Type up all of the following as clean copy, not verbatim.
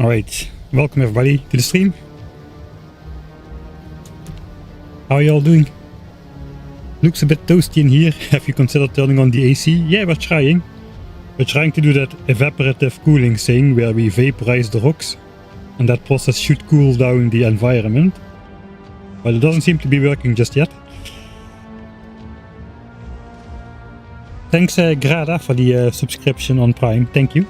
Alright, welcome everybody to the stream. How are you all doing? Looks a bit toasty in here. Have you considered turning on the AC? Yeah, we're trying. We're trying to do that evaporative cooling thing where we vaporize the rocks. And that process should cool down the environment. But it doesn't seem to be working just yet. Thanks Grada for the subscription on Prime. Thank you.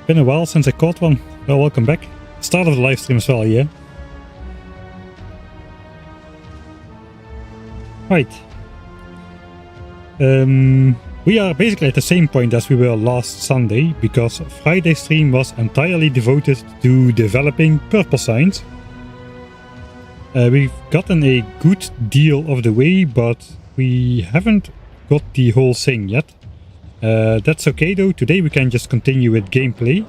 Been a while since I caught one. Well, welcome back. Start of the live stream as well, yeah. Right. We are basically at the same point as we were last Sunday, because Friday's stream was entirely devoted to developing purple signs. We've gotten a good deal of the way, but we haven't got the whole thing yet. That's okay though. Today we can just continue with gameplay,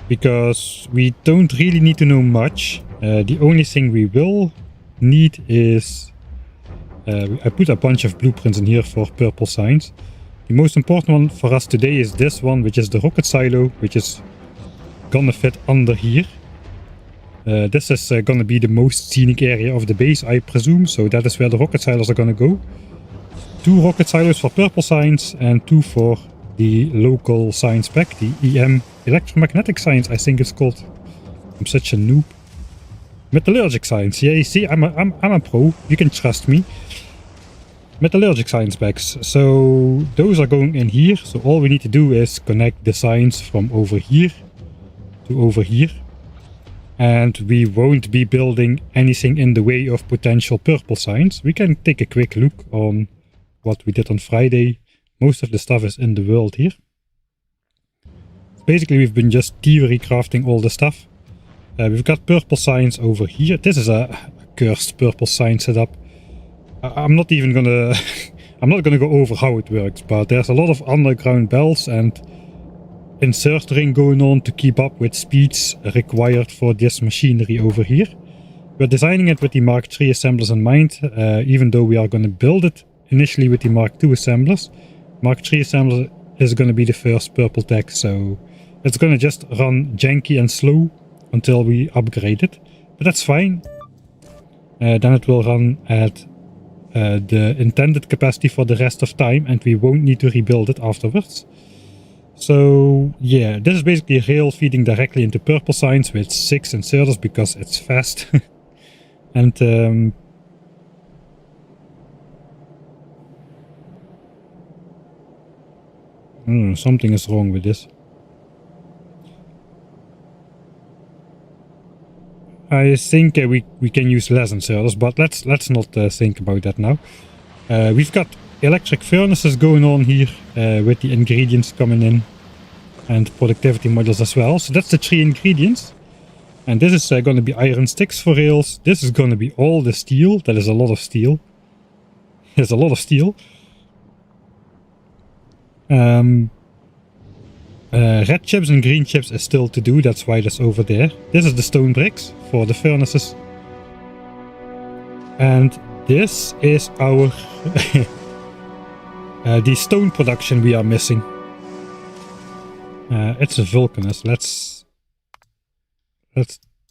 because we don't really need to know much. The only thing we will need is I put a bunch of blueprints in here for purple signs. The most important one for us today is this one, which is the rocket silo, which is gonna fit under here. This is gonna be the most scenic area of the base, I presume, so that is where the rocket silos are gonna go. 2 rocket silos for purple signs and 2 for the local science pack, the EM, electromagnetic science I think it's called. I'm such a noob. Metallurgic science, yeah, you see, I'm a pro, you can trust me. Metallurgic science packs, so those are going in here, so all we need to do is connect the signs from over here to over here. And we won't be building anything in the way of potential purple signs. We can take a quick look on what we did on Friday. Most of the stuff is in the world here. Basically we've been just theory crafting all the stuff. We've got purple signs over here. This is a cursed purple sign setup. I'm not even gonna I'm not gonna go over how it works, but there's a lot of underground bells and inserting going on to keep up with speeds required for this machinery over here. We're designing it with the Mark III assemblers in mind, even though we are going to build it initially with the Mark II assemblers. Mark III assembler is going to be the first purple tech, so it's going to just run janky and slow until we upgrade it. But that's fine. Then it will run at the intended capacity for the rest of time, and we won't need to rebuild it afterwards. So yeah, this is basically a rail feeding directly into purple signs with 6 inserters because it's fast. And something is wrong with this. I think we can use less inserters, but let's not think about that now. We've got electric furnaces going on here with the ingredients coming in, and productivity modules as well. So that's the 3 ingredients. And this is going to be iron sticks for rails. This is going to be all the steel. That is a lot of steel. There's a lot of steel. Red chips and green chips is still to do. That's why that's over there. This is the stone bricks for the furnaces. And this is our the stone production we are missing. It's a Vulcanus. Let's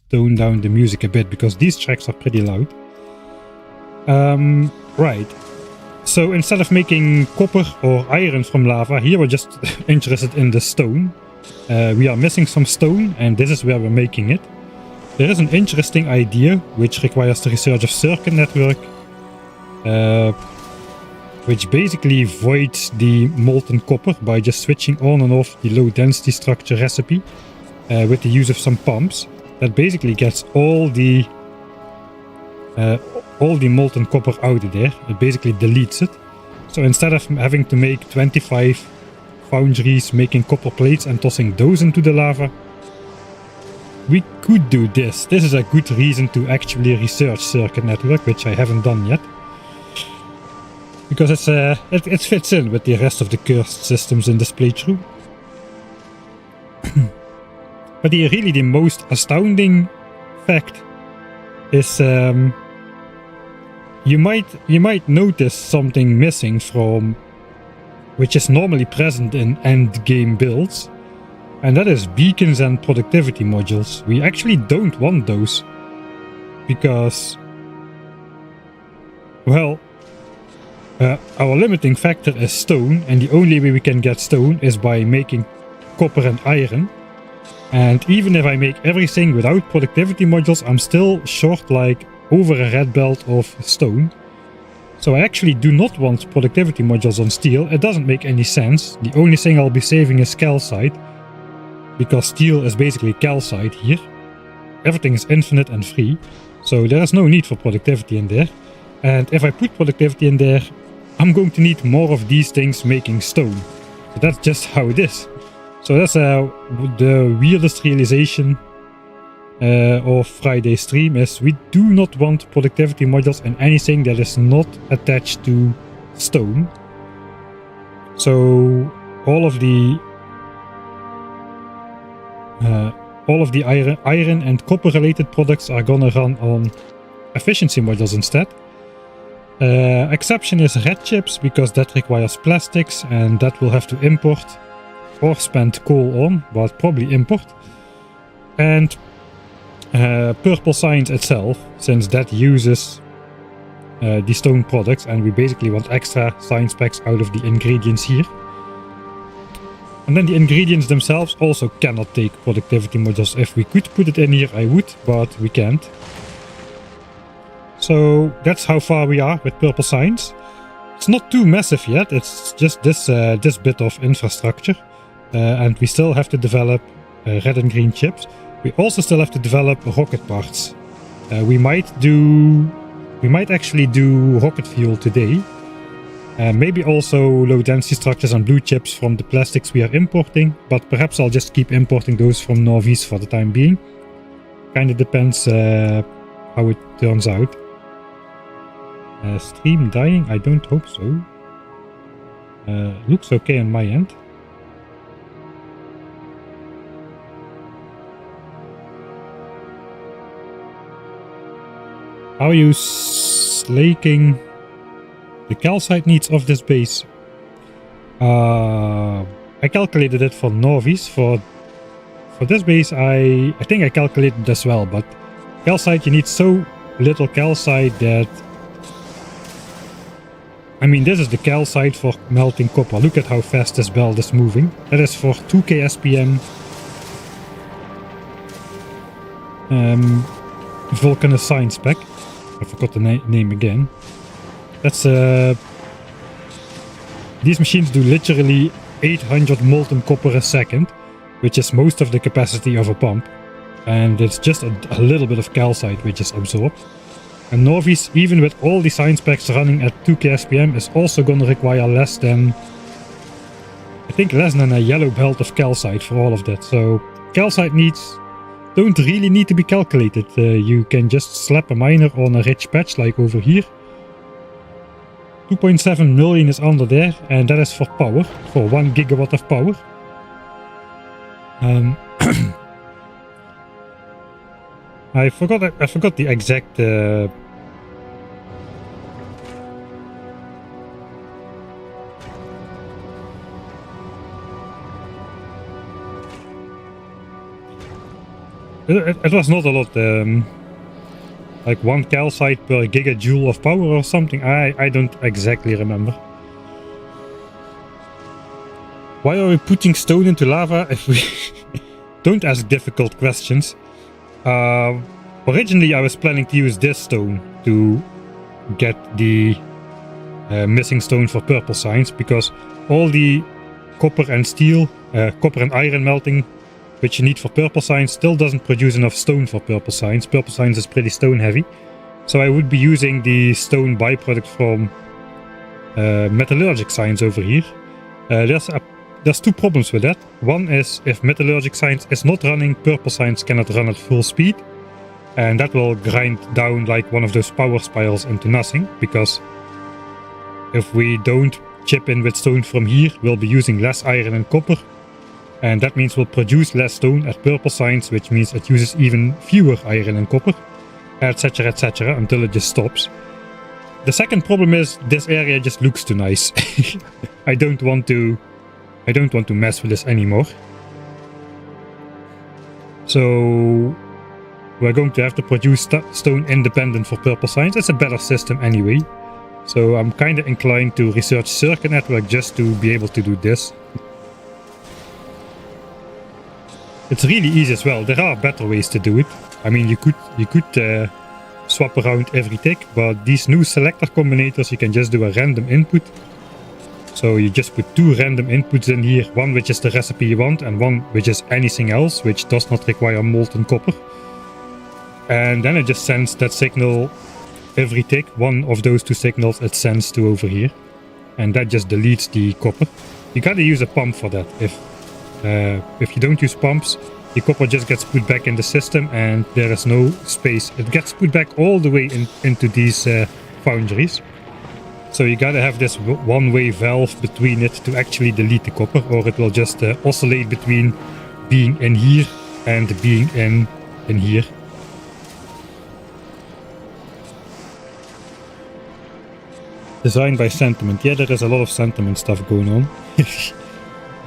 tone down the music a bit because these tracks are pretty loud. Right. So instead of making copper or iron from lava, here we're just interested in the stone. We are missing some stone, and this is where we're making it. There is an interesting idea which requires the research of circuit network, which basically voids the molten copper by just switching on and off the low density structure recipe with the use of some pumps. That basically gets all the molten copper out of there. It basically deletes it. So instead of having to make 25 foundries making copper plates and tossing those into the lava, we could do this. This is a good reason to actually research circuit network, which I haven't done yet. Because it fits in with the rest of the cursed systems in this playthrough. But really the most astounding fact is you might notice something missing from which is normally present in end game builds. and that is beacons and productivity modules. We actually don't want those because, well, our limiting factor is stone, and the only way we can get stone is by making copper and iron. And even if I make everything without productivity modules, I'm still short like over a red belt of stone. So I actually do not want productivity modules on steel. It doesn't make any sense. The only thing I'll be saving is calcite, because steel is basically calcite here. Everything is infinite and free, so there is no need for productivity in there. And if I put productivity in there, I'm going to need more of these things making stone. So that's just how it is. So that's the weirdest realization of Friday's stream is we do not want productivity modules in anything that is not attached to stone. So all of the iron and copper related products are gonna run on efficiency modules instead. Exception is red chips, because that requires plastics and that we'll have to import or spend coal on, but probably import. And purple science itself, since that uses the stone products, and we basically want extra science packs out of the ingredients here. And then the ingredients themselves also cannot take productivity modules. If we could put it in here, I would, but we can't. So that's how far we are with purple science. It's not too massive yet, it's just this bit of infrastructure. And we still have to develop red and green chips. We also still have to develop rocket parts. We might actually do rocket fuel today. Maybe also low density structures and blue chips from the plastics we are importing, but perhaps I'll just keep importing those from Nauvis for the time being. Kinda depends how it turns out. Stream dying? I don't hope so. Looks okay on my end. How are you slaking the calcite needs of this base? I calculated it for Nauvis. For this base, I think I calculated as well, but calcite, you need so little calcite that... I mean, this is the calcite for melting copper. Look at how fast this belt is moving. That is for 2k SPM. Vulcanus science pack. I forgot the name again. That's these machines do literally 800 molten copper a second, which is most of the capacity of a pump. And it's just a little bit of calcite which is absorbed. And Nauvis, even with all the science packs running at 2k SPM, is also gonna require less than... I think less than a yellow belt of calcite for all of that. So calcite needs... don't really need to be calculated. You can just slap a miner on a rich patch like over here. 2.7 million is under there, and that is for power, for 1 gigawatt of power. I forgot the exact it was not a lot, like 1 calcite per gigajoule of power or something. I don't exactly remember. Why are we putting stone into lava if we don't ask difficult questions? Originally I was planning to use this stone to get the missing stone for purple science, because all the copper and steel, copper and iron melting which you need for purple science still doesn't produce enough stone for purple science. Purple science is pretty stone heavy. So I would be using the stone byproduct from metallurgic science over here. There's 2 problems with that. One is, if metallurgic science is not running, purple science cannot run at full speed. And that will grind down like one of those power spirals into nothing, because if we don't chip in with stone from here, we'll be using less iron and copper. And that means we'll produce less stone at purple science, which means it uses even fewer iron and copper, etc, until it just stops. The second problem is this area just looks too nice. I don't want to mess with this anymore. So we're going to have to produce stone independent for purple signs. It's a better system anyway. So I'm kind of inclined to research circuit network just to be able to do this. It's really easy as well. There are better ways to do it. I mean, you could swap around every tick, but these new selector combinators, you can just do a random input. So you just put 2 random inputs in here, one which is the recipe you want and one which is anything else, which does not require molten copper. And then it just sends that signal every tick, one of those 2 signals it sends to over here. And that just deletes the copper. You gotta use a pump for that. If you don't use pumps, the copper just gets put back in the system and there is no space. It gets put back all the way into these foundries. So you gotta have this one-way valve between it to actually delete the copper, or it will just oscillate between being in here and being in here. Designed by sentiment. Yeah, there is a lot of sentiment stuff going on.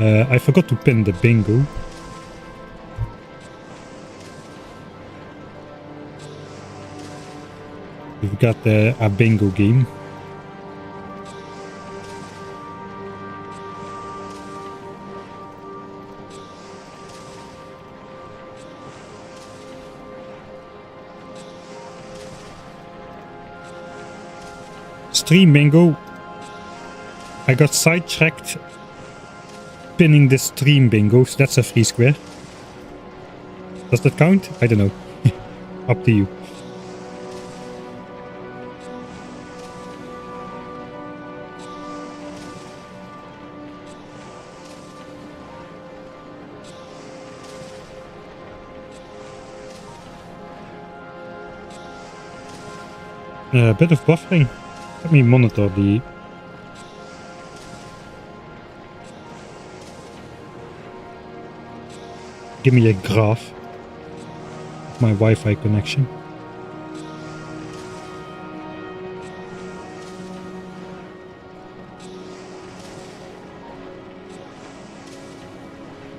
I forgot to pin the bingo. We've got a bingo game. Stream bingo. I got sidetracked pinning the stream bingo, so that's a free square. Does that count? I don't know. Up to you. A bit of buffering. Let me monitor the... Give me a graph of my Wi-Fi connection.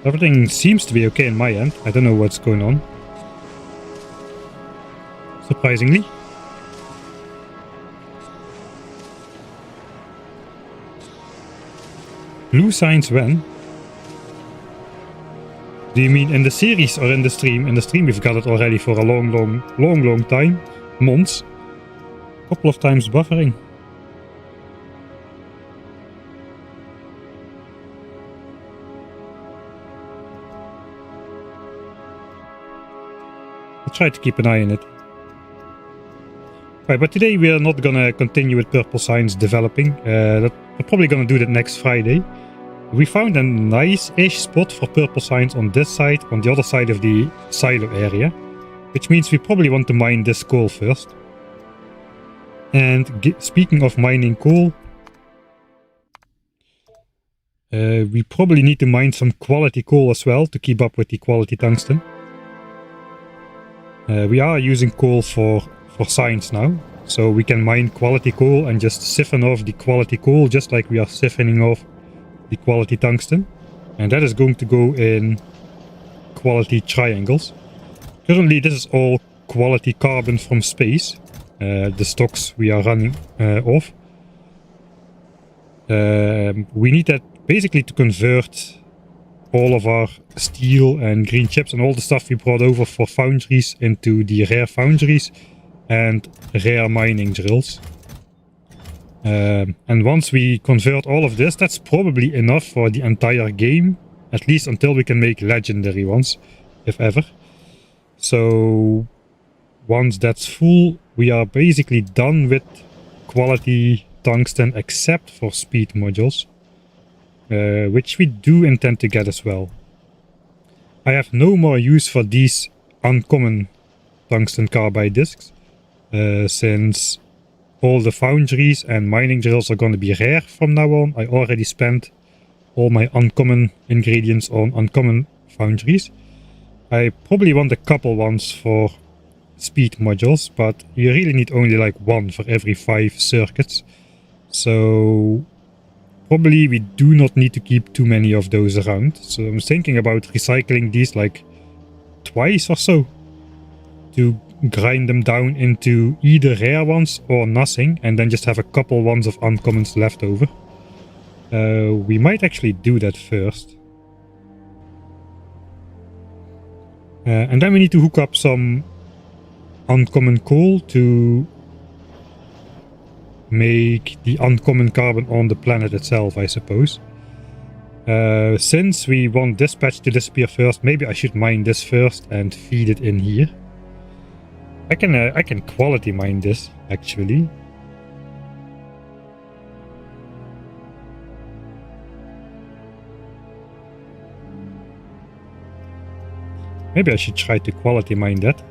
Everything seems to be okay on my end. I don't know what's going on. Surprisingly. Blue signs when? Do you mean in the series or in the stream? In the stream we've got it already for a long time. Months. Couple of times buffering. I'll try to keep an eye on it. Right, but today we are not gonna continue with purple signs developing. We're probably gonna do that next Friday. We found a nice-ish spot for purple signs on this side, on the other side of the silo area. Which means we probably want to mine this coal first. And speaking of mining coal, we probably need to mine some quality coal as well to keep up with the quality tungsten. We are using coal for signs now, so we can mine quality coal and just siphon off the quality coal just like we are siphoning off the quality tungsten, and that is going to go in quality triangles. Currently this is all quality carbon from space, the stocks we are running off. We need that basically to convert all of our steel and green chips and all the stuff we brought over for foundries into the rare foundries and rare mining drills. And once we convert all of this, that's probably enough for the entire game, at least until we can make legendary ones, if ever. So once that's full, we are basically done with quality tungsten except for speed modules, which we do intend to get as well. I have no more use for these uncommon tungsten carbide discs, since all the foundries and mining drills are going to be rare from now on. I already spent all my uncommon ingredients on uncommon foundries. I probably want a couple ones for speed modules, but you really need only like one for every 5 circuits. So probably we do not need to keep too many of those around. So I'm thinking about recycling these like twice or so to grind them down into either rare ones or nothing, and then just have a couple ones of uncommons left over. We might actually do that first. And then we need to hook up some uncommon coal to make the uncommon carbon on the planet itself, I suppose. Since we want this patch to disappear first, maybe I should mine this first and feed it in here. I can quality mine this, actually. Maybe I should try to quality mine that.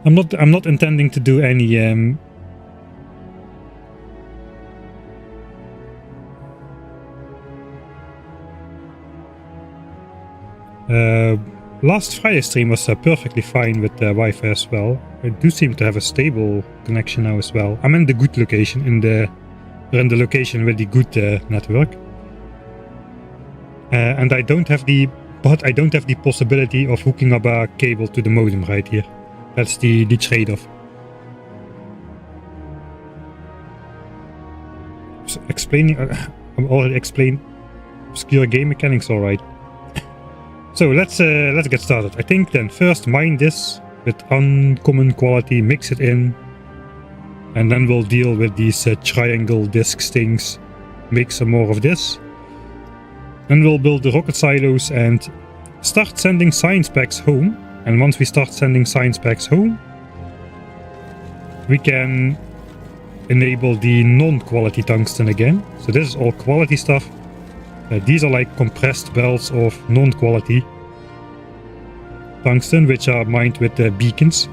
I'm not intending to do any last Friday stream was perfectly fine with Wi-Fi as well. I do seem to have a stable connection now as well. I'm in the good location, in the location with the good network, and I don't have the possibility of hooking up a cable to the modem right here. That's the trade-off. So explaining, I'm already explained obscure game mechanics, all right. So let's get started. I think then first mine this with uncommon quality, mix it in, and then we'll deal with these triangle discs things. Make some more of this. Then we'll build the rocket silos and start sending science packs home. And once we start sending science packs home, we can enable the non-quality tungsten again. So this is all quality stuff. These are like compressed belts of non-quality tungsten, which are mined with beacons.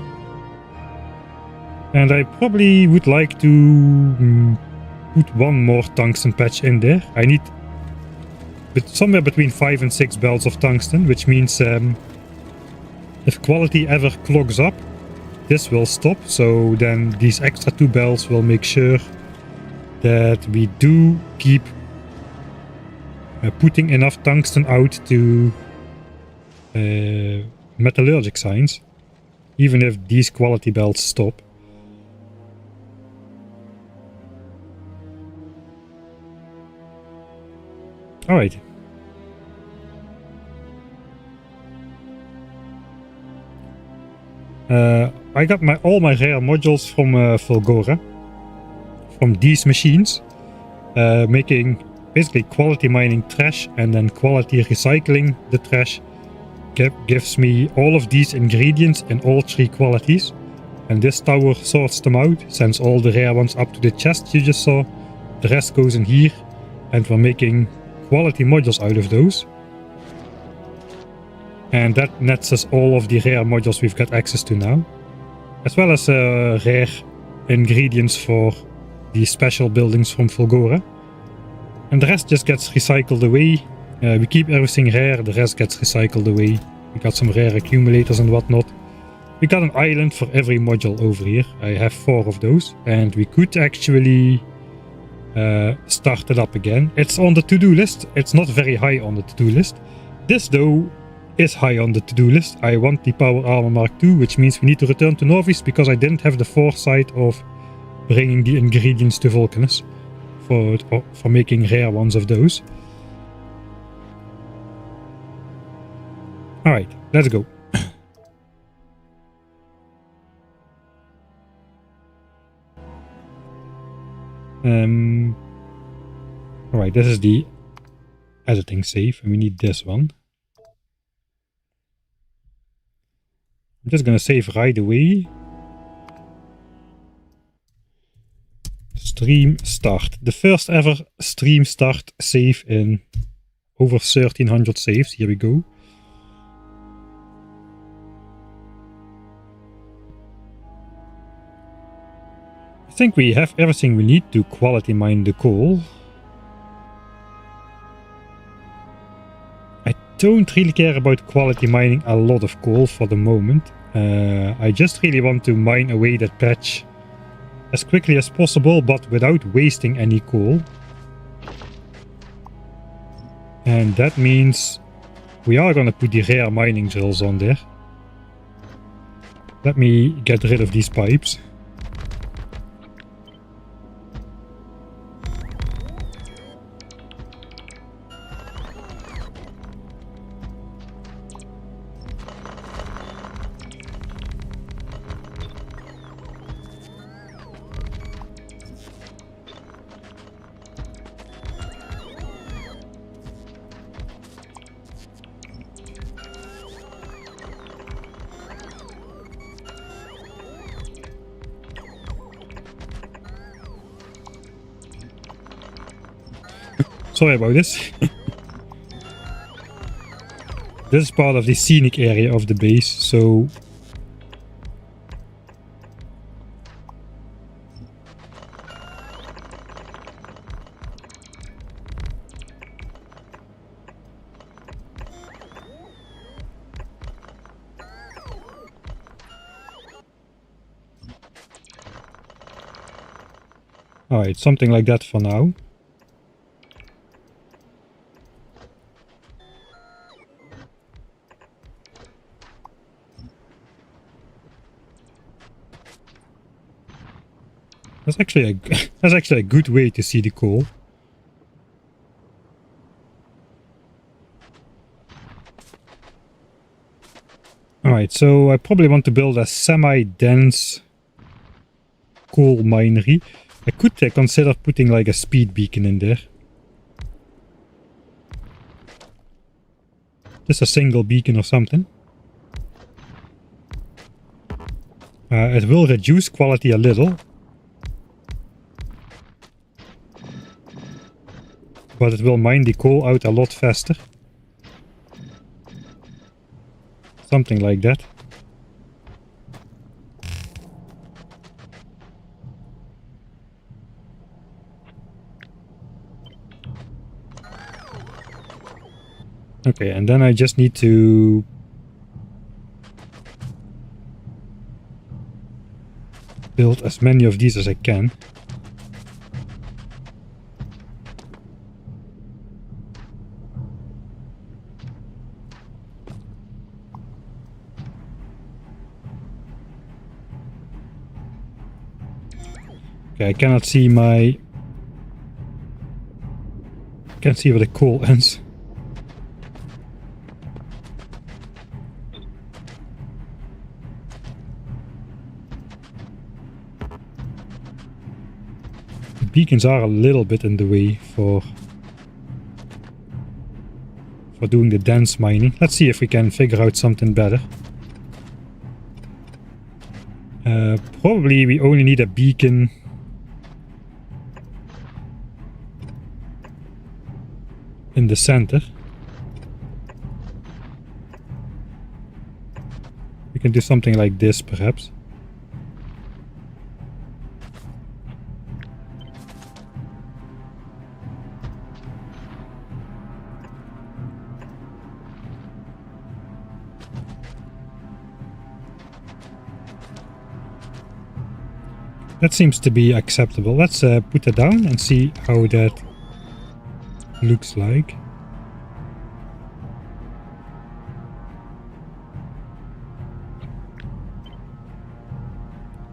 And I probably would like to put one more tungsten patch in there. I need somewhere between 5 and 6 belts of tungsten, which means if quality ever clogs up, this will stop. So then these extra 2 belts will make sure that we do keep putting enough tungsten out to metallurgic science, even if these quality belts stop. Alright. I got all my rare modules from Fulgora, from these machines, making basically quality mining trash and then quality recycling the trash. Gives me all of these ingredients in all 3 qualities, and this tower sorts them out, sends all the rare ones up to the chest you just saw. The rest goes in here, and we're making quality modules out of those. And that nets us all of the rare modules we've got access to now, as well as rare ingredients for the special buildings from Fulgora. And the rest just gets recycled away. We keep everything rare, the rest gets recycled away. We got some rare accumulators and whatnot. We got an island for every module over here. I have 4 of those, and we could actually start it up again. It's on the to-do list. It's not very high on the to-do list. This though is high on the to-do list. I want the Power Armor Mark II, which means we need to return to Nauvis because I didn't have the foresight of bringing the ingredients to Vulcanus for making rare ones of those. Alright, let's go. Alright, this is the editing save, and we need this one. I'm just gonna save right away. Stream start. The first ever stream start save in over 1300 saves. Here we go. I think we have everything we need to quality mine the coal. I don't really care about quality mining a lot of coal for the moment. I just really want to mine away that patch as quickly as possible, but without wasting any coal. And that means we are gonna put the rare mining drills on there. Let me get rid of these pipes. Sorry about this. This is part of the scenic area of the base, so... Alright, something like that for now. That's actually a good way to see the coal. Alright, so I probably want to build a semi-dense coal minery. I could consider putting like a speed beacon in there. Just a single beacon or something. It will reduce quality a little. But it will mine the coal out a lot faster. Something like that. Okay, and then I just need to build as many of these as I can. Okay, I cannot see my... Can't see where the coal ends. The beacons are a little bit in the way for doing the dense mining. Let's see if we can figure out something better. Probably we only need a beacon in the center. We can do something like this perhaps. That seems to be acceptable. Let's put that down and see how that looks like.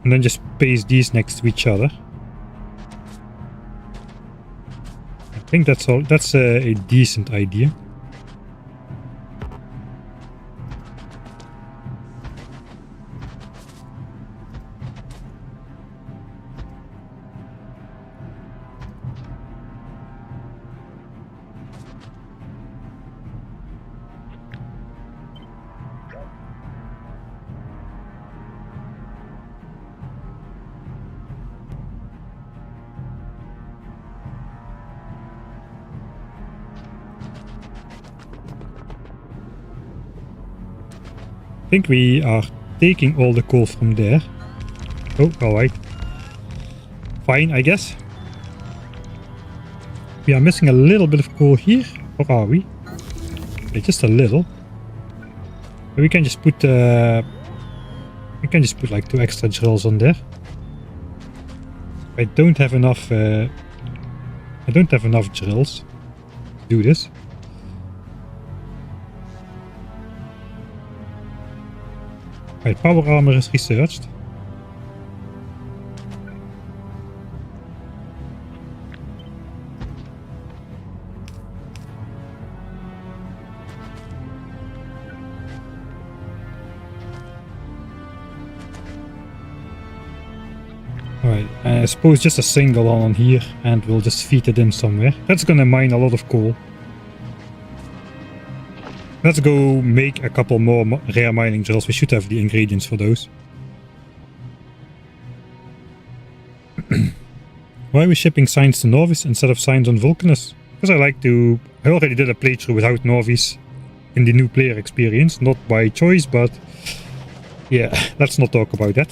And then just paste these next to each other. I think that's all. That's a decent idea. I think we are taking all the coal from there. Oh, alright. Fine, I guess. We are missing a little bit of coal here. Or are we? Okay, just a little. But we can just put like 2 extra drills on there. I don't have enough drills to do this. Right, power armor is researched. Alright, I suppose just a single on here and we'll just feed it in somewhere. That's gonna mine a lot of coal. Let's go make a couple more rare mining drills. We should have the ingredients for those. Why are we shipping signs to Nauvis instead of signs on Vulcanus? Because I already did a playthrough without Nauvis in the new player experience. Not by choice, but yeah, let's not talk about that.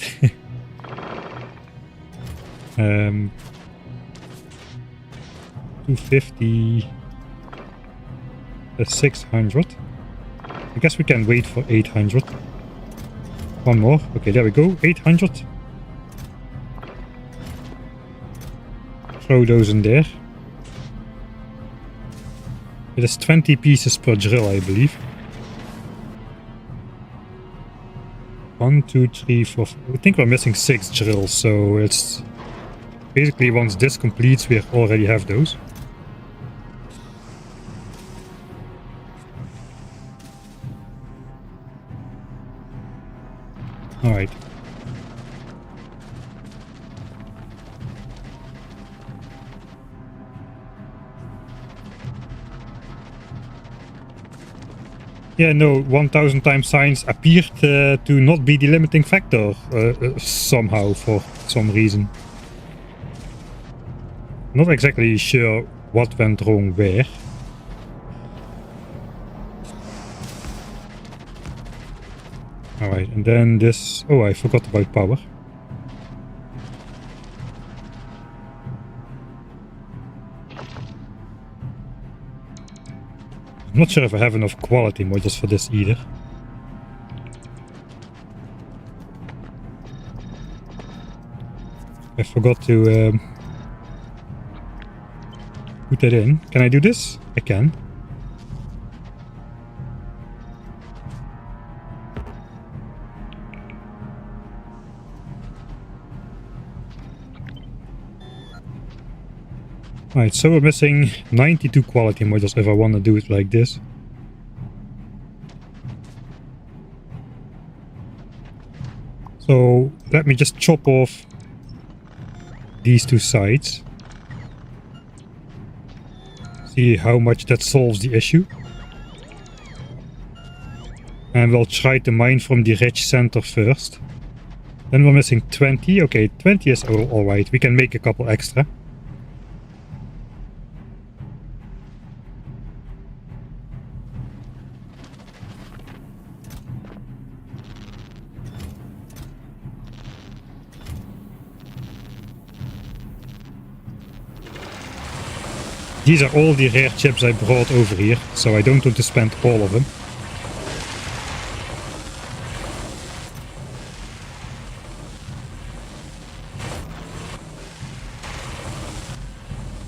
250, 600. I guess we can wait for 800. One more. Okay, there we go. 800. Throw those in there. It is 20 pieces per drill, I believe. 1, 2, 3, 4. I think we're missing 6 drills, so it's basically once this completes, we already have those. Alright. Yeah, no, 1000 times signs appeared to not be the limiting factor somehow, for some reason. Not exactly sure what went wrong where. Alright, and then this... Oh, I forgot about power. I'm not sure if I have enough quality modules for this either. I forgot to put that in. Can I do this? I can. Right, so we're missing 92 quality modules if I want to do it like this. So let me just chop off these 2 sides. See how much that solves the issue. And we'll try to mine from the ridge center first. Then we're missing 20. Okay, 20 is alright. We can make a couple extra. These are all the rare chips I brought over here, so I don't want to spend all of them.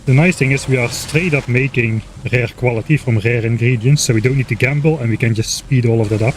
The nice thing is we are straight up making rare quality from rare ingredients, so we don't need to gamble and we can just speed all of that up.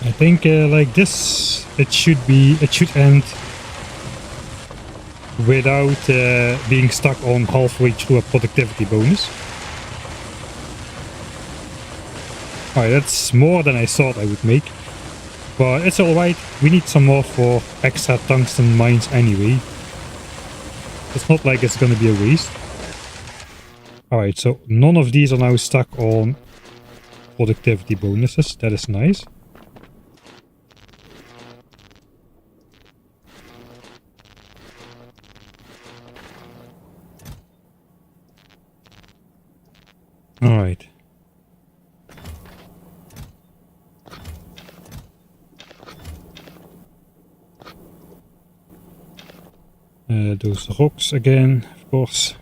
I think like this, it should end without being stuck on halfway through a productivity bonus. Alright, that's more than I thought I would make, but it's alright. We need some more for extra tungsten mines anyway. It's not like it's gonna be a waste. Alright, so none of these are now stuck on productivity bonuses. That is nice. Alright. Those rocks again, of course.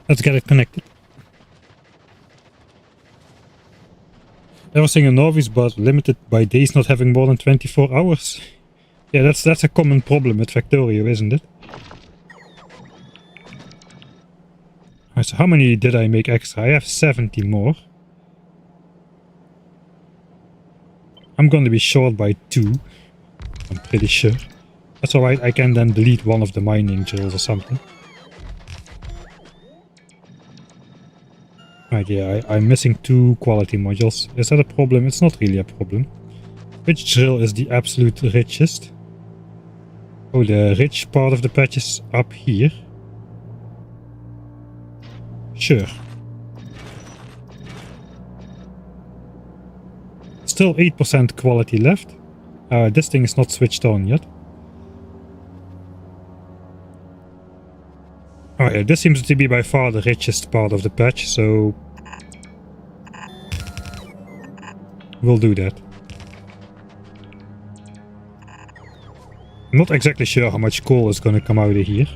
Let's get it connected. Everything in Nauvis, but limited by days not having more than 24 hours. Yeah, that's a common problem with Factorio, isn't it? Alright, so how many did I make extra? I have 70 more. I'm going to be short by 2. I'm pretty sure. That's alright, I can then delete one of the mining drills or something. Right, yeah, I'm missing 2 quality modules. Is that a problem? It's not really a problem. Which drill is the absolute richest? Oh, the rich part of the patch is up here. Sure. Still 8% quality left. This thing is not switched on yet. Oh yeah, this seems to be by far the richest part of the patch, so we'll do that. I'm not exactly sure how much coal is going to come out of here.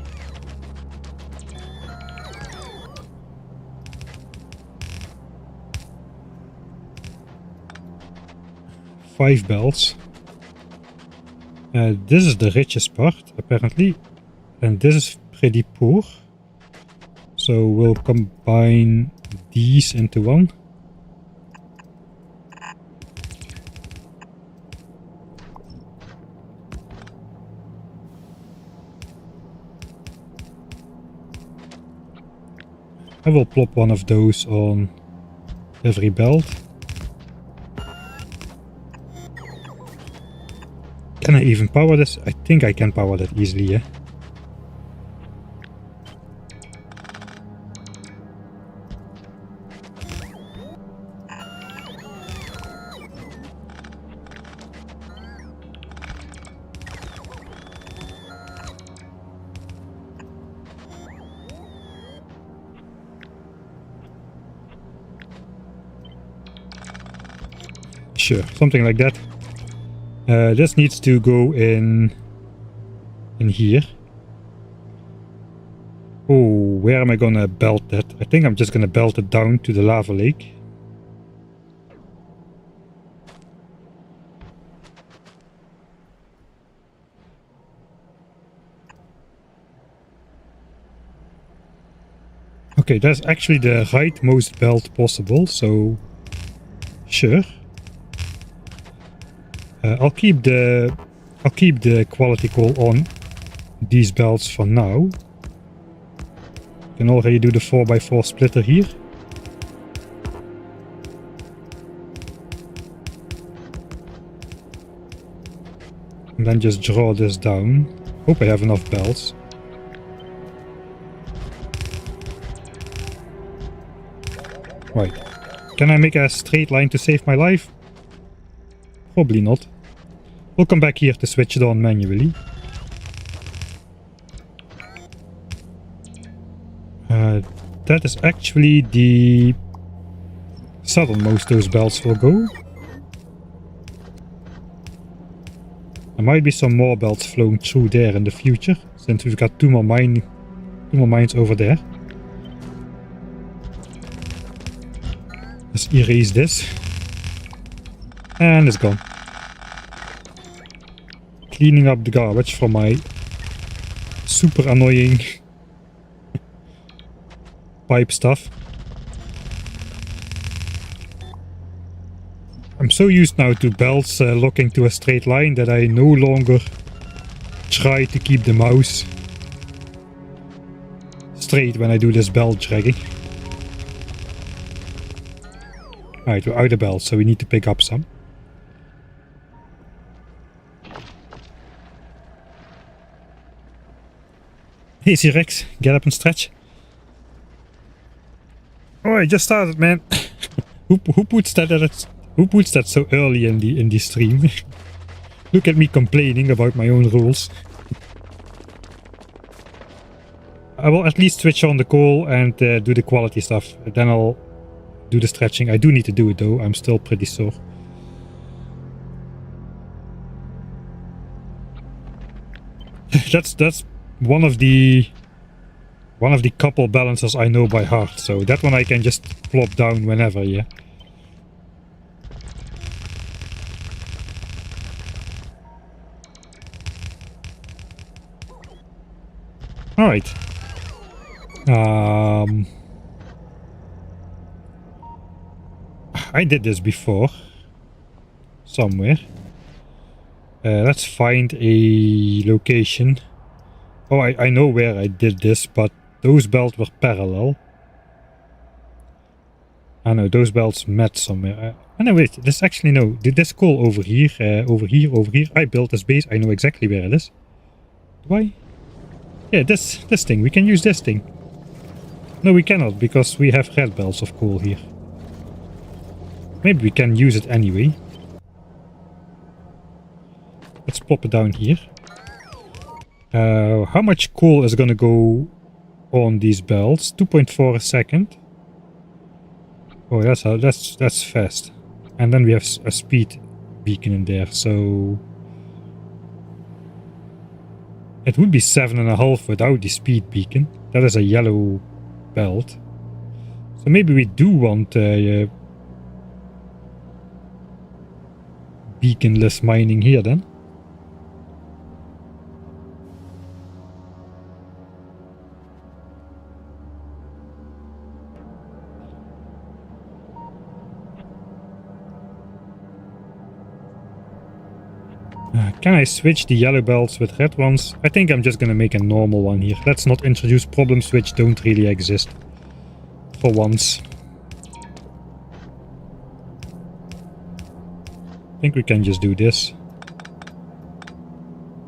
Five belts. This is the richest part, apparently, and this is pretty poor. So we'll combine these into one. I will plop one of those on every belt. Can I even power this? I think I can power that easily, yeah. Sure, something like that. This needs to go in here. Oh, where am I gonna belt that? I think I'm just gonna belt it down to the lava lake. Okay, that's actually the rightmost belt possible, so sure. I'll keep the quality coal on these belts for now. Can already do the 4x4 splitter here. And then just draw this down. Hope I have enough belts. Right. Can I make a straight line to save my life? Probably not. We'll come back here to switch it on manually. That is actually the southernmost those belts will go. There might be some more belts flowing through there in the future, since we've got two more mines over there. Let's erase this. And it's gone. Cleaning up the garbage from my super annoying pipe stuff. I'm so used now to belts locking to a straight line that I no longer try to keep the mouse straight when I do this belt dragging. Alright, we're out of belts, so we need to pick up some. Easy Rex, get up and stretch. Oh, I just started, man. who puts that so early in the stream? Look at me complaining about my own rules. I will at least switch on the coal and do the quality stuff. Then I'll do the stretching. I do need to do it though. I'm still pretty sore. That's one of the couple balancers I know by heart. So that one I can just plop down whenever, yeah. All right. I did this before. Somewhere. Let's find a location. Oh, I know where I did this, but those belts were parallel. I know, those belts met somewhere. No, wait, this actually, no. Did this coal over here, over here, over here? I built this base, I know exactly where it is. Do I? Yeah, this thing. We can use this thing. No, we cannot, because we have red belts of coal here. Maybe we can use it anyway. Let's plop it down here. How much coal is gonna go on these belts? 2.4 a second. Oh, that's fast. And then we have a speed beacon in there, so it would be 7.5 without the speed beacon. That is a yellow belt. So maybe we do want beaconless mining here then. Can I switch the yellow belts with red ones? I think I'm just gonna make a normal one here. Let's not introduce problems which don't really exist. For once. I think we can just do this.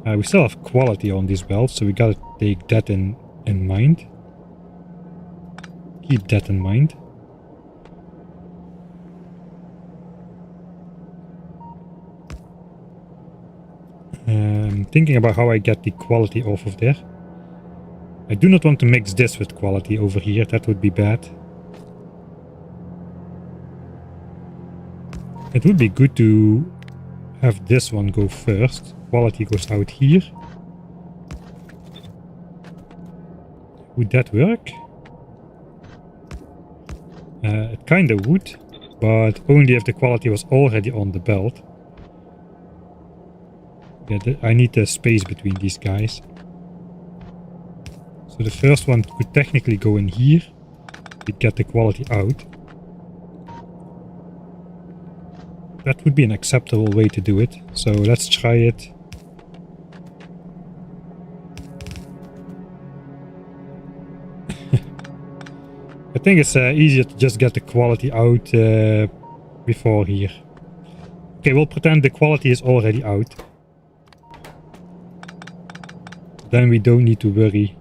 We still have quality on these belts, so we gotta take that in mind. Keep that in mind. Thinking about how I get the quality off of there. I do not want to mix this with quality over here, that would be bad. It would be good to have this one go first. Quality goes out here. Would that work? It kinda would, but only if the quality was already on the belt. Yeah, I need the space between these guys. So the first one could technically go in here. We'd get the quality out. That would be an acceptable way to do it. So let's try it. I think it's easier to just get the quality out before here. Okay, we'll pretend the quality is already out. Then we don't need to worry.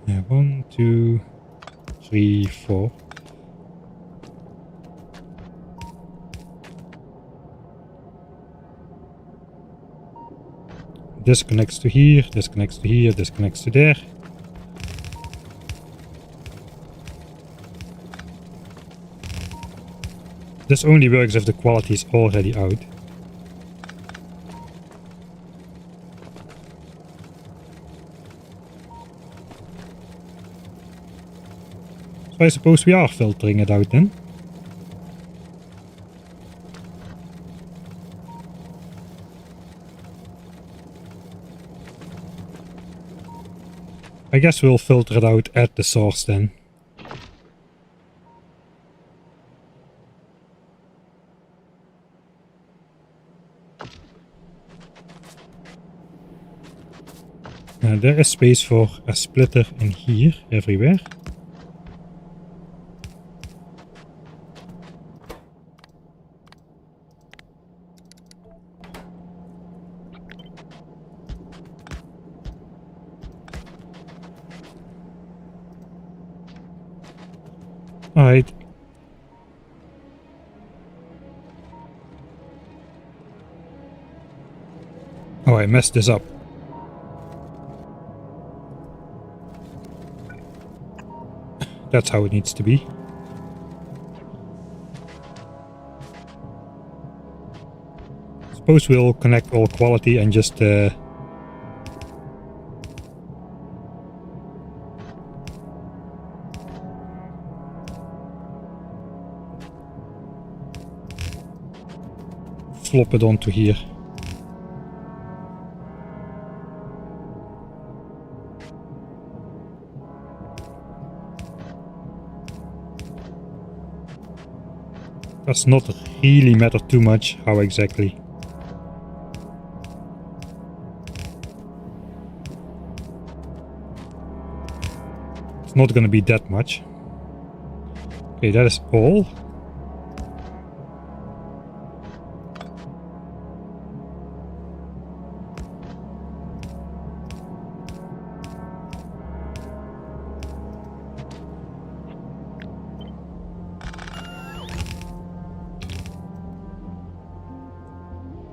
Yeah, 1, 2, 3, 4. This connects to here, this connects to here, this connects to there. This only works if the quality is already out. So I suppose we are filtering it out then. I guess we'll filter it out at the source then. There is space for a splitter in here, everywhere. Alright. Oh, I messed this up. That's how it needs to be. Suppose we'll connect all quality and just flop it onto here. Does not really matter too much how exactly. It's not gonna be that much. Okay, that is all.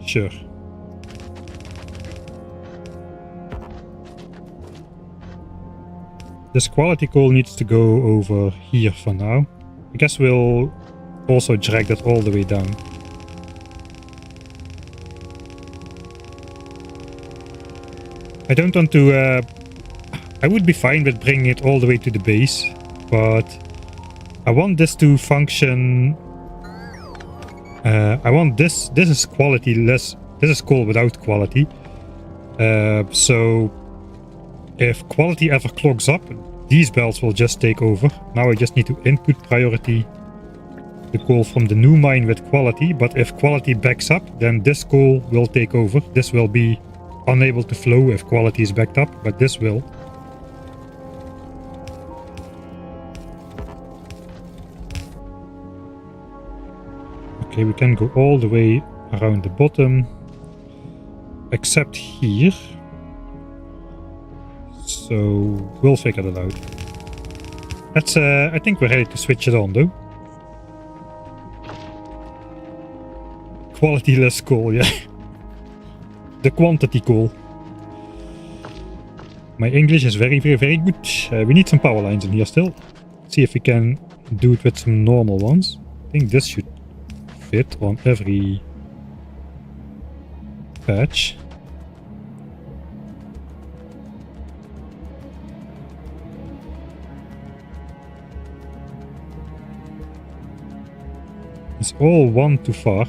Sure. This quality coal needs to go over here for now. I guess we'll also drag that all the way down. I don't want to... I would be fine with bringing it all the way to the base, but I want this to function... I want this is quality less, this is coal without quality. So if quality ever clogs up, these belts will just take over. Now I just need to input priority the coal from the new mine with quality, but if quality backs up, then this coal will take over. This will be unable to flow if quality is backed up, but this will. Okay, we can go all the way around the bottom, except here. So we'll figure that out. That's, I think we're ready to switch it on though. Quality less coal, yeah. The quantity coal. My English is very, very, very good. We need some power lines in here still. See if we can do it with some normal ones. I think this should fit on every patch. It's all one too far.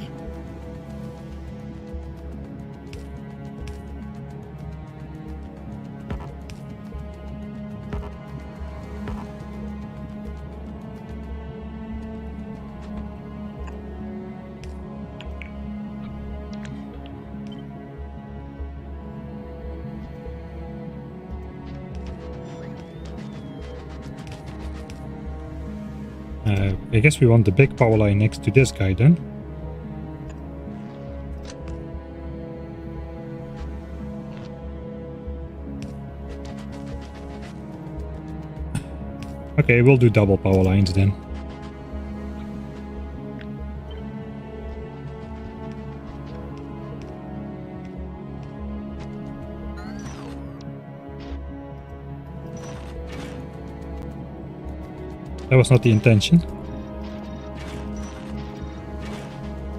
I guess we want the big power line next to this guy then. Okay, we'll do double power lines then. That was not the intention.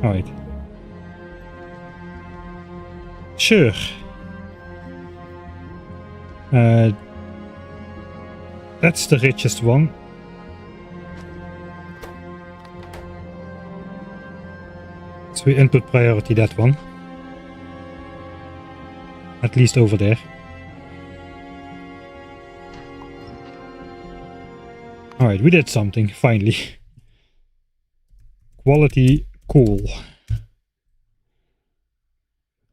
Alright. Sure. That's the richest one. So we input priority that one. At least over there. Alright, we did something, finally. Quality coal.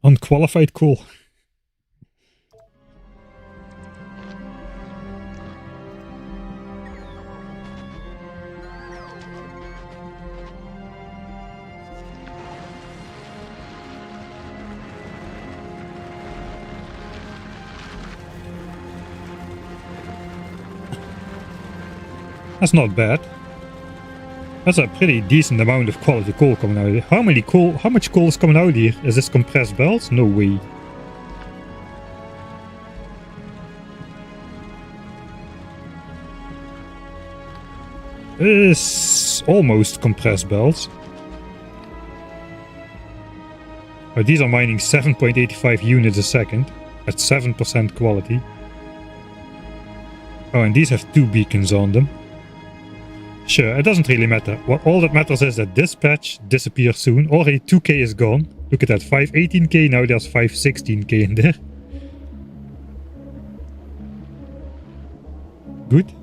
Unqualified coal. That's not bad. That's a pretty decent amount of quality coal coming out here. How much coal is coming out here? Is this compressed belts? No way. This is almost compressed belts. But these are mining 7.85 units a second at 7% quality. Oh, and these have 2 beacons on them. Sure, it doesn't really matter. All that matters is that this patch disappears soon. Already 2k is gone. Look at that, 518k, now there's 516k in there. Good.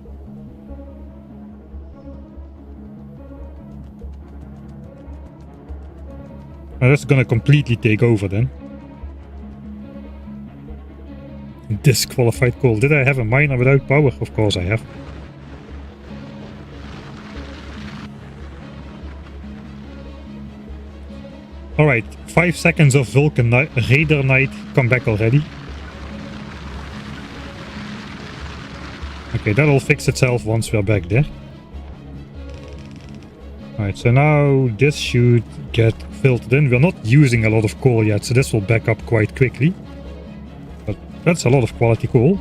Now that's gonna completely take over then. Disqualified coal. Did I have a miner without power? Of course I have. Alright, 5 seconds of Vulcan Raider Night. Come back already. Okay, that'll fix itself once we're back there. Alright, so now this should get filtered in. We're not using a lot of coal yet, so this will back up quite quickly. But that's a lot of quality coal.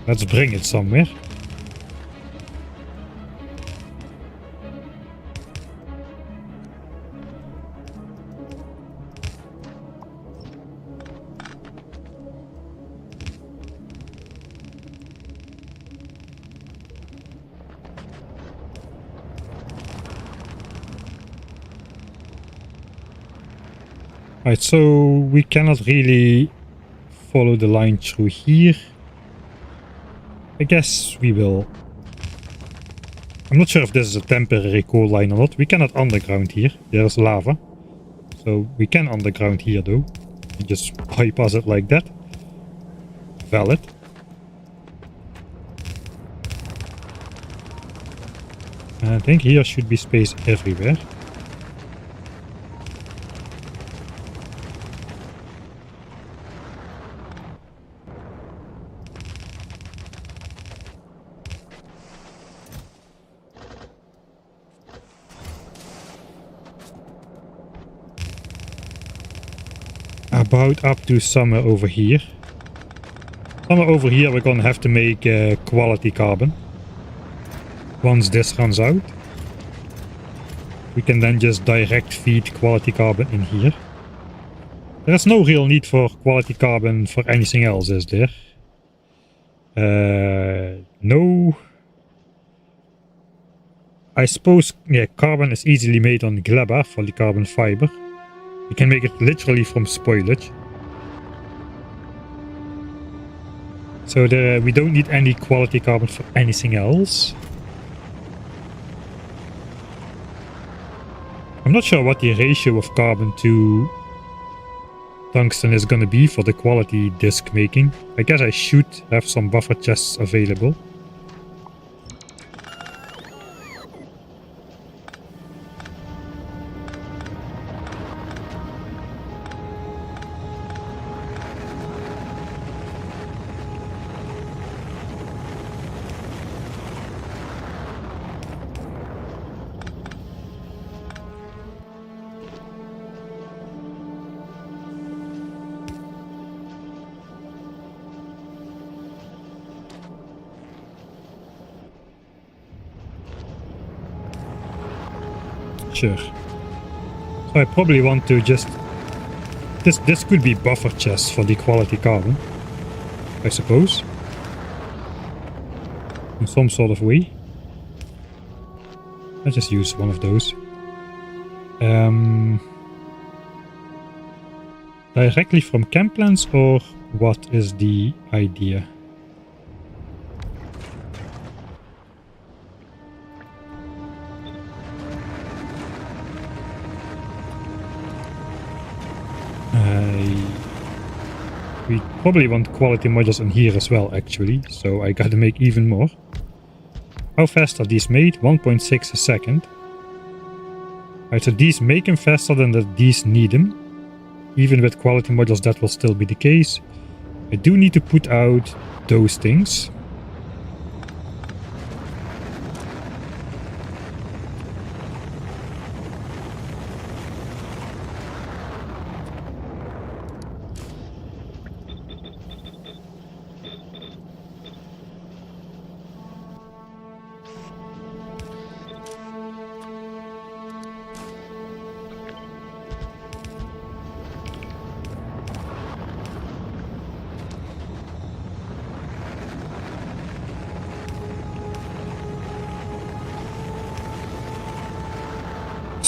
Let's bring it somewhere. Right, so we cannot really follow the line through here. I guess we will. I'm not sure if this is a temporary coal line or not. We cannot underground here. There's lava. So we can underground here though. And just bypass it like that. Valid. I think here should be space everywhere. About up to summer over here. Summer over here we're gonna have to make quality carbon. Once this runs out. We can then just direct feed quality carbon in here. There's no real need for quality carbon for anything else, is there? No. I suppose, yeah, carbon is easily made on Gleba for the carbon fiber. You can make it literally from spoilage. So we don't need any quality carbon for anything else. I'm not sure what the ratio of carbon to tungsten is gonna be for the quality disc making. I guess I should have some buffer chests available. Sure. So I probably want to just... This could be buffer chests for the quality carbon, I suppose. In some sort of way. Let's just use one of those. Directly from camp plants, or what is the idea? We probably want quality modules in here as well, actually, so I gotta make even more. How fast are these made? 1.6 a second. Right, so these make them faster than that these need them. Even with quality modules that will still be the case. I do need to put out those things.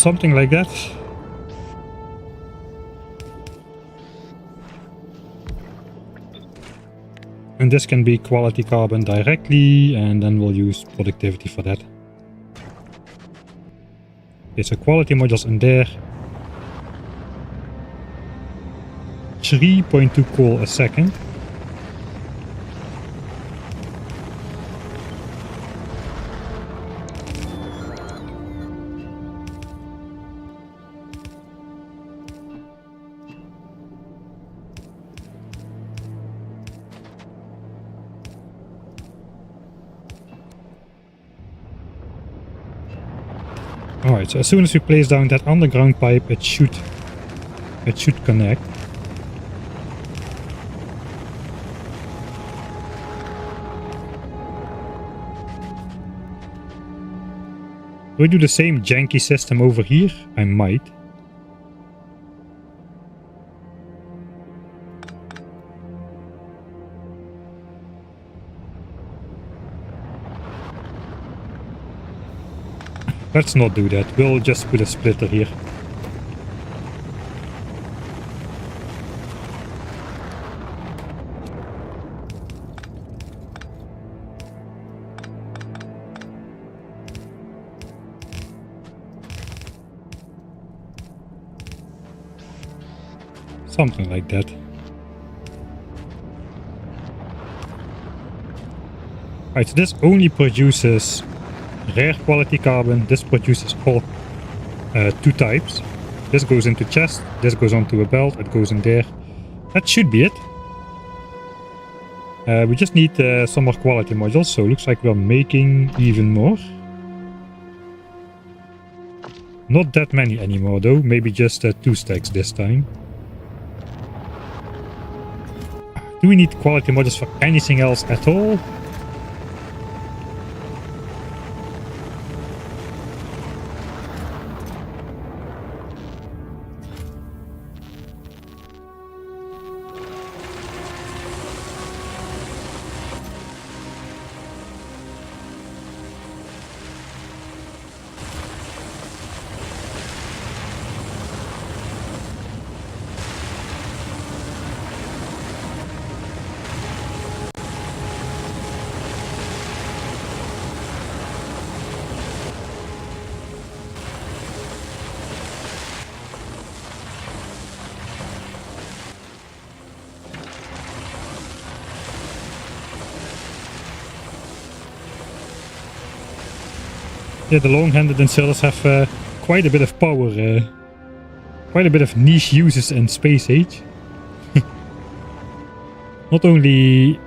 something like that. And this can be quality carbon directly, and then we'll use productivity for that. Okay, so quality modules in there. 3.2 coal a second. Alright, so as soon as we place down that underground pipe, it should connect. Do we do the same janky system over here? I might. Let's not do that. We'll just put a splitter here. Something like that. Right, so this only produces rare quality carbon. This produces all two types. This goes into chest, this goes onto a belt, it goes in there. That should be it. We just need some more quality modules, so it looks like we're making even more. Not that many anymore though, maybe just 2 stacks this time. Do we need quality modules for anything else at all? Yeah, the long-handed inserters have quite a bit of power, quite a bit of niche uses in space age. Not only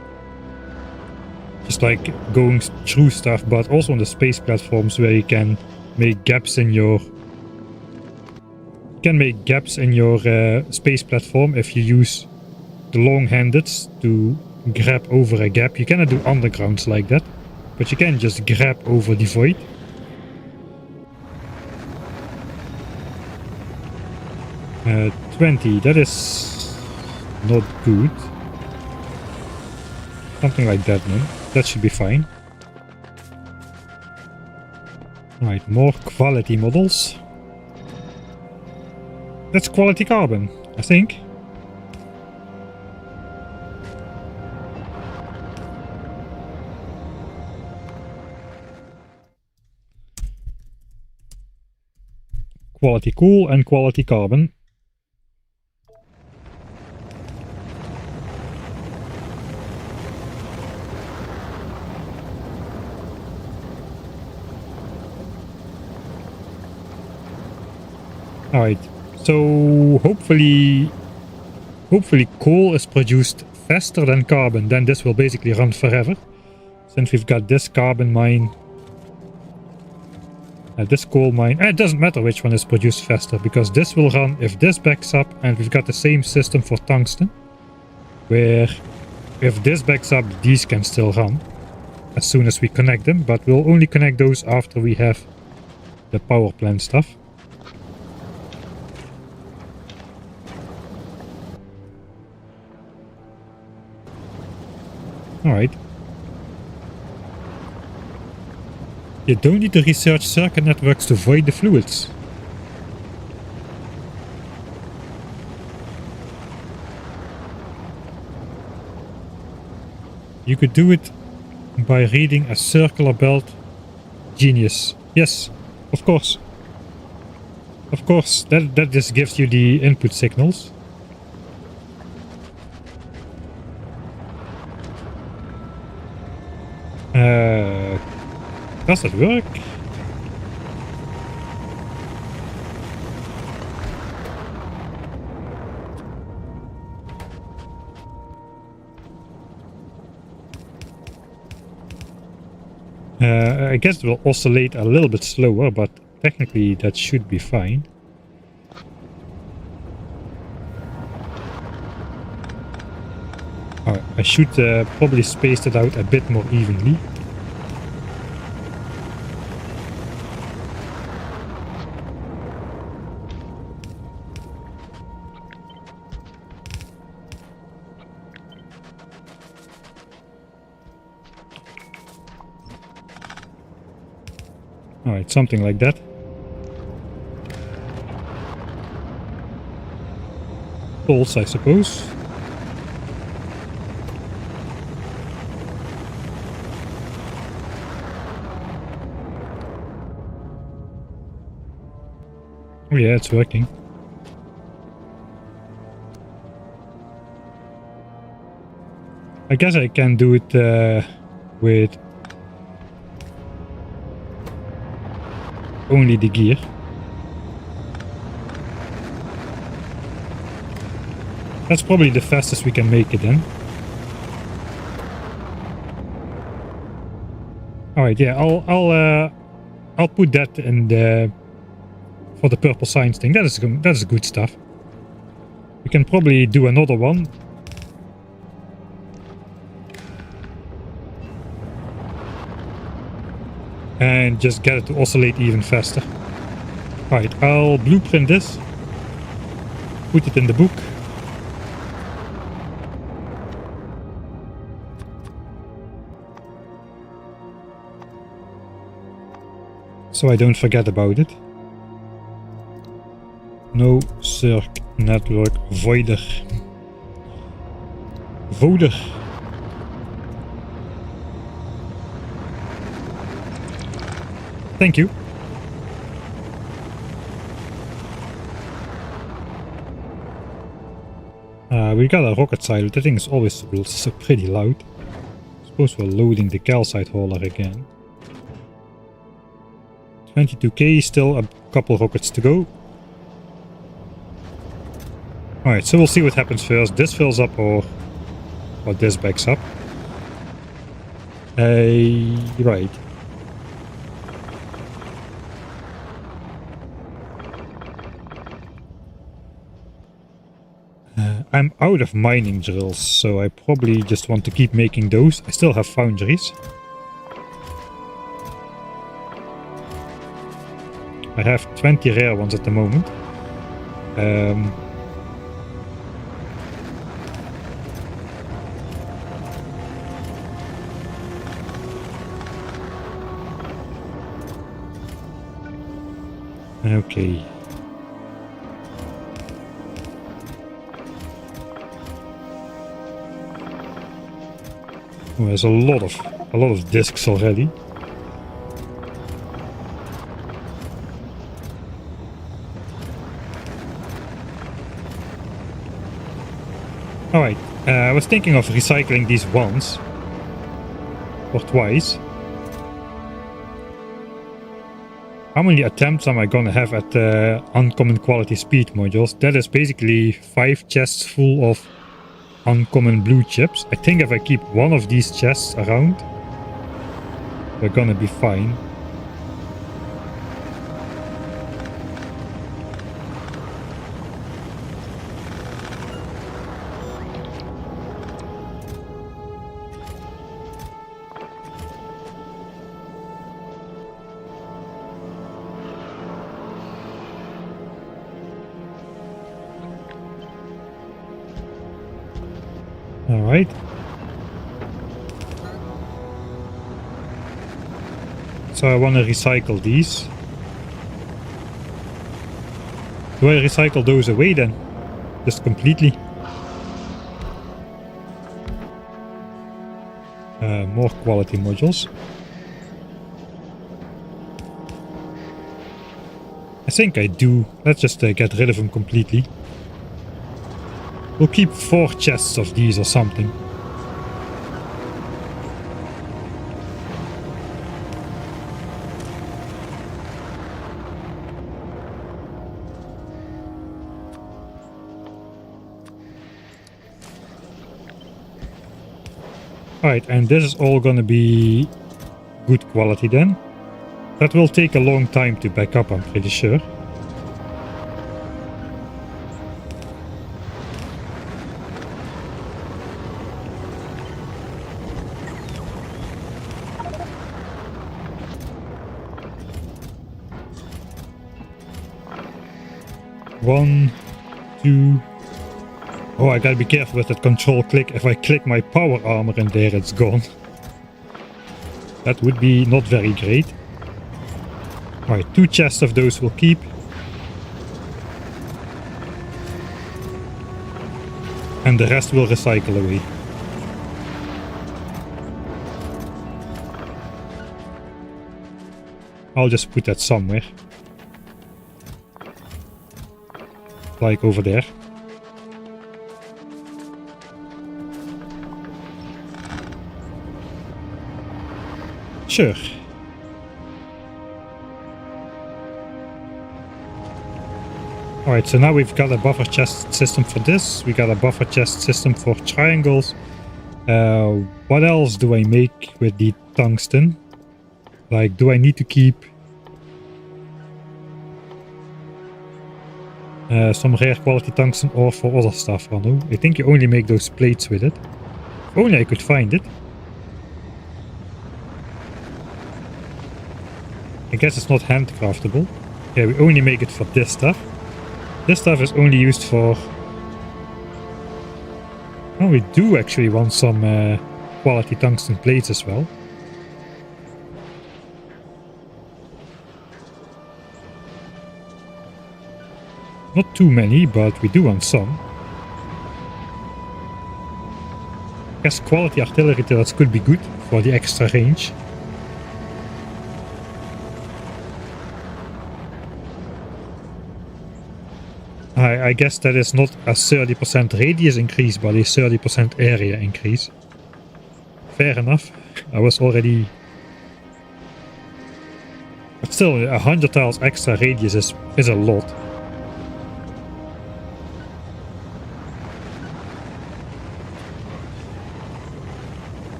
just like going through stuff, but also on the space platforms where you can make gaps in your space platform if you use the long-handed to grab over a gap. You cannot do undergrounds like that, but you can just grab over the void. Uh, 20, that is not good. Something like that, man. That should be fine. Alright, more quality models. That's quality carbon, I think. Quality coal and quality carbon. Alright, so hopefully coal is produced faster than carbon, then this will basically run forever. Since we've got this carbon mine, this coal mine, it doesn't matter which one is produced faster, because this will run if this backs up, and we've got the same system for tungsten, where if this backs up, these can still run as soon as we connect them, but we'll only connect those after we have the power plant stuff. Alright. You don't need to research circuit networks to void the fluids. You could do it by reading a circular belt. Genius. Yes, of course. Of course, that just gives you the input signals. Does it work? I guess it will oscillate a little bit slower, but technically that should be fine. I should probably space it out a bit more evenly. Alright, something like that. Pulse, I suppose. Oh yeah, it's working. I guess I can do it with only the gear. That's probably the fastest we can make it then. Alright, yeah, I'll put that in the for the purple signs thing. That is good stuff. We can probably do another one. And just get it to oscillate even faster. Alright, I'll blueprint this. Put it in the book. So I don't forget about it. No circ network voider. Voder. Thank you. We got a rocket silo. That thing is always pretty loud. Suppose we're loading the calcite hauler again. 22k, still a couple rockets to go. Alright, so we'll see what happens first. This fills up or this backs up. Right. I'm out of mining drills, so I probably just want to keep making those. I still have foundries. I have 20 rare ones at the moment. Okay. Well, there's a lot of discs already. Alright, I was thinking of recycling these once. Or twice. How many attempts am I gonna have at the uncommon quality speed modules? That is basically 5 chests full of uncommon blue chips. I think if I keep one of these chests around, we're gonna be fine. Alright. So I want to recycle these. Do I recycle those away then? Just completely? More quality modules. I think I do. Let's just get rid of them completely. We'll keep 4 chests of these or something. Alright, and this is all gonna be good quality then. That will take a long time to back up, I'm pretty sure. One, two. Oh, I gotta be careful with that control click. If I click my power armor in there, it's gone. That would be not very great. Alright, 2 chests of those we'll keep. And the rest will recycle away. I'll just put that somewhere. Like over there. Sure. Alright, so now we've got a buffer chest system for this. We got a buffer chest system for triangles. What else do I make with the tungsten? Like, do I need to keep some rare quality tungsten ore for other stuff? Oh no, I think you only make those plates with it. If only I could find it. I guess it's not handcraftable. Yeah, we only make it for this stuff. This stuff is only used for... Oh, we do actually want some quality tungsten plates as well. Not too many, but we do want some. I guess quality artillery turrets could be good for the extra range. I guess that is not a 30% radius increase, but a 30% area increase. Fair enough. I was already... But still, 100 tiles extra radius is a lot.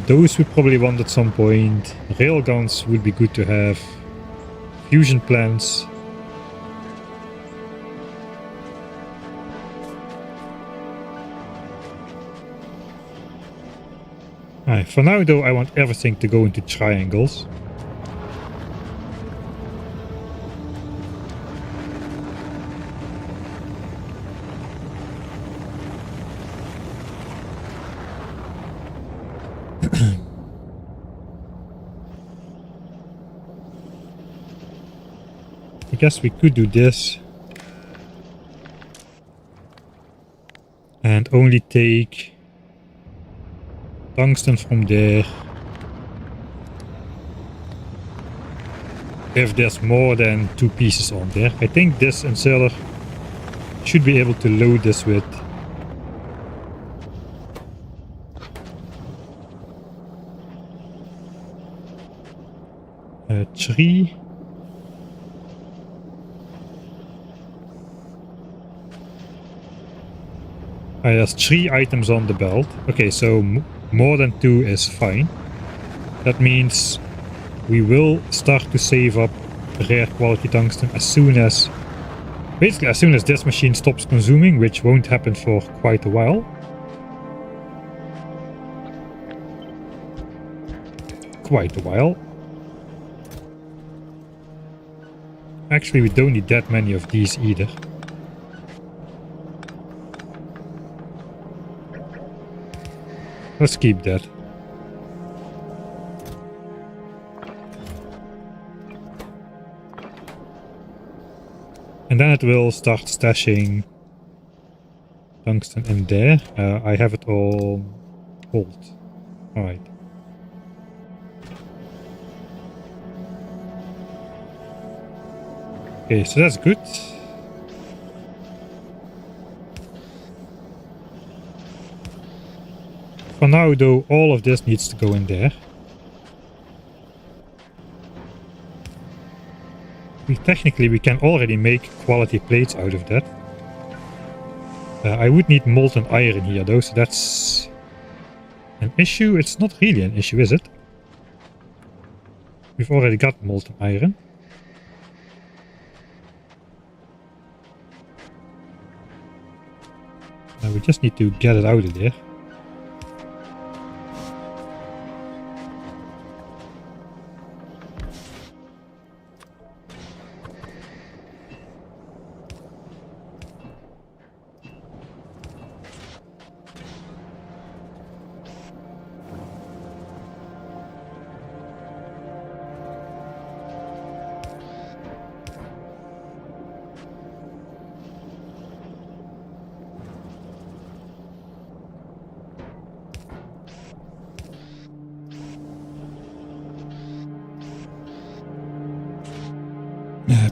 Those we probably want at some point. Railguns would be good to have. Fusion plants. Alright, for now though I want everything to go into triangles. I guess we could do this. And only take tungsten from there. If there's more than 2 pieces on there. I think this inserter should be able to load this with a tree. There's 3 items on the belt. Okay, so more than 2 is fine. That means we will start to save up rare quality tungsten as soon as... Basically as soon as this machine stops consuming, which won't happen for quite a while. Quite a while. Actually, we don't need that many of these either. Let's keep that. And then it will start stashing tungsten in there. I have it all hold. Alright. Okay, so that's good. For now though, all of this needs to go in there. Technically we can already make quality plates out of that. I would need molten iron here though, so that's an issue. It's not really an issue, is it? We've already got molten iron. Now we just need to get it out of there.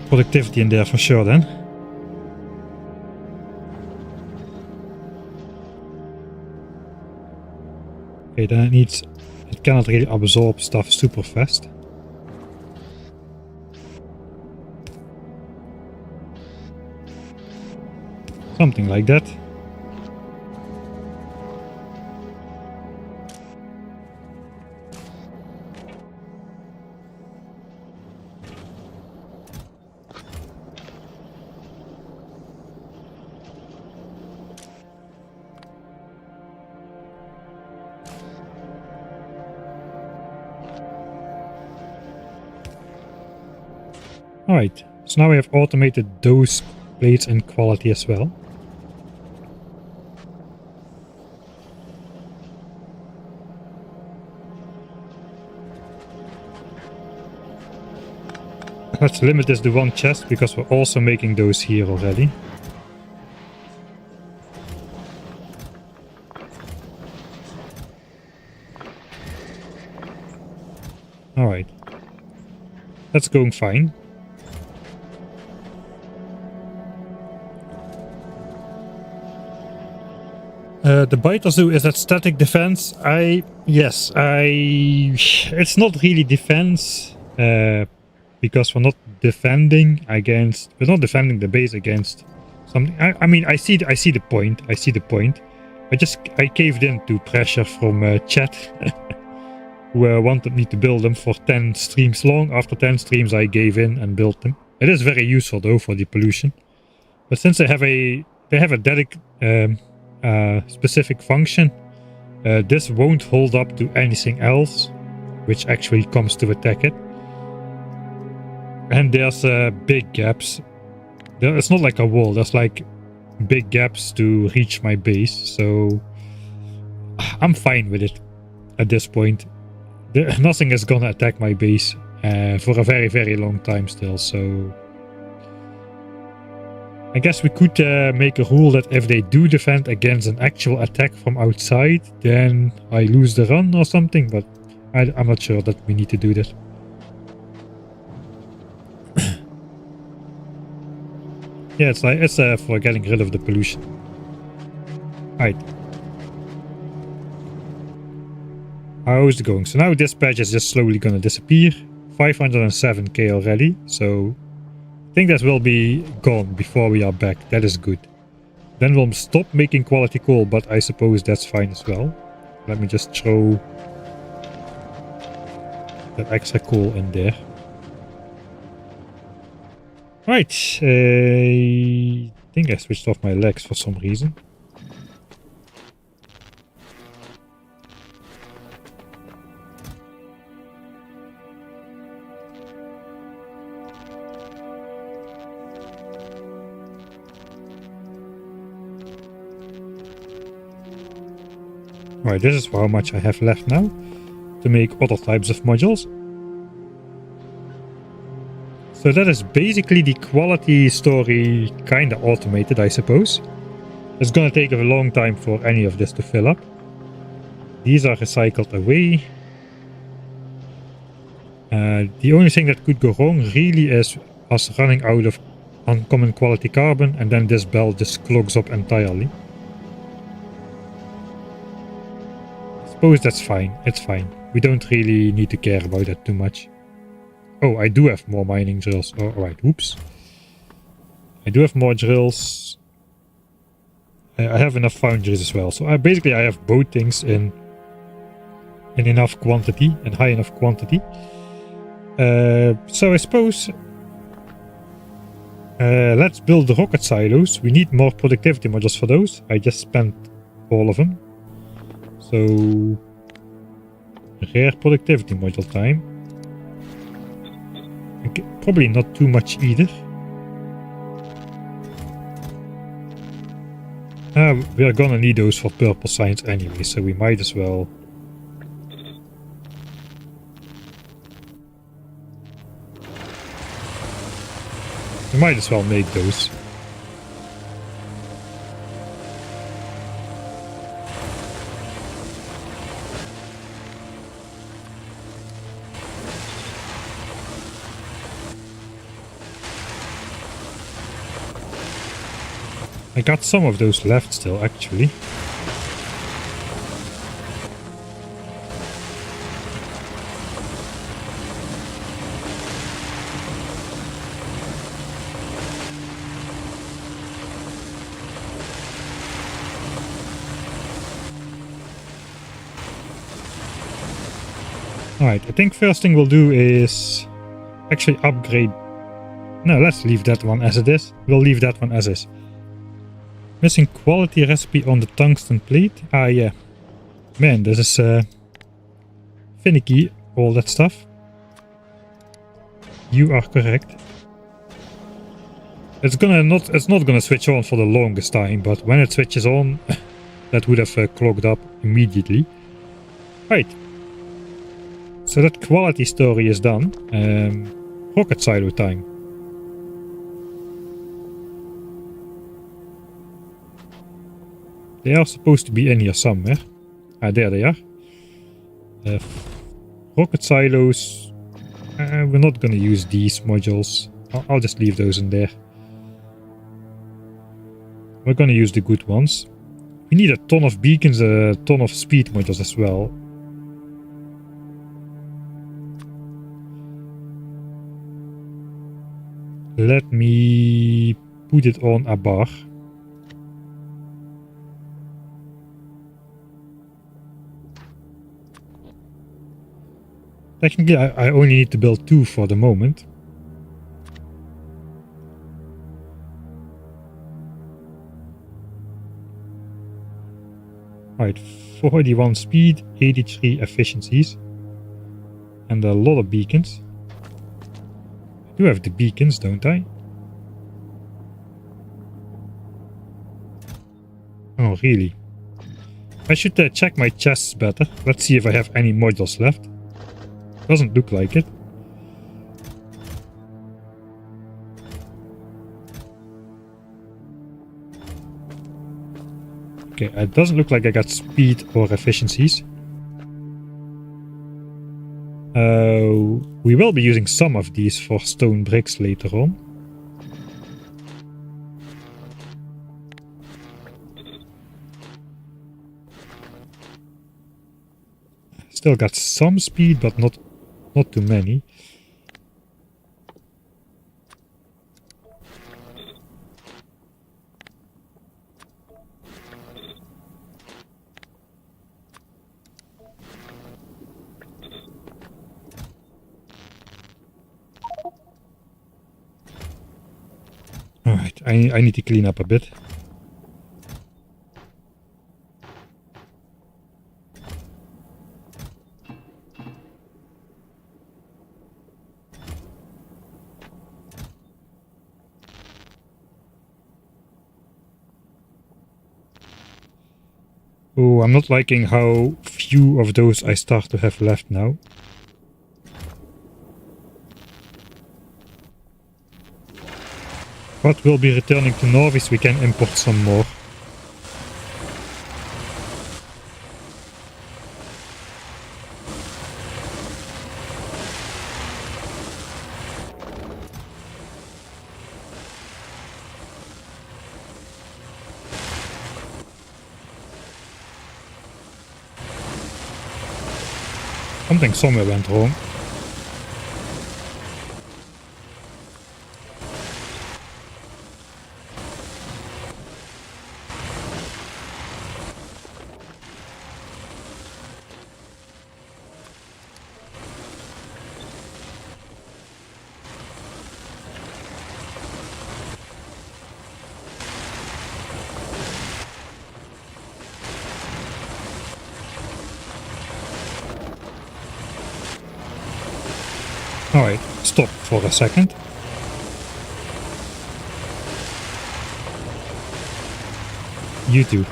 Productivity in there for sure then. Okay, then it cannot really absorb stuff super fast. Something like that. Alright, so now we have automated those plates in quality as well. Let's limit this to one chest because we're also making those here already. Alright, that's going fine. The biter zoo is that static defense. Yes, it's not really defense, because we're not defending the base against something. I mean, I see the point. I caved in to pressure from chat, who wanted me to build them for 10 streams long. After 10 streams, I gave in and built them. It is very useful though for the pollution, but since they have a dedicated specific function, this won't hold up to anything else which actually comes to attack it. And there's big gaps. It's not like a wall, there's like big gaps to reach my base, so I'm fine with it at this point. Nothing is gonna attack my base for a very, very long time still, so I guess we could make a rule that if they do defend against an actual attack from outside, then I lose the run or something, but I'm not sure that we need to do that. Yeah, it's for getting rid of the pollution. Alright. How's it going? So now this patch is just slowly gonna disappear. 507k already, so I think that will be gone before we are back. That is good. Then we'll stop making quality coal, but I suppose that's fine as well. Let me just throw that extra coal in there. Right, I think I switched off my legs for some reason. Right, this is how much I have left now to make other types of modules. So that is basically the quality story kinda automated, I suppose. It's gonna take a long time for any of this to fill up. These are recycled away. The only thing that could go wrong really is us running out of uncommon quality carbon, and then this belt just clogs up entirely. I suppose that's fine. It's fine. We don't really need to care about that too much. Oh, I do have more mining drills. Oh, alright, whoops. I do have more drills. I have enough foundries as well. So basically I have both things in enough quantity and high enough quantity. So I suppose let's build the rocket silos. We need more productivity modules for those. I just spent all of them. So rare productivity module time. Okay, probably not too much either. We are gonna need those for purple signs anyway, so we might as well. We might as well make those. I got some of those left still, actually. Alright, I think first thing we'll do is actually upgrade. No, let's leave that one as it is. We'll leave that one as is. Missing quality recipe on the tungsten plate. Ah, yeah. Man, this is finicky, all that stuff. You are correct. It's not gonna switch on for the longest time, but when it switches on, that would have clogged up immediately. Right. So that quality story is done. Rocket silo time. They are supposed to be in here somewhere. Ah, there they are. Rocket silos. We're not going to use these modules. I'll just leave those in there. We're going to use the good ones. We need a ton of beacons, a ton of speed modules as well. Let me put it on a bar. Technically, I only need to build 2 for the moment. Right, 41 speed, 83 efficiencies. And a lot of beacons. I do have the beacons, don't I? Oh, really? I should check my chests better. Let's see if I have any modules left. Doesn't look like it. Okay, it doesn't look like I got speed or efficiencies. We will be using some of these for stone bricks later on. Still got some speed, but not too many. Alright, I need to clean up a bit. Oh, I'm not liking how few of those I start to have left now. But we'll be returning to Nauvis, we can import some more. Something somewhere went wrong. Alright, stop for a second. You too.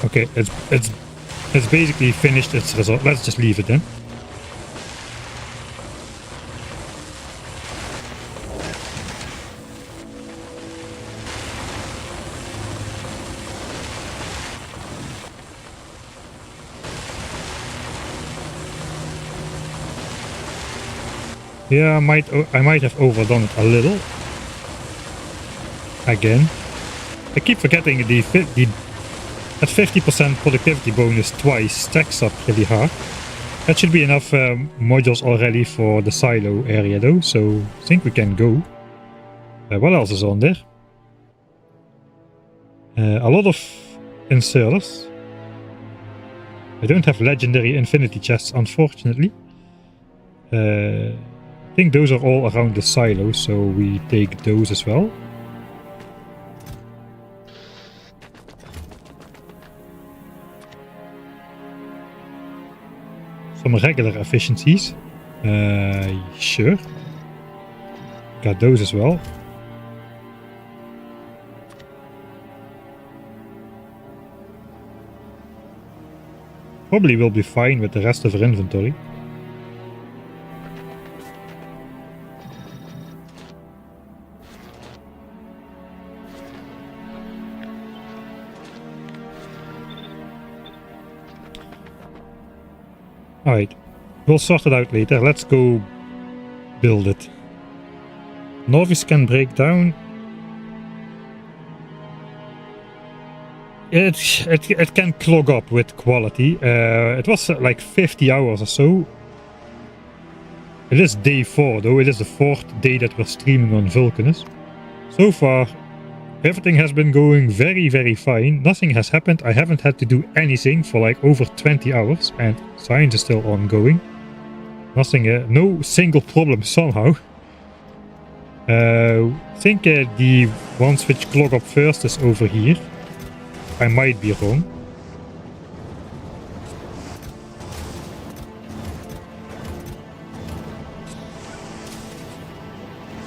Okay, it's basically finished its result. Let's just leave it then. Yeah, I might have overdone it a little. Again. I keep forgetting that 50% productivity bonus twice stacks up really hard. That should be enough modules already for the silo area though, so I think we can go. What else is on there? A lot of inserters. I don't have legendary infinity chests, unfortunately. I think those are all around the silo, so we take those as well. Some regular efficiencies. Sure. Got those as well. Probably will be fine with the rest of our inventory. Alright, we'll sort it out later. Let's go build it. Nauvis can break down. It can clog up with quality. It was like 50 hours or so. It is day 4 though. It is the 4th day that we're streaming on Vulcanus. So far, everything has been going very, very fine. Nothing has happened. I haven't had to do anything for like over 20 hours. And science is still ongoing. Nothing, no single problem somehow. I think the ones which clog up first is over here. I might be wrong.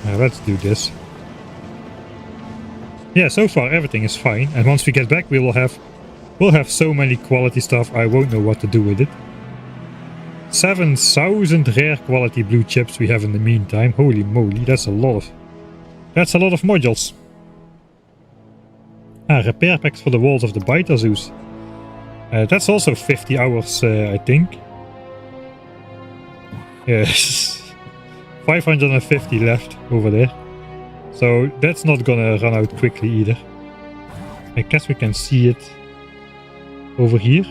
Let's do this. Yeah, so far everything is fine, and once we get back we'll have so many quality stuff I won't know what to do with it. 7,000 rare quality blue chips we have in the meantime. Holy moly, that's a lot of modules. Repair packs for the walls of the biter zoos. That's also 50 hours, I think. Yes. 550 left over there. So that's not gonna run out quickly either. I guess we can see it over here.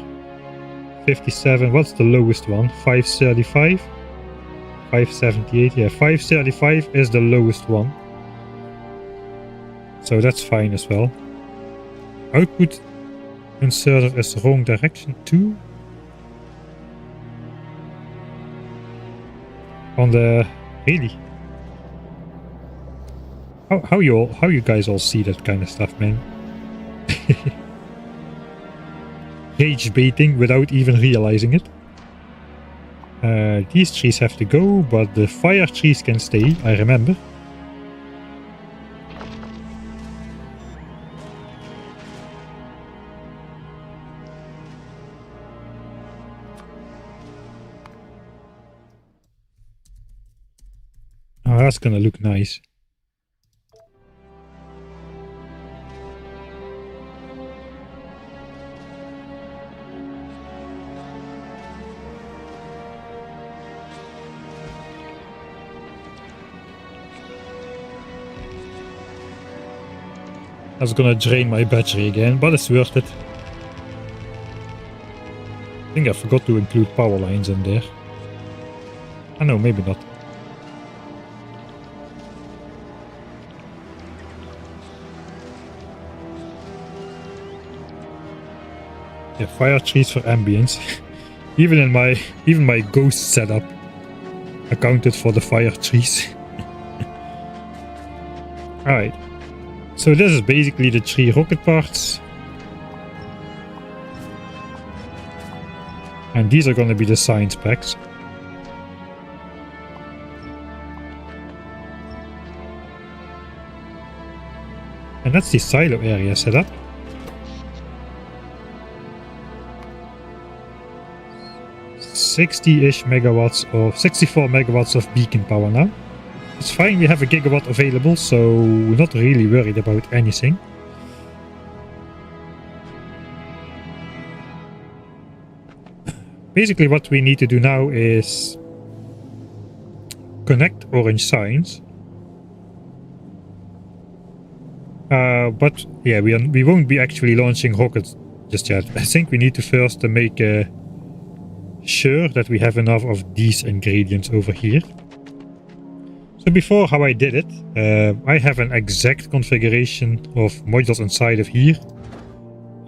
57, what's the lowest one? 535? 578, yeah, 535 is the lowest one. So that's fine as well. Output inserter is wrong direction too. On the... really? How you guys all see that kind of stuff, man? Rage baiting without even realizing it. These trees have to go, but the fire trees can stay, I remember. Oh, that's gonna look nice. That's gonna drain my battery again, but it's worth it. think I forgot to include power lines in there. I know, maybe not. Yeah, fire trees for ambience. even my ghost setup accounted for the fire trees. Alright. So this is basically the 3 rocket parts. And these are going to be the science packs. And that's the silo area setup. 60-ish megawatts of 64 megawatts of beacon power now. It's fine, we have a gigawatt available, so we're not really worried about anything. Basically what we need to do now is connect orange signs. But yeah, we won't be actually launching rockets just yet. I think we need to first make sure that we have enough of these ingredients over here. So before, how I did it, I have an exact configuration of modules inside of here.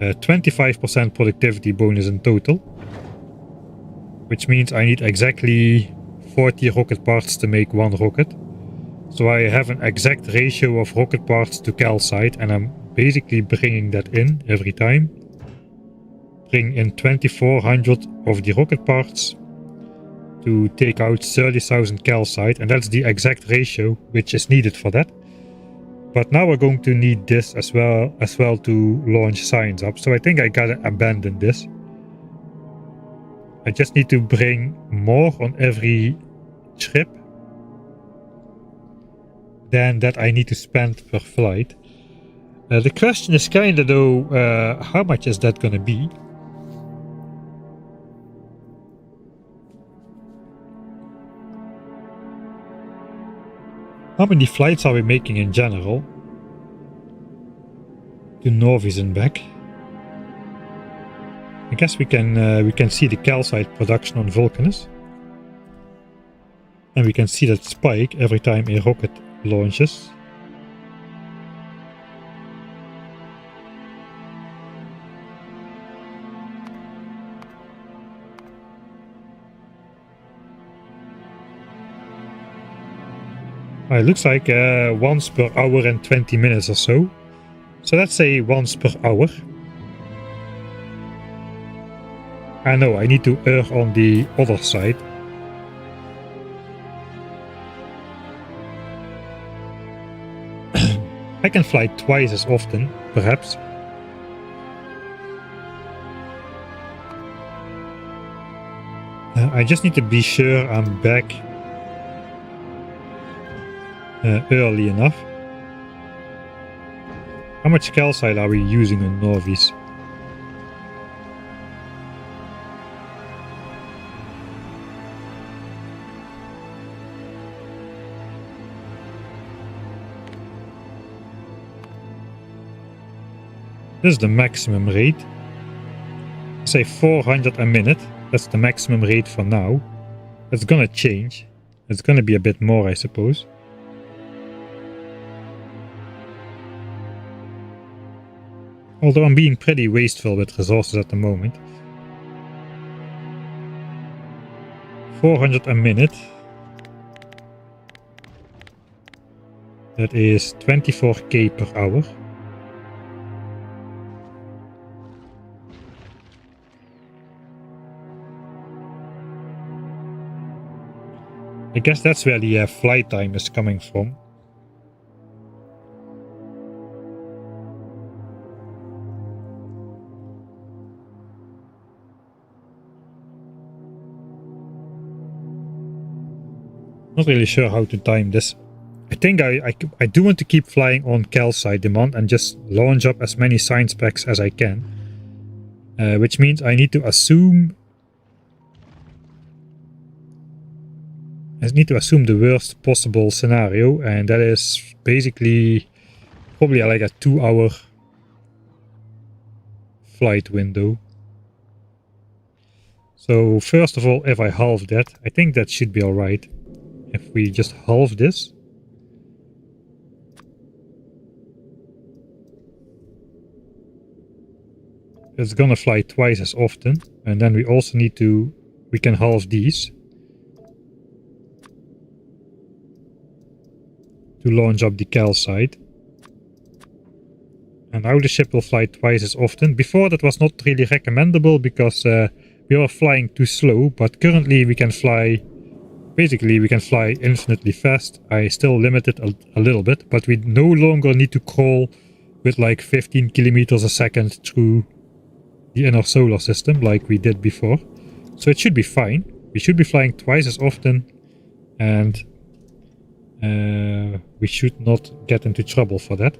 25% productivity bonus in total. Which means I need exactly 40 rocket parts to make one rocket. So I have an exact ratio of rocket parts to calcite, and I'm basically bringing that in every time. Bring in 2400 of the rocket parts to take out 30,000 calcite, and that's the exact ratio which is needed for that. But now we're going to need this as well to launch science up, so I think I gotta abandon this. I just need to bring more on every trip than that I need to spend per flight. The question is kinda though, how much is that gonna be? How many flights are we making in general? To Nauvis and back. I guess we can see the calcite production on Vulcanus. And we can see that spike every time a rocket launches. It looks like once per hour and 20 minutes or so. So let's say once per hour. I know, I need to err on the other side. I can fly twice as often, perhaps. I just need to be sure I'm back early enough. How much calcite are we using on Nauvis? This is the maximum rate. Say 400 a minute. That's the maximum rate for now. That's gonna change. It's gonna be a bit more, I suppose. Although I'm being pretty wasteful with resources at the moment. 400 a minute. That is 24k per hour. I guess that's where the flight time is coming from. Not really sure how to time this. I think I do want to keep flying on calcite demand and just launch up as many science packs as I can. Which means I need to assume the worst possible scenario, and that is basically probably like a 2-hour flight window. So first of all, if I halve that, I think that should be alright. If we just halve this. It's gonna fly twice as often. And then we also need to, we can halve these. To launch up the Calcite. And now the ship will fly twice as often. Before that was not really recommendable because we were flying too slow. But currently we can fly, basically we can fly infinitely fast. I still limit it a little bit, but we no longer need to crawl with like 15 kilometers a second through the inner solar system like we did before. So it should be fine. We should be flying twice as often and we should not get into trouble for that.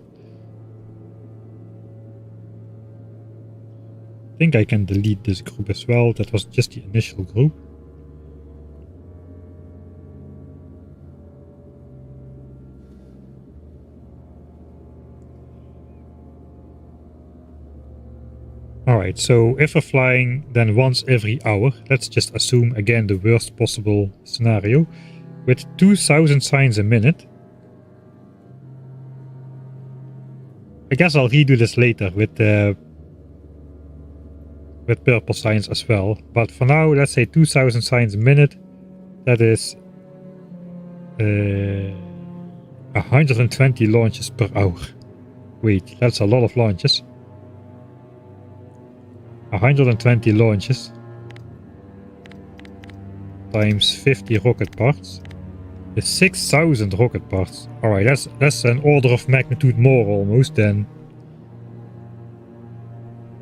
I think I can delete this group as well. That was just the initial group. Alright, so if we're flying then once every hour, let's just assume again the worst possible scenario, with 2000 signs a minute. I guess I'll redo this later with purple signs as well, but for now let's say 2000 signs a minute. That is 120 launches per hour. Wait, that's a lot of launches. 120 launches times 50 rocket parts is 6000 rocket parts. Alright, that's an order of magnitude more almost than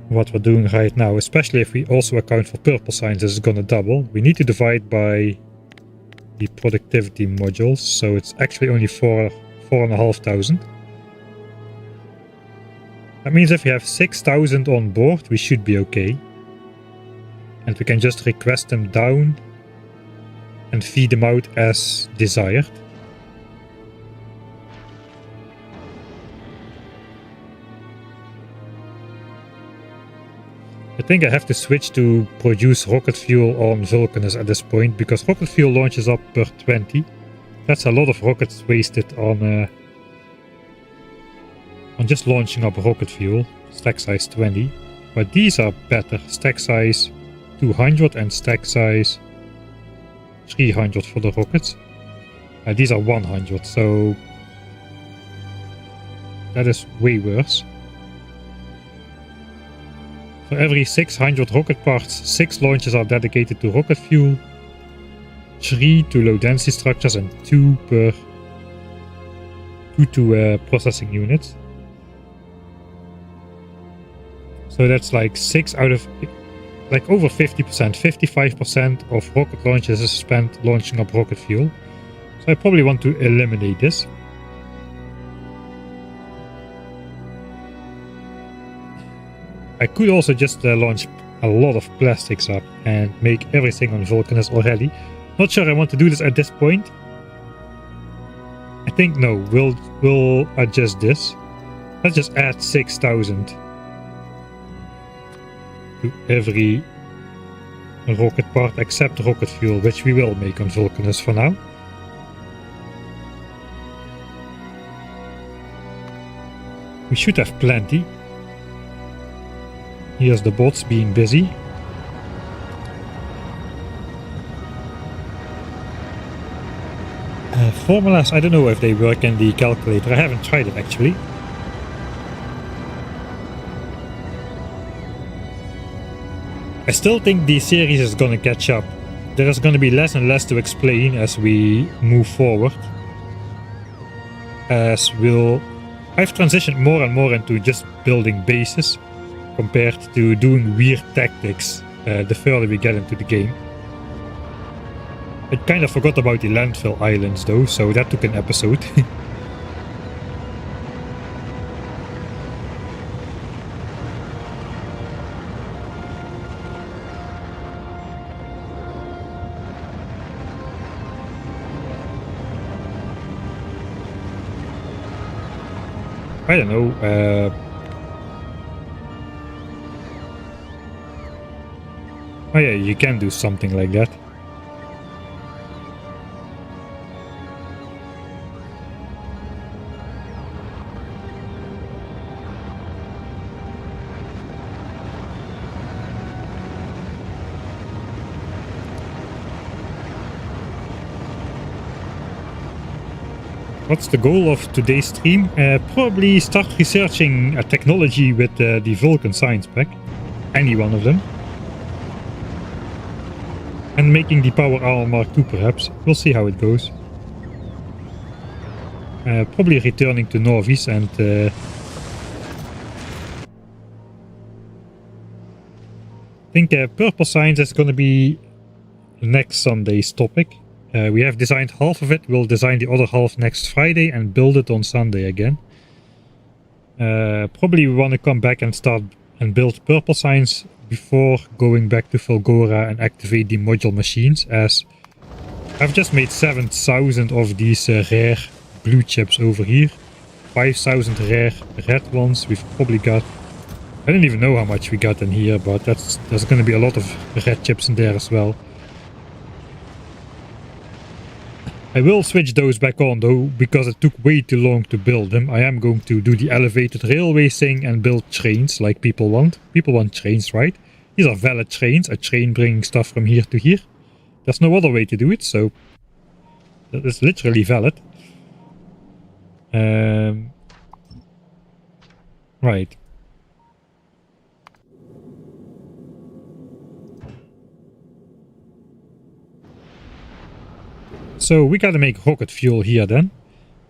what we're doing right now, especially if we also account for purple signs. This is gonna double. We need to divide by the productivity modules, so it's actually only 4,500. That means if we have 6000 on board, we should be okay. And we can just request them down and feed them out as desired. I think I have to switch to produce rocket fuel on Vulcanus at this point, because rocket fuel launches up per 20. That's a lot of rockets wasted on just launching up rocket fuel. Stack size 20. But these are better. Stack size 200 and stack size 300 for the rockets. These are 100, so that is way worse. For every 600 rocket parts, 6 launches are dedicated to rocket fuel, 3 to low density structures, and 2 to processing units. So that's like 6 out of, like over 50%, 55% of rocket launches is spent launching up rocket fuel. So I probably want to eliminate this. I could also just launch a lot of plastics up and make everything on Vulcanus already. Not sure I want to do this at this point. I think no, we'll adjust this. Let's just add 6000 to every rocket part except rocket fuel, which we will make on Vulcanus for now. We should have plenty. Here's the bots being busy. Formulas, I don't know if they work in the calculator. I haven't tried it actually. I still think the series is gonna catch up. There is gonna be less and less to explain as we move forward. I've transitioned more and more into just building bases, compared to doing weird tactics the further we get into the game. I kind of forgot about the landfill islands though, so that took an episode. I don't know. Oh yeah, you can do something like that. What's the goal of today's stream? Probably start researching a technology with the Vulcan science pack. Any one of them. And making the power armor Mark II perhaps. We'll see how it goes. Probably returning to Nauvis and... I think purple science is going to be next Sunday's topic. We have designed half of it. We'll design the other half next Friday and build it on Sunday again. Probably we want to come back and start and build purple science before going back to Fulgora and activate the module machines, as I've just made 7,000 of these rare blue chips over here. 5,000 rare red ones. We've probably got... I don't even know how much we got in here, but there's going to be a lot of red chips in there as well. I will switch those back on though, because it took way too long to build them. I am going to do the elevated railway thing and build trains like people want. People want trains, right? These are valid trains, a train bringing stuff from here to here. There's no other way to do it, so that is literally valid. Right. So we gotta make rocket fuel here then.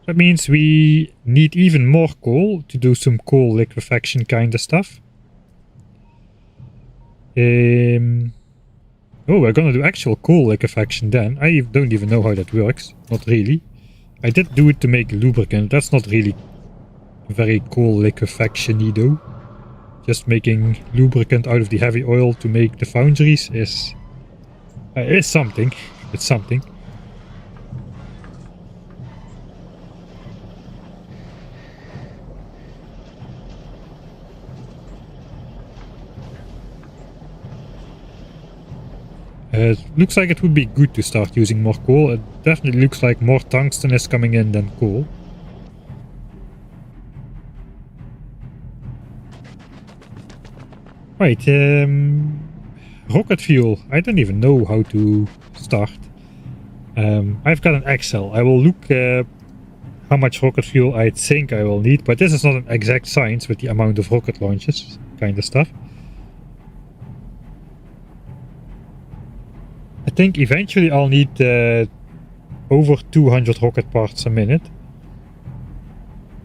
That means we need even more coal to do some coal liquefaction kind of stuff. Oh, we're gonna do actual coal liquefaction then. I don't even know how that works. Not really. I did do it to make lubricant. That's not really very coal liquefaction-y though. Just making lubricant out of the heavy oil to make the foundries is something. It's something. It looks like it would be good to start using more coal. It definitely looks like more tungsten is coming in than coal. Right, rocket fuel. I don't even know how to start. I've got an Excel. I will look how much rocket fuel I think I will need, but this is not an exact science with the amount of rocket launches kind of stuff. I think eventually I'll need over 200 rocket parts a minute,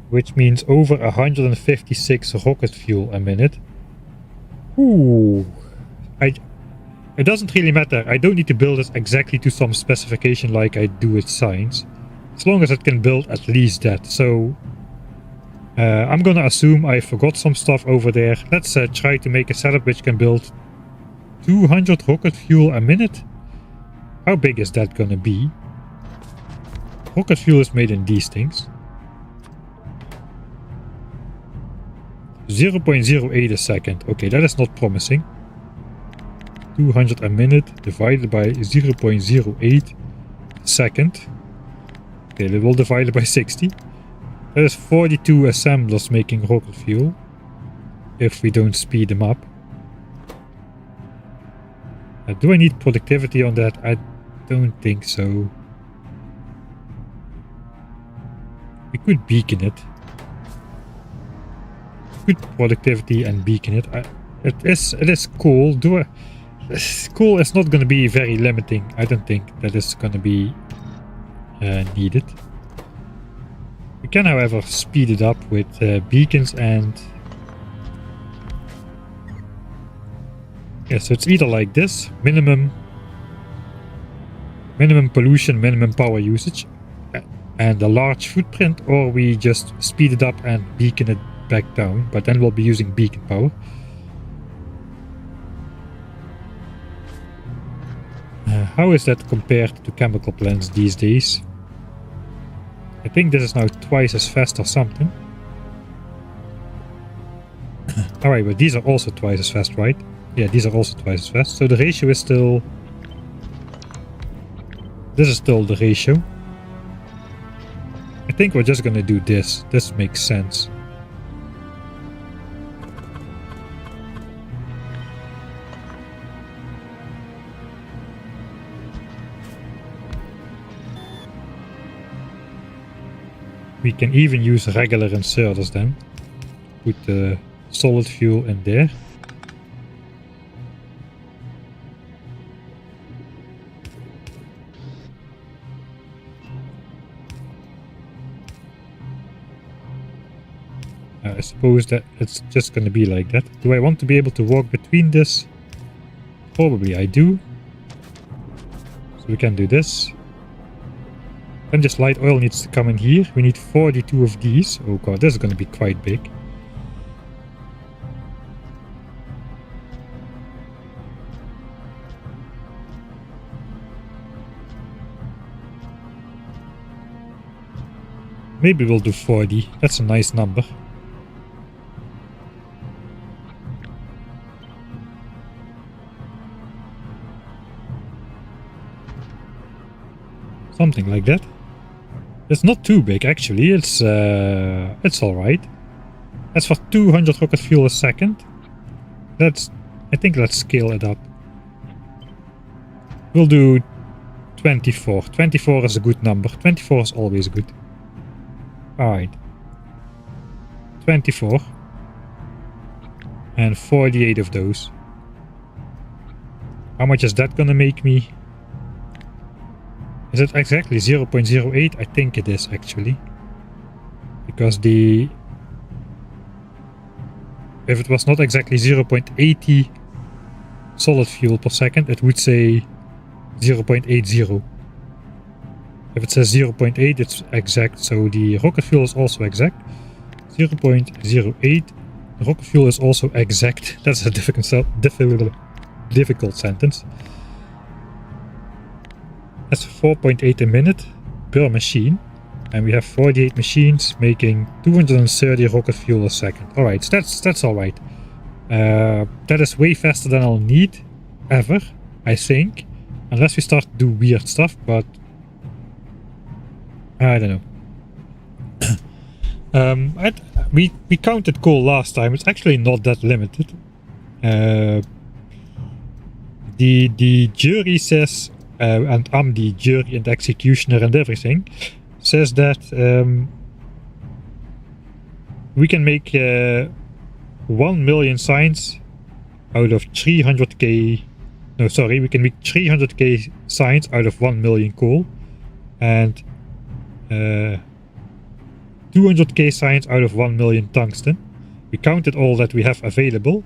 which means over 156 rocket fuel a minute. Ooh, it doesn't really matter. I don't need to build it exactly to some specification like I do with science, as long as it can build at least that. So I'm gonna assume I forgot some stuff over there. Let's try to make a setup which can build 200 rocket fuel a minute. How big is that gonna be? Rocket fuel is made in these things. 0.08 a second. Okay, that is not promising. 200 a minute divided by 0.08 second. Okay, that will divide it by 60. That is 42 assemblers making rocket fuel, if we don't speed them up. Do I need productivity on that? I don't think so. We could beacon it. Good productivity and beacon it. It is cool. Cool is not going to be very limiting. I don't think that is going to be needed. We can, however, speed it up with beacons and... Yeah, so it's either like this, minimum pollution, minimum power usage, and a large footprint, or we just speed it up and beacon it back down, but then we'll be using beacon power. How is that compared to chemical plants these days? I think this is now twice as fast or something. Alright, but these are also twice as fast, right? Yeah, these are also twice as fast. So the ratio is still... This is still the ratio. I think we're just gonna do this. This makes sense. We can even use regular inserters then. Put the solid fuel in there. I suppose that it's just going to be like that. Do I want to be able to walk between this? Probably I do. So we can do this. Then this light oil needs to come in here. We need 42 of these. Oh god, this is going to be quite big. Maybe we'll do 40. That's a nice number. Something like that. It's not too big actually. It's all right. That's for 200 rocket fuel a second. I think let's scale it up. We'll do 24. 24 is a good number. 24 is always good. Alright. 24. And 48 of those. How much is that gonna make me? Is it exactly 0.08? I think it is actually. Because if it was not exactly 0.80 solid fuel per second, it would say 0.80. If it says 0.8, it's exact, so the rocket fuel is also exact. 0.08. The rocket fuel is also exact. That's a difficult sentence. That's 4.8 a minute per machine. And we have 48 machines making 230 rocket fuel a second. Alright, so that's alright. That is way faster than I'll need ever, I think. Unless we start to do weird stuff, but I don't know. We counted coal last time. It's actually not that limited. The jury says, and I'm the jury and executioner and everything, says that we can make 1 million signs out of 300k. No, sorry, we can make 300k signs out of 1 million coal, and 200k signs out of 1 million tungsten. We counted all that we have available.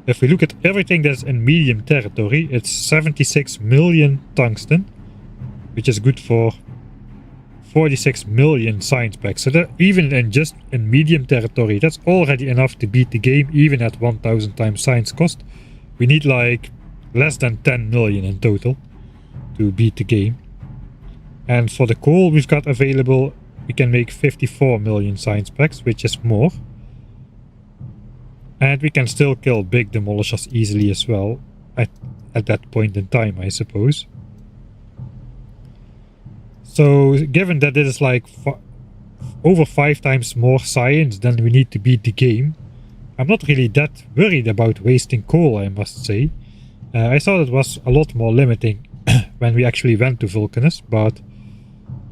If we look at everything that's in medium territory, it's 76 million tungsten, which is good for 46 million science packs. So that even in medium territory, that's already enough to beat the game, even at 1000 times science cost. We need like less than 10 million in total to beat the game. And for the coal we've got available, we can make 54 million science packs, which is more. And we can still kill big demolishers easily as well at that point in time, I suppose. So given that it is like over 5 times more science than we need to beat the game, I'm not really that worried about wasting coal, I must say. I thought it was a lot more limiting when we actually went to Vulcanus, but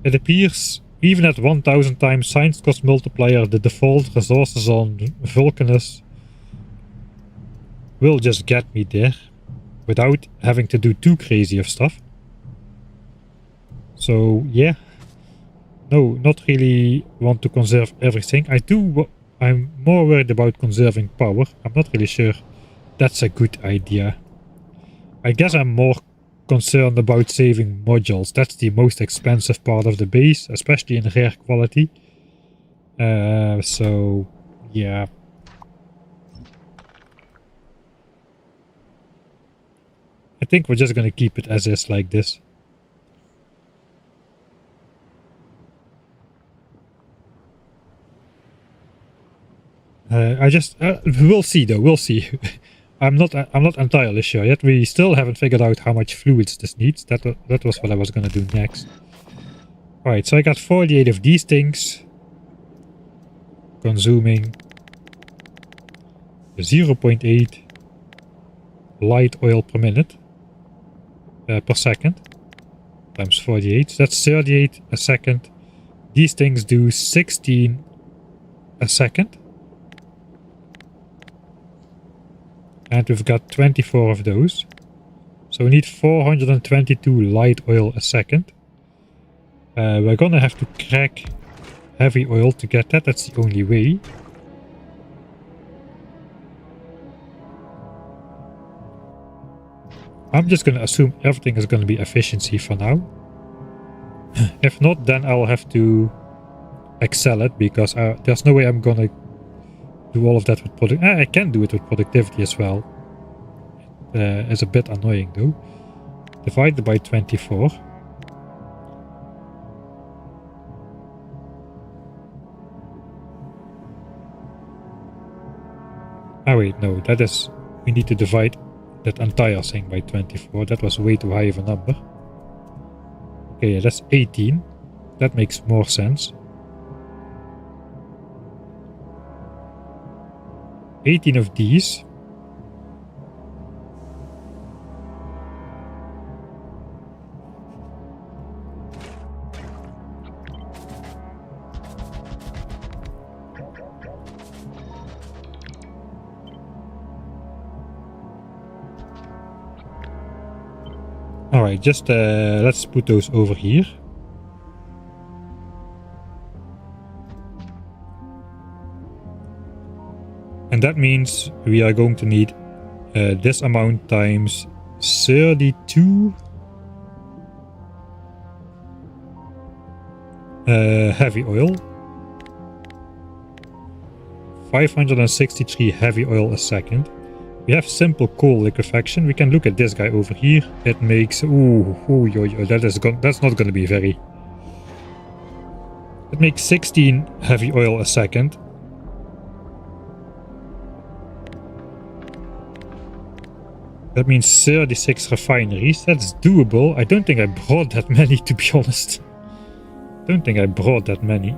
it appears even at 1000 times science cost multiplier, the default resources on Vulcanus will just get me there without having to do too crazy of stuff. So yeah, no, not really want to conserve everything. I'm more worried about conserving power. I'm not really sure that's a good idea. I guess I'm more concerned about saving modules. That's the most expensive part of the base, especially in rare quality. So yeah. I think we're just gonna keep it as is, like this. We'll see though, we'll see. I'm not entirely sure yet. We still haven't figured out how much fluids this needs. That was what I was gonna do next. Alright, so I got 48 of these things. Consuming 0.8 light oil per minute. Per second. Times 48. So that's 38 a second. These things do 16 a second. And we've got 24 of those. So we need 422 light oil a second. We're gonna have to crack heavy oil to get that. That's the only way. I'm just gonna assume everything is gonna be efficiency for now. If not, then I'll have to excel it, because there's no way I'm gonna do all of that with productivity. I can do it with productivity as well. It's a bit annoying though. Divided by 24. Oh wait, no, that is... We need to divide that entire thing by 24. That was way too high of a number. Okay, yeah, that's 18. That makes more sense. 18 of these. Alright, just let's put those over here. And that means we are going to need this amount times 32 heavy oil. 563 heavy oil a second. We have simple coal liquefaction. We can look at this guy over here. It makes... that's not going to be very... It makes 16 heavy oil a second. That means 36 refineries. That's doable. I don't think I brought that many, to be honest. Don't think I brought that many.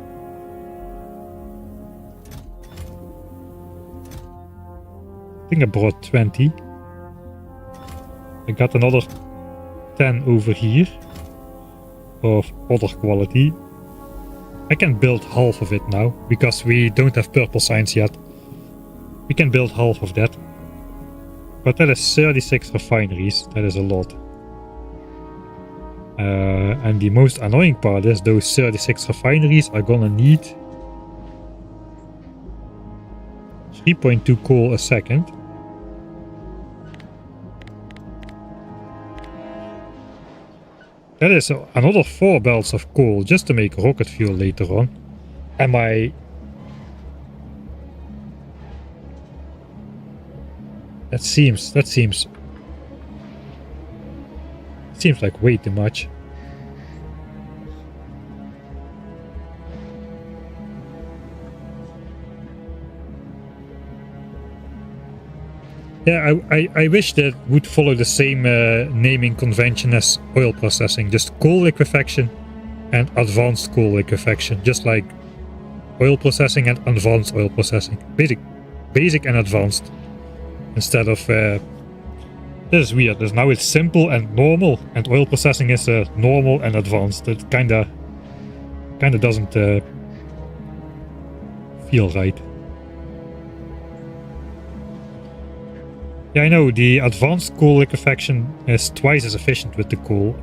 I think I brought 20. I got another 10 over here of other quality. I can build half of it now because we don't have purple signs yet. We can build half of that. But that is 36 refineries. That is a lot. And the most annoying part is those 36 refineries are gonna need 3.2 coal a second. That is another 4 belts of coal just to make rocket fuel later on. Am I... That seems like way too much. Yeah, I wish that would follow the same naming convention as oil processing. Just coal liquefaction and advanced coal liquefaction. Just like oil processing and advanced oil processing. Basic and advanced. Instead of... this is weird. Now it's simple and normal. And oil processing is normal and advanced. It kinda doesn't feel right. Yeah, I know, the advanced coal liquefaction is twice as efficient with the coal.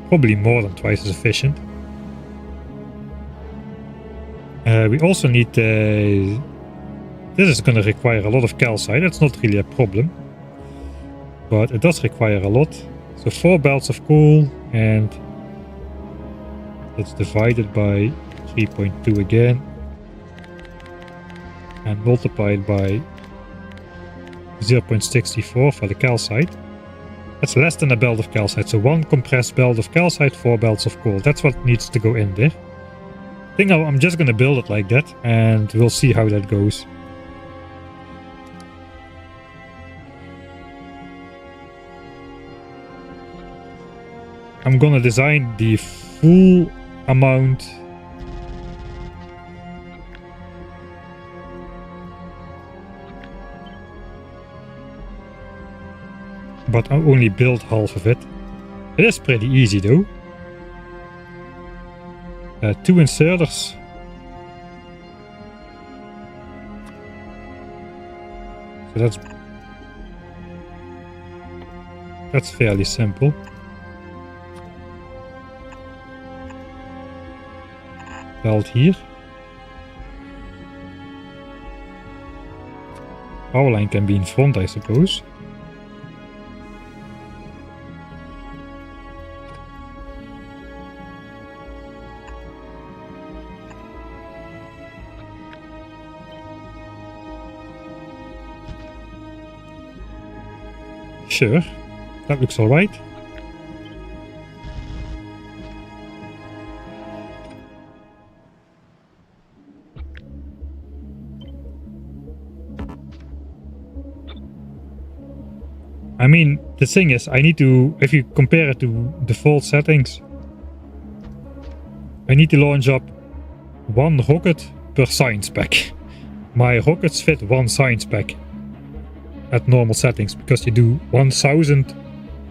Probably more than twice as efficient. We also need... this is going to require a lot of calcite. That's not really a problem. But it does require a lot. So 4 belts of coal, and that's divided by 3.2 again. And multiplied by 0.64 for the calcite. That's less than a belt of calcite. So 1 compressed belt of calcite, 4 belts of coal. That's what needs to go in there. I think I'm just going to build it like that, and we'll see how that goes. I'm gonna design the full amount. But I'll only build half of it. It is pretty easy though. 2 inserters. So that's fairly simple. Belt here. Power line can be in front, I suppose. Sure, that looks alright. I mean, the thing is, I need to, if you compare it to default settings, I need to launch up 1 rocket per science pack. My rockets fit 1 science pack at normal settings, because you do 1000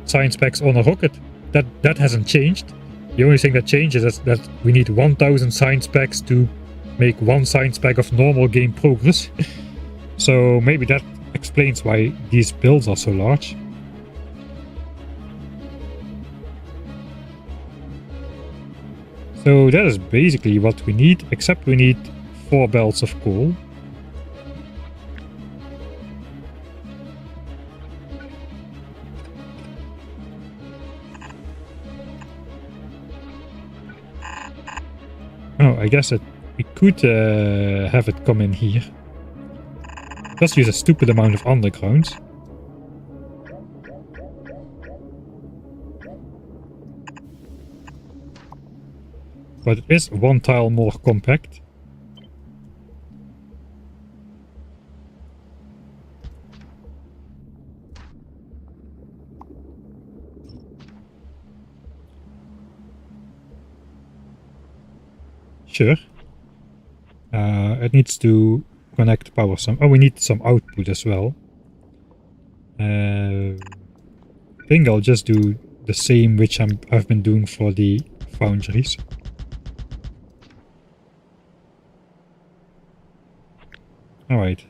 science packs on a rocket. That hasn't changed. The only thing that changes is that we need 1000 science packs to make 1 science pack of normal game progress. So maybe that explains why these builds are so large. So that is basically what we need, except we need 4 belts of coal. Oh, I guess we could have it come in here. Just use a stupid amount of underground. But it is 1 tile more compact. Sure. It needs to connect power some. Oh, we need some output as well. I think I'll just do the same which I've been doing for the foundries. Alright.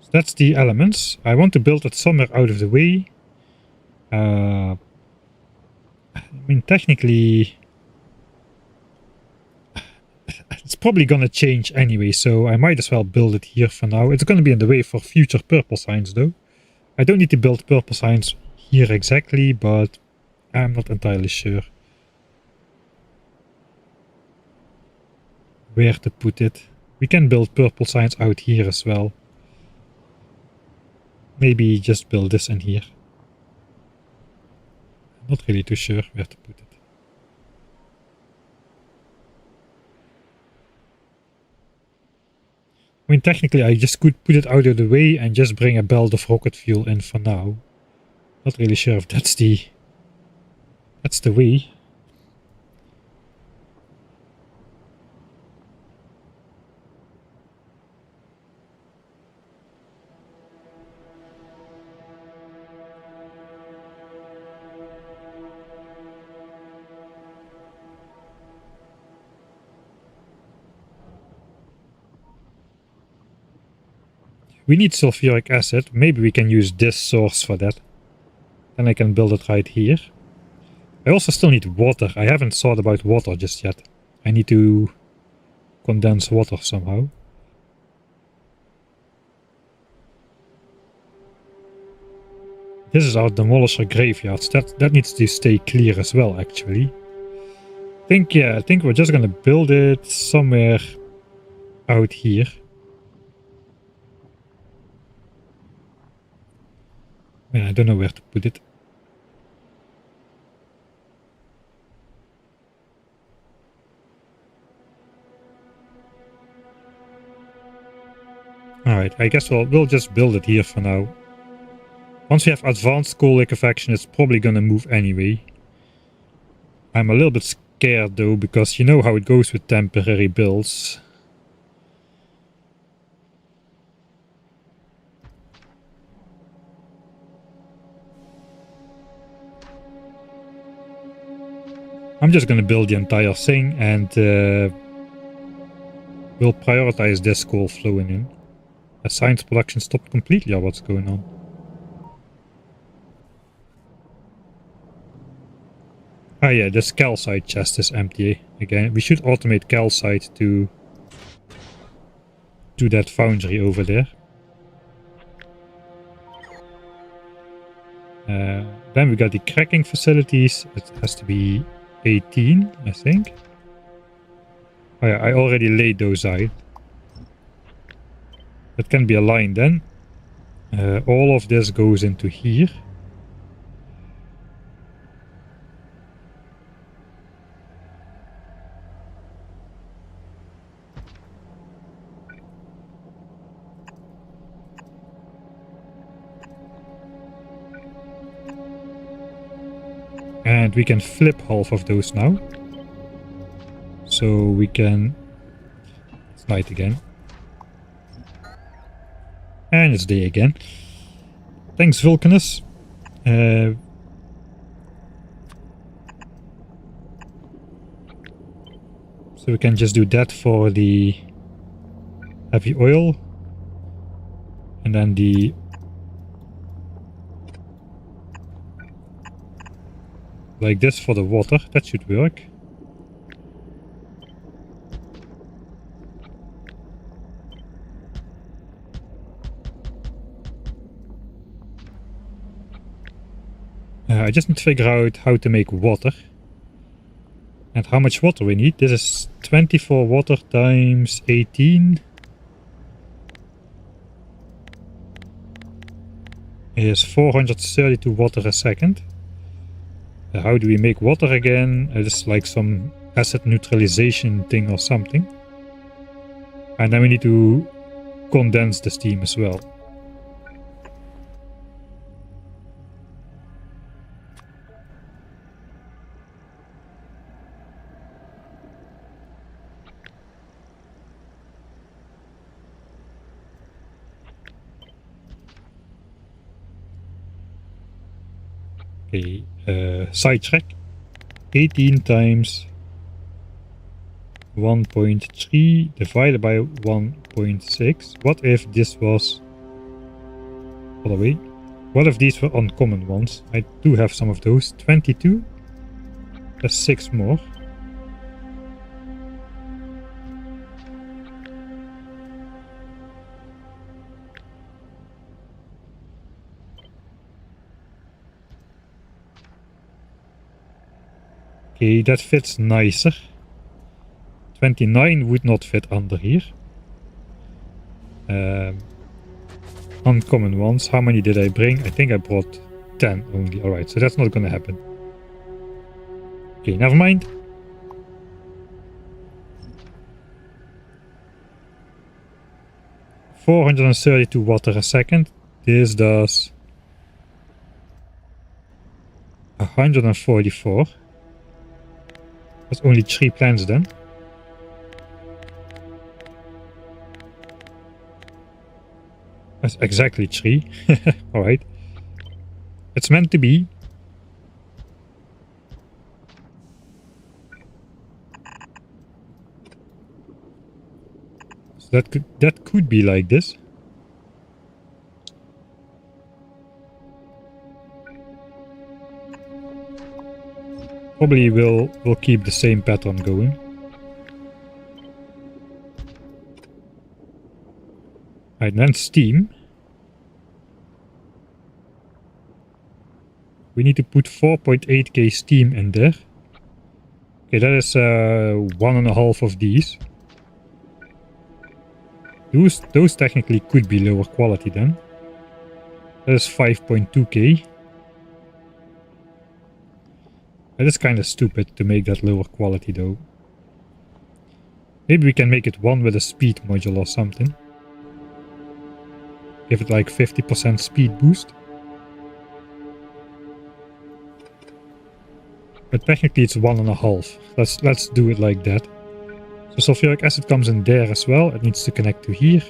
So that's the elements. I want to build it somewhere out of the way. I mean, technically, it's probably gonna change anyway, so I might as well build it here for now. It's gonna be in the way for future purple signs though. I don't need to build purple signs here exactly, but I'm not entirely sure where to put it. We can build purple signs out here as well. Maybe just build this in here. Not really too sure where to put it. I mean, technically I just could put it out of the way and just bring a belt of rocket fuel in for now. Not really sure if that's the way. We need sulfuric acid. Maybe we can use this source for that. Then I can build it right here. I also still need water. I haven't thought about water just yet. I need to condense water somehow. This is our demolisher graveyards. That needs to stay clear as well, actually. I think we're just gonna build it somewhere out here. Yeah, I don't know where to put it. Alright, I guess we'll just build it here for now. Once we have advanced coal liquefaction, it's probably gonna move anyway. I'm a little bit scared though, because you know how it goes with temporary builds. I'm just gonna build the entire thing and we'll prioritize this coal flowing in. Has science production stopped completely or what's going on? Ah yeah, this calcite chest is empty again. We should automate calcite to do that foundry over there. Then we got the cracking facilities. It has to be 18, I think. Oh yeah, I already laid those out. That can be a line then. All of this goes into here. And we can flip half of those now. So we can... It's night again. And it's day again. Thanks, Vulcanus. So we can just do that for the heavy oil. And then the... like this for the water. That should work. I just need to figure out how to make water. And how much water we need. This is 24 water times 18. Is 432 water a second. How do we make water again? It's like some acid neutralization thing or something. And then we need to condense the steam as well. Okay, sidetrack. 18 times 1.3 divided by 1.6. What if this was... by the way, what if these were uncommon ones? I do have some of those. 22. That's 6 more. Okay, that fits nicer. 29 would not fit under here. Uncommon ones. How many did I bring? I think I brought 10 only. Alright, so that's not gonna happen. Okay, never mind. $432 water a second. This does 144. That's only 3 plants then. That's exactly 3. Alright. It's meant to be. So that could be like this. Probably we'll keep the same pattern going. Right, and then steam. We need to put 4.8k steam in there. Okay, that is 1.5 of these. Those technically could be lower quality then. That is 5.2k. That is kind of stupid to make that lower quality though. Maybe we can make it one with a speed module or something. Give it like 50% speed boost. But technically it's 1.5. Let's do it like that. So sulfuric acid comes in there as well. It needs to connect to here.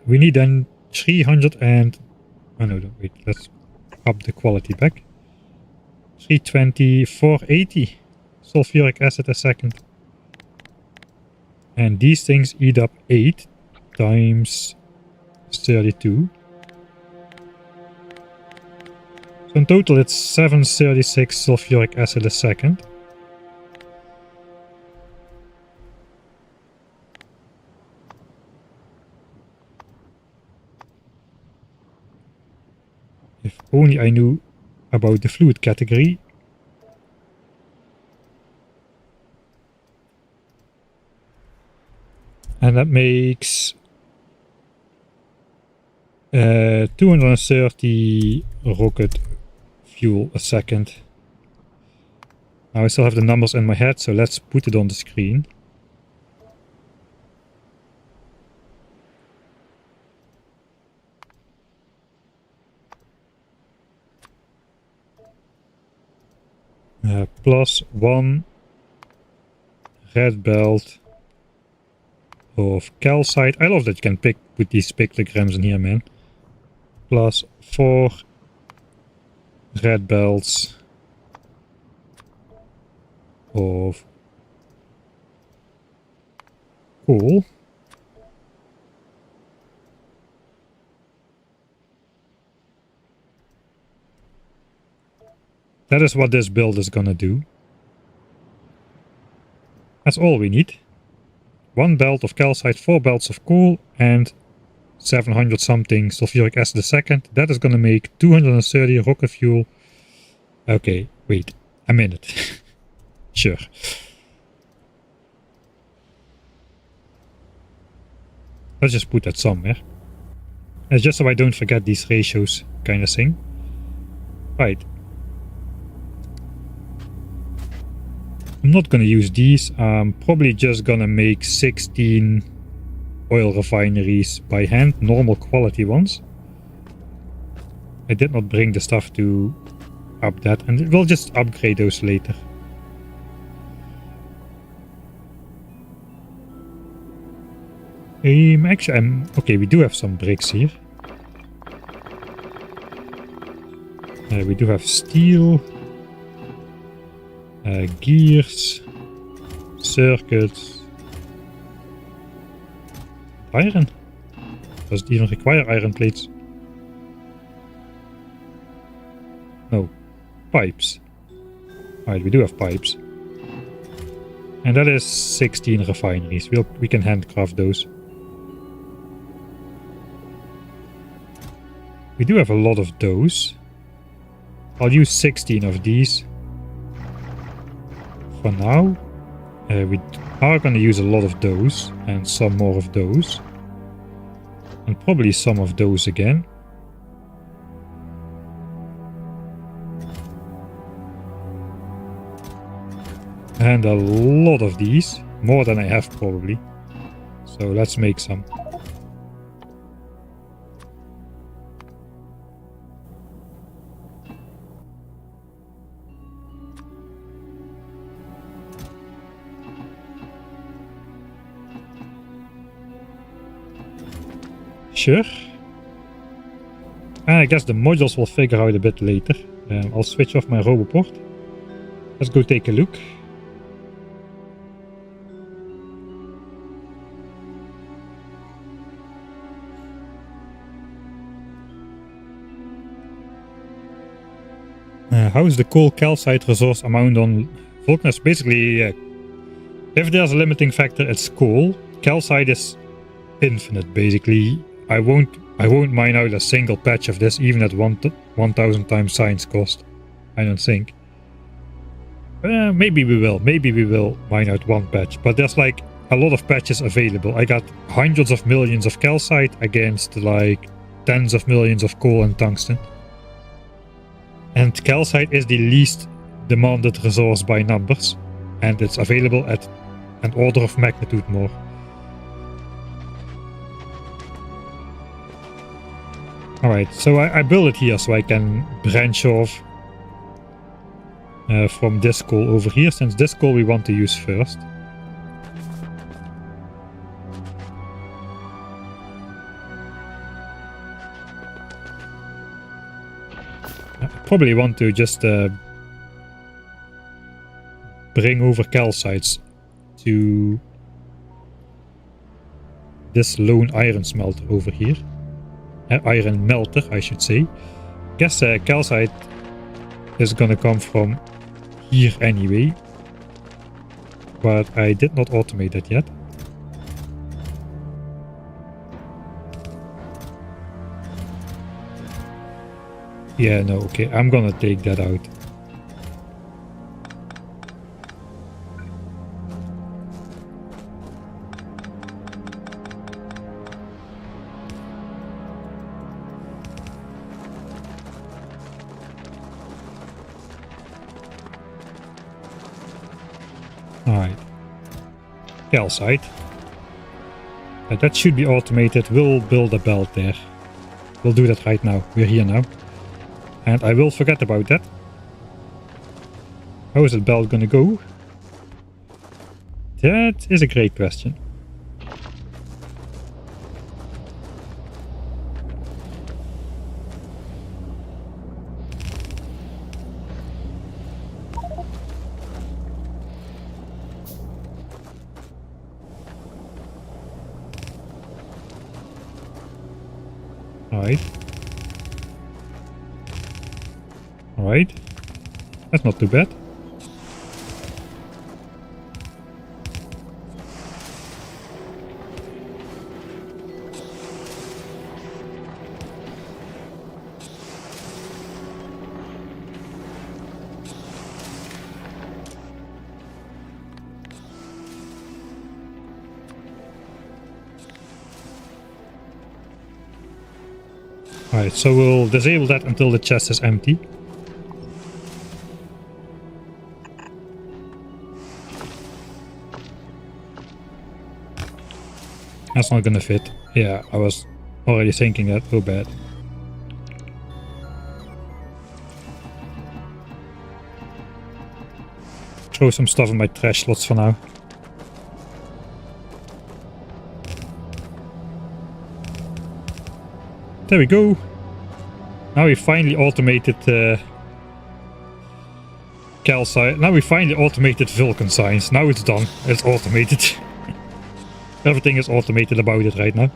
We need then 300 and... Oh no, wait, let's up the quality back. 320, 480 sulfuric acid a second. And these things eat up 8 times 32. So in total it's 736 sulfuric acid a second. If only I knew about the fluid category. And that makes 230 rocket fuel a second. Now I still have the numbers in my head, so let's put it on the screen. Plus 1 red belt of calcite. I love that you can put these pictograms in here, man. Plus 4 red belts of coal. That is what this build is gonna do. That's all we need. 1 belt of calcite, 4 belts of coal, and 700 something sulfuric acid a second. That is gonna make 230 rocket fuel. Okay, wait a minute. Sure. Let's just put that somewhere. Just so I don't forget these ratios, kind of thing. Right. I'm not gonna use these. I'm probably just gonna make 16 oil refineries by hand, normal quality ones. I did not bring the stuff to up that, and we'll just upgrade those later. Actually, okay, we do have some bricks here. We do have steel. Gears, circuits, iron. Does it even require iron plates? No. Pipes. Alright, we do have pipes. And that is 16 refineries. We can handcraft those. We do have a lot of those. I'll use 16 of these. For now, we are going to use a lot of those and some more of those, and probably some of those again. And a lot of these, more than I have probably. So let's make some. Sure. And I guess the modules will figure out a bit later. I'll switch off my roboport. Let's go take a look. How is the coal calcite resource amount on Vulcanus? Basically, if there's a limiting factor, it's coal. Calcite is infinite, basically. I won't mine out a single patch of this, even at 1000 times science cost. I don't think. Maybe we will. Maybe we will mine out one patch. But there's like a lot of patches available. I got hundreds of millions of calcite against like tens of millions of coal and tungsten. And calcite is the least demanded resource by numbers. And it's available at an order of magnitude more. Alright, so I build it here so I can branch off from this coal over here, since this coal we want to use first. I probably want to just bring over calcites to this lone iron smelter over here. Iron melter, I should say. Guess calcite is gonna come from here anyway, but I did not automate that yet. Yeah, no, okay, I'm gonna take that out. Alright. Calcite. That should be automated. We'll build a belt there. We'll do that right now. We're here now. And I will forget about that. How is that belt gonna go? That is a great question. Alright. Alright. That's not too bad. Alright, so we'll disable that until the chest is empty. That's not gonna fit. Yeah, I was already thinking that. Oh bad. Throw some stuff in my trash slots for now. There we go. Now we finally automated calcite. Now we finally automated Vulcan science. Now it's done. It's automated. Everything is automated about it right now.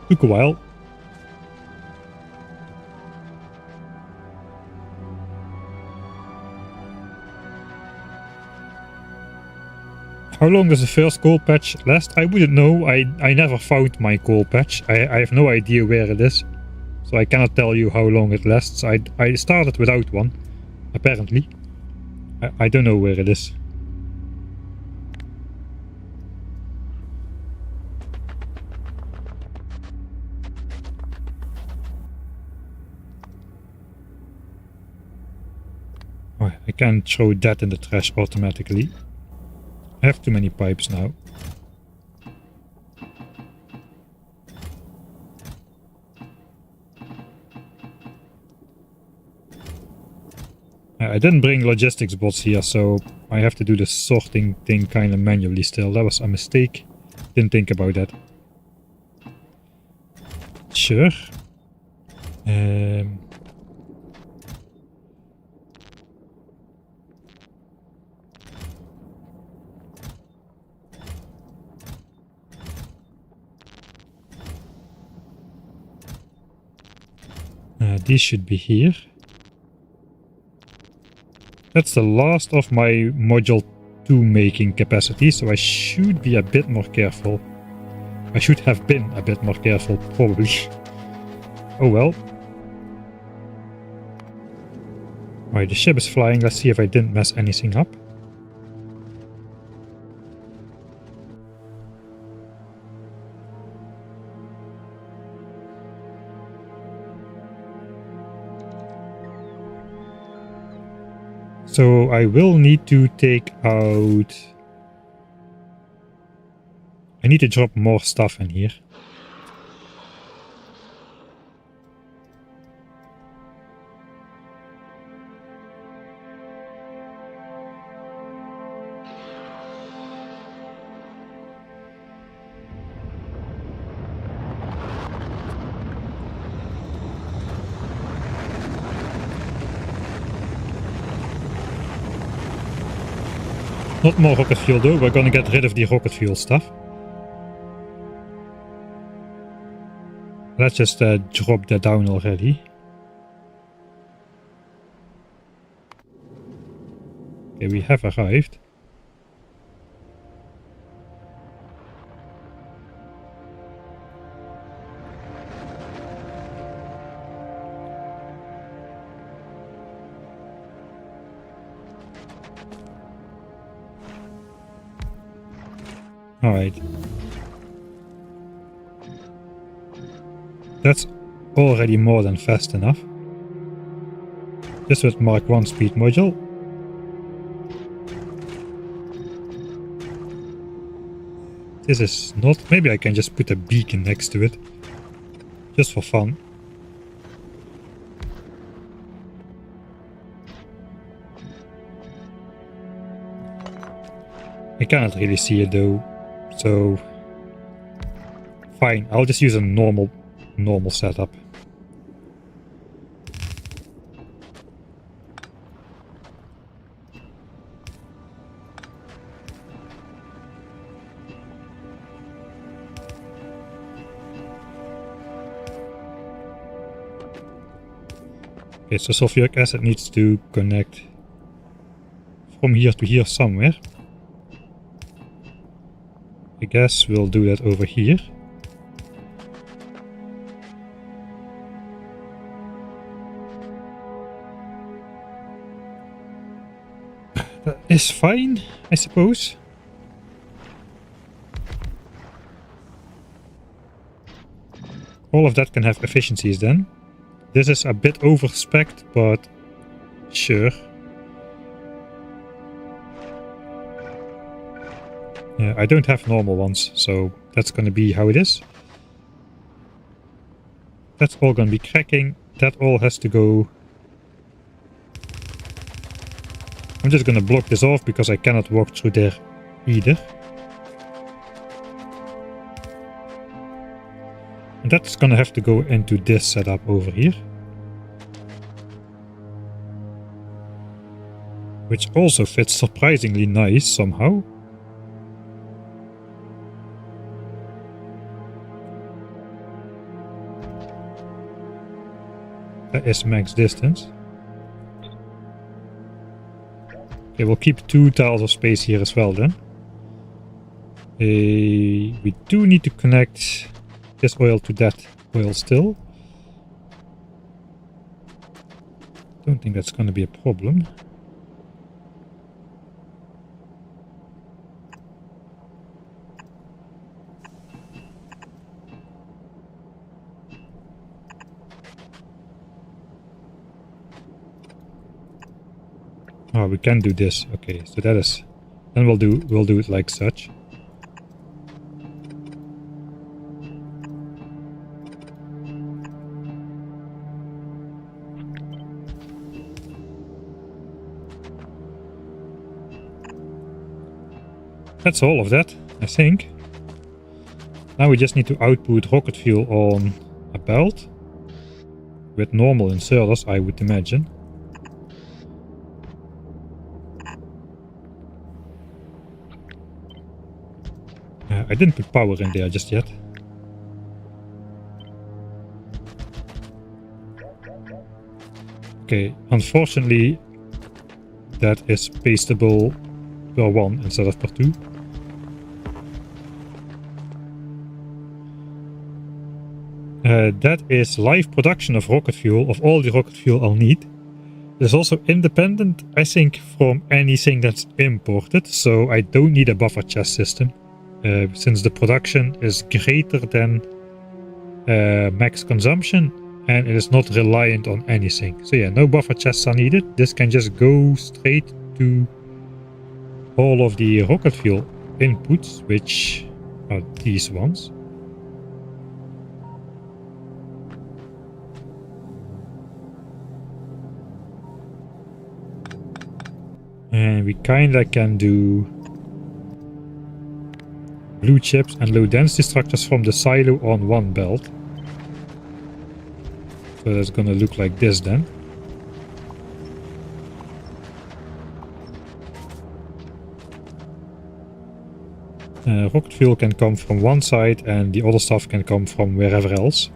Took a while. How long does the first coal patch last? I wouldn't know. I never found my coal patch. I have no idea where it is. So I cannot tell you how long it lasts. I started without one, apparently. I don't know where it is. Oh, I can't throw that in the trash automatically. I have too many pipes now. I didn't bring logistics bots here, so I have to do the sorting thing kind of manually still. That was a mistake. Didn't think about that. Sure. These should be here. That's the last of my module 2 making capacity, so I should be a bit more careful. I should have been a bit more careful, probably. Oh well. Alright, the ship is flying. Let's see if I didn't mess anything up. So I will need to take out... I need to drop more stuff in here. Not more rocket fuel though, we're gonna get rid of the rocket fuel stuff. Let's just drop that down already. Okay, we have arrived. Alright. That's already more than fast enough. Just with Mark 1 speed module. This is not... Maybe I can just put a beacon next to it. Just for fun. I cannot really see it though. So... Fine, I'll just use a normal setup. Okay, so sulfuric acid needs to connect from here to here somewhere. I guess we'll do that over here. That is fine, I suppose. All of that can have efficiencies then. This is a bit over-spec, but sure. Yeah, I don't have normal ones, so that's gonna be how it is. That's all gonna be cracking. That all has to go. I'm just gonna block this off because I cannot walk through there either. And that's gonna have to go into this setup over here. Which also fits surprisingly nice somehow. That is max distance. Okay, we'll keep 2 tiles of space here as well then. We do need to connect this oil to that oil still. Don't think that's going to be a problem. Oh, we can do this. Okay, so that is. Then we'll do it like such. That's all of that, I think. Now we just need to output rocket fuel on a belt with normal inserters, I would imagine. I didn't put power in there just yet. Okay, unfortunately that is pastable per 1 instead of per 2. That is live production of rocket fuel, of all the rocket fuel I'll need. It's also independent, I think, from anything that's imported, so I don't need a buffer chest system. Since the production is greater than max consumption and it is not reliant on anything. So yeah, no buffer chests are needed. This can just go straight to all of the rocket fuel inputs, which are these ones. And we kinda can do blue chips and low density structures from the silo on one belt. So that's gonna look like this then. Rocket fuel can come from one side and the other stuff can come from wherever else.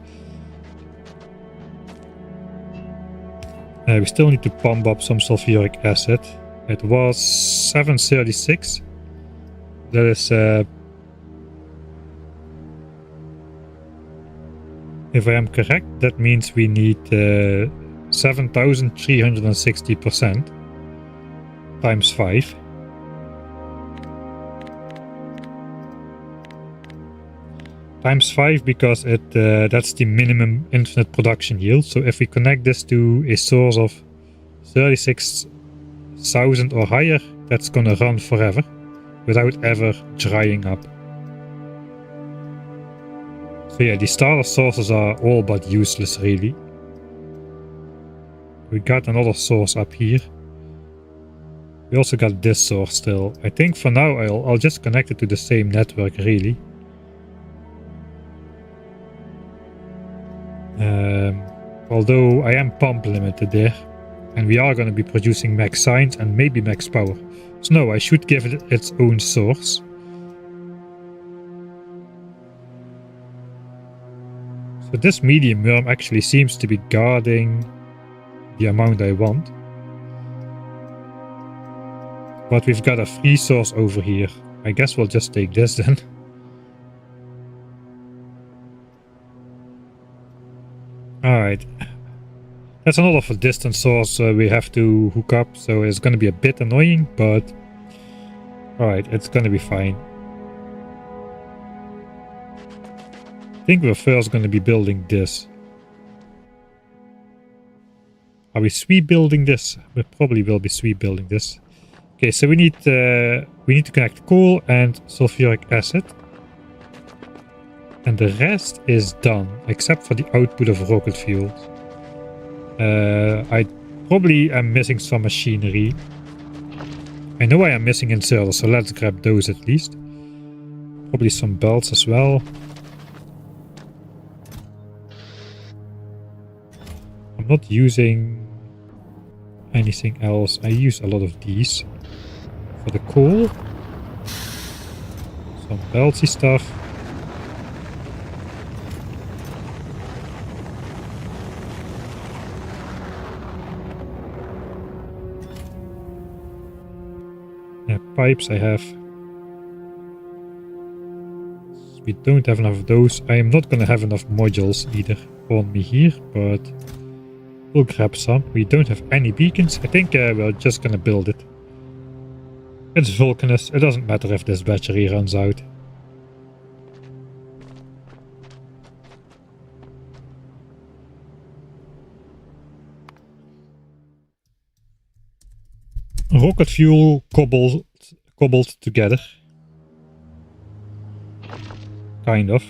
We still need to pump up some sulfuric acid. It was 736. That is, if I am correct, that means we need 7,360% times 5. Times 5 because that's the minimum infinite production yield. So if we connect this to a source of 36,000 or higher, that's gonna run forever without ever drying up. So yeah, the starter sources are all but useless really. We got another source up here. We also got this source still. I think for now I'll just connect it to the same network really. Although I am pump limited there, and we are going to be producing max science and maybe max power. So no, I should give it its own source. So this medium worm actually seems to be guarding the amount I want. But we've got a free source over here. I guess we'll just take this then. Alright. That's another for distance source we have to hook up, so it's going to be a bit annoying, but alright, it's going to be fine. I think we're first going to be building this. Are we sweep building this? We probably will be sweep building this. Okay, so we need to connect coal and sulfuric acid. And the rest is done, except for the output of rocket fuel. I probably am missing some machinery. I know I am missing inserters, so let's grab those at least. Probably some belts as well. I'm not using anything else. I use a lot of these. For the coal. Some beltsy stuff. Pipes I have. We don't have enough of those. I am not gonna have enough modules either on me here, but we'll grab some. We don't have any beacons. I think we're just gonna build it. It's Vulcanus. It doesn't matter if this battery runs out. Rocket fuel cobbled together. Kind of.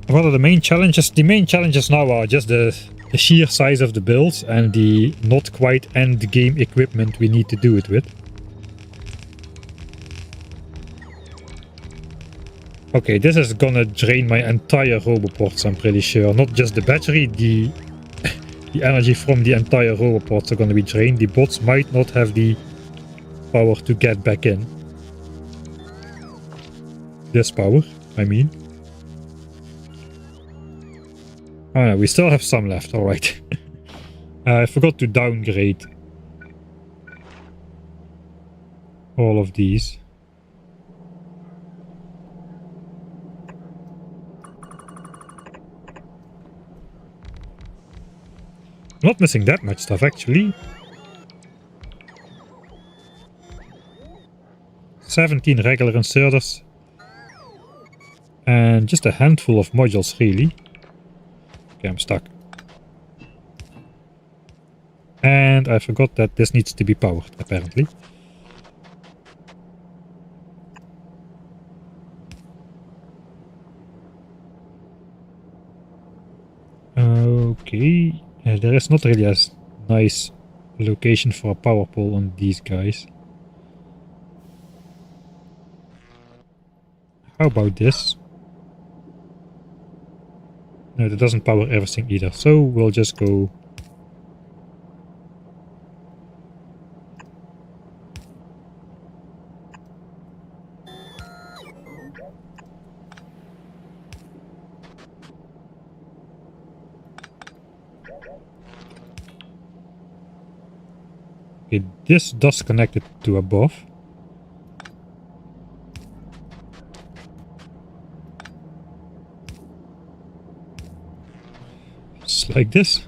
What are the main challenges? The main challenges now are just the sheer size of the builds and the not quite end game equipment we need to do it with. Okay, this is gonna drain my entire roboports, I'm pretty sure. Not just the battery, the energy from the entire roboports are gonna be drained. The bots might not have the power to get back in. This power, I mean. Oh no, we still have some left, alright. I forgot to downgrade all of these. I'm not missing that much stuff actually. 17 regular inserters. And just a handful of modules really. Okay, I'm stuck. And I forgot that this needs to be powered apparently. Okay. There is not really a nice location for a power pole on these guys. How about this? No, that doesn't power everything either, so we'll just go Okay, this does connect it to above. Just like this.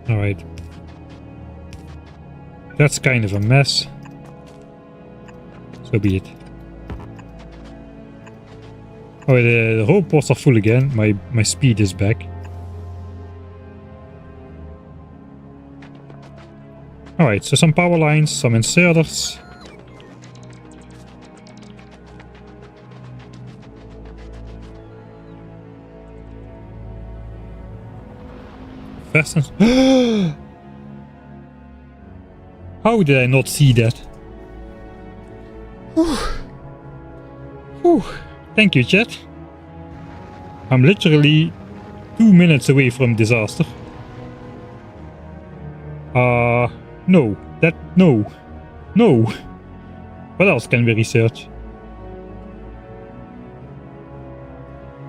Alright. That's kind of a mess. So be it. Oh, the rope pods are full again. My speed is back. Alright, so some power lines, some inserters. How did I not see that? Whew. Whew. Thank you, chat. I'm literally 2 minutes away from disaster. No. No. What else can we research?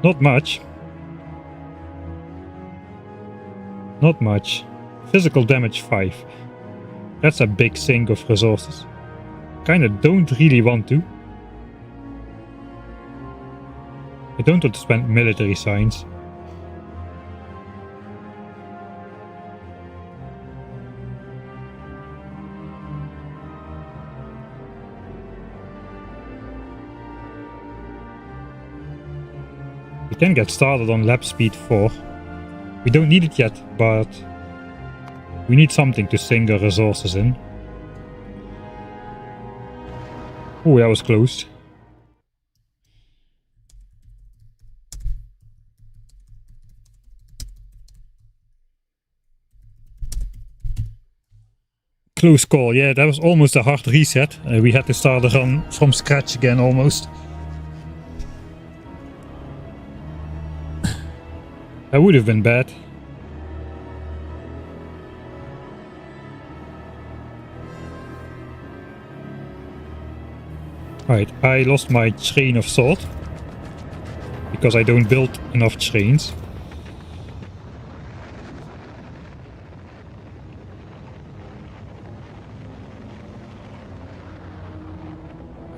Not much. Not much. Physical damage 5. That's a big sink of resources. Kinda don't really want to. I don't want to spend military science. We can get started on lab speed 4. We don't need it yet, but we need something to sink our resources in. Oh, that was close. Close call, yeah, that was almost a hard reset. We had to start the run from scratch again almost. That would have been bad. Right, I lost my train of thought. Because I don't build enough trains.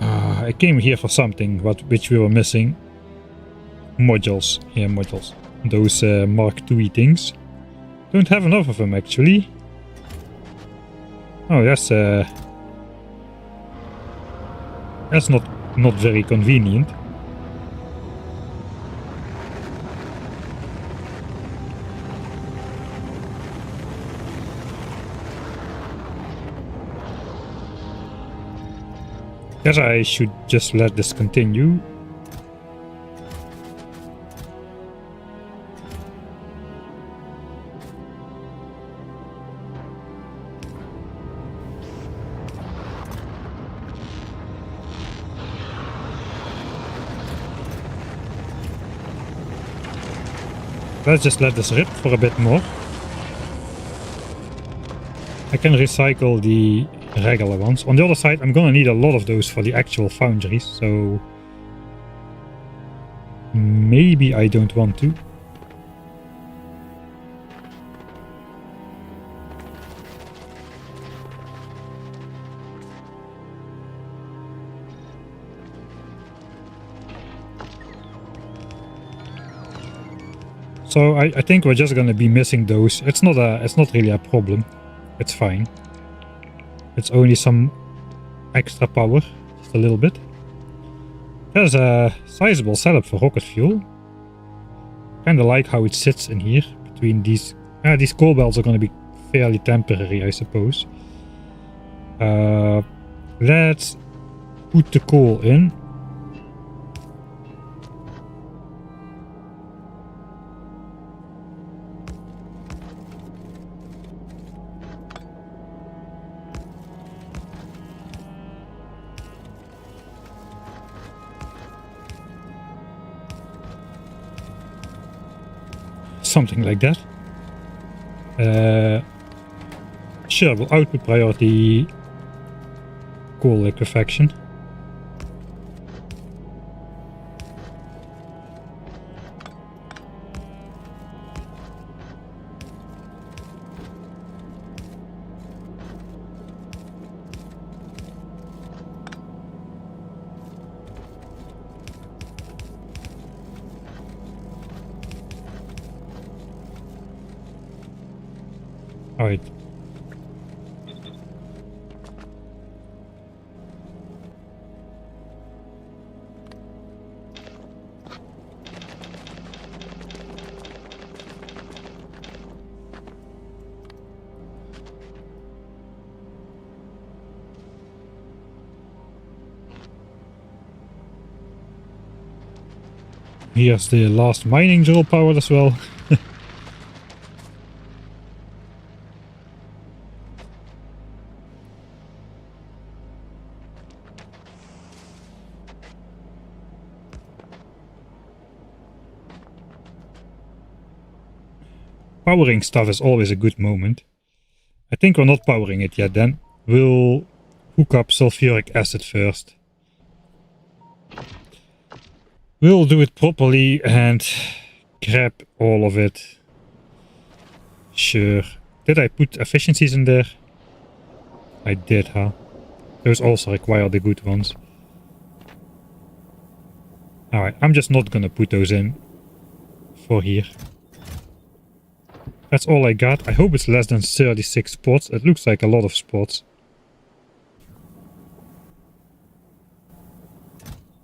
I came here for something, which we were missing. Modules. Yeah, modules. Those Mark II things. Don't have enough of them actually. Oh, that's not very convenient. Guess I should just let this continue. Let's just let this rip for a bit more. I can recycle the regular ones. On the other side, I'm gonna need a lot of those for the actual foundries, so maybe I don't want to. So I think we're just gonna be missing those. It's not really a problem. It's fine. It's only some extra power, just a little bit. There's a sizable setup for rocket fuel. Kinda like how it sits in here between these. These coal belts are gonna be fairly temporary, I suppose. Let's put the coal in. something like that. Sure, we'll output priority coal liquefaction. Alright. Here's the last mining drill powered as well. Powering stuff is always a good moment. I think we're not powering it yet then. We'll hook up sulfuric acid first. We'll do it properly and grab all of it. Sure. Did I put efficiencies in there? I did, huh? Those also require the good ones. Alright, I'm just not gonna put those in for here. That's all I got. I hope it's less than 36 spots. It looks like a lot of spots.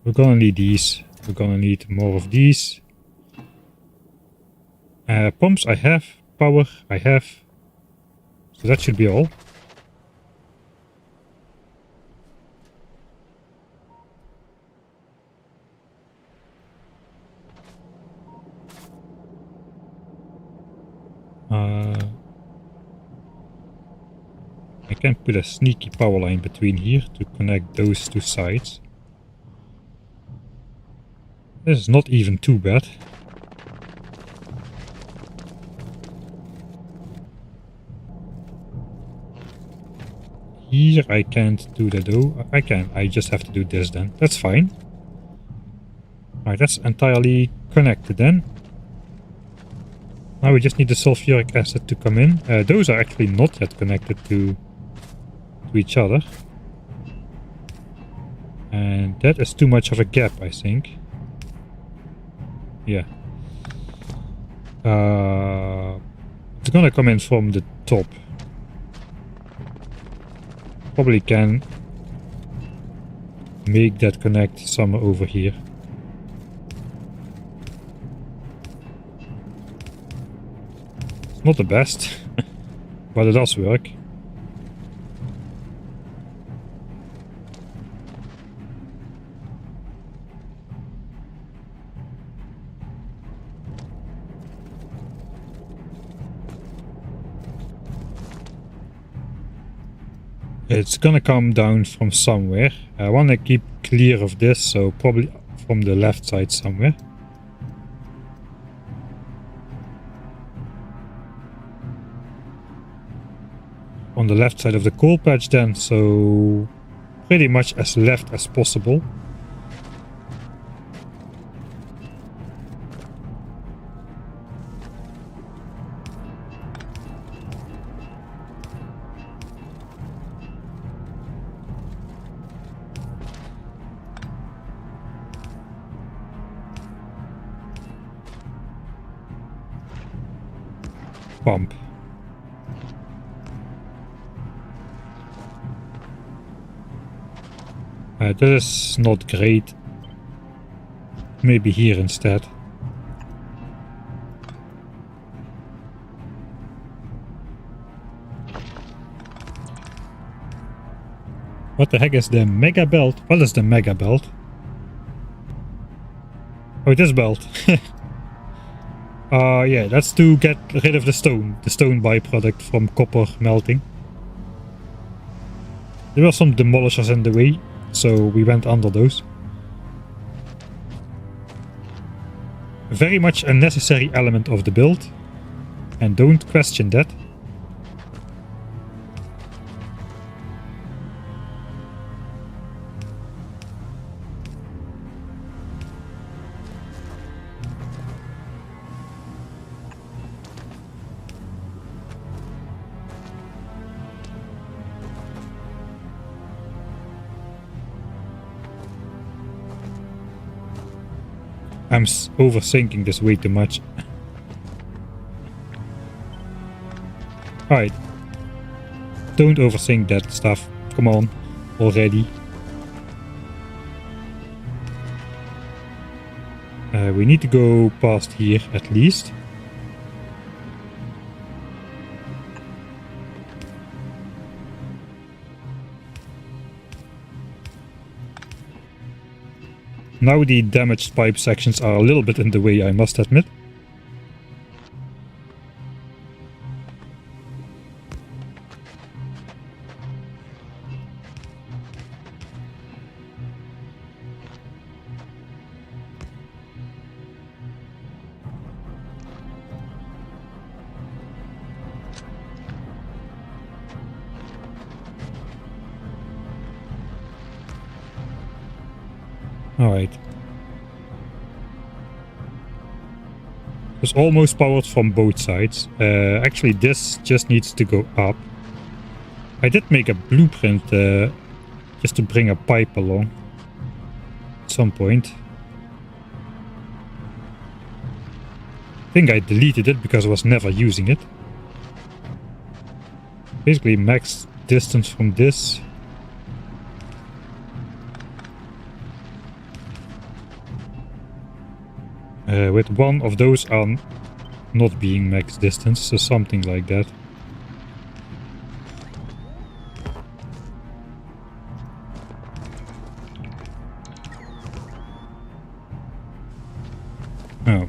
We're gonna need these. We're gonna need more of these. Pumps I have. Power I have. So that should be all. I can put a sneaky power line between here to connect those two sides. This is not even too bad. Here I can't do that though. I can. I just have to do this then. That's fine. Alright, that's entirely connected then. Now we just need the sulfuric acid to come in. Those are actually not yet connected to each other. And that is too much of a gap, I think. Yeah. It's gonna come in from the top. Probably can make that connect somewhere over here. It's not the best, but it does work. It's gonna come down from somewhere. I wanna keep clear of this, so probably from the left side somewhere. On the left side of the coal patch then, so pretty much as left as possible. Pump. This is not great. Maybe here instead. What the heck is the mega belt? What is the mega belt? Oh, this belt. Yeah, that's to get rid of the stone byproduct from copper melting. There were some demolishers in the way, so we went under those. very much a necessary element of the build. And don't question that. I'm overthinking this way too much. Alright. Don't overthink that stuff. Come on. Already. We need to go past here at least. Now the damaged pipe sections are a little bit in the way, I must admit. Alright. It's almost powered from both sides. Actually, this just needs to go up. I did make a blueprint just to bring a pipe along at some point. I think I deleted it because I was never using it. Basically, max distance from this. With one of those are not being max distance, so something like that. Oh.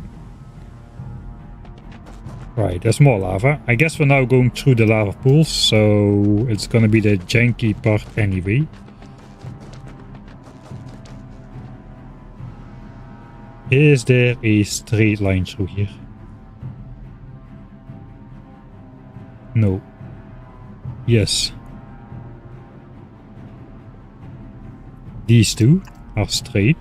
Right, there's more lava. I guess we're now going through the lava pools, so it's gonna be the janky part anyway. Is there a straight line through here? No. Yes. These two are straight.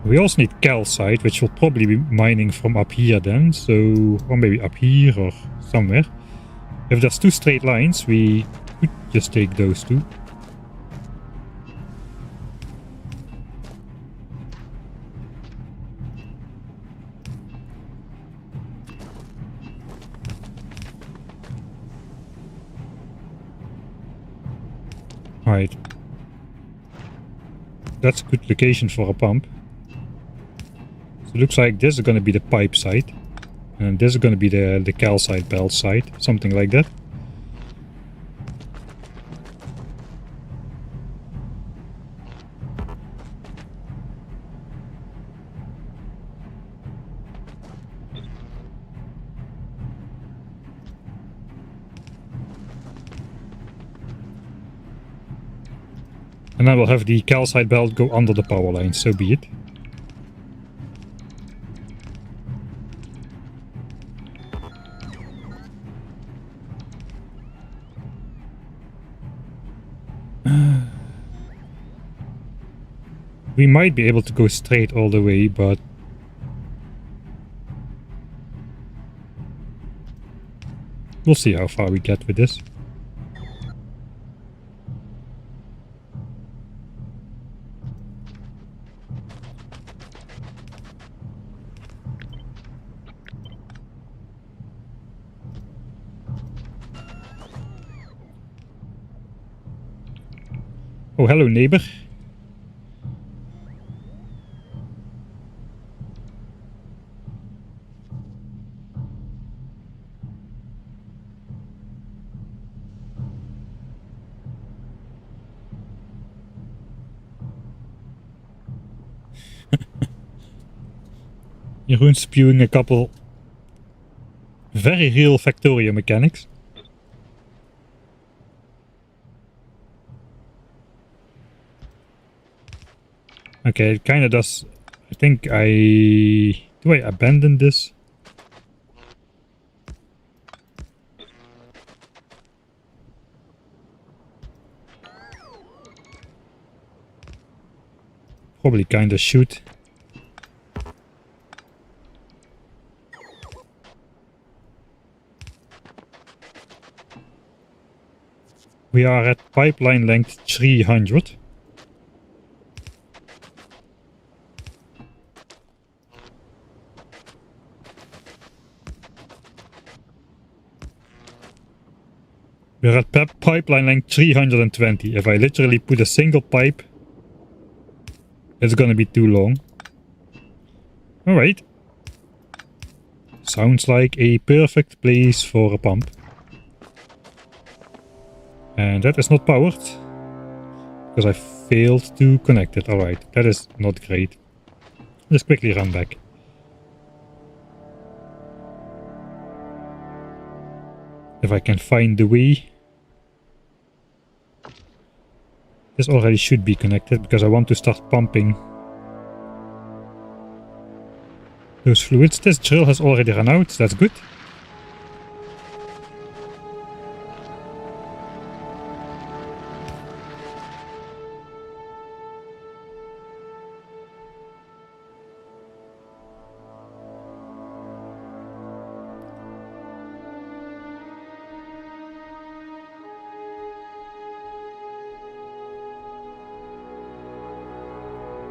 We also need calcite, which will probably be mining from up here then, so... or maybe up here or somewhere. If there's two straight lines, we could just take those two. Right. That's a good location for a pump. So it looks like this is going to be the pipe side. And this is going to be the calcite belt side. Something like that. And then we'll have the calcite belt go under the power line, so be it. We might be able to go straight all the way, but... we'll see how far we get with this. Oh, hello neighbor. Jeroen spewing a couple very real Factorio mechanics. Okay, it kind of does I think do I abandon this? Probably kinda should. We are at pipeline length 300. We're at pipeline length 320. If I literally put a single pipe, it's gonna be too long. Alright. Sounds like a perfect place for a pump. And that is not powered. Because I failed to connect it. Alright, that is not great. Let's quickly run back. If I can find the way. This already should be connected because I want to start pumping those fluids. This drill has already run out, that's good.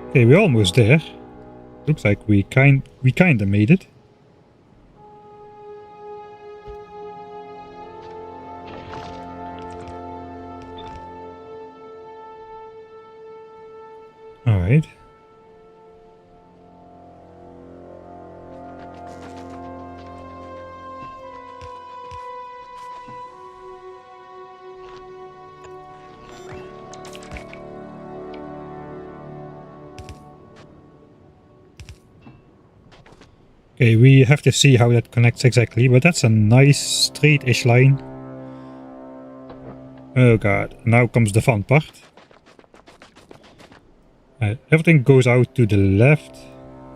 Okay, we're almost there. Looks like we kinda made it. Alright. Okay, we have to see how that connects exactly, but that's a nice straight-ish line. Oh god, now comes the fun part. Everything goes out to the left.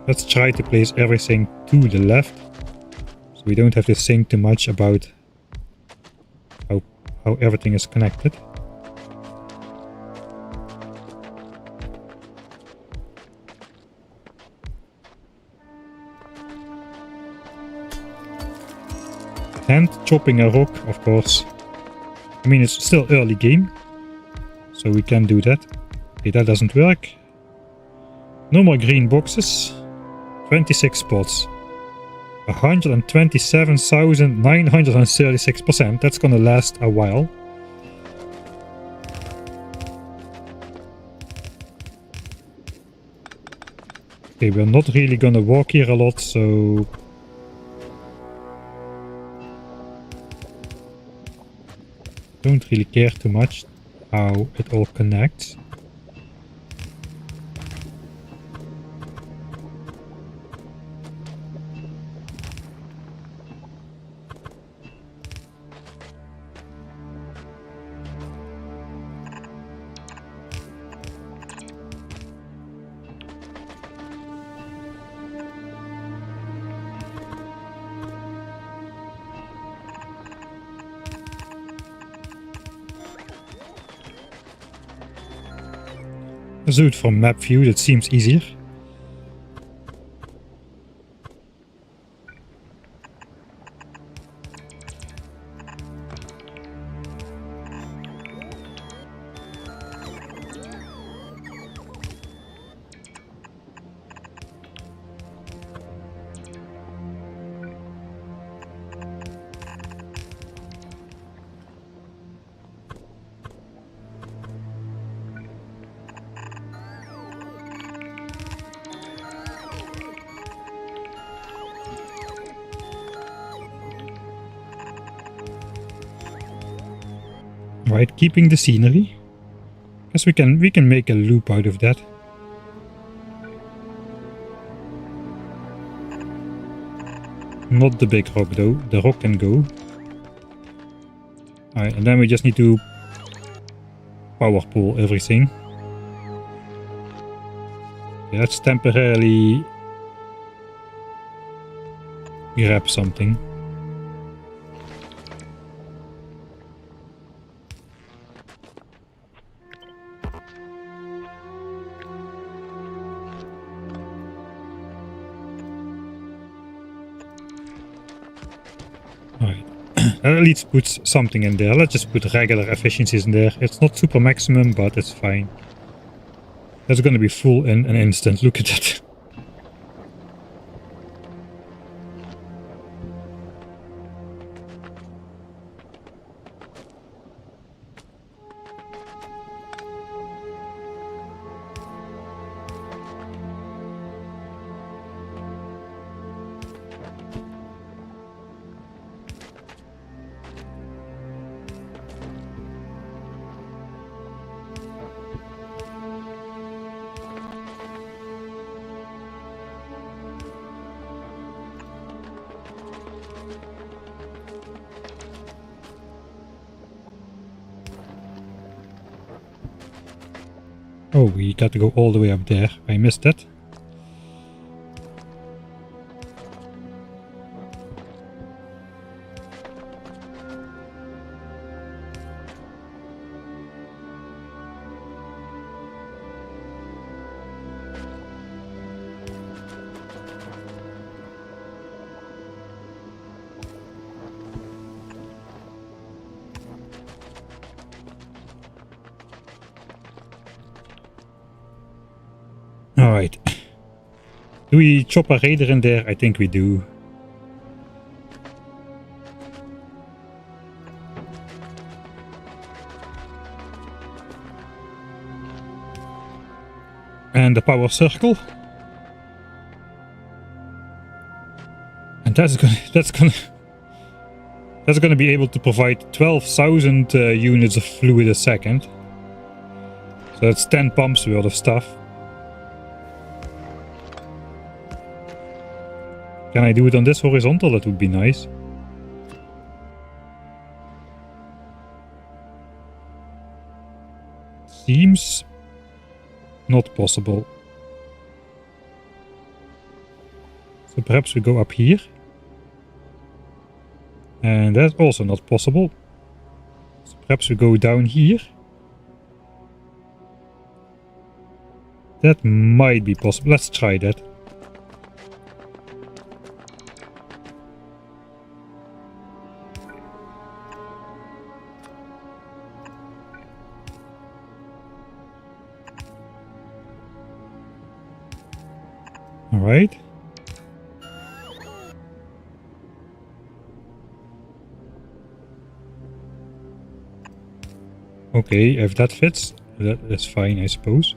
Let's try to place everything to the left, so we don't have to think too much about how everything is connected. And chopping a rock, of course. I mean, it's still early game, so we can do that. Okay, that doesn't work. No more green boxes. 26 spots. 127,936%. That's gonna last a while. Okay, we're not really gonna walk here a lot, so don't really care too much how it all connects. Let's do it from map view, that seems easier. Right, keeping the scenery. Guess we can make a loop out of that. Not the big rock though, the rock can go. Alright, and then we just need to power pull everything. Okay, let's temporarily grab something. Alright. At least put something in there. Let's just put regular efficiencies in there. It's not super maximum, but it's fine. That's gonna be full in an instant. Look at that. Oh, we got to go all the way up there. I missed that. Alright. Do we chop a raider in there? I think we do. And the power circle. And that's gonna be able to provide 12,000 units of fluid a second. So that's 10 pumps worth of stuff. Can I do it on this horizontal? That would be nice. Seems not possible. So perhaps we go up here. And that's also not possible. So perhaps we go down here. That might be possible. Let's try that. Alright. Okay, if that fits, that's fine, I suppose.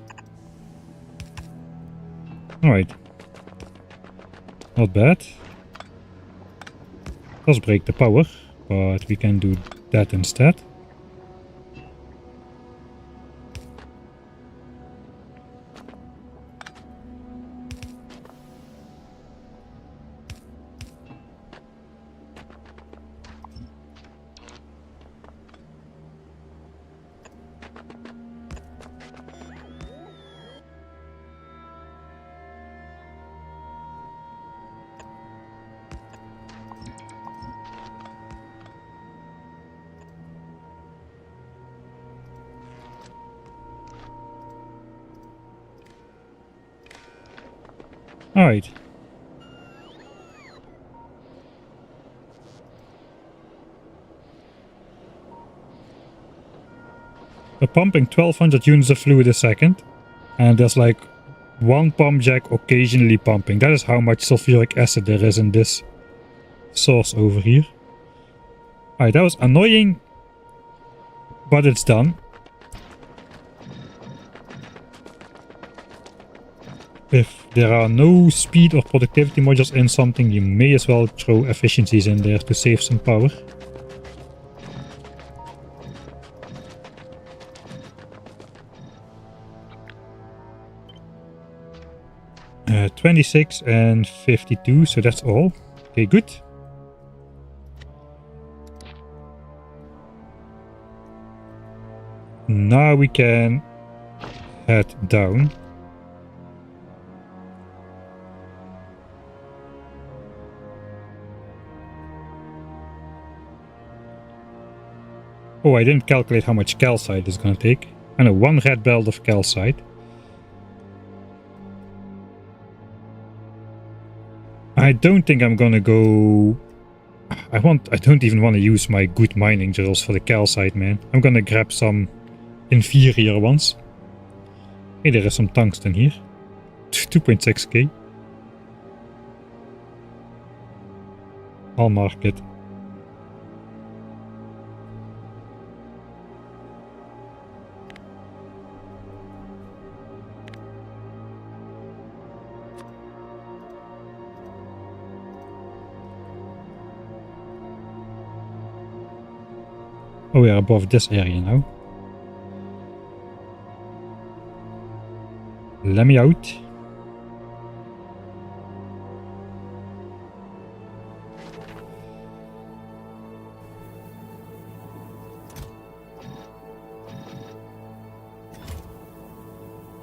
Alright. Not bad. Does break the power, but we can do that instead. Alright. We're pumping 1200 units of fluid a second. And there's like one pump jack occasionally pumping. That is how much sulfuric acid there is in this source over here. Alright, that was annoying. But it's done. If there are no speed or productivity modules in something, you may as well throw efficiencies in there to save some power. Uh, 26 and 52, so that's all. Okay, good. Now we can head down. Oh, I didn't calculate how much calcite is gonna take. I know, 1 red belt of calcite. I don't think I'm gonna go... I don't even want to use my good mining drills for the calcite, man. I'm gonna grab some inferior ones. Hey, there is some tungsten here. 2.6k. I'll mark it. Oh, we are above this area now. Let me out.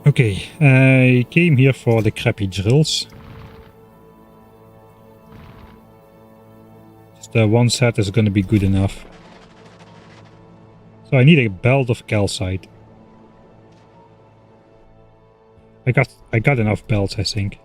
Okay, I came here for the crappy drills. Just one set is gonna be good enough. So I need a belt of calcite. I got enough belts, I think.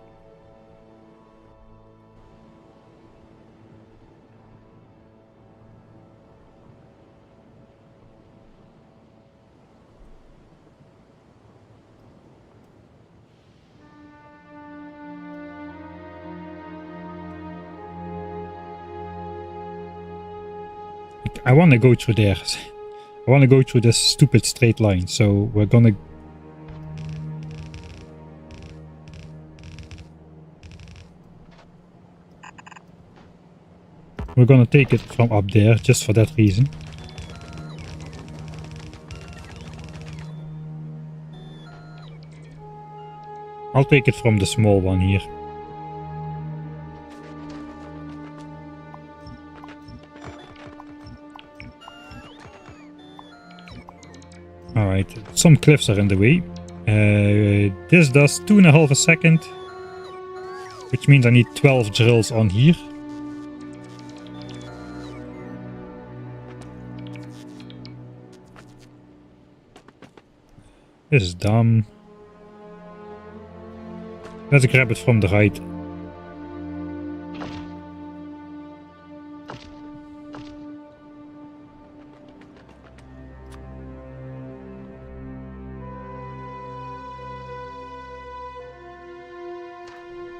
I want to go through there. I want to go through this stupid straight line, so we're gonna... We're gonna take it from up there, just for that reason. I'll take it from the small one here. Alright, some cliffs are in the way. This does 2.5 seconds, which means I need 12 drills on here. This is dumb. Let's grab it from the right.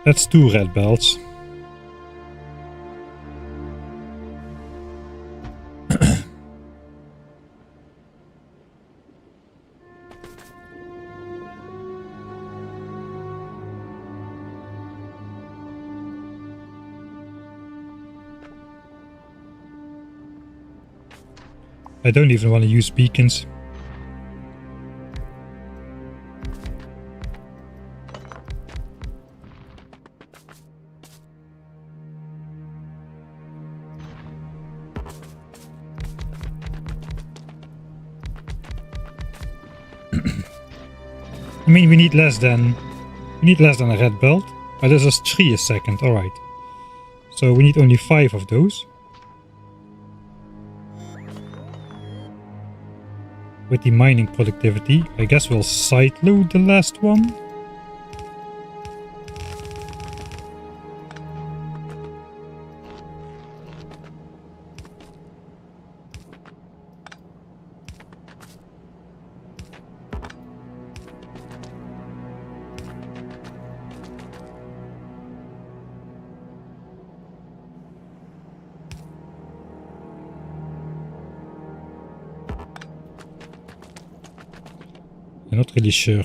That's 2 red belts. I don't even want to use beacons. I mean, we need less than a red belt. Oh, this is 3 a second. All right. So we need only 5 of those. With the mining productivity, I guess we'll side load the last one. I'm not really sure.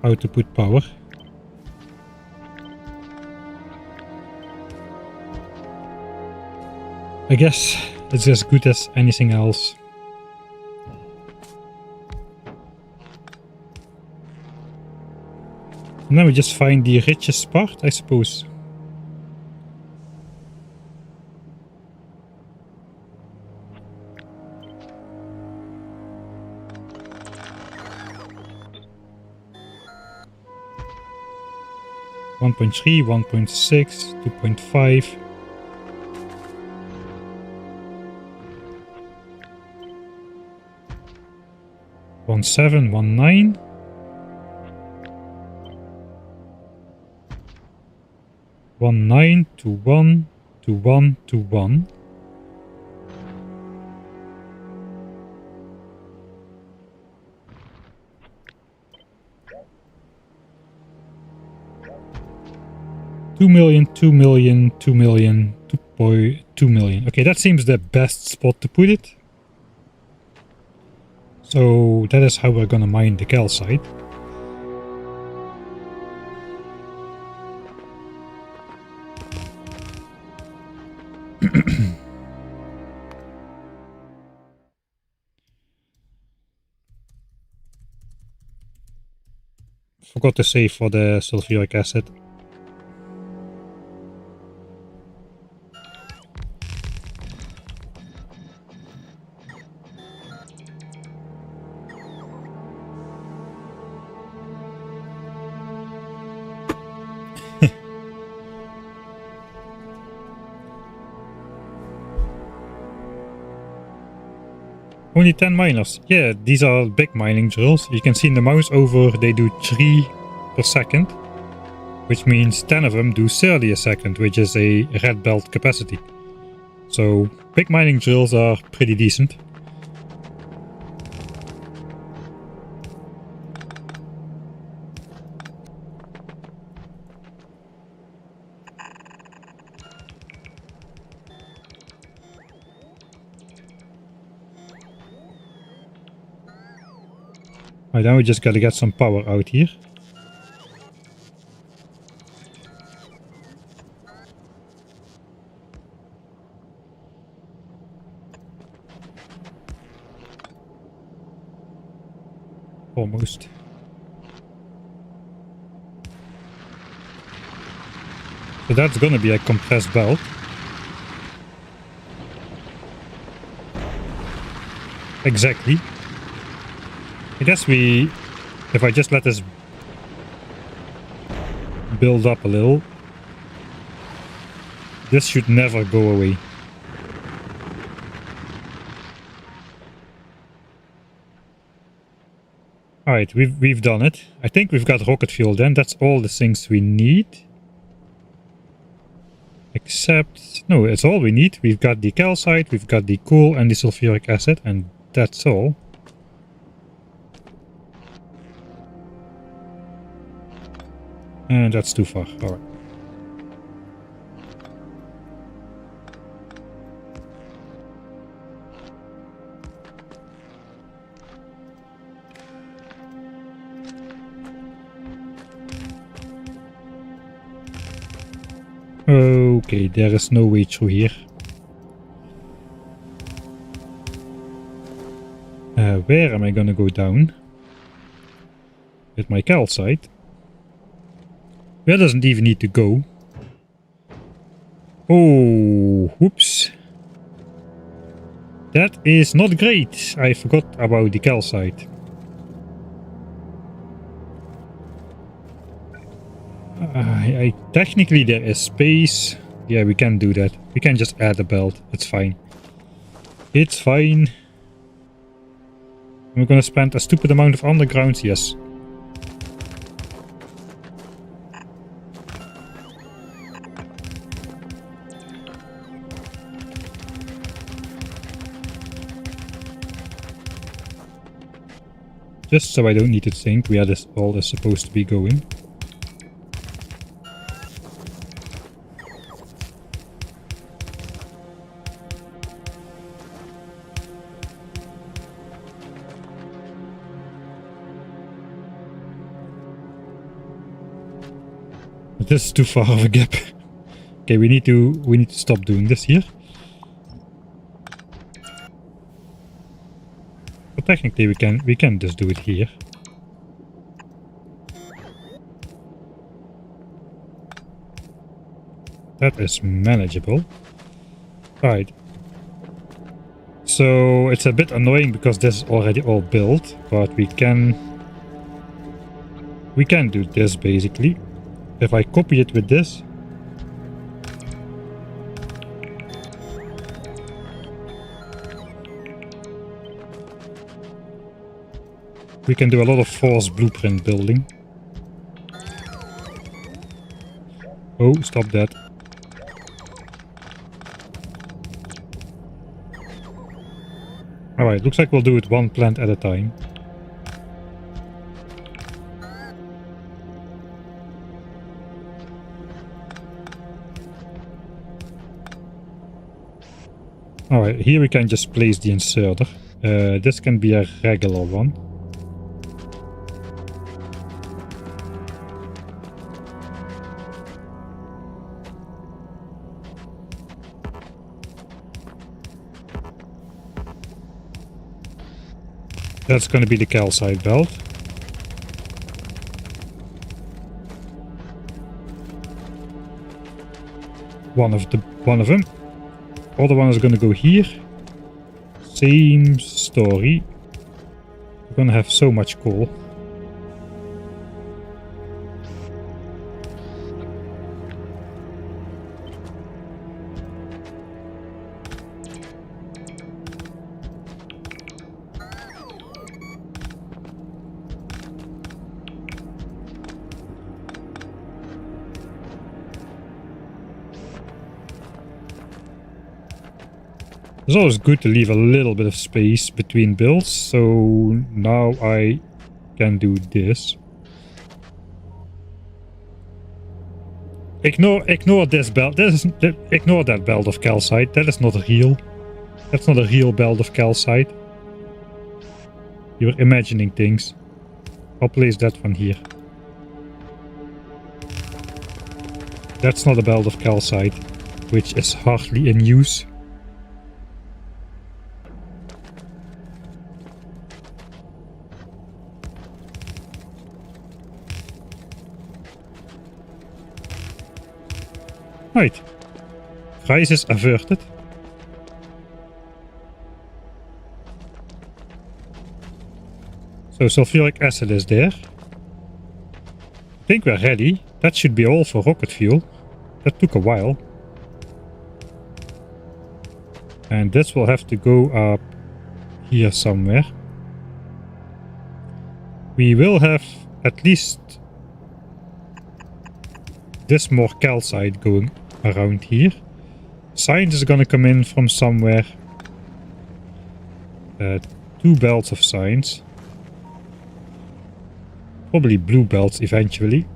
How to put power. I guess it's as good as anything else. And then we just find the richest part, I suppose. 1.3, 1.6, 2.5. One 7, 1 9. 1 9 to 1 to 1 to 1. $2 million, $2 million, $2 million, 2.2 million. Okay, that seems the best spot to put it. So that is how we're gonna mine the calcite. Forgot to save for the sulfuric acid. Only 10 miners. Yeah, these are big mining drills. You can see in the mouse over, they do 3 per second. Which means 10 of them do 30 a second, which is a red belt capacity. So, big mining drills are pretty decent. Right, now we just gotta get some power out here. Almost. So that's gonna be a compressed belt. Exactly. I guess if I just let this build up a little, this should never go away. Alright, we've done it. I think we've got rocket fuel then. That's all the things we need. Except, no, it's all we need. We've got the calcite, we've got the coal and the sulfuric acid, and that's all. And that's too far. Alright. Okay, there is no way through here. Where am I gonna go down? With my calcite? Where doesn't even need to go? Oh, whoops. That is not great. I forgot about the calcite. Technically there is space. Yeah, we can do that. We can just add a belt. It's fine. It's fine. We're gonna spend a stupid amount of underground, yes. Just so I don't need to think where this all is supposed to be going. This is too far of a gap. Okay, we need to stop doing this here. But technically we can just do it here. That is manageable. Alright. So it's a bit annoying because this is already all built, but we can do this basically. If I copy it with this, we can do a lot of force blueprint building. Oh, stop that. Alright, looks like we'll do it one plant at a time. Alright, here we can just place the inserter. This can be a regular one. That's going to be the calcite belt. One of them. Other one is going to go here. Same story. We're going to have so much coal. It's always good to leave a little bit of space between builds, so now I can do this. Ignore this belt. Ignore that belt of calcite. That is not real. That's not a real belt of calcite. You're imagining things. I'll place that one here. That's not a belt of calcite, which is hardly in use. Right. Crisis averted. So sulfuric acid is there. I think we're ready. That should be all for rocket fuel. That took a while. And this will have to go up here somewhere. We will have at least this more calcite going around here. Science is gonna come in from somewhere. 2 belts of science. Probably blue belts eventually.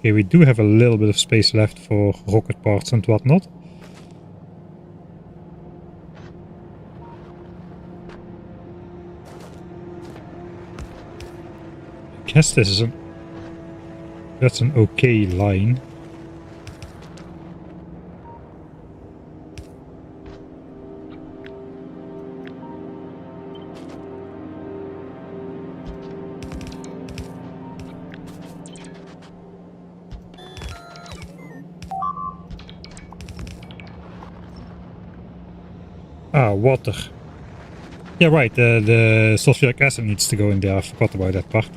Okay, we do have a little bit of space left for rocket parts and whatnot. I guess this is that's an okay line. Ah, water. Yeah, right, the sulfuric acid needs to go in there. I forgot about that part.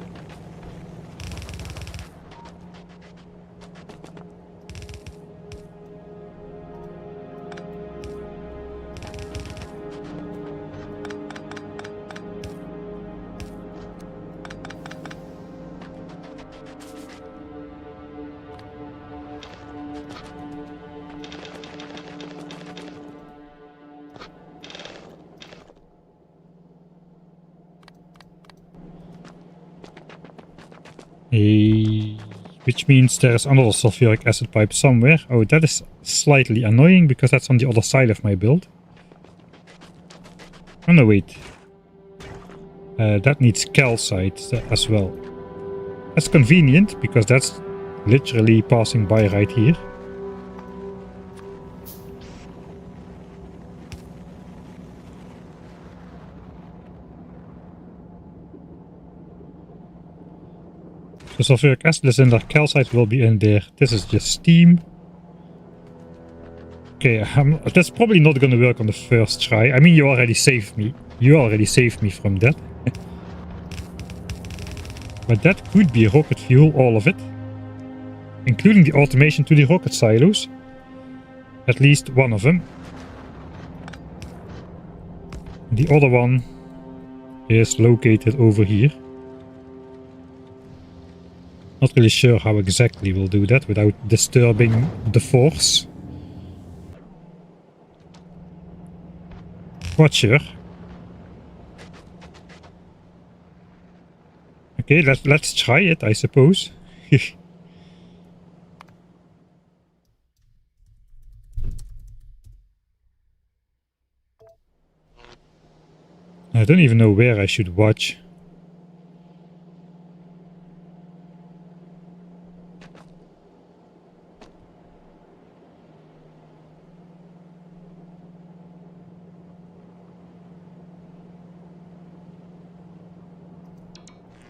Which means there's another sulfuric acid pipe somewhere. Oh, that is slightly annoying because that's on the other side of my build. Oh no, wait. That needs calcite as well. That's convenient because that's literally passing by right here. So sulfuric acid is in there, calcite will be in there. This is just steam. Okay, that's probably not gonna work on the first try. I mean, you already saved me. You already saved me from that. But that could be rocket fuel, all of it. Including the automation to the rocket silos. At least one of them. The other one is located over here. Not really sure how exactly we'll do that without disturbing the force. But sure. Okay, let's try it, I suppose. I don't even know where I should watch.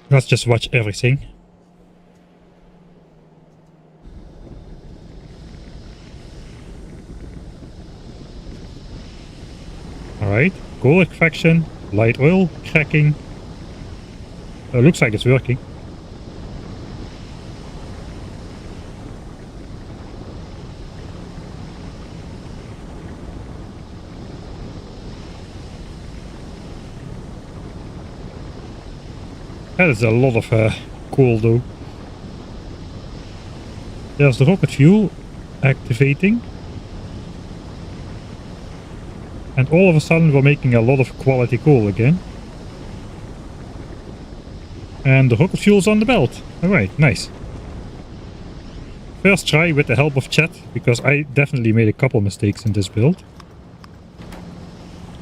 Let's just watch everything. Alright, coal extraction, light oil, cracking. Looks like it's working. That is a lot of coal though. There's the rocket fuel activating. And all of a sudden we're making a lot of quality coal again. And the rocket fuel's on the belt. Alright, nice. First try with the help of chat, because I definitely made a couple mistakes in this build.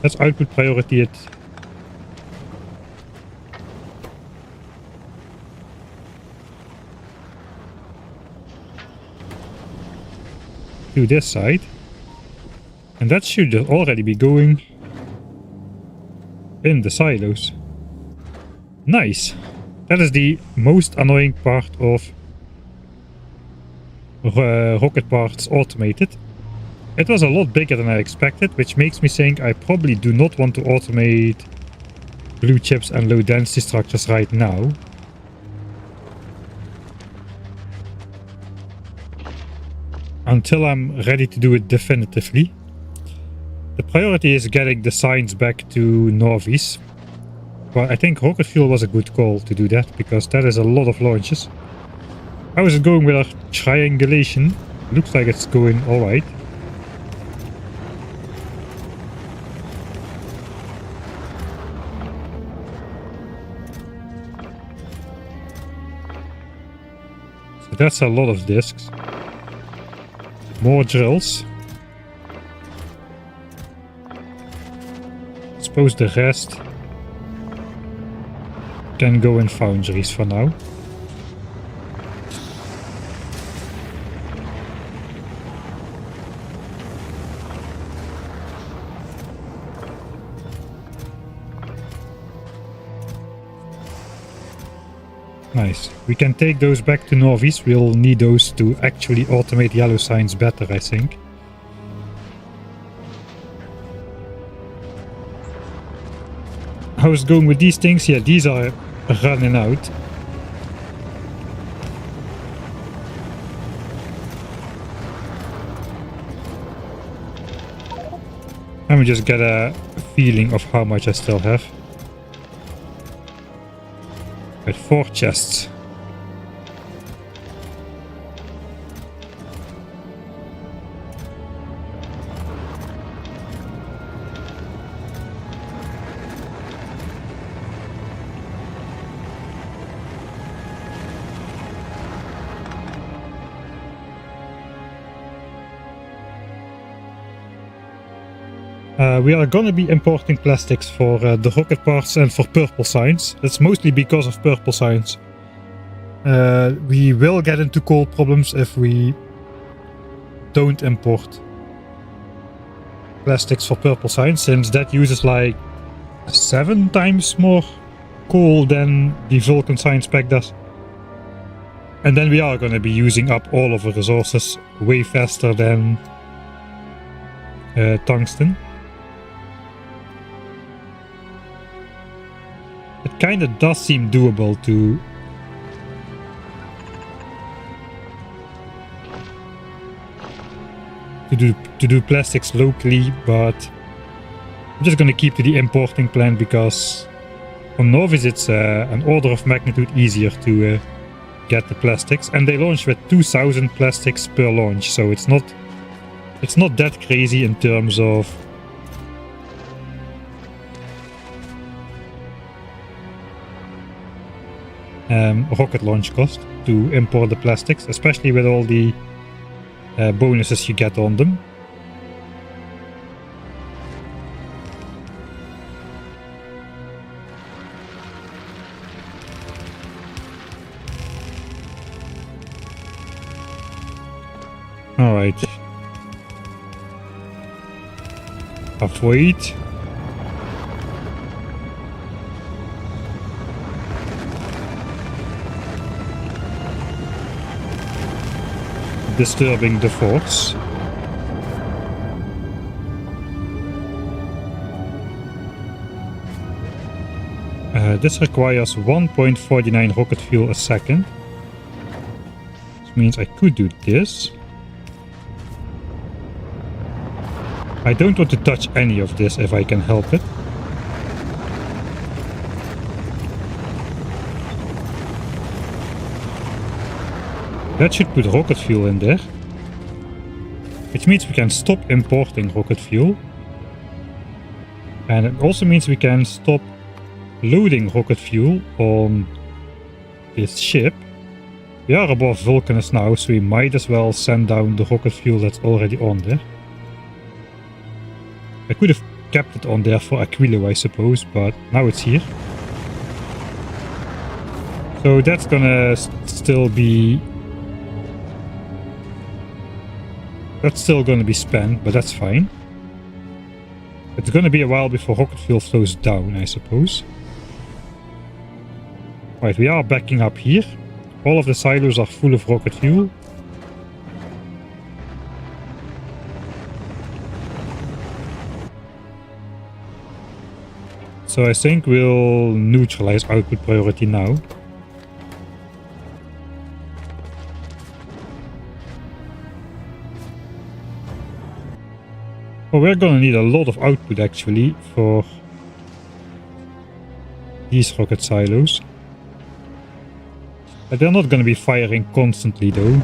Let's output priority it. To this side. And that should already be going in the silos. Nice. That is the most annoying part of rocket parts automated. It was a lot bigger than I expected, which makes me think I probably do not want to automate blue chips and low density structures right now. Until I'm ready to do it definitively. The priority is getting the signs back to Nauvis. But I think rocket fuel was a good call to do that, because that is a lot of launches. How is it going with our triangulation? Looks like it's going alright. So that's a lot of discs. More drills. I suppose the rest can go in foundries for now. Nice. We can take those back to Nauvis. We'll need those to actually automate yellow signs better, I think. How's it going with these things? Yeah, these are running out. Let me just get a feeling of how much I still have. Right, 4 chests. We are gonna be importing plastics for the rocket parts and for purple signs. That's mostly because of purple signs. We will get into coal problems if we don't import plastics for purple signs, since that uses like 7 times more coal than the Vulcan sign spec does. And then we are gonna be using up all of the resources way faster than tungsten. It kinda does seem doable to do plastics locally, but I'm just gonna keep to the importing plan because on Nauvis it's an order of magnitude easier to get the plastics, and they launch with 2000 plastics per launch, so it's not that crazy in terms of rocket launch cost to import the plastics, especially with all the bonuses you get on them. Alright. Avoid. Disturbing the force. This requires 1.49 rocket fuel a second. This means I could do this. I don't want to touch any of this if I can help it. That should put rocket fuel in there. Which means we can stop importing rocket fuel. And it also means we can stop loading rocket fuel on this ship. We are above Vulcanus now, so we might as well send down the rocket fuel that's already on there. I could have kept it on there for Aquilo, I suppose, but now it's here. So that's gonna still be... That's still gonna be spent, but that's fine. It's gonna be a while before rocket fuel flows down, I suppose. Right, we are backing up here. All of the silos are full of rocket fuel. So I think we'll neutralize output priority now. Well, we're gonna need a lot of output actually for these rocket silos. But they're not gonna be firing constantly though.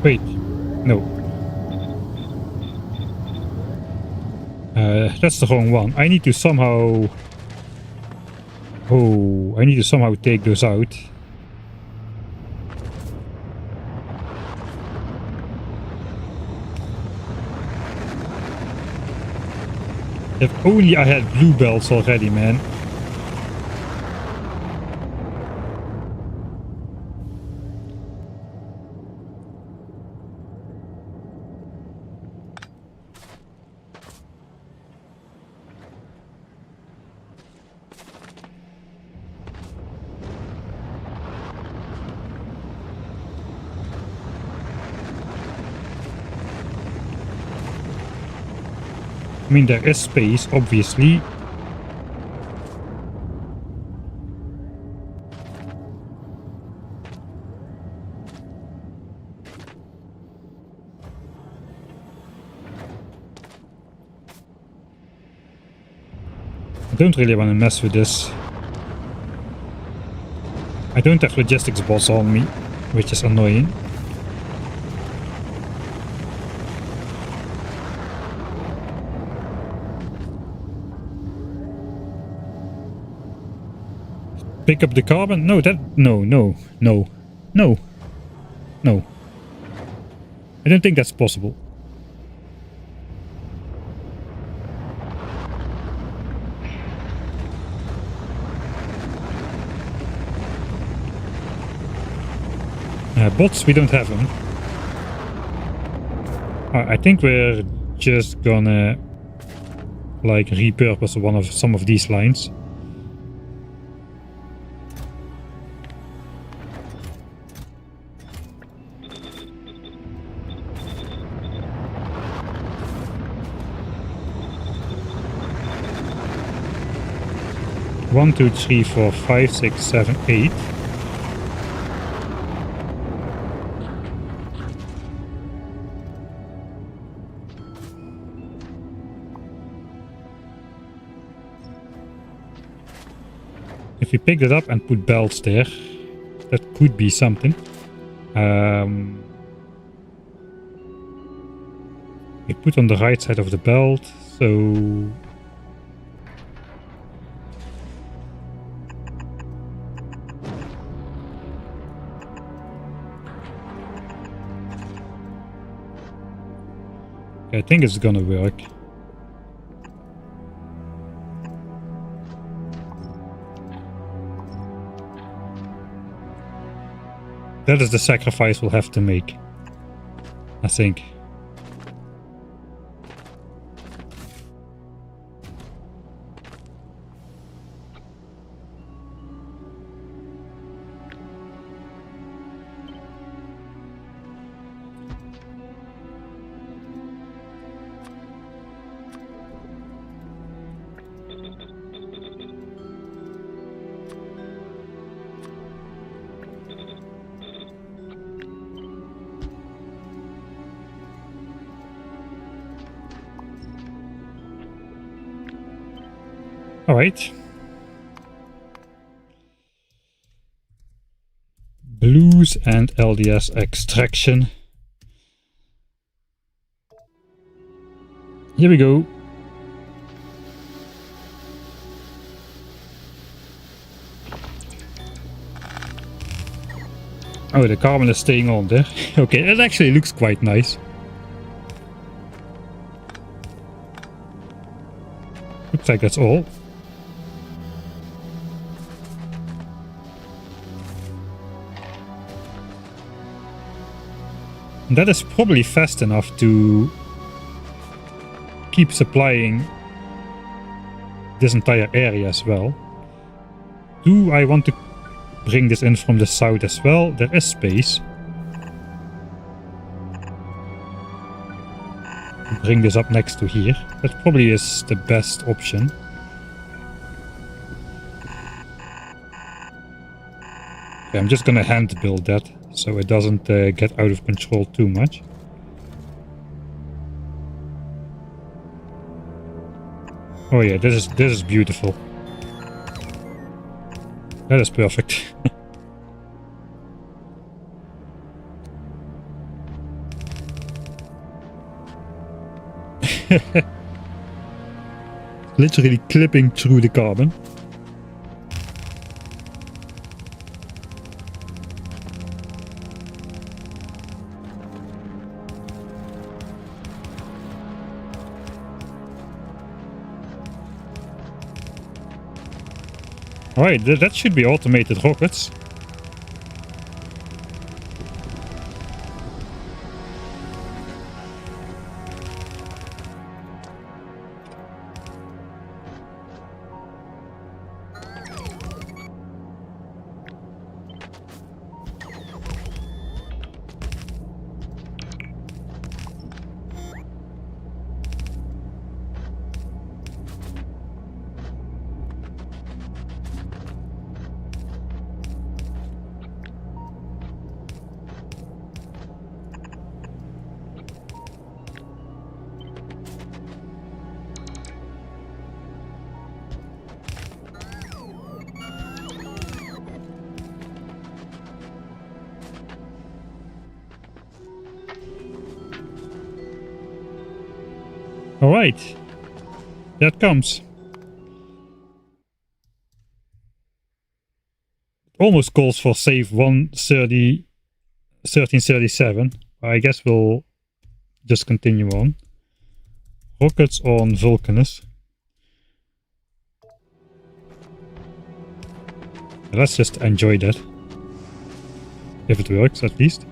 Wait, no. That's the wrong one. I need to somehow... Oh, I need to somehow take those out. If only I had blue belts already, man. I mean, there is space, obviously. I don't really want to mess with this. I don't have logistics boss on me, which is annoying. Pick up the carbon? No, that... No. I don't think that's possible. Bots, we don't have them. I think we're just gonna like repurpose some of these lines. One, two, three, four, 5, 6, 7, 8. If we pick it up and put belts there, that could be something. We put on the right side of the belt, so... I think it's gonna work. That is the sacrifice we'll have to make, I think. All right. Blues and LDS extraction. Here we go. Oh, the carbon is staying on there. Okay, that actually looks quite nice. Looks like that's all. And that is probably fast enough to keep supplying this entire area as well. Do I want to bring this in from the south as well? There is space. Bring this up next to here. That probably is the best option. Okay, I'm just gonna hand build that so it doesn't get out of control too much. Oh yeah, this is beautiful. That is perfect. Literally clipping through the carbon. Alright, that should be automated rockets. Alright, that comes. Almost calls for save 1337. I guess we'll just continue on. Rockets on Vulcanus. Let's just enjoy that. If it works, at least.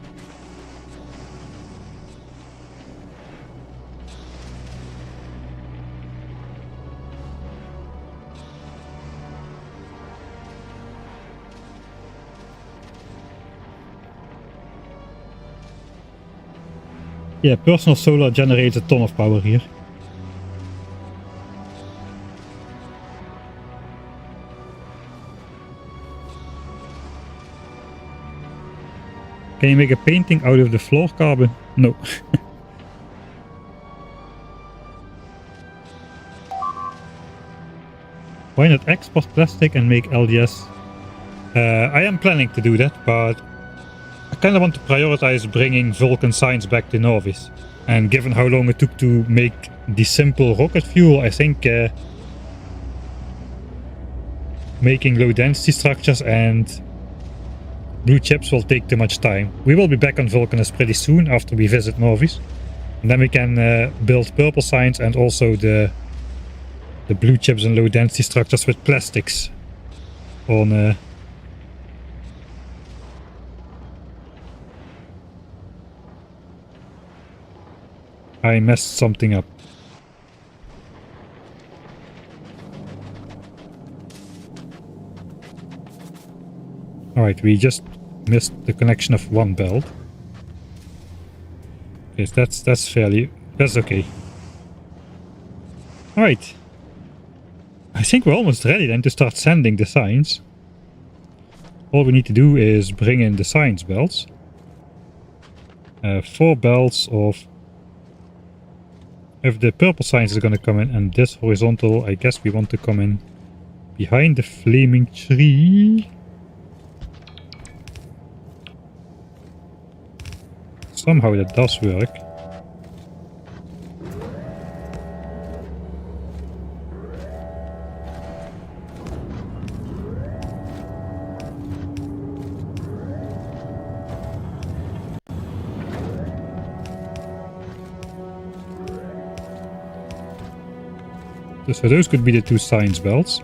Yeah, personal solar generates a ton of power here. Can you make a painting out of the floor carbon? No. Why not export plastic and make LDS? I am planning to do that, but I kind of want to prioritize bringing Vulcan science back to Nauvis. And given how long it took to make the simple rocket fuel, I think making low density structures and blue chips will take too much time. We will be back on Vulcanus pretty soon after we visit Nauvis. And then we can build purple science and also the blue chips and low density structures with plastics on I messed something up. Alright, we just missed the connection of one belt. Okay, that's that's okay. Alright. I think we're almost ready then to start sending the signs. All we need to do is bring in the science belts. 4 belts of... If the purple science is going to come in and this horizontal, I guess we want to come in behind the flaming tree. Somehow that does work. So those could be the 2 science belts.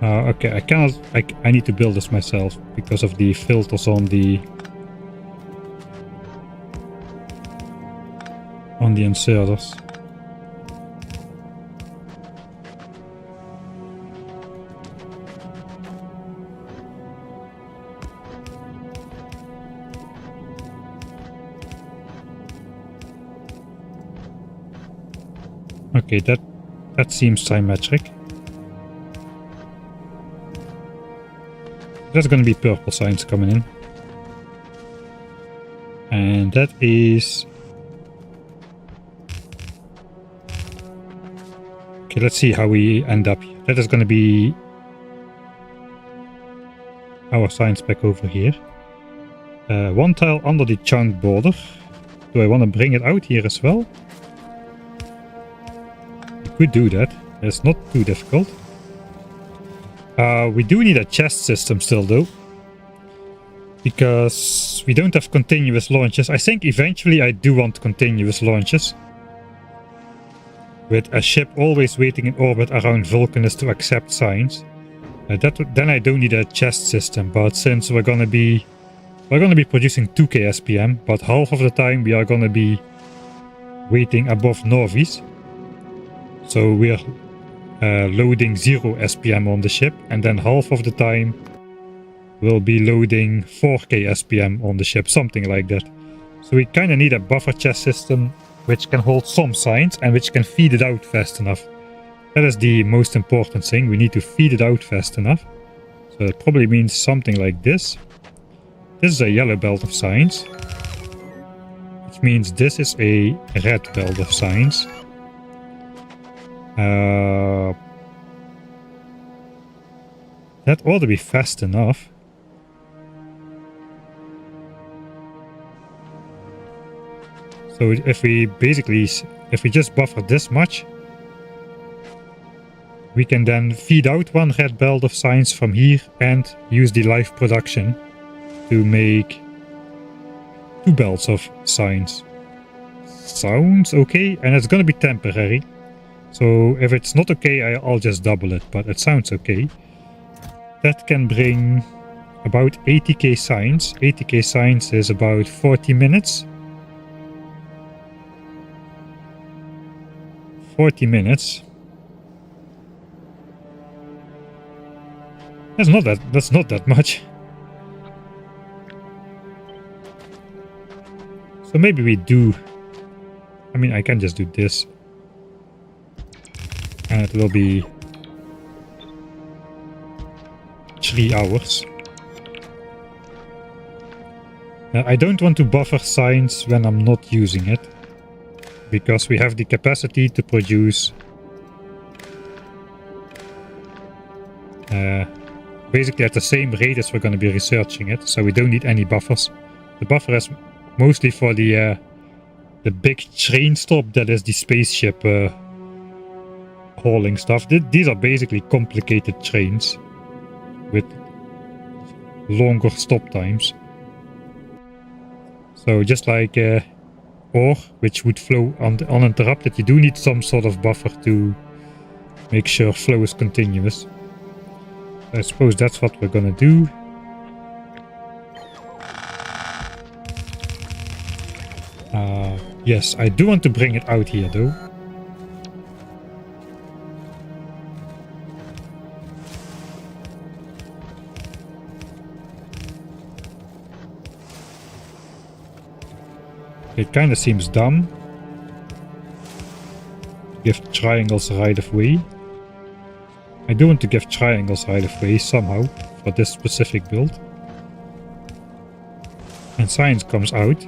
Okay, I cannot... I need to build this myself because of the filters on the inserters. Okay, that seems symmetric. That's going to be purple signs coming in. And that is... Okay, let's see how we end up. That is going to be our science back over here. 1 tile under the chunk border. Do I want to bring it out here as well? We could do that. It's not too difficult. We do need a chest system still though. Because we don't have continuous launches. I think eventually I do want continuous launches. With a ship always waiting in orbit around Vulcanus to accept signs. Then I don't need a chest system, but since we're gonna be producing 2k SPM, but half of the time we are gonna be waiting above Nauvis. So we're loading 0 SPM on the ship, and then half of the time we'll be loading 4k SPM on the ship, something like that. So we kinda need a buffer chest system which can hold some signs and which can feed it out fast enough. That is the most important thing. We need to feed it out fast enough. So that probably means something like this. This is a yellow belt of signs. Which means this is a red belt of signs. That ought to be fast enough. So if we just buffer this much, we can then feed out one red belt of science from here and use the live production to make 2 belts of science. Sounds okay, and it's gonna be temporary. So if it's not okay, I'll just double it, but it sounds okay. That can bring about 80k science. 80k science is about 40 minutes. 40 minutes. That's not that much. So maybe we do... I mean, I can just do this. And it will be 3 hours. I don't want to buffer science when I'm not using it, because we have the capacity to produce basically at the same rate as we're going to be researching it, so we don't need any buffers. The buffer is mostly for the big train stop that is the spaceship hauling stuff. These are basically complicated trains with longer stop times. So just like ore, which would flow uninterrupted, you do need some sort of buffer to make sure flow is continuous. I suppose that's what we're gonna do. Yes, I do want to bring it out here though. It kind of seems dumb to give triangles right of way. I do want to give triangles right of way somehow for this specific build. And science comes out.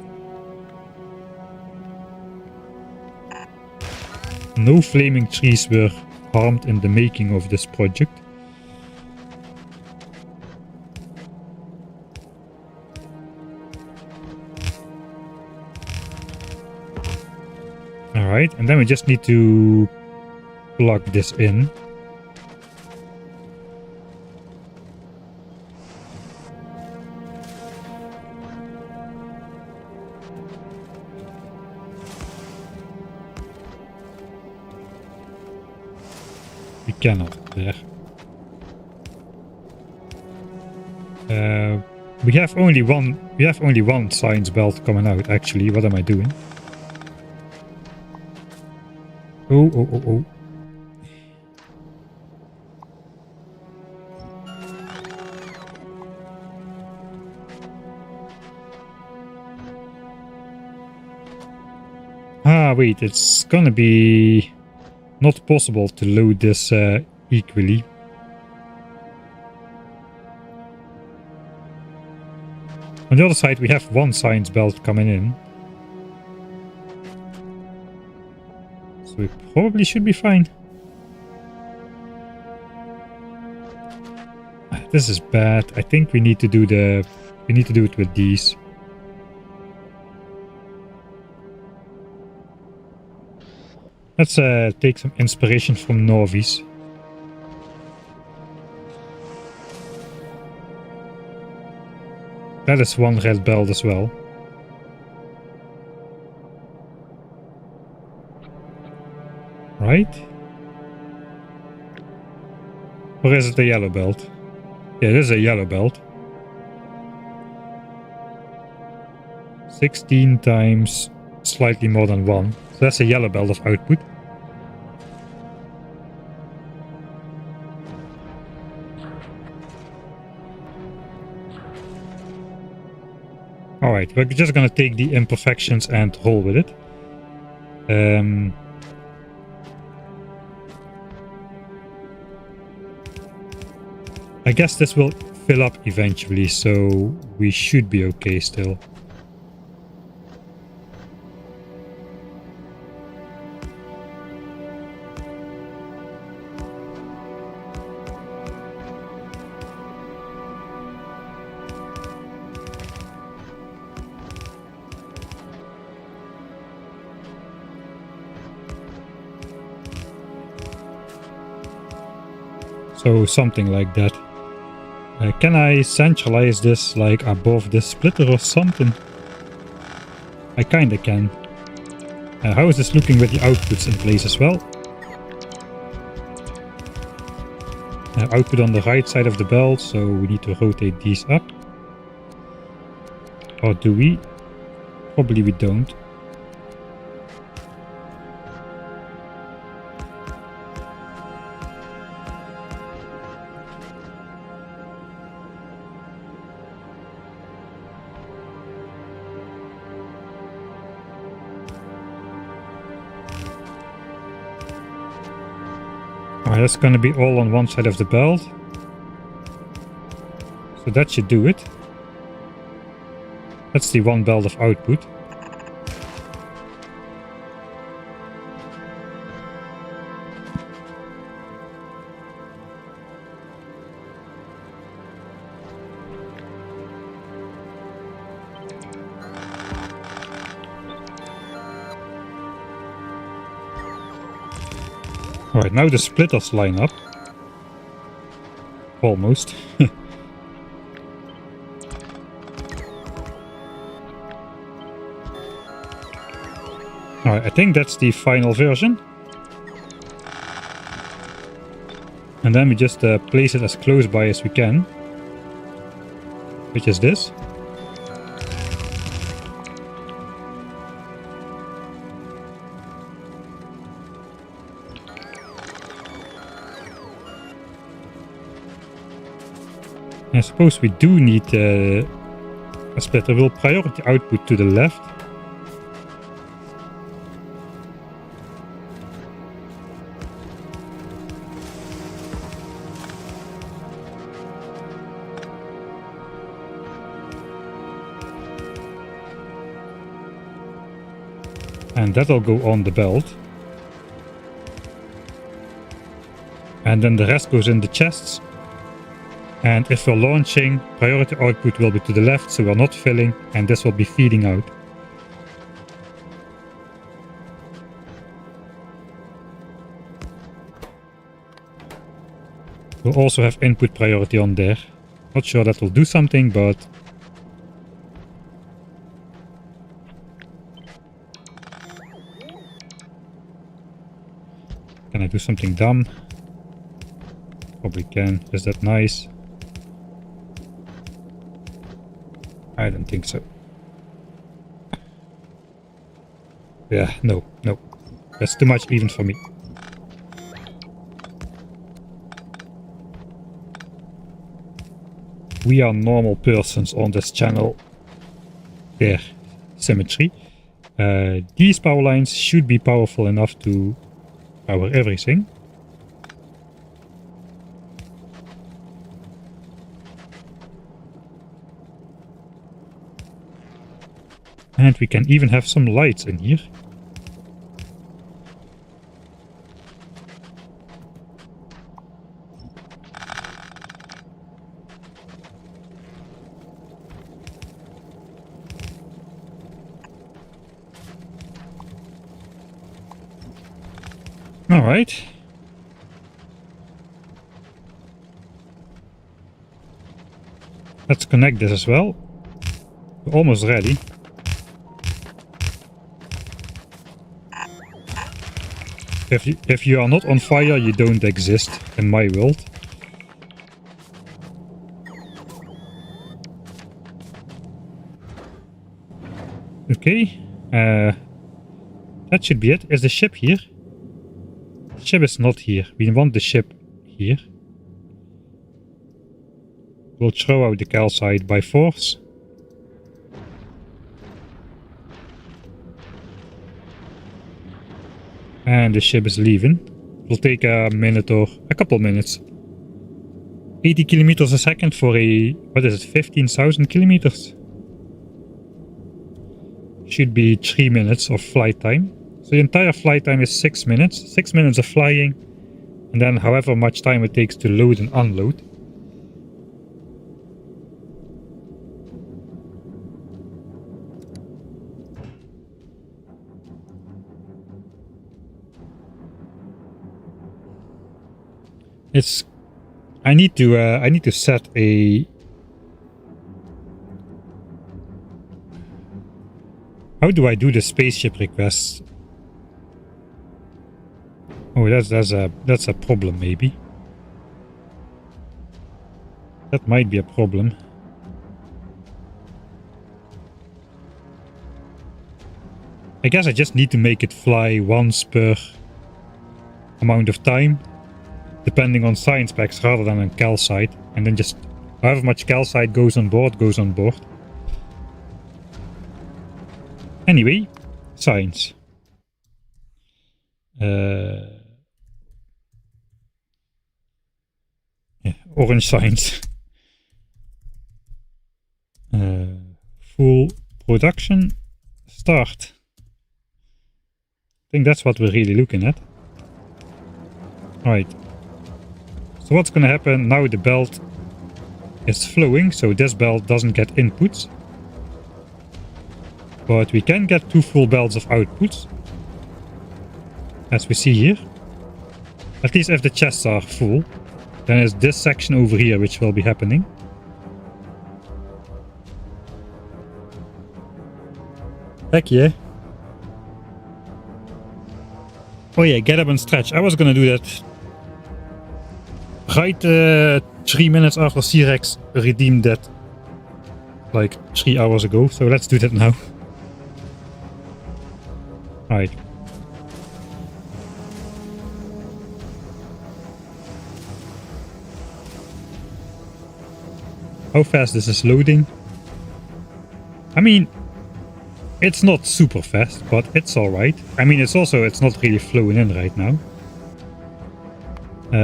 No flaming trees were harmed in the making of this project. Alright, and then we just need to plug this in. We cannot there. We have only one science belt coming out actually. What am I doing? Oh. Ah, wait, it's gonna be not possible to load this equally. On the other side, we have one science belt coming in. So we probably should be fine. This is bad. I think we need to do it with these. Let's take some inspiration from Nauvis. That is one red belt as well. Right? Or is it a yellow belt? Yeah, it is a yellow belt. 16 times slightly more than 1. So that's a yellow belt of output. Alright, we're just gonna take the imperfections and roll with it. I guess this will fill up eventually, so we should be okay still. So something like that. Can I centralize this like above this splitter or something? I kinda can. How is this looking with the outputs in place as well? Output on the right side of the belt, so we need to rotate these up. Or do we? Probably we don't. Alright, that's gonna be all on one side of the belt. So that should do it. That's the one belt of output. Alright, now the splitters line up. Almost. Alright, I think that's the final version. And then we just place it as close by as we can. Which is this. I suppose we do need a splitter. We'll priority output to the left. And that'll go on the belt. And then the rest goes in the chests. And if we're launching, priority output will be to the left, so we're not filling, and this will be feeding out. We'll also have input priority on there. Not sure that will do something, but... Can I do something dumb? Probably can. Is that nice? I don't think so. Yeah, no. That's too much even for me. We are normal persons on this channel. There. Symmetry. These power lines should be powerful enough to power everything. And we can even have some lights in here. All right. Let's connect this as well. We're almost ready. If you are not on fire, you don't exist in my world. Okay. That should be it. Is the ship here? The ship is not here. We want the ship here. We'll throw out the calcite by force. And the ship is leaving. It'll take a minute or a couple minutes. 80 kilometers a second for a, what is it, 15,000 kilometers? Should be 3 minutes of flight time. So the entire flight time is 6 minutes. 6 minutes of flying. And then however much time it takes to load and unload. It's I need to set a... How do I do the spaceship requests? Oh, that's a problem maybe. That might be a problem. I guess I just need to make it fly once per amount of time, depending on science packs rather than on calcite, and then just however much calcite goes on board. Anyway, science. Yeah, orange science. Full production. Start. I think that's what we're really looking at. Alright. So what's gonna happen now? The belt is flowing, so this belt doesn't get inputs. But we can get 2 full belts of outputs. As we see here. At least if the chests are full. Then it's this section over here which will be happening. Heck yeah. Oh yeah, get up and stretch. I was gonna do that right 3 minutes after C-Rex redeemed that like 3 hours ago. So let's do that now. Alright. How fast this is loading? I mean, it's not super fast, but it's alright. I mean, it's not really flowing in right now.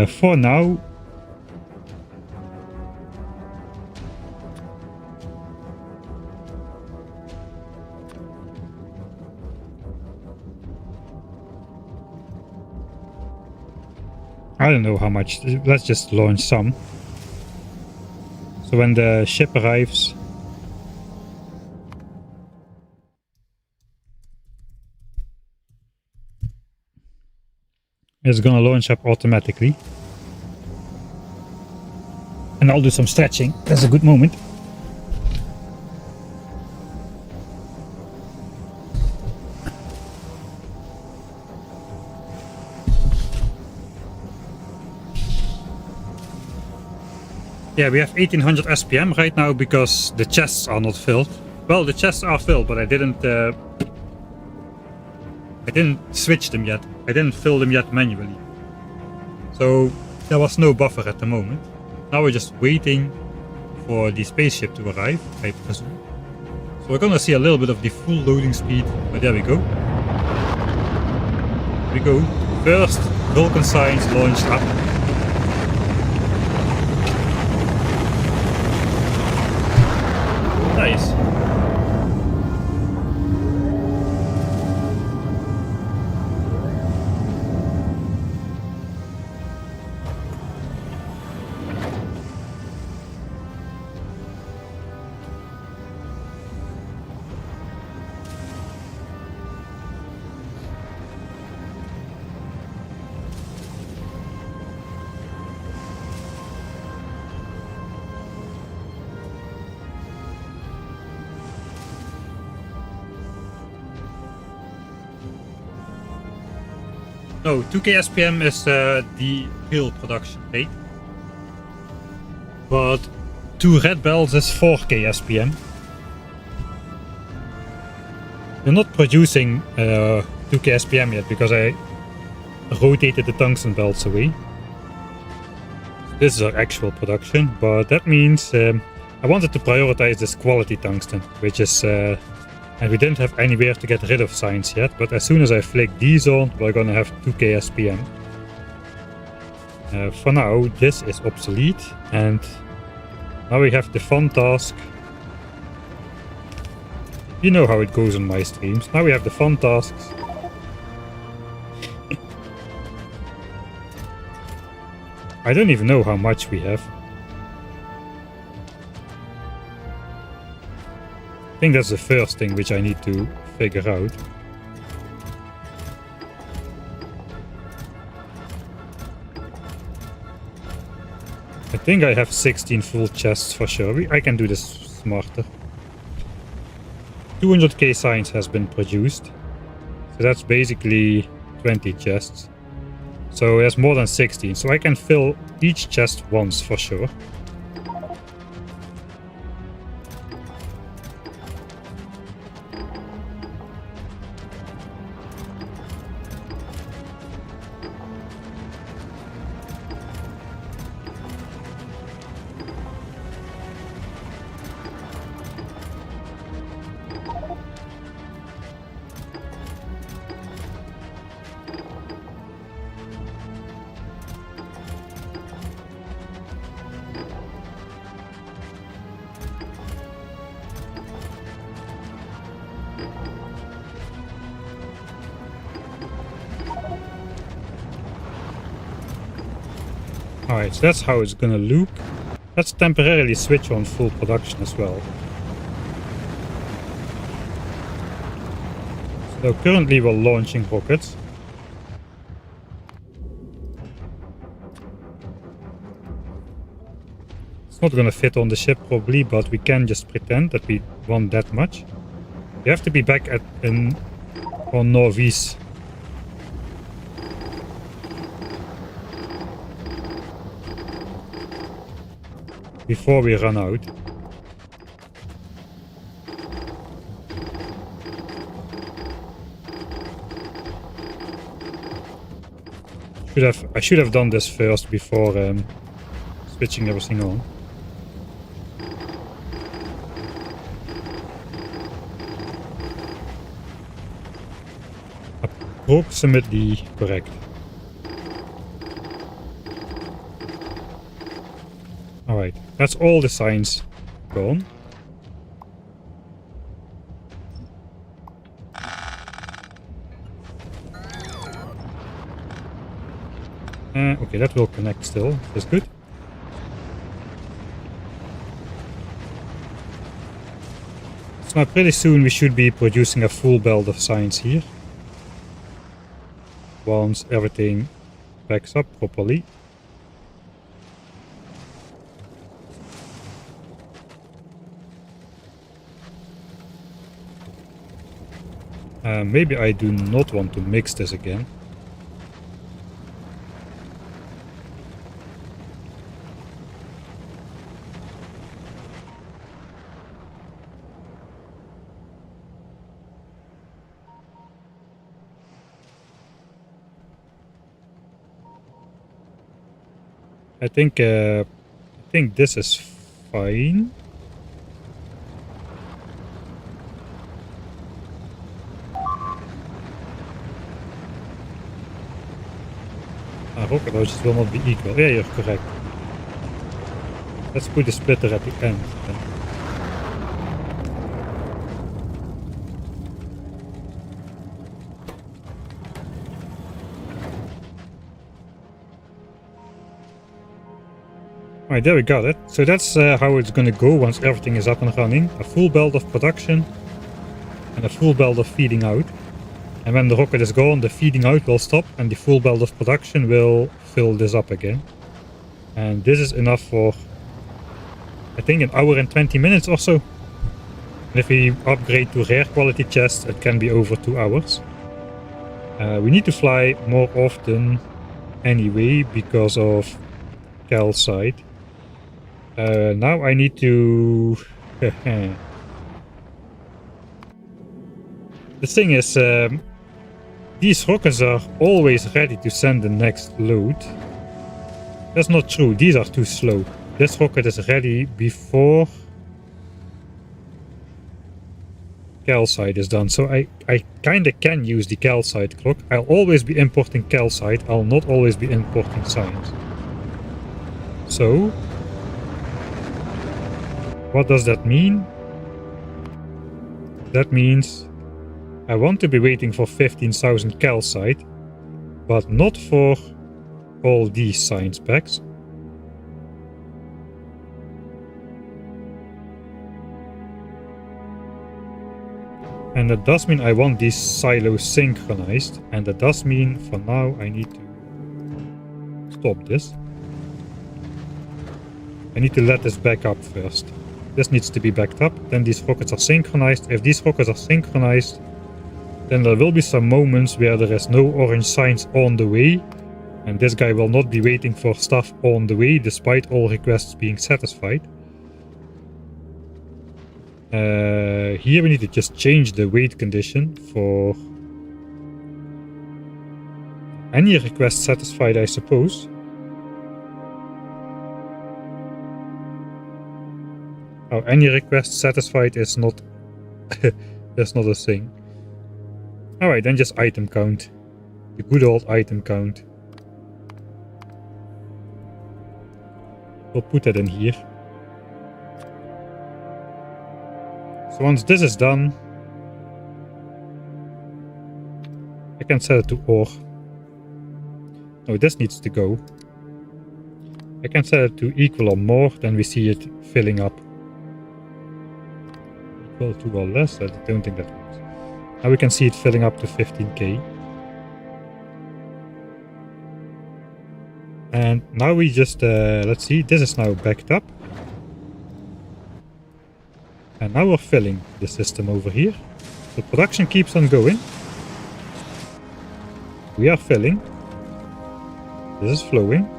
For now... I don't know how much. Let's just launch some. So when the ship arrives... it's gonna launch up automatically. And I'll do some stretching. That's a good moment. Yeah, we have 1800 SPM right now because the chests are not filled. Well, the chests are filled, but I didn't switch them yet. I didn't fill them yet manually. So there was no buffer at the moment. Now we're just waiting for the spaceship to arrive, I presume. So we're gonna see a little bit of the full loading speed, but there we go. Here we go. First Vulcan signs launched up. Nice. No, 2k SPM is the real production rate. But 2 red belts is 4k SPM. We're not producing 2k SPM yet because I rotated the tungsten belts away. This is our actual production, but that means I wanted to prioritize this quality tungsten, which is... and we didn't have anywhere to get rid of signs yet, but as soon as I flick these on, we're gonna have 2k SPM. For now, this is obsolete, and now we have the fun task. You know how it goes on my streams. Now we have the fun tasks. I don't even know how much we have. I think that's the first thing which I need to figure out. I think I have 16 full chests for sure. I can do this smarter. 200k science has been produced. So that's basically 20 chests. So there's more than 16. So I can fill each chest once for sure. Alright, so that's how it's gonna look. Let's temporarily switch on full production as well. So currently we're launching rockets. It's not gonna fit on the ship probably, but we can just pretend that we want that much. We have to be back on Nauvis. Before we run out. I should have done this first before switching everything on. Approximately correct. Alright, that's all the signs gone. Okay, that will connect still. That's good. So now pretty soon we should be producing a full belt of signs here. Once everything backs up properly. Maybe I do not want to mix this again. I think this is fine. Rocket launches will not be equal. Yeah, you're correct. Let's put the splitter at the end then. Alright, there we got it. So that's how it's gonna go once everything is up and running. A full belt of production and a full belt of feeding out. And when the rocket is gone, the feeding out will stop and the full belt of production will fill this up again. And this is enough for, I think, an hour and 20 minutes or so. And if we upgrade to rare quality chests, it can be over 2 hours. We need to fly more often anyway because of Calcite. Now I need to... The thing is, these rockets are always ready to send the next load. That's not true, these are too slow. This rocket is ready before Calcite is done. So I kinda can use the Calcite clock. I'll always be importing Calcite, I'll not always be importing science. So, what does that mean? That means I want to be waiting for 15,000 Calcite, but not for all these science packs. And that does mean I want these silos synchronized, and that does mean for now I need to stop this. I need to let this back up first. This needs to be backed up, then these rockets are synchronized. If these rockets are synchronized, then there will be some moments where there is no orange signs on the way, and this guy will not be waiting for stuff on the way despite all requests being satisfied. Here we need to just change the wait condition for any request satisfied, I suppose. Oh, any request satisfied is not that's not a thing. Alright, then just item count. The good old item count. We'll put that in here. So once this is done, I can set it to ore. No, this needs to go. I can set it to equal or more, then we see it filling up. Equal to or less, I don't think that works. Now we can see it filling up to 15k. And now we just, let's see, this is now backed up. And now we're filling the system over here. The production keeps on going. We are filling. This is flowing.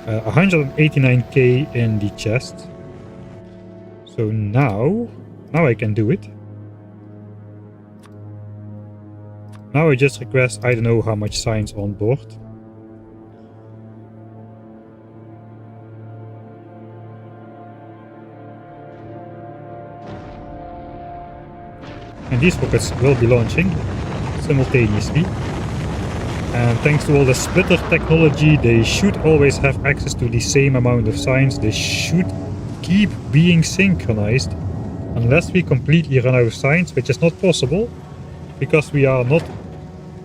Uh, 189k in the chest. So now I can do it. Now I just request, I don't know how much signs on board. And these rockets will be launching simultaneously. And thanks to all the splitter technology, they should always have access to the same amount of signs. They should keep being synchronized unless we completely run out of signs, which is not possible because we're not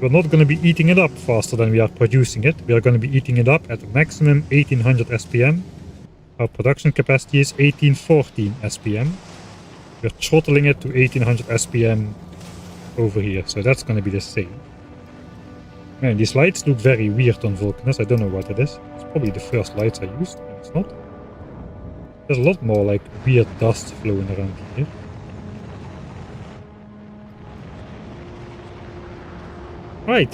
going to be eating it up faster than we are producing it. We are going to be eating it up at a maximum 1800 SPM. Our production capacity is 1814 SPM. We're throttling it to 1800 SPM over here, so that's going to be the same. Man, these lights look very weird on Vulcanus. I don't know what it is. It's probably the first lights I used, and it's not. There's a lot more like weird dust flowing around here. Right.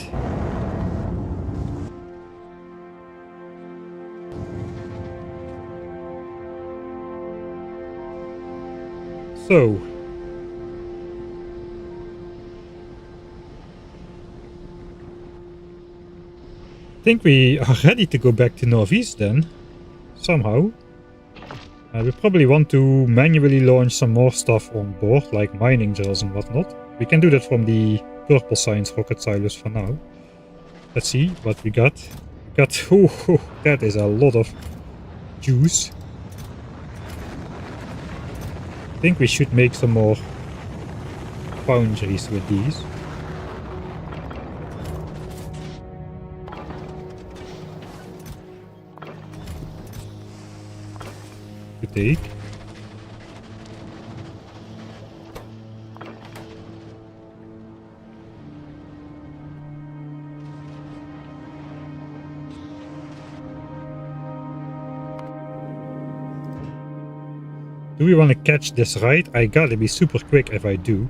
So. I think we are ready to go back to Nauvis then, somehow. We probably want to manually launch some more stuff on board, like mining drills and whatnot. We can do that from the purple science rocket silos for now. Let's see what we got. Oh, that is a lot of juice. I think we should make some more foundries with these. To take. Do we want to catch this right? I gotta be super quick if I do.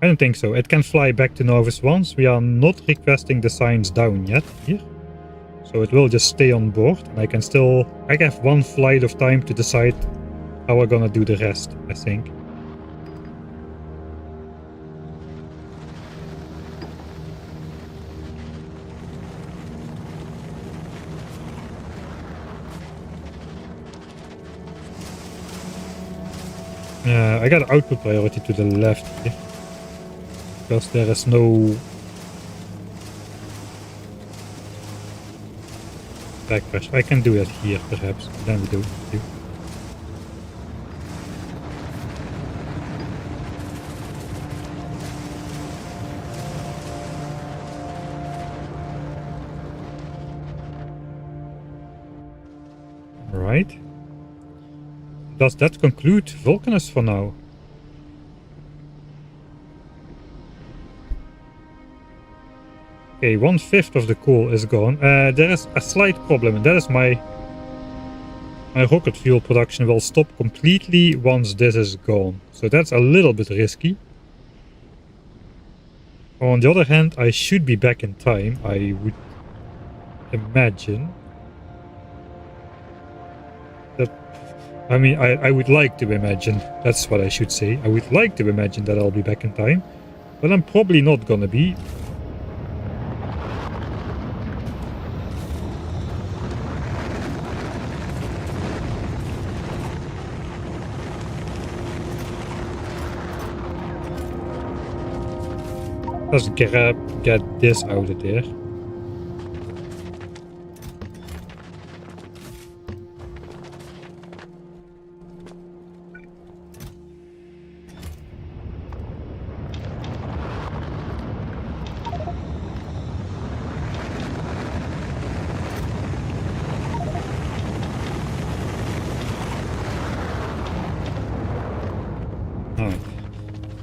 I don't think so. It can fly back to Nauvis once. We are not requesting the signs down yet here. So it will just stay on board. And I have one flight of time to decide how we're gonna do the rest, I think. I got output priority to the left here, because there is no back pressure. I can do that here perhaps, then we do. Right. Does that conclude Vulcanus for now? Okay, 1/5 of the coal is gone. There is a slight problem, and that is my rocket fuel production will stop completely once this is gone. So that's a little bit risky. On the other hand, I should be back in time, I would imagine. I mean, I would like to imagine, that's what I should say. I would like to imagine that I'll be back in time, but I'm probably not gonna be. Let's get this out of there.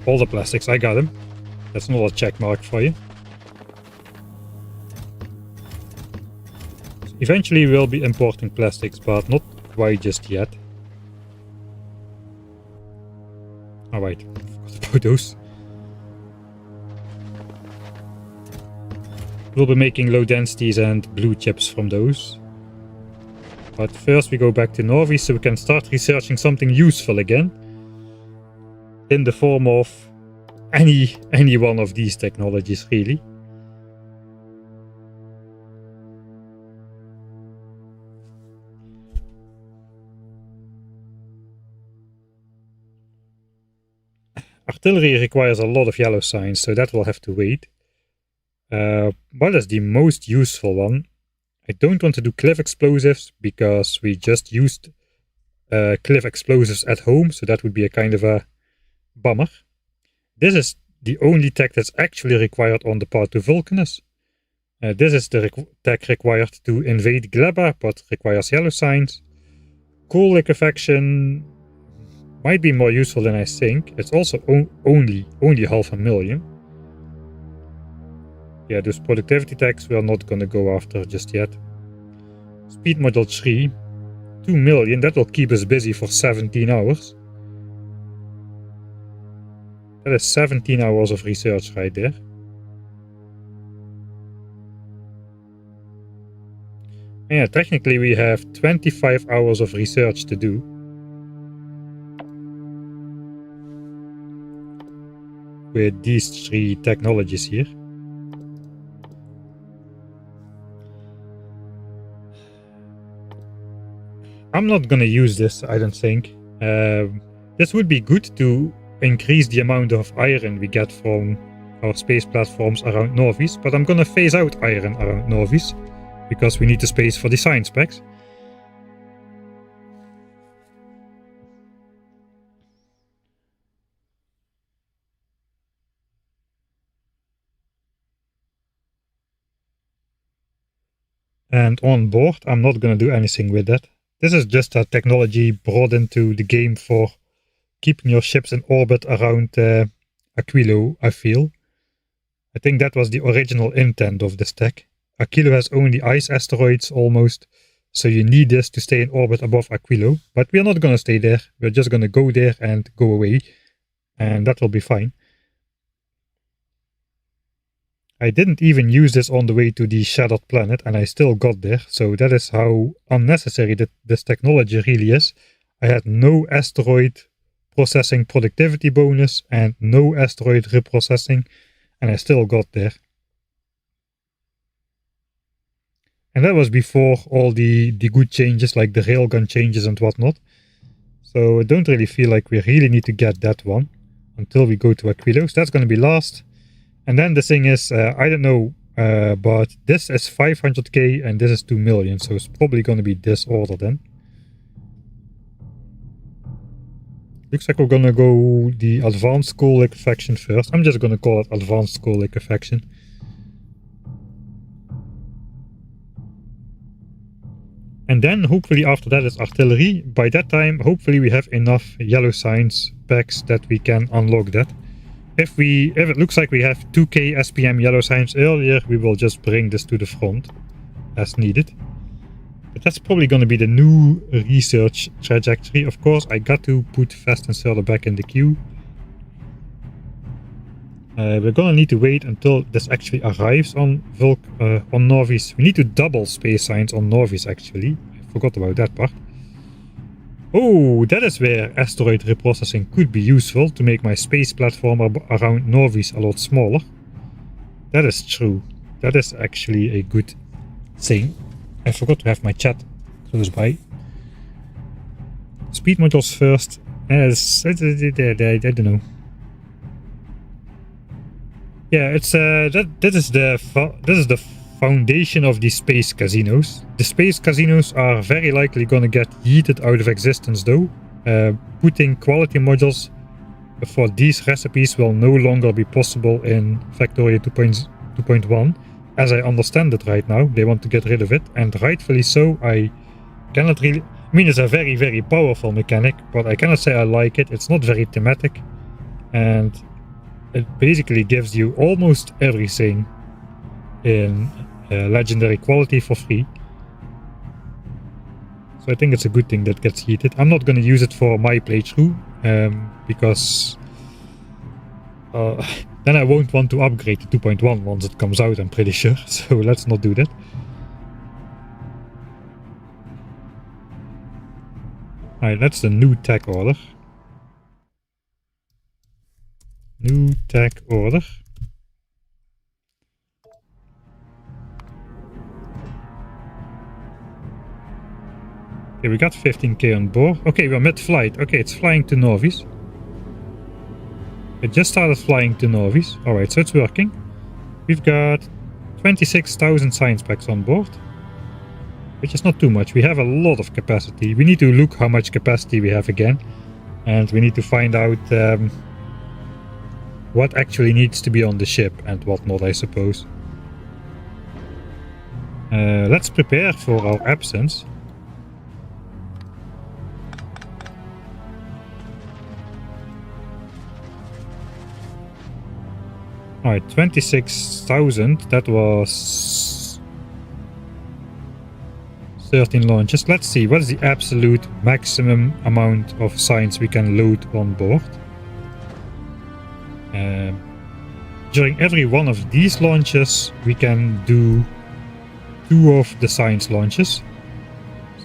All the plastics, I got them. That's not a check mark for you. So eventually we'll be importing plastics, but not quite just yet. Alright, forgot about those. We'll be making low densities and blue chips from those. But first we go back to Nauvis so we can start researching something useful again. In the form of any one of these technologies, really. Artillery requires a lot of yellow signs, so that will have to wait. What is the most useful one? I don't want to do cliff explosives because we just used cliff explosives at home, so that would be a kind of a bummer. This is the only tech that's actually required on the part to Vulcanus. This is the tech required to invade Gleba, but requires yellow signs. Coal liquefaction might be more useful than I think. It's also only 500,000. Yeah, those productivity techs we are not gonna go after just yet. Speed module 3, 2 million, that will keep us busy for 17 hours. That is 17 hours of research right there. Yeah, technically we have 25 hours of research to do. With these 3 technologies here. I'm not gonna use this, I don't think. This would be good to increase the amount of iron we get from our space platforms around Nauvis, but I'm gonna phase out iron around Nauvis because we need the space for the science packs. And on board, I'm not gonna do anything with that. This is just a technology brought into the game for keeping your ships in orbit around Aquilo, I feel. I think that was the original intent of this tech. Aquilo has only ice asteroids almost, so you need this to stay in orbit above Aquilo. But we're not gonna stay there, we're just gonna go there and go away, and that will be fine. I didn't even use this on the way to the Shattered Planet, and I still got there, so that is how unnecessary this technology really is. I had no asteroid processing productivity bonus and no asteroid reprocessing, and I still got there. And that was before all the good changes like the railgun changes and whatnot. So I don't really feel like we really need to get that one until we go to Aquilo. So that's going to be last. And then the thing is, I don't know, but this is 500k and this is 2 million. So it's probably going to be this order then. Looks like we're going to go the advanced coal liquefaction first. I'm just going to call it advanced coal liquefaction. And then hopefully after that is artillery. By that time, hopefully we have enough yellow science packs that we can unlock that. If it looks like we have 2k SPM yellow science earlier, we will just bring this to the front as needed. But that's probably going to be the new research trajectory. Of course, I got to put fast inserter back in the queue. We're going to need to wait until this actually arrives on Nauvis. We need to double space science on Nauvis actually. I forgot about that part. Oh, that is where asteroid reprocessing could be useful to make my space platform around Nauvis a lot smaller. That is true. That is actually a good thing. I forgot to have my chat close by. Speed modules first. I don't know. Yeah, it's this is the foundation of the space casinos. The space casinos are very likely gonna get yeeted out of existence though. Putting quality modules for these recipes will no longer be possible in Factorio 2.1. As I understand it right now, they want to get rid of it, and rightfully so. I cannot really... I mean, it's a very, very powerful mechanic, but I cannot say I like it. It's not very thematic, and it basically gives you almost everything in legendary quality for free. So I think it's a good thing that gets heated. I'm not going to use it for my playthrough, because then I won't want to upgrade to 2.1 once it comes out, I'm pretty sure. So let's not do that. Alright, that's the new tech order. New tech order. Okay, we got 15k on board. Okay, we're mid-flight. Okay, it's flying to Nauvis. It just started flying to Nauvis. Alright, so it's working. We've got 26,000 science packs on board, which is not too much. We have a lot of capacity. We need to look how much capacity we have again, and we need to find out what actually needs to be on the ship and whatnot, I suppose. Let's prepare for our absence. Alright, 26,000, that was 13 launches. Let's see, what is the absolute maximum amount of science we can load on board? During every one of these launches, we can do 2 of the science launches.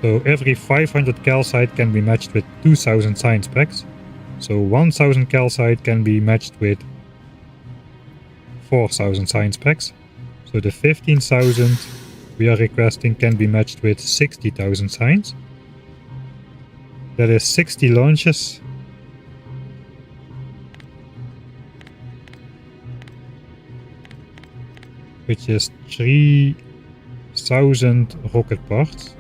So every 500 calcite can be matched with 2,000 science packs. So 1,000 calcite can be matched with 4,000 science packs. So the 15,000 we are requesting can be matched with 60,000 science. That is 60 launches. Which is 3,000 rocket parts.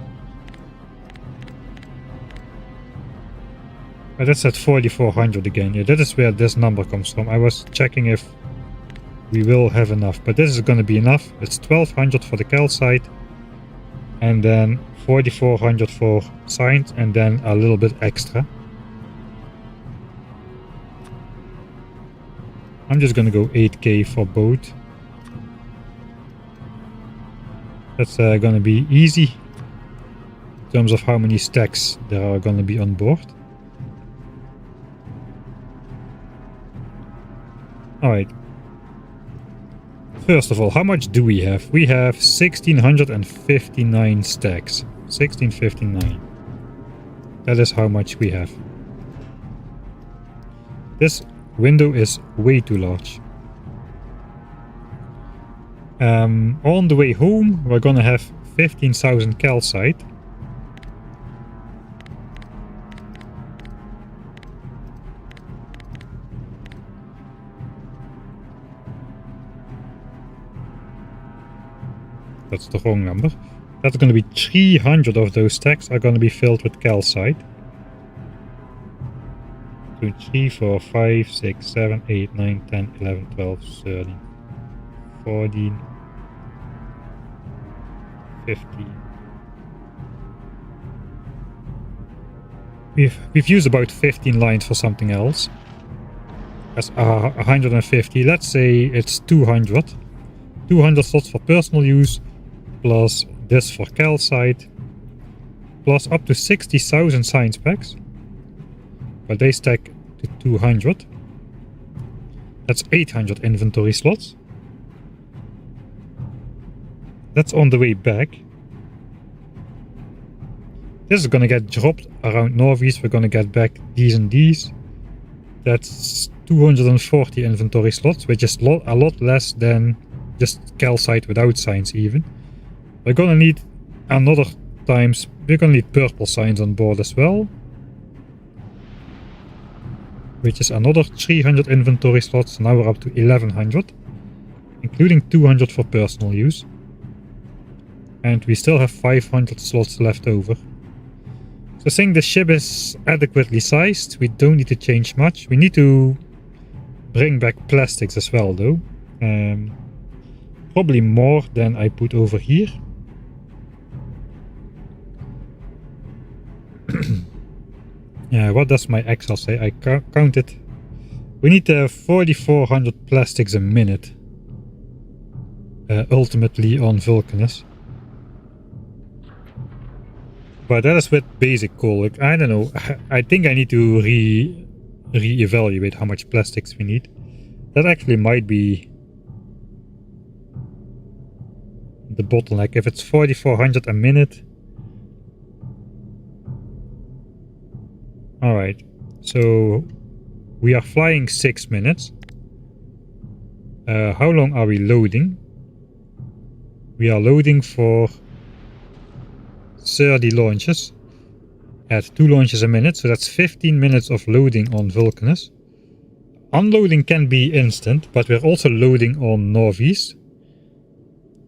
But that's at 4,400 again. Yeah, that is where this number comes from. I was checking if we will have enough, but this is going to be enough. It's 1,200 for the calcite, and then 4,400 for science, and then a little bit extra. I'm just going to go 8k for both. That's going to be easy in terms of how many stacks there are going to be on board. Alright. First of all, how much do we have? We have 1,659 stacks. 1,659. That is how much we have. This window is way too large. On the way home, we're gonna have 15,000 calcite. That's the wrong number. That's going to be 300 of those stacks are going to be filled with calcite. 2, 3, 4, 5, 6, 7, 8, 9, 10, 11, 12, 13, 14, 15, We've used about 15 lines for something else. That's 150. Let's say it's 200. 200 slots for personal use, plus this for calcite, plus up to 60,000 science packs. But they stack to 200. That's 800 inventory slots. That's on the way back. This is gonna get dropped around Nauvis. We're gonna get back these and these. That's 240 inventory slots, which is a lot less than just calcite without signs even. We're gonna need another times, we're gonna need purple signs on board as well. Which is another 300 inventory slots, so now we're up to 1100. Including 200 for personal use. And we still have 500 slots left over. So I think the ship is adequately sized. We don't need to change much. We need to bring back plastics as well though. Probably more than I put over here. Yeah, what does my Excel say? I counted. We need 4,400 plastics a minute. Ultimately on Vulcanus. But that is with basic coal. Like, I don't know. I think I need to re-evaluate how much plastics we need. That actually might be the bottleneck. If it's 4,400 a minute. Alright. So we are flying 6 minutes. How long are we loading? We are loading for 30 launches at 2 launches a minute, so that's 15 minutes of loading on Vulcanus. Unloading can be instant, but we're also loading on Nauvis.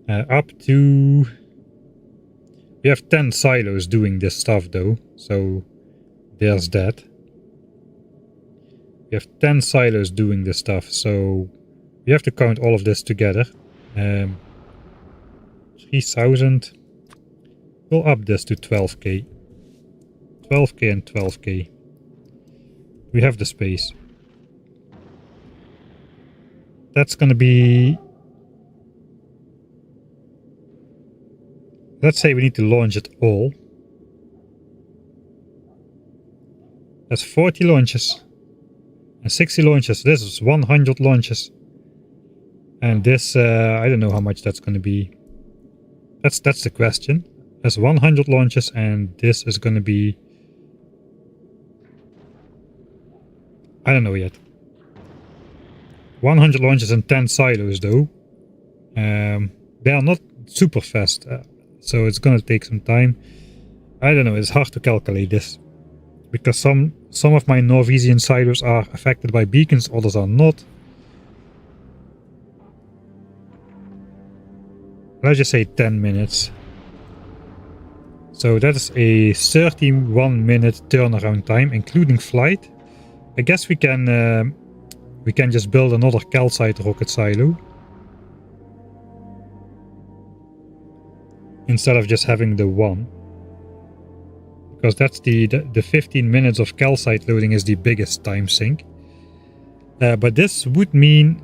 Up to... We have 10 silos doing this stuff though, so there's that. We have 10 silos doing this stuff, so we have to count all of this together. 3,000. We'll up this to 12k. 12k and 12k. We have the space. That's gonna be... Let's say we need to launch it all. That's 40 launches. And 60 launches. This is 100 launches. And this, I don't know how much that's gonna be. That's the question. That's 100 launches, and this is going to be... I don't know yet. 100 launches and 10 silos though. They are not super fast, so it's going to take some time. I don't know, it's hard to calculate this. Because some of my Norwegian silos are affected by beacons, others are not. Let's just say 10 minutes. So that is a 31-minute turnaround time, including flight. I guess we can just build another calcite rocket silo. Instead of just having the one. Because that's the 15 minutes of calcite loading is the biggest time sink. But this would mean...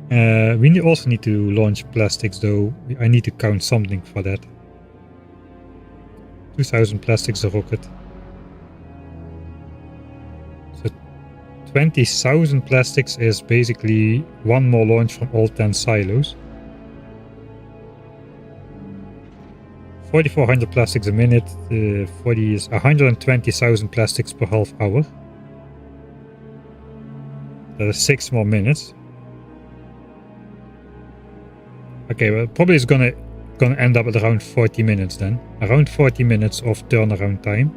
we also need to launch plastics though. I need to count something for that. 2,000 plastics a rocket. So 20,000 plastics is basically one more launch from all 10 silos. 4,400 plastics a minute. 40 is 120,000 plastics per half hour. That is 6 more minutes. Okay, well, probably it's gonna end up at around 40 minutes then. Around 40 minutes of turnaround time.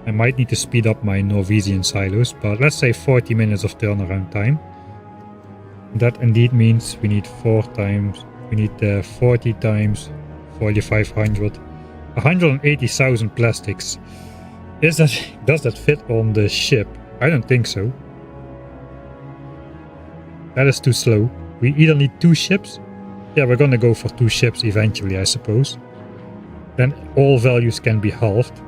I might need to speed up my Norwegian silos, but let's say 40 minutes of turnaround time. That indeed means we need 40 times 4,500. 180,000 plastics. Does that fit on the ship? I don't think so. That is too slow. We either need 2 ships Yeah, we're gonna go for 2 ships eventually, I suppose. Then all values can be halved.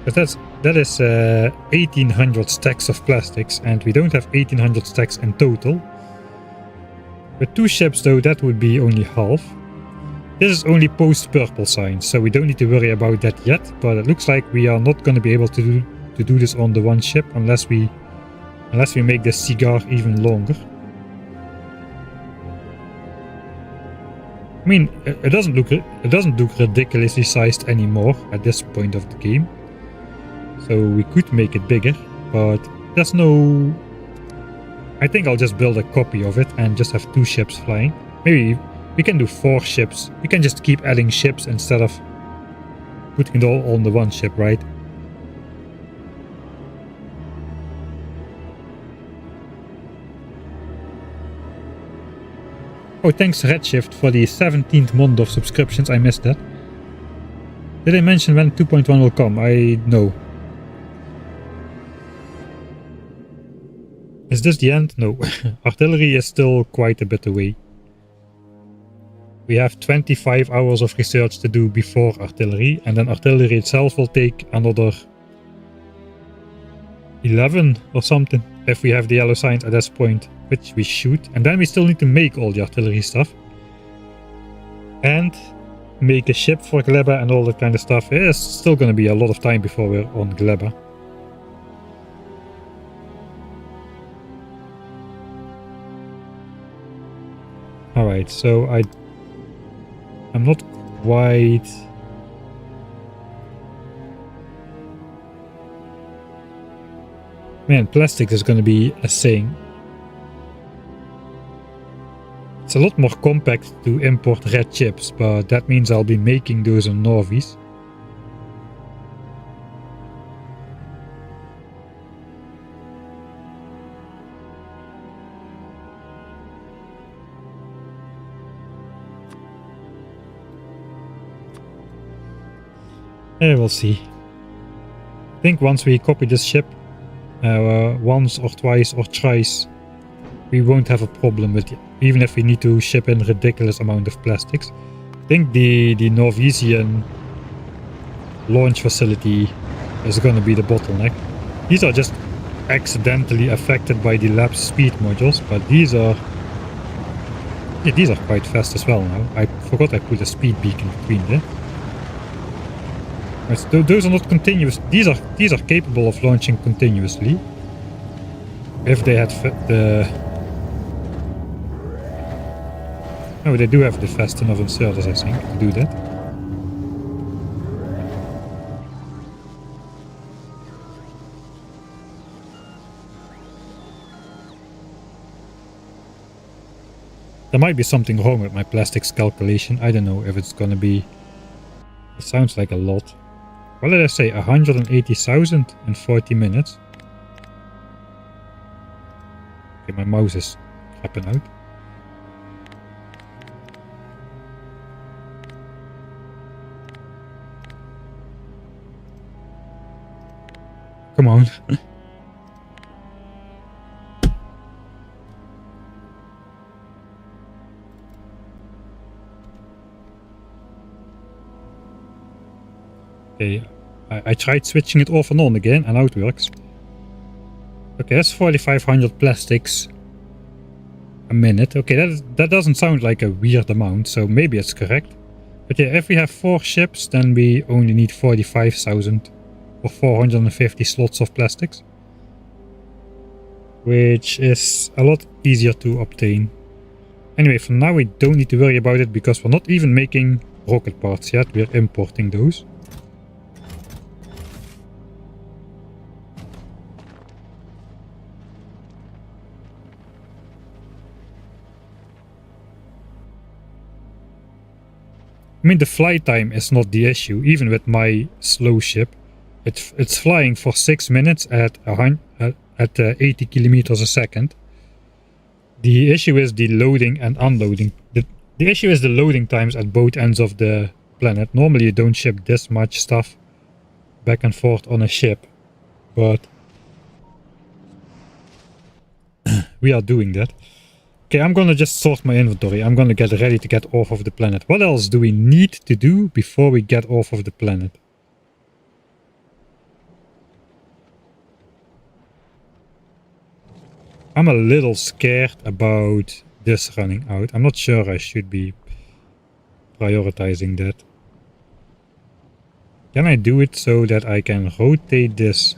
But that is 1800 stacks of plastics, and we don't have 1800 stacks in total. With 2 ships though, that would be only half. This is only post-purple signs, so we don't need to worry about that yet, but it looks like we are not going to be able to do this on the 1 ship unless we make the cigar even longer. I mean, it doesn't look ridiculously sized anymore at this point of the game. So we could make it bigger, but there's no... I think I'll just build a copy of it and just have 2 ships flying. Maybe we can do 4 ships. We can just keep adding ships instead of putting it all on the 1 ship, right? Oh, thanks Redshift for the 17th month of subscriptions. I missed that. Did I mention when 2.1 will come? I know. Is this the end? No. Artillery is still quite a bit away. We have 25 hours of research to do before artillery, and then artillery itself will take another 11 or something if we have the yellow signs at this point, which we should. And then we still need to make all the artillery stuff and make a ship for Gleba and all that kind of stuff. It's still going to be a lot of time before we're on Gleba. Alright, so I'm not quite... Man, plastic is going to be a thing. It's a lot more compact to import red chips, but that means I'll be making those on Nauvis. Yeah, we'll see. I think once we copy this ship once or twice or thrice, we won't have a problem with it, even if we need to ship in ridiculous amount of plastics. I think the Norwegian launch facility is going to be the bottleneck. These are just accidentally affected by the lapse speed modules, but these are quite fast as well now. I forgot I put a speed beacon between there. Right, so those are not continuous. These are capable of launching continuously if they had the... No, they do have the fast enough inserters, I think, to do that. There might be something wrong with my plastics calculation. I don't know if it's gonna be... It sounds like a lot. What did I say? 180,000 in 40 minutes. Okay, my mouse is crapping out. Come on. Okay, I tried switching it off and on again, and now it works. Okay, that's 4,500 plastics a minute. Okay, that doesn't sound like a weird amount, so maybe it's correct. But yeah, if we have 4 ships, then we only need 45,000 or 450 slots of plastics, which is a lot easier to obtain. Anyway, for now we don't need to worry about it because we're not even making rocket parts yet. We're importing those. I mean, the flight time is not the issue, even with my slow ship. It's flying for 6 minutes at 80 kilometers a second. The issue is the loading and unloading. The issue is the loading times at both ends of the planet. Normally you don't ship this much stuff back and forth on a ship, but we are doing that. Okay, I'm gonna just sort my inventory. I'm gonna get ready to get off of the planet. What else do we need to do before we get off of the planet? I'm a little scared about this running out. I'm not sure I should be prioritizing that. Can I do it so that I can rotate this?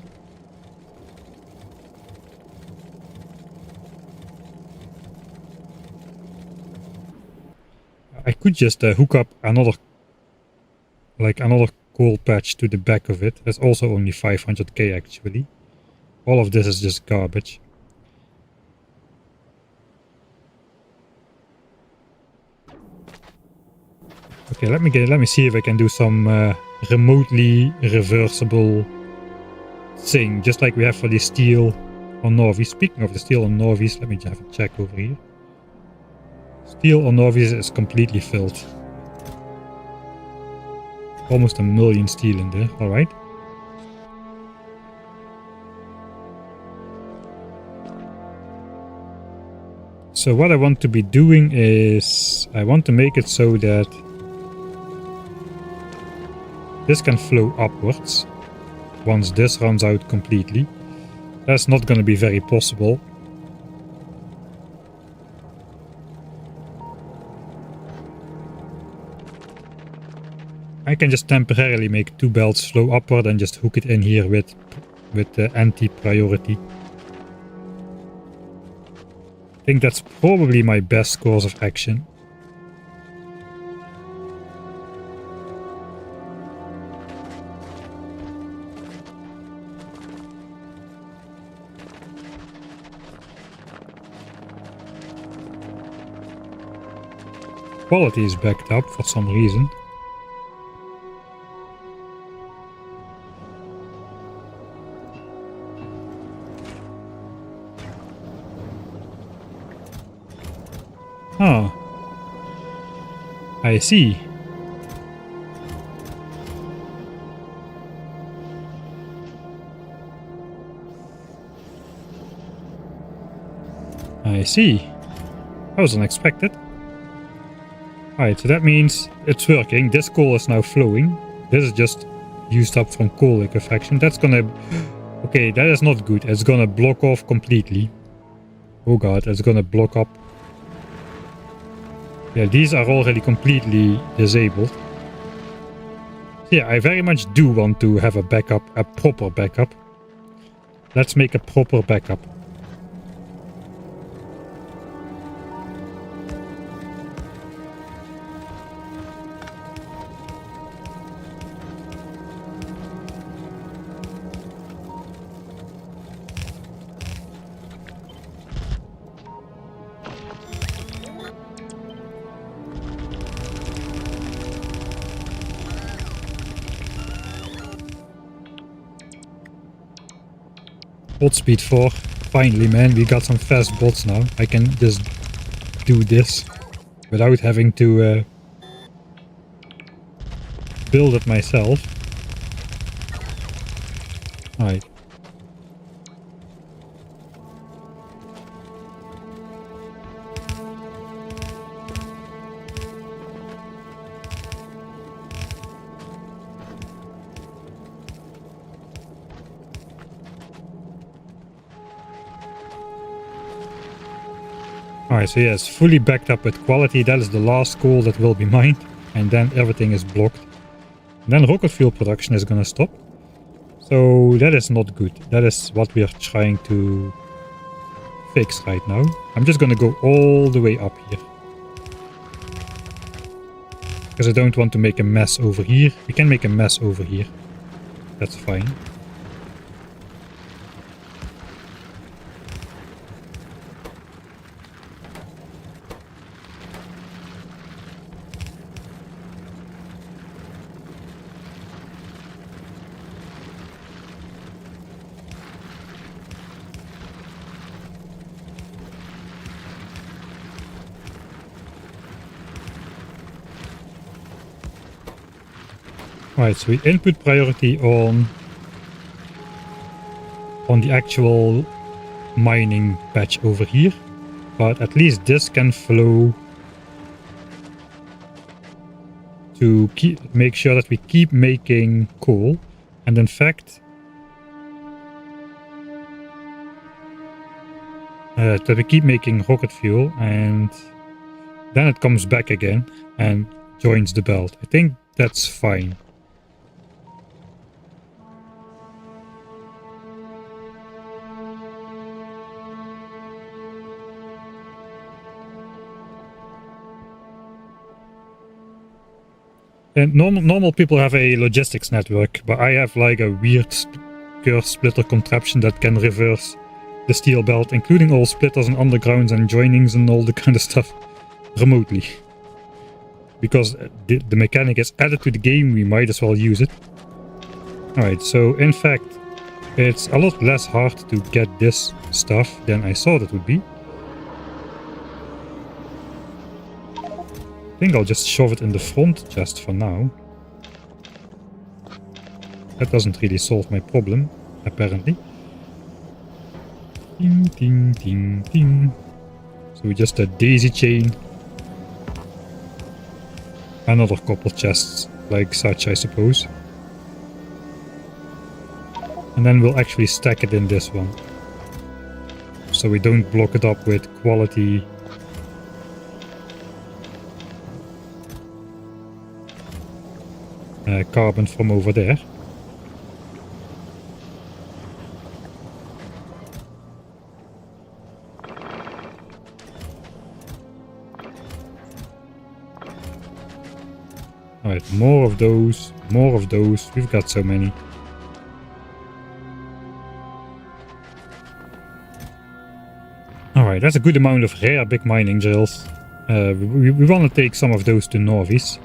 I could just hook up another coal patch to the back of it. That's also only 500k actually. All of this is just garbage. Okay, let me see if I can do some remotely reversible thing, just like we have for the steel on Nauvis. Speaking of the steel on Nauvis, let me have a check over here. Steel on Nauvis is completely filled. Almost a million steel in there, alright. So what I want to be doing is, I want to make it so that this can flow upwards once this runs out completely. That's not going to be very possible. I can just temporarily make two belts flow upward and just hook it in here with anti-priority. I think that's probably my best course of action. Quality is backed up for some reason. Ah, I see. I see. That was unexpected. Alright, so that means it's working. This coal is now flowing. This is just used up from coal liquefaction. That's gonna... Okay, that is not good. It's gonna block off completely. Oh god, it's gonna block up. Yeah, these are already completely disabled. Yeah, I very much do want to have a backup, a proper backup. Let's make a proper backup. Bot speed 4. Finally, man, we got some fast bots now. I can just do this without having to build it myself. Alright. Alright, so yes, fully backed up with quality. That is the last coal that will be mined. And then everything is blocked. And then rocket fuel production is gonna stop. So that is not good. That is what we are trying to fix right now. I'm just gonna go all the way up here. Because I don't want to make a mess over here. We can make a mess over here. That's fine. Right, so we input priority on the actual mining patch over here. But at least this can flow to make sure that we keep making coal. And in fact, that we keep making rocket fuel, and then it comes back again and joins the belt. I think that's fine. And normal people have a logistics network, but I have like a weird curve splitter contraption that can reverse the steel belt, including all splitters and undergrounds and joinings and all the kind of stuff, remotely. Because the mechanic is added to the game, we might as well use it. Alright, so in fact, it's a lot less hard to get this stuff than I thought it would be. I think I'll just shove it in the front just for now. That doesn't really solve my problem, apparently. Ding, ding, ding, ding. So just a daisy chain. Another couple chests, like such, I suppose. And then we'll actually stack it in this one. So we don't block it up with quality carbon from over there. Alright, more of those, more of those. We've got so many. Alright, that's a good amount of rare big mining drills. We want to take some of those to Nauvis.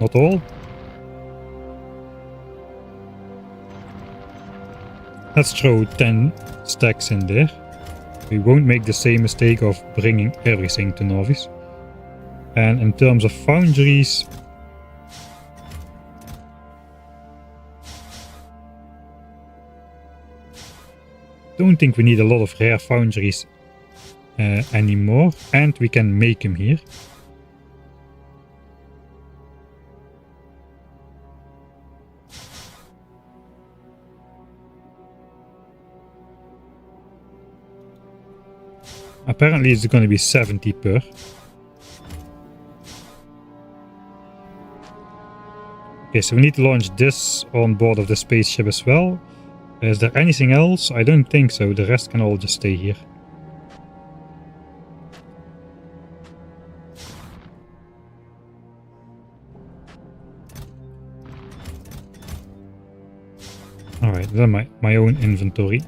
Not all. Let's throw 10 stacks in there. We won't make the same mistake of bringing everything to Nauvis. And in terms of foundries, don't think we need a lot of rare foundries anymore, and we can make them here. Apparently it's going to be 70 per. Okay, so we need to launch this on board of the spaceship as well. Is there anything else? I don't think so. The rest can all just stay here. Alright, then my own inventory.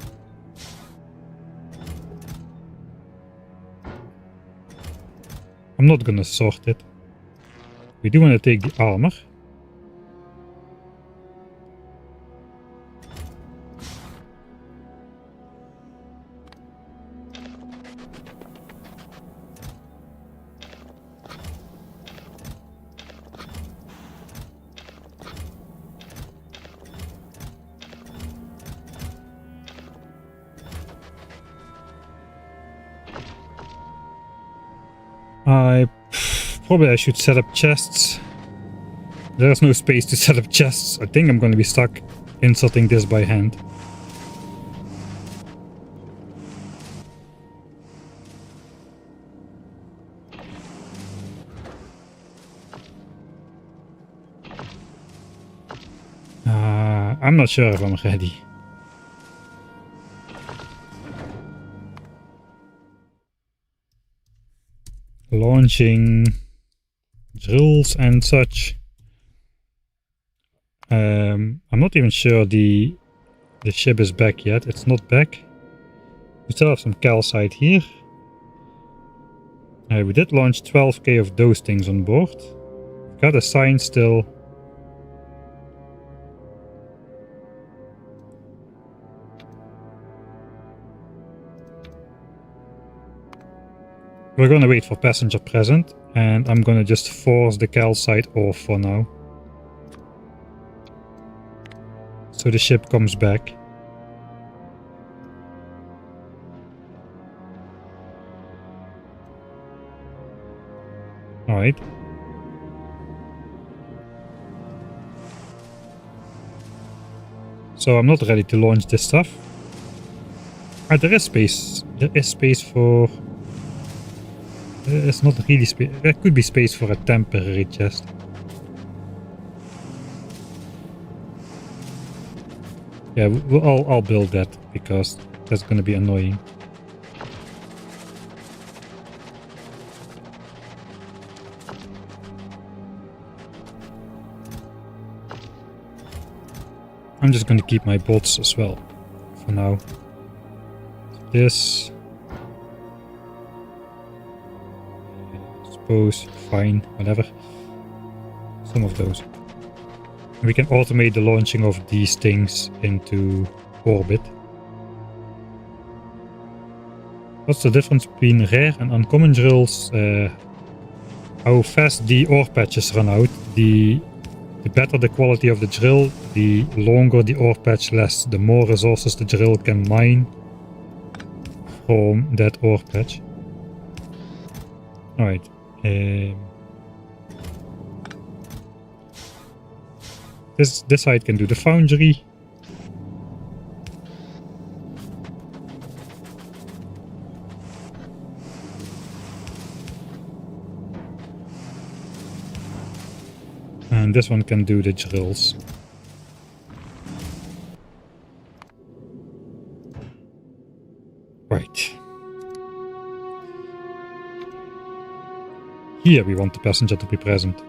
I'm not gonna sort it. We do want to take the armor. Probably I should set up chests. There's no space to set up chests. I think I'm going to be stuck inserting this by hand. I'm not sure if I'm ready. Launching drills and such. I'm not even sure the ship is back yet. It's not back. We still have some calcite here. We did launch 12k of those things on board. Got a sign still. We're gonna wait for passenger present, and I'm gonna just force the calcite off for now. So the ship comes back. Alright. So I'm not ready to launch this stuff. There is space. There is space for... It's not really space. There could be space for a temporary chest. Yeah, I'll build that because that's gonna be annoying. I'm just gonna keep my bots as well for now. This, suppose, fine, whatever. Some of those. We can automate the launching of these things into orbit. What's the difference between rare and uncommon drills? How fast the ore patches run out. The better the quality of the drill, the longer the ore patch lasts, the more resources the drill can mine from that ore patch. Alright. This side can do the foundry. And this one can do the drills. Right. Here we want the passenger to be present.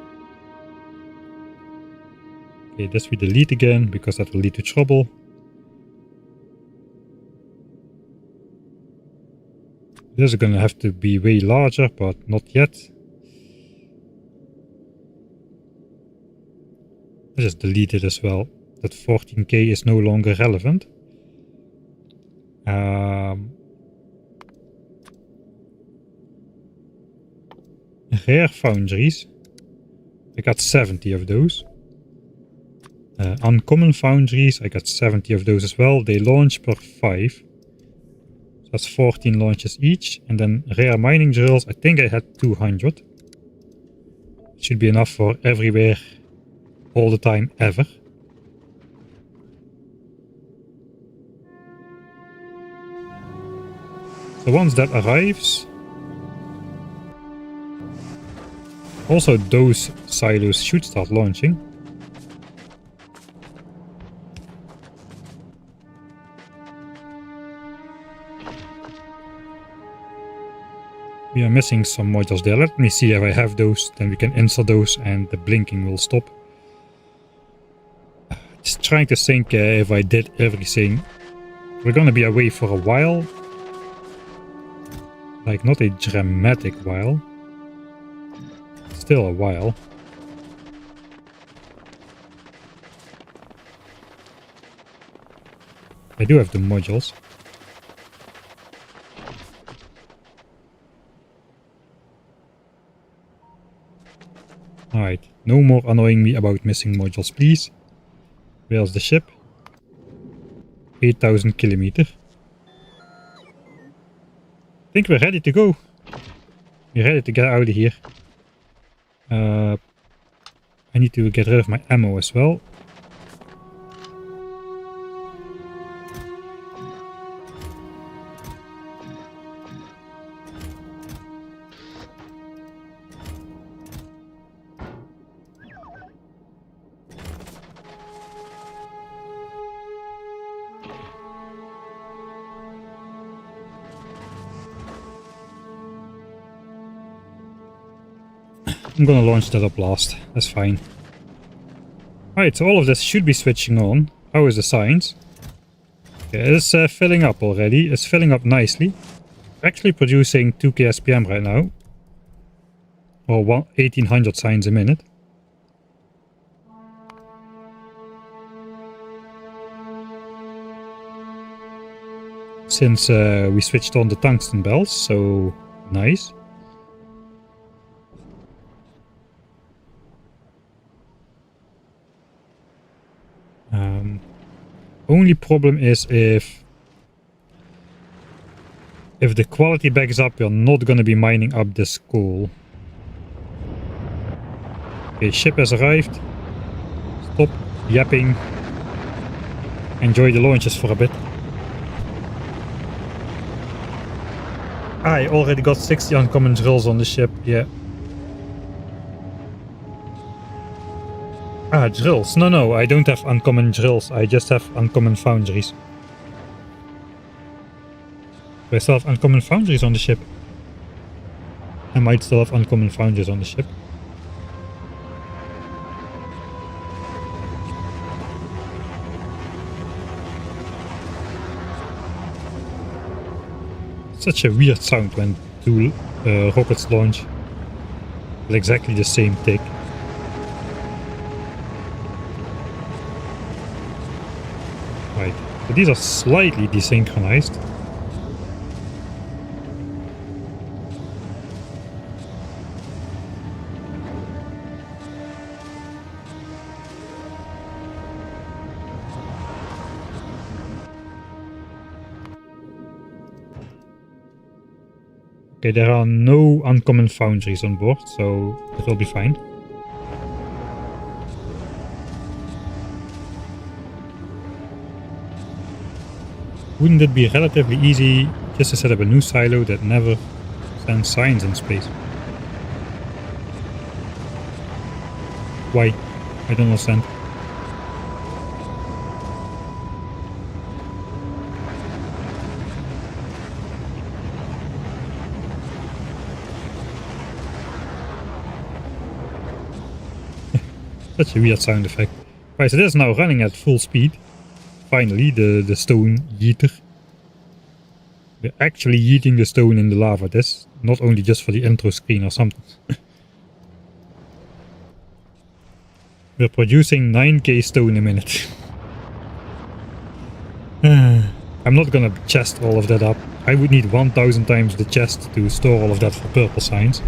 Okay, this we delete again, because that will lead to trouble. This is gonna have to be way larger, but not yet. I just delete it as well. That 14k is no longer relevant. Rare foundries. I got 70 of those. Uncommon foundries, I got 70 of those as well. They launch per 5. So that's 14 launches each. And then rare mining drills, I think I had 200. Should be enough for everywhere, all the time, ever. So once that arrives... Also those silos should start launching. We are missing some modules there. Let me see if I have those, then we can insert those and the blinking will stop. Just trying to think if I did everything. We're gonna be away for a while. Like, not a dramatic while. Still a while. I do have the modules. Alright, no more annoying me about missing modules, please. Where's the ship? 8,000 kilometer. I think we're ready to go. We're ready to get out of here. I need to get rid of my ammo as well. I'm gonna launch that up last. That's fine. Alright, so all of this should be switching on. How is the science? Okay, it's filling up already. It's filling up nicely. We're actually producing 2k SPM right now. Or 1800 signs a minute. Since we switched on the tungsten bells, so nice. Only problem is if the quality backs up, we're not gonna be mining up this coal. Okay, ship has arrived. Stop yapping. Enjoy the launches for a bit. I already got 60 uncommon drills on the ship, yeah. Ah, drills. No, I don't have uncommon drills. I just have uncommon foundries. Do I still have uncommon foundries on the ship? I might still have uncommon foundries on the ship. Such a weird sound when two rockets launch with exactly the same tick. Right, so these are slightly desynchronized. Okay, there are no uncommon foundries on board, so it will be fine. Wouldn't it be relatively easy just to set up a new silo that never sends signs in space? Why? I don't understand. Such a weird sound effect. Right, so this is now running at full speed. Finally, the stone yeeter. We're actually yeeting the stone in the lava. This not only just for the intro screen or something. We're producing 9k stone a minute. I'm not gonna chest all of that up. I would need 1000 times the chest to store all of that for purple signs.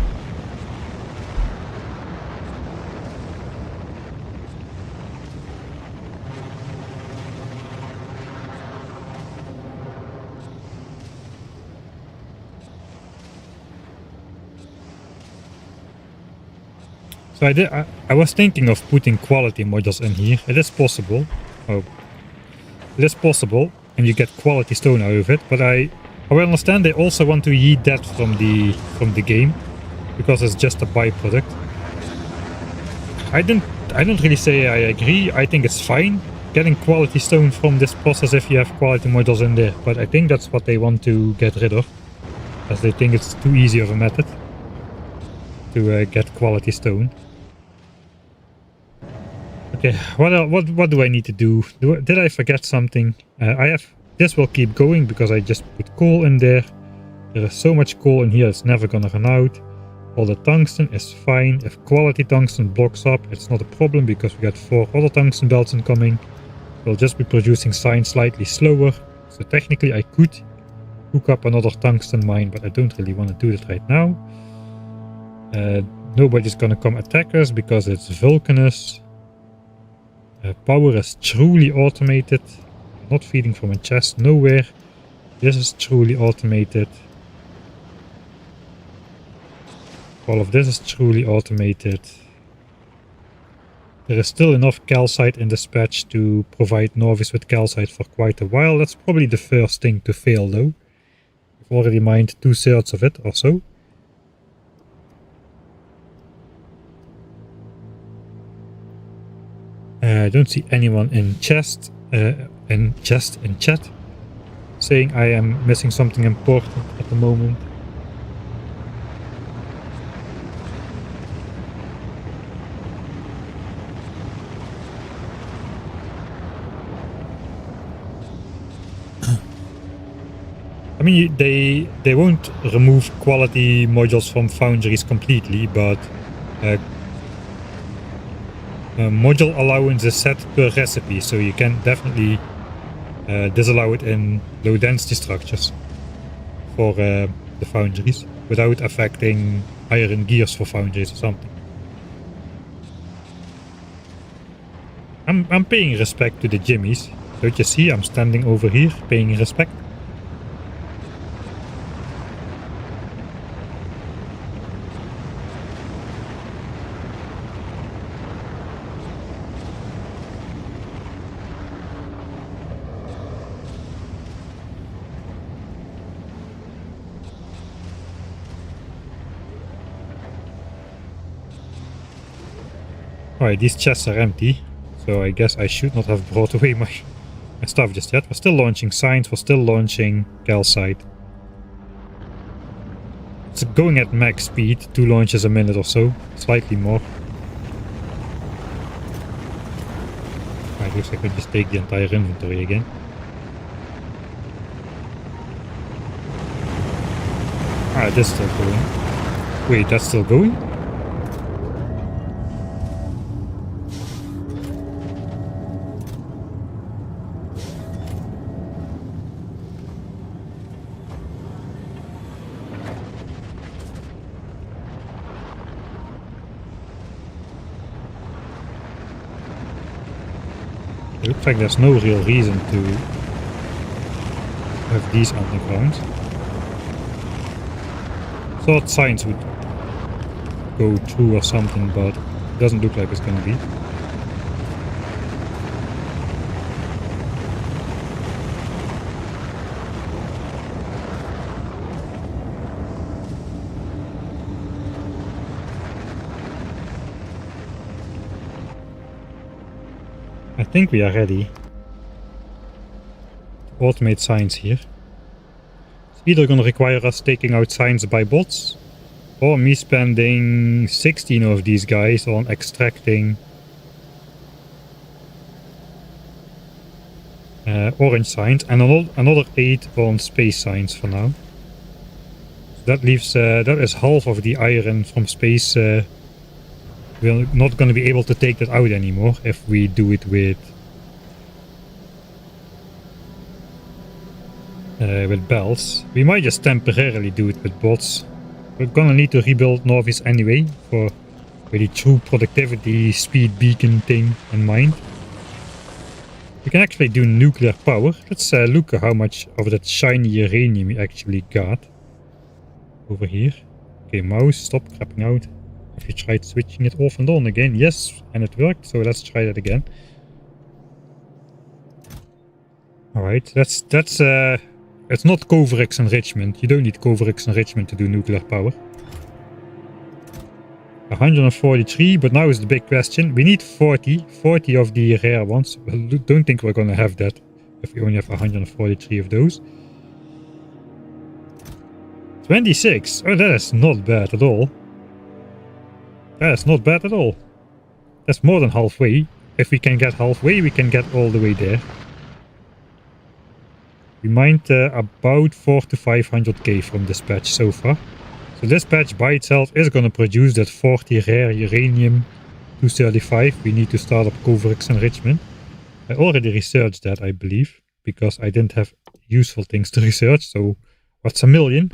So I was thinking of putting quality modules in here. It is possible. Oh. It is possible, and you get quality stone out of it, but I will understand they also want to yeet that from the game, because it's just a byproduct. I don't really say I agree. I think it's fine getting quality stone from this process if you have quality modules in there, but I think that's what they want to get rid of, as they think it's too easy of a method to get quality stone. Okay, what do I need to do? Did I forget something? This will keep going because I just put coal in there. There is so much coal in here, it's never gonna run out. All the tungsten is fine. If quality tungsten blocks up, it's not a problem because we got 4 other tungsten belts incoming. We'll just be producing signs slightly slower. So technically I could hook up another tungsten mine, but I don't really want to do it right now. Nobody's gonna come attack us because it's Vulcanus. Power is truly automated. Not feeding from a chest, nowhere. This is truly automated. All of this is truly automated. There is still enough calcite in dispatch to provide Nauvis with calcite for quite a while. That's probably the first thing to fail though. We've already mined 2/3 of it or so. I don't see anyone in chat saying I am missing something important at the moment. I mean, they won't remove quality modules from foundries completely, but module allowance is set per recipe, so you can definitely disallow it in low density structures for the foundries without affecting iron gears for foundries or something. I'm paying respect to the Jimmies. Don't you see? I'm standing over here paying respect. Alright, these chests are empty, so I guess I should not have brought away my stuff just yet. We're still launching signs, we're still launching Calcite. It's going at max speed, 2 launches a minute or so, slightly more. Alright, looks like I just take the entire inventory again. Ah, this is still going. Wait, that's still going? It looks like there's no real reason to have these underground. Thought signs would go through or something, but it doesn't look like it's gonna be. I think we are ready to automate signs here. It's either going to require us taking out signs by bots, or me spending 16 of these guys on extracting orange signs and another 8 on space signs for now. So that leaves that is half of the iron from space. We're not going to be able to take that out anymore if we do it with bells. We might just temporarily do it with bots. We're going to need to rebuild Nauvis anyway for really true productivity speed beacon thing in mind. We can actually do nuclear power. Let's look at how much of that shiny uranium we actually got over here. Okay, mouse, stop crapping out. Have you tried switching it off and on again? Yes, and it worked, so let's try that again. Alright, that's it's not Coverix enrichment. You don't need Coverix enrichment to do nuclear power. 143, but now is the big question. We need 40 of the rare ones. I don't think we're gonna have that if we only have 143 of those. 26. Oh, that is not bad at all. That's not bad at all. That's more than halfway. If we can get halfway, we can get all the way there. We mined about 400 to 500k from this patch so far. So this patch by itself is going to produce that 40 rare uranium 235. We need to start up Coverix enrichment. I already researched that, I believe, because I didn't have useful things to research. So what's a million?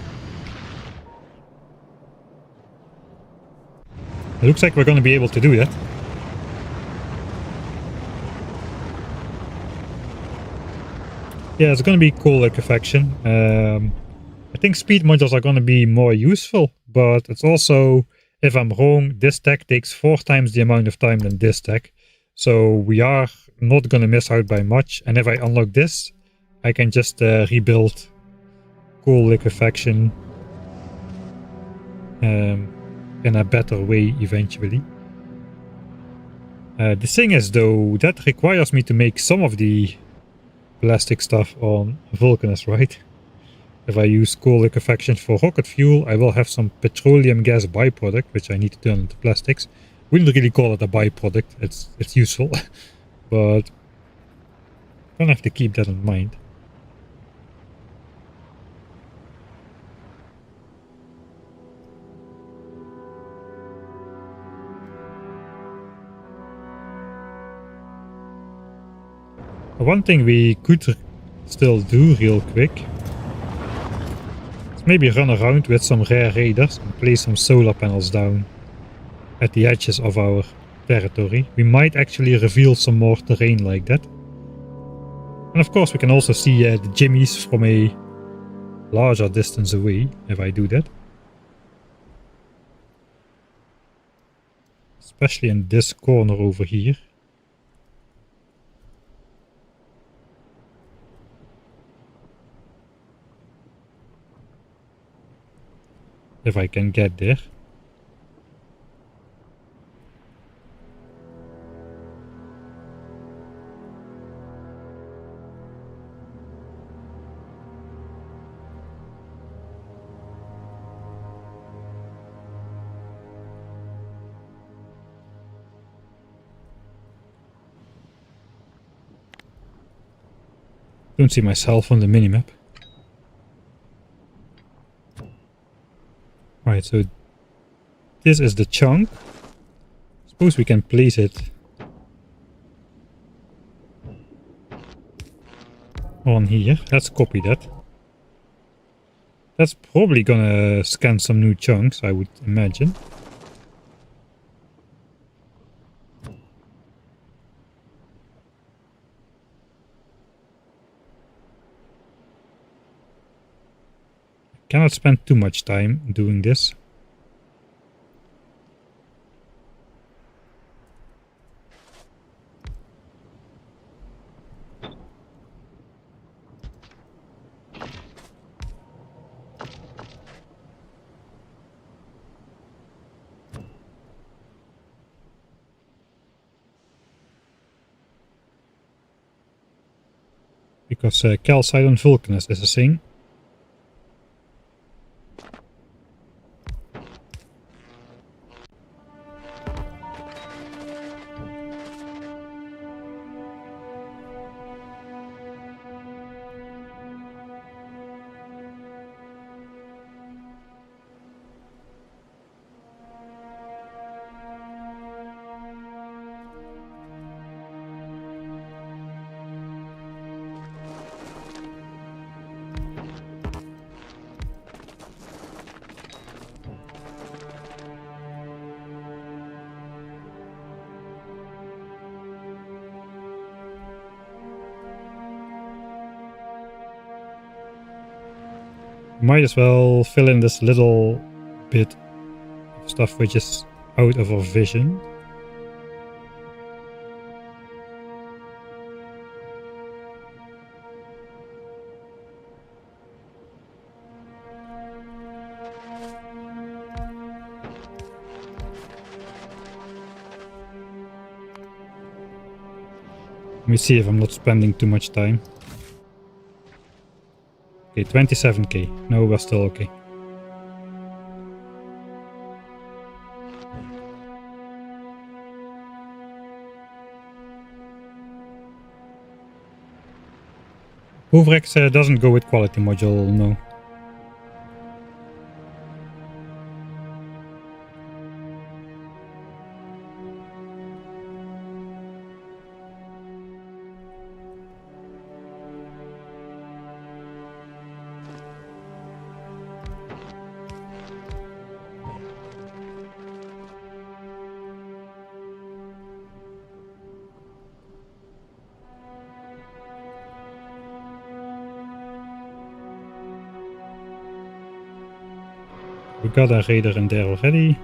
It looks like we're going to be able to do that. Yeah, it's going to be cool liquefaction. I think speed modules are going to be more useful, but it's also, if I'm wrong, this tech takes 4 times the amount of time than this tech. So we are not going to miss out by much. And if I unlock this, I can just rebuild cool liquefaction in a better way eventually. The thing is though, that requires me to make some of the plastic stuff on Vulcanus, right? If I use coal liquefaction for rocket fuel, I will have some petroleum gas byproduct, which I need to turn into plastics. Wouldn't really call it a byproduct, it's useful, but I'm gonna have to keep that in mind. One thing we could still do real quick is maybe run around with some rare raiders and place some solar panels down at the edges of our territory. We might actually reveal some more terrain like that. And of course we can also see the jimmies from a larger distance away if I do that. Especially in this corner over here. If I can get there. Don't see myself on the minimap. Right, so this is the chunk. Suppose we can place it on here. Let's copy that. That's probably gonna scan some new chunks, I would imagine. Cannot spend too much time doing this. Because Calcite and Vulcanus is a thing. Might as well fill in this little bit of stuff which is out of our vision. Let me see if I'm not spending too much time. Okay, 27k. No, we're still okay. Overx doesn't go with quality module, no. We got a raider in there already.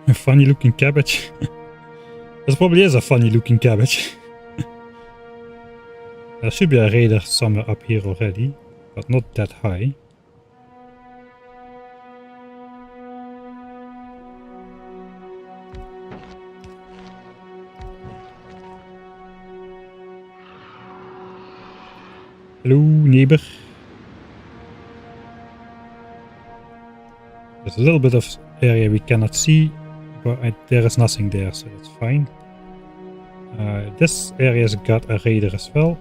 A funny looking cabbage. This probably is a funny looking cabbage. There should be a raider somewhere up here already, but not that high. Hello, neighbor. There's a little bit of area we cannot see, but there is nothing there, so that's fine. This area's got a raider as well.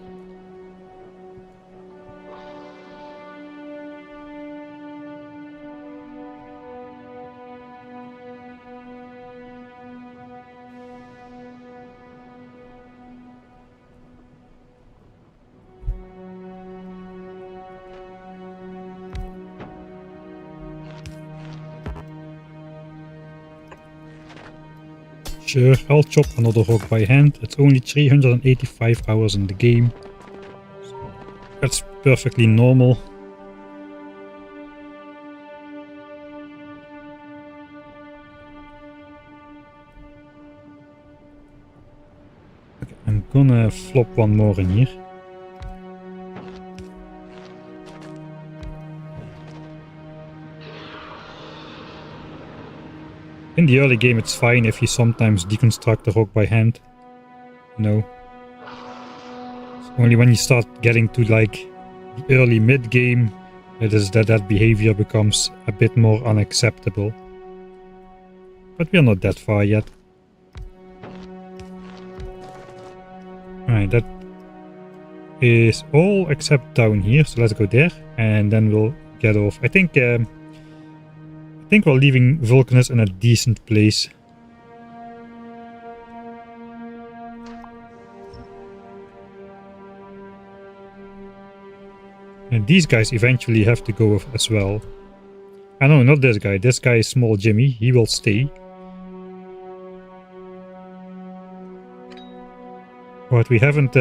Sure, I'll chop another rock by hand. It's only 385 hours in the game. So that's perfectly normal. Gonna flop one more in here. In the early game it's fine if you sometimes deconstruct the rock by hand. You know. It's only when you start getting to like the early mid game it is that behavior becomes a bit more unacceptable. But we're not that far yet. Alright, that is all except down here, so let's go there and then we'll get off. I think we're leaving Vulcanus in a decent place. And these guys eventually have to go as well. Ah no, not this guy. This guy is Small Jimmy. He will stay. But we haven't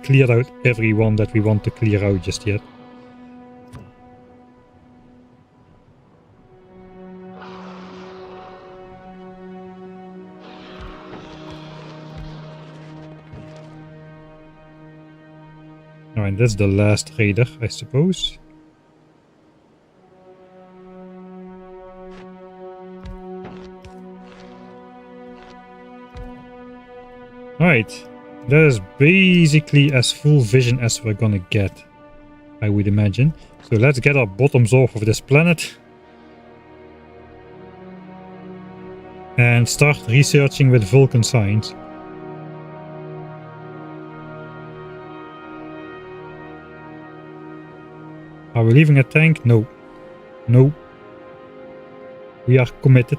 cleared out everyone that we want to clear out just yet. Alright, that's the last raider, I suppose. Alright, that is basically as full vision as we're gonna get, I would imagine. So let's get our bottoms off of this planet. And start researching with Vulcan signs. Are we leaving a tank? No. No. We are committed.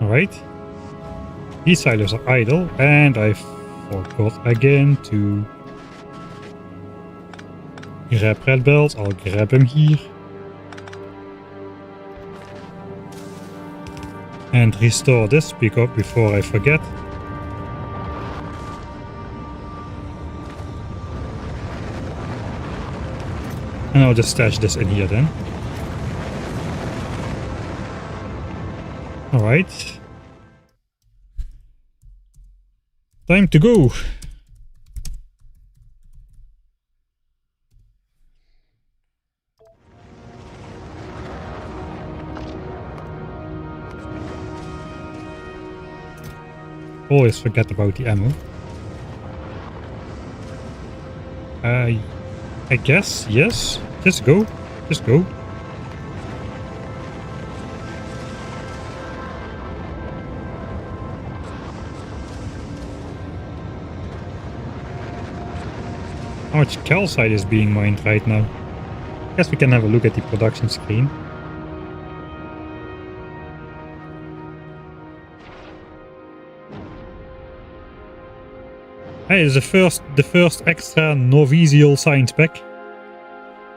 Alright. These silos are idle, and I forgot again to grab red belts. I'll grab him here. And restore this pickup before I forget. And I'll just stash this in here then. Alright. Time to go. Always forget about the ammo. I guess, yes. Just go. Just go. How much calcite is being mined right now? Guess we can have a look at the production screen. Hey, it's the first extra Nauvisial science pack,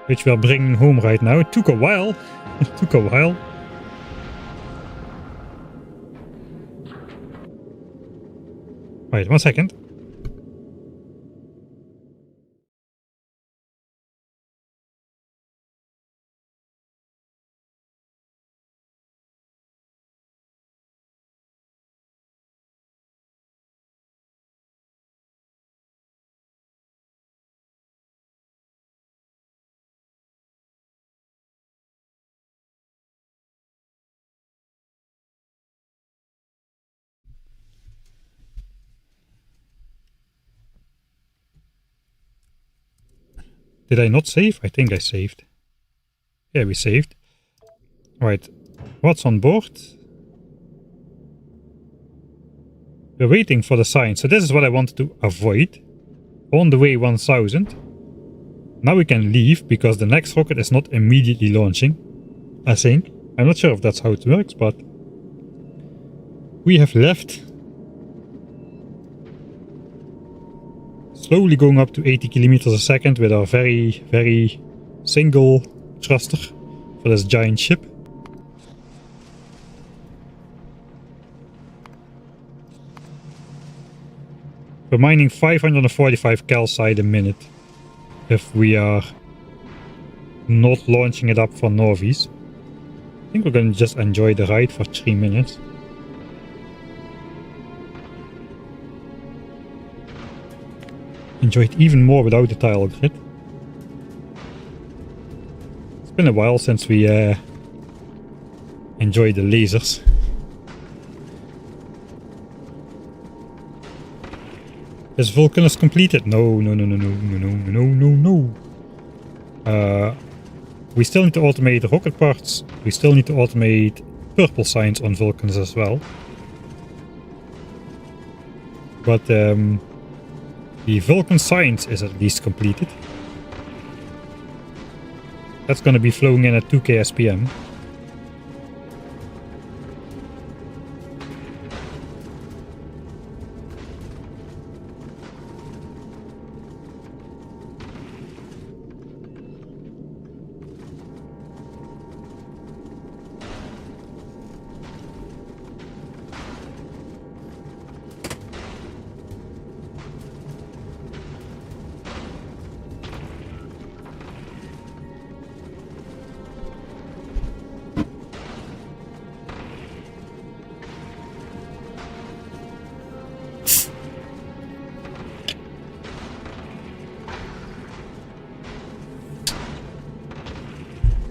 which we are bringing home right now. It took a while. It took a while. Wait 1 second. Did I not save? I think I saved. Yeah, we saved. Right. What's on board? We're waiting for the sign. So this is what I wanted to avoid. On the way 1000. Now we can leave because the next rocket is not immediately launching. I think. I'm not sure if that's how it works, but we have left. slowly going up to 80 kilometers a second with our very, very single thruster for this giant ship. We're mining 545 calcite a minute if we are not launching it up for Nauvis. I think we're gonna just enjoy the ride for 3 minutes. Enjoy it even more without the tile grid. It's been a while since we enjoyed the lasers. Is Vulcanus completed? No. We still need to automate rocket parts. We still need to automate purple signs on Vulcanus as well. But the Vulcan science is at least completed. That's going to be flowing in at 2k SPM.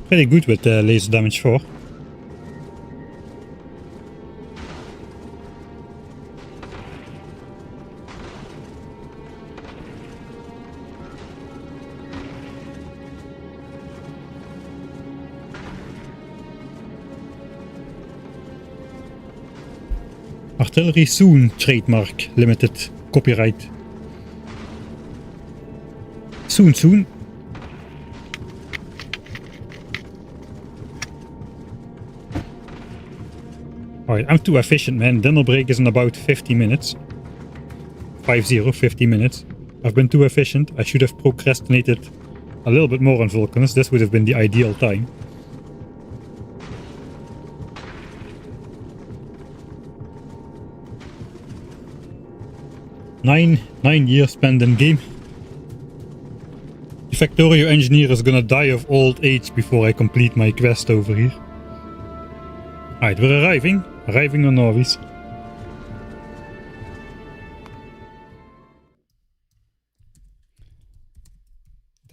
Pretty good with laser damage 4. Artillery soon trademark limited copyright. Soon. Alright, I'm too efficient, man. Dinner break is in about 50 minutes. 50 minutes. I've been too efficient. I should have procrastinated a little bit more on Vulcanus. This would have been the ideal time. Nine years spent in game. The Factorio engineer is gonna die of old age before I complete my quest over here. Alright, we're arriving on Nauvis.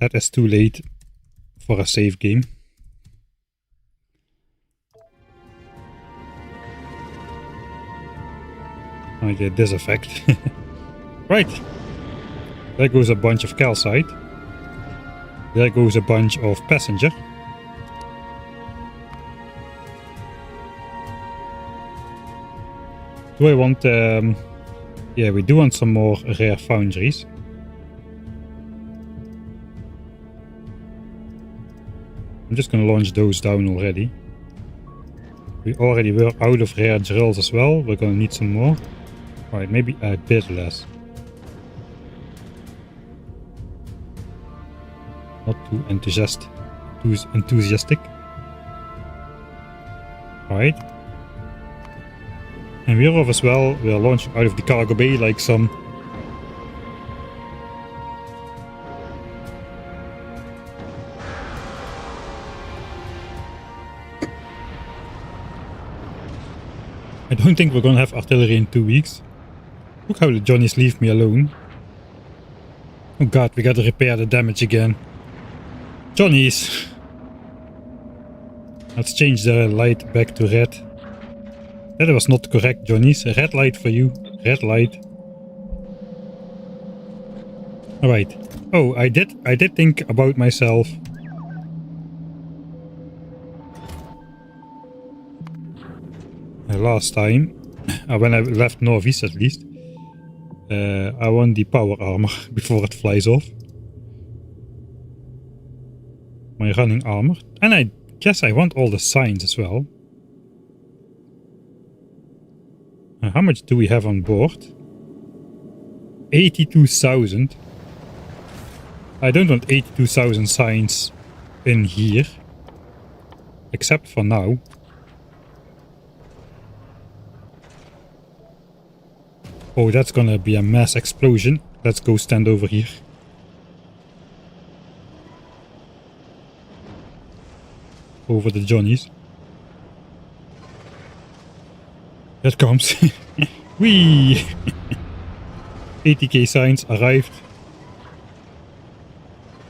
That is too late for a save game. I did this effect. Right. There goes a bunch of calcite. There goes a bunch of passenger. Do I want... yeah, we do want some more rare foundries. I'm just gonna launch those down already. We already were out of rare drills as well. We're gonna need some more. Alright, maybe a bit less. Not too enthusiastic. Alright. And we're off as well. We're launching out of the cargo bay like some... I don't think we're gonna have artillery in 2 weeks. Look how the Johnnies leave me alone. Oh god, we gotta repair the damage again. Johnnies! Let's change the light back to red. That was not correct, Johnnies. Red light for you. Red light. Alright. Oh, I did think about myself. Last time, when I left Nauvis at least, I want the power armor before it flies off. My running armor. And I guess I want all the signs as well. How much do we have on board? 82,000. I don't want 82,000 signs in here. Except for now. Oh, that's gonna be a mass explosion. Let's go stand over here. Over the Johnnies. Here it comes. Whee! 80k signs arrived.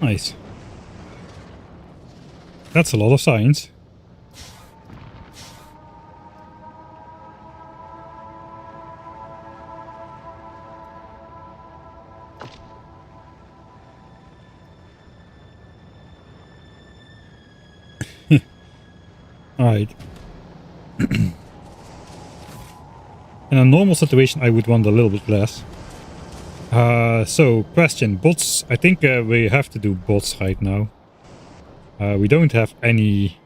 Nice. That's a lot of signs. Alright. In a normal situation I would want a little bit less. So, question, bots. I think we have to do bots right now. We don't have any...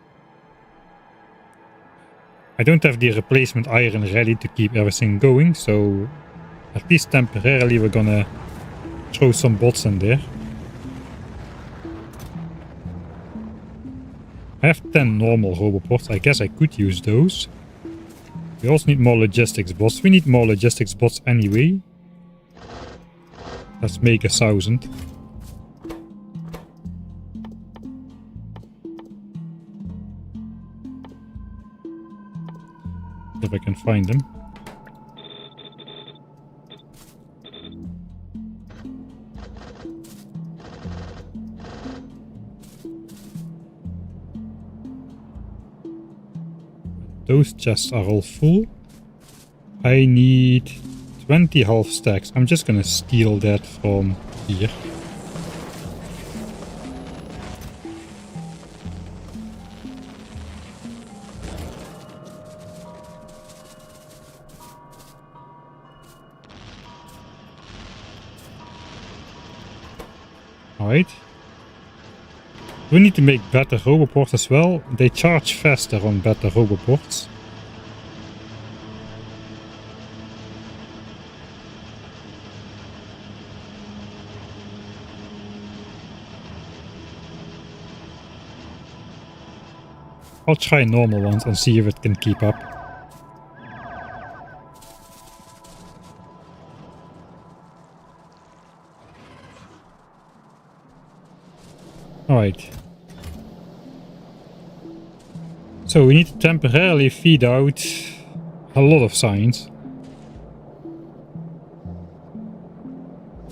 I don't have the replacement iron ready to keep everything going, so at least temporarily we're gonna throw some bots in there. I have 10 normal roboports. I guess I could use those. We also need more logistics bots. We need more logistics bots anyway. Let's make 1,000. If I can find them. Those chests are all full. I need 20 half stacks. I'm just gonna steal that from here. Alright. We need to make better roboports as well. They charge faster on better roboports. I'll try normal ones and see if it can keep up. Alright. So we need to temporarily feed out a lot of signs.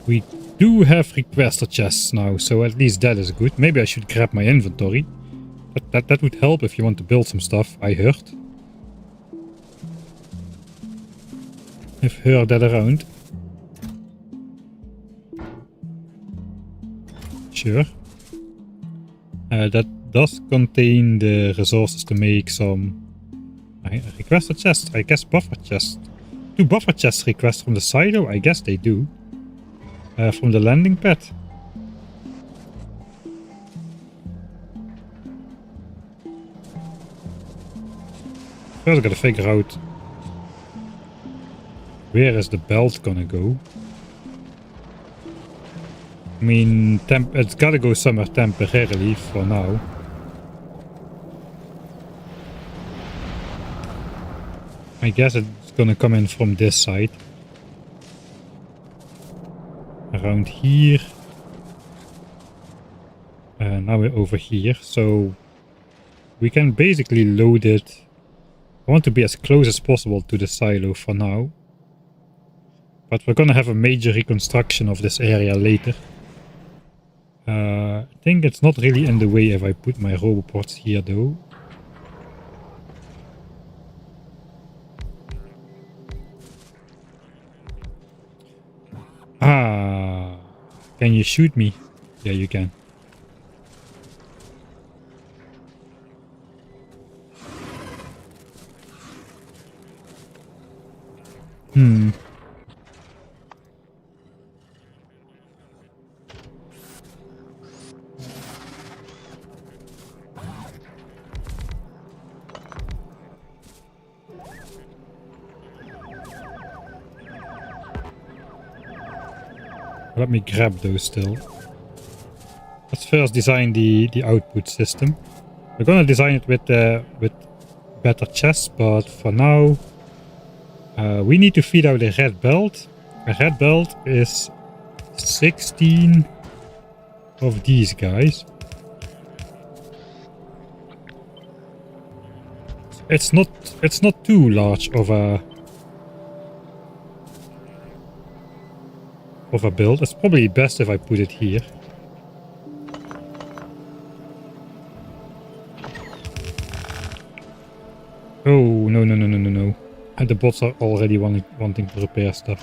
We do have requester chests now, so at least that is good. Maybe I should grab my inventory. That would help if you want to build some stuff, I heard. I've heard that around. Sure. That does contain the resources to make some requester chests. I guess buffer chests. Do buffer chests request from the silo? I guess they do. From the landing pad. First I gotta figure out where is the belt gonna go. I mean, it's gotta go somewhere temporarily for now. I guess it's gonna come in from this side. Around here. Now we're over here, so we can basically load it. I want to be as close as possible to the silo for now. But we're gonna have a major reconstruction of this area later. I think it's not really in the way if I put my roboports here though. Ah, can you shoot me? Yeah, you can. Let me grab those still. let's first design the output system. We're gonna design it with better chests, but for now we need to feed out a red belt. A red belt is 16 of these guys. It's not too large of a build. It's probably best if I put it here. Oh, no. And the bots are already wanting to repair stuff.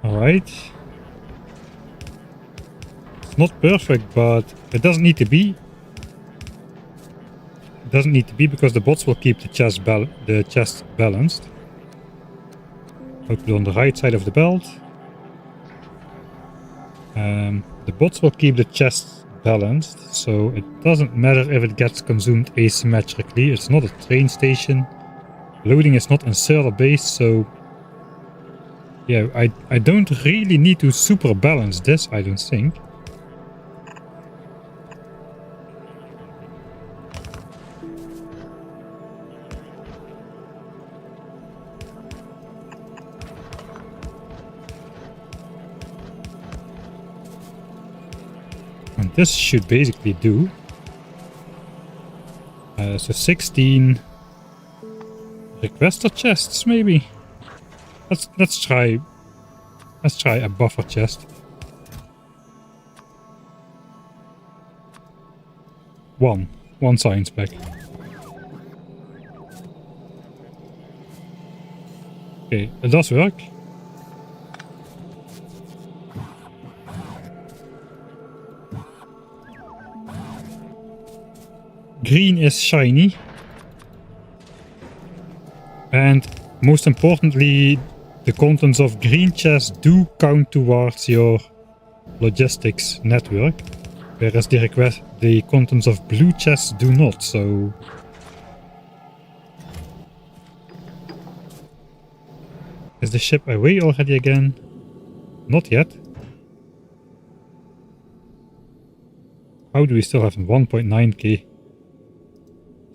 Alright. It's not perfect, but it doesn't need to be. It doesn't need to be because the bots will keep the chest balanced. I'll put it on the right side of the belt. The bots will keep the chest balanced, so it doesn't matter if it gets consumed asymmetrically. It's not a train station. Loading is not inserter based, so yeah, I don't really need to super balance this, I don't think. And this should basically do. So 16 requester chests, maybe. Let's try a buffer chest. One science pack. Okay, it does work. Green is shiny. And most importantly, the contents of green chests do count towards your logistics network, whereas the contents of blue chests do not, so... Is the ship away already again? Not yet. How do we still have 1.9k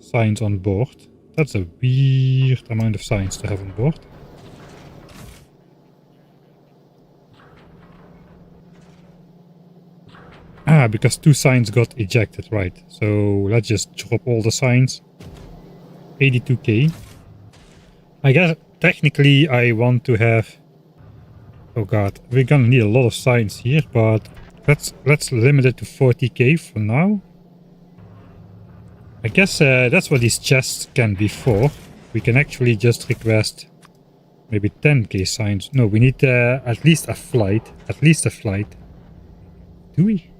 signs on board? That's a weird amount of signs to have on board. Ah, because 2 signs got ejected, right. So let's just drop all the signs. 82k. I guess technically I want to have... Oh god, we're gonna need a lot of signs here, but let's limit it to 40k for now. I guess that's what these chests can be for. We can actually just request maybe 10k signs. No, we need at least a flight. At least a flight. Do we?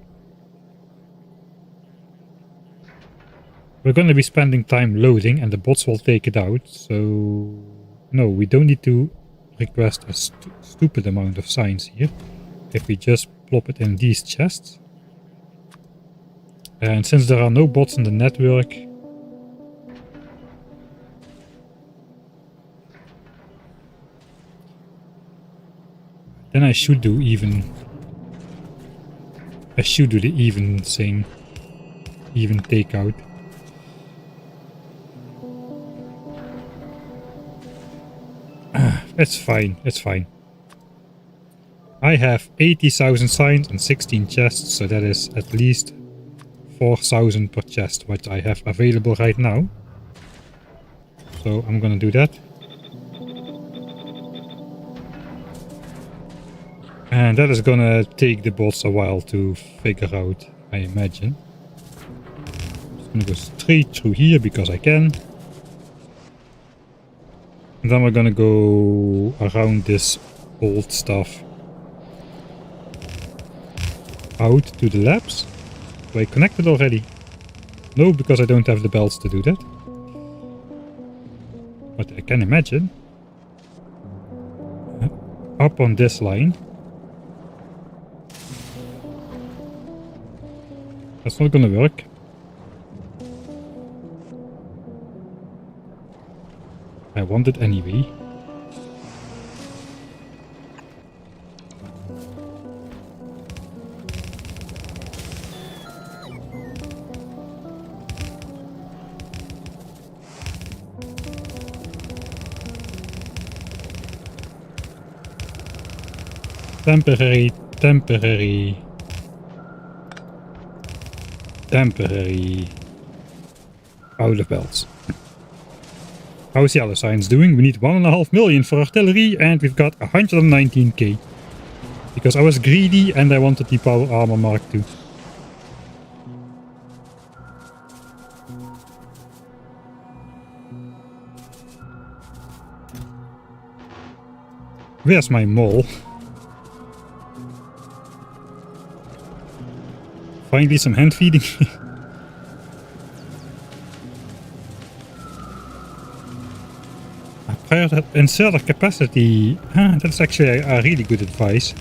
We're going to be spending time loading and the bots will take it out. So no, we don't need to request a stupid amount of signs here. If we just plop it in these chests. And since there are no bots in the network, then I should do even. I should do the even thing. Even takeout. It's fine, it's fine. I have 80,000 signs and 16 chests, so that is at least 4,000 per chest, which I have available right now. So I'm gonna do that. And that is gonna take the bots a while to figure out, I imagine. I'm just gonna go straight through here because I can. And then we're gonna go around this old stuff out to the labs. Do I connect it already? No, because I don't have the belts to do that. But I can imagine. Up on this line. That's not gonna work. I want it anyway. Temporary, temporary, temporary. Out of belts. How's the other science doing? We need 1.5 million for artillery and we've got 119k. Because I was greedy and I wanted the power armor Mark II. Where's my mole? Finally some hand feeding. Prior inserter capacity. That's actually a really good advice.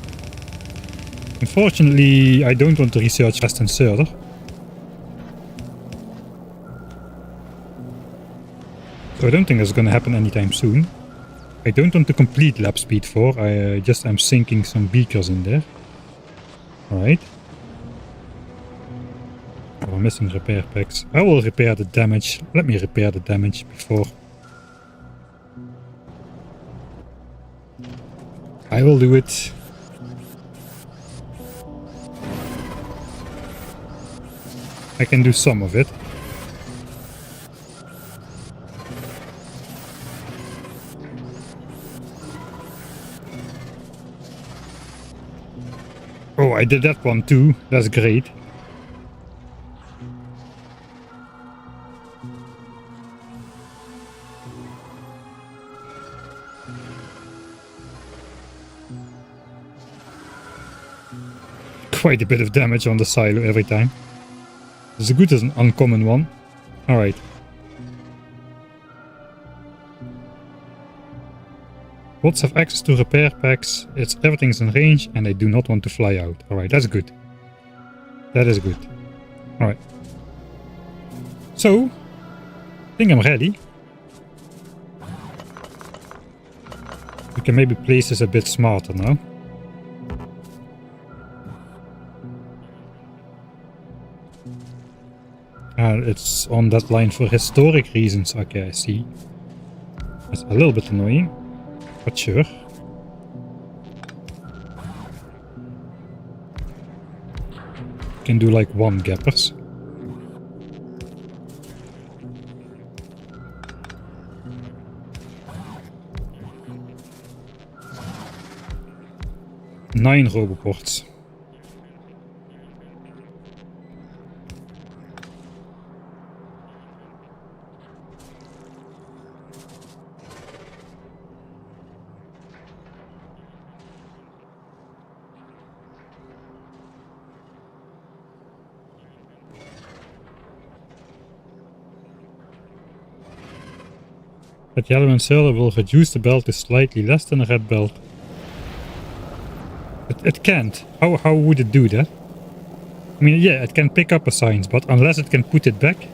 Unfortunately, I don't want to research fast inserter. So I don't think that's gonna happen anytime soon. I don't want to complete lap speed 4. I just am sinking some beakers in there. Alright. Oh, we're missing repair packs. I will repair the damage. Let me repair the damage before. I will do it. I can do some of it. Oh, I did that one too. That's great. Quite a bit of damage on the silo every time. It's good as an uncommon one. Alright. Bots have access to repair packs. Everything's in range and I do not want to fly out. Alright, that's good. That is good. Alright. So, I think I'm ready. We can maybe place this a bit smarter now. It's on that line for historic reasons. Okay, I see. That's a little bit annoying, but sure. Can do like 1 gappers. Nine roboports. That yellow inserter will reduce the belt to slightly less than a red belt. It can't. How would it do that? I mean, yeah, it can pick up a science, but unless it can put it back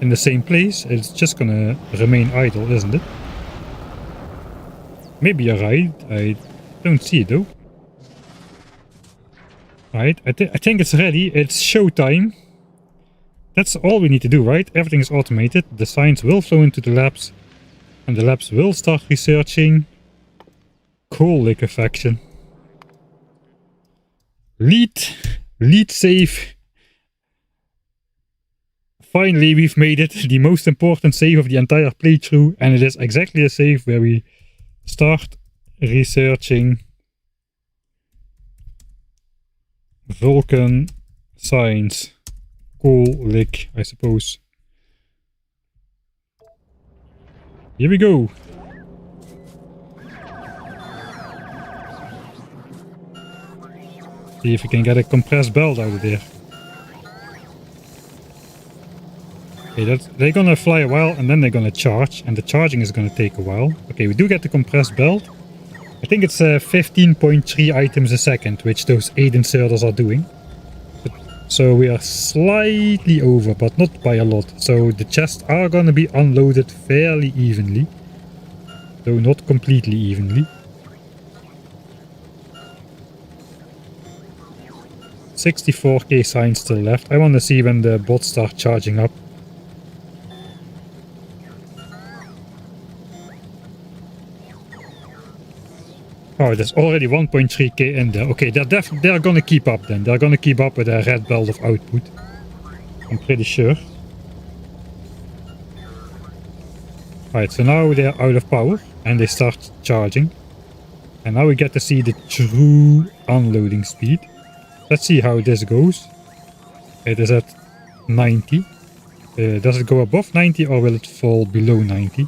in the same place, it's just gonna remain idle, isn't it? Maybe you're right. I don't see it though. Right, I think it's ready. It's showtime. That's all we need to do, right? Everything is automated. The science will flow into the labs. And the labs will start researching coal liquefaction. Lead save. Finally, we've made it. The most important save of the entire playthrough. And it is exactly a save where we start researching Vulcan science. Coal lick, I suppose. Here we go. See if we can get a compressed belt out of there. Okay, they're gonna fly a while and then they're gonna charge, and the charging is gonna take a while. Okay, we do get the compressed belt. I think it's 15.3 items a second, which those 8 inserters are doing. But So we are slightly over, but not by a lot. So the chests are gonna be unloaded fairly evenly. Though not completely evenly. 64k signs still left. I want to see when the bots start charging up. Oh, there's already 1.3k in there. Okay, they're gonna keep up then. They're gonna keep up with a red belt of output. I'm pretty sure. Alright, so now they're out of power and they start charging. And now we get to see the true unloading speed. Let's see how this goes. It is at 90. Does it go above 90 or will it fall below 90?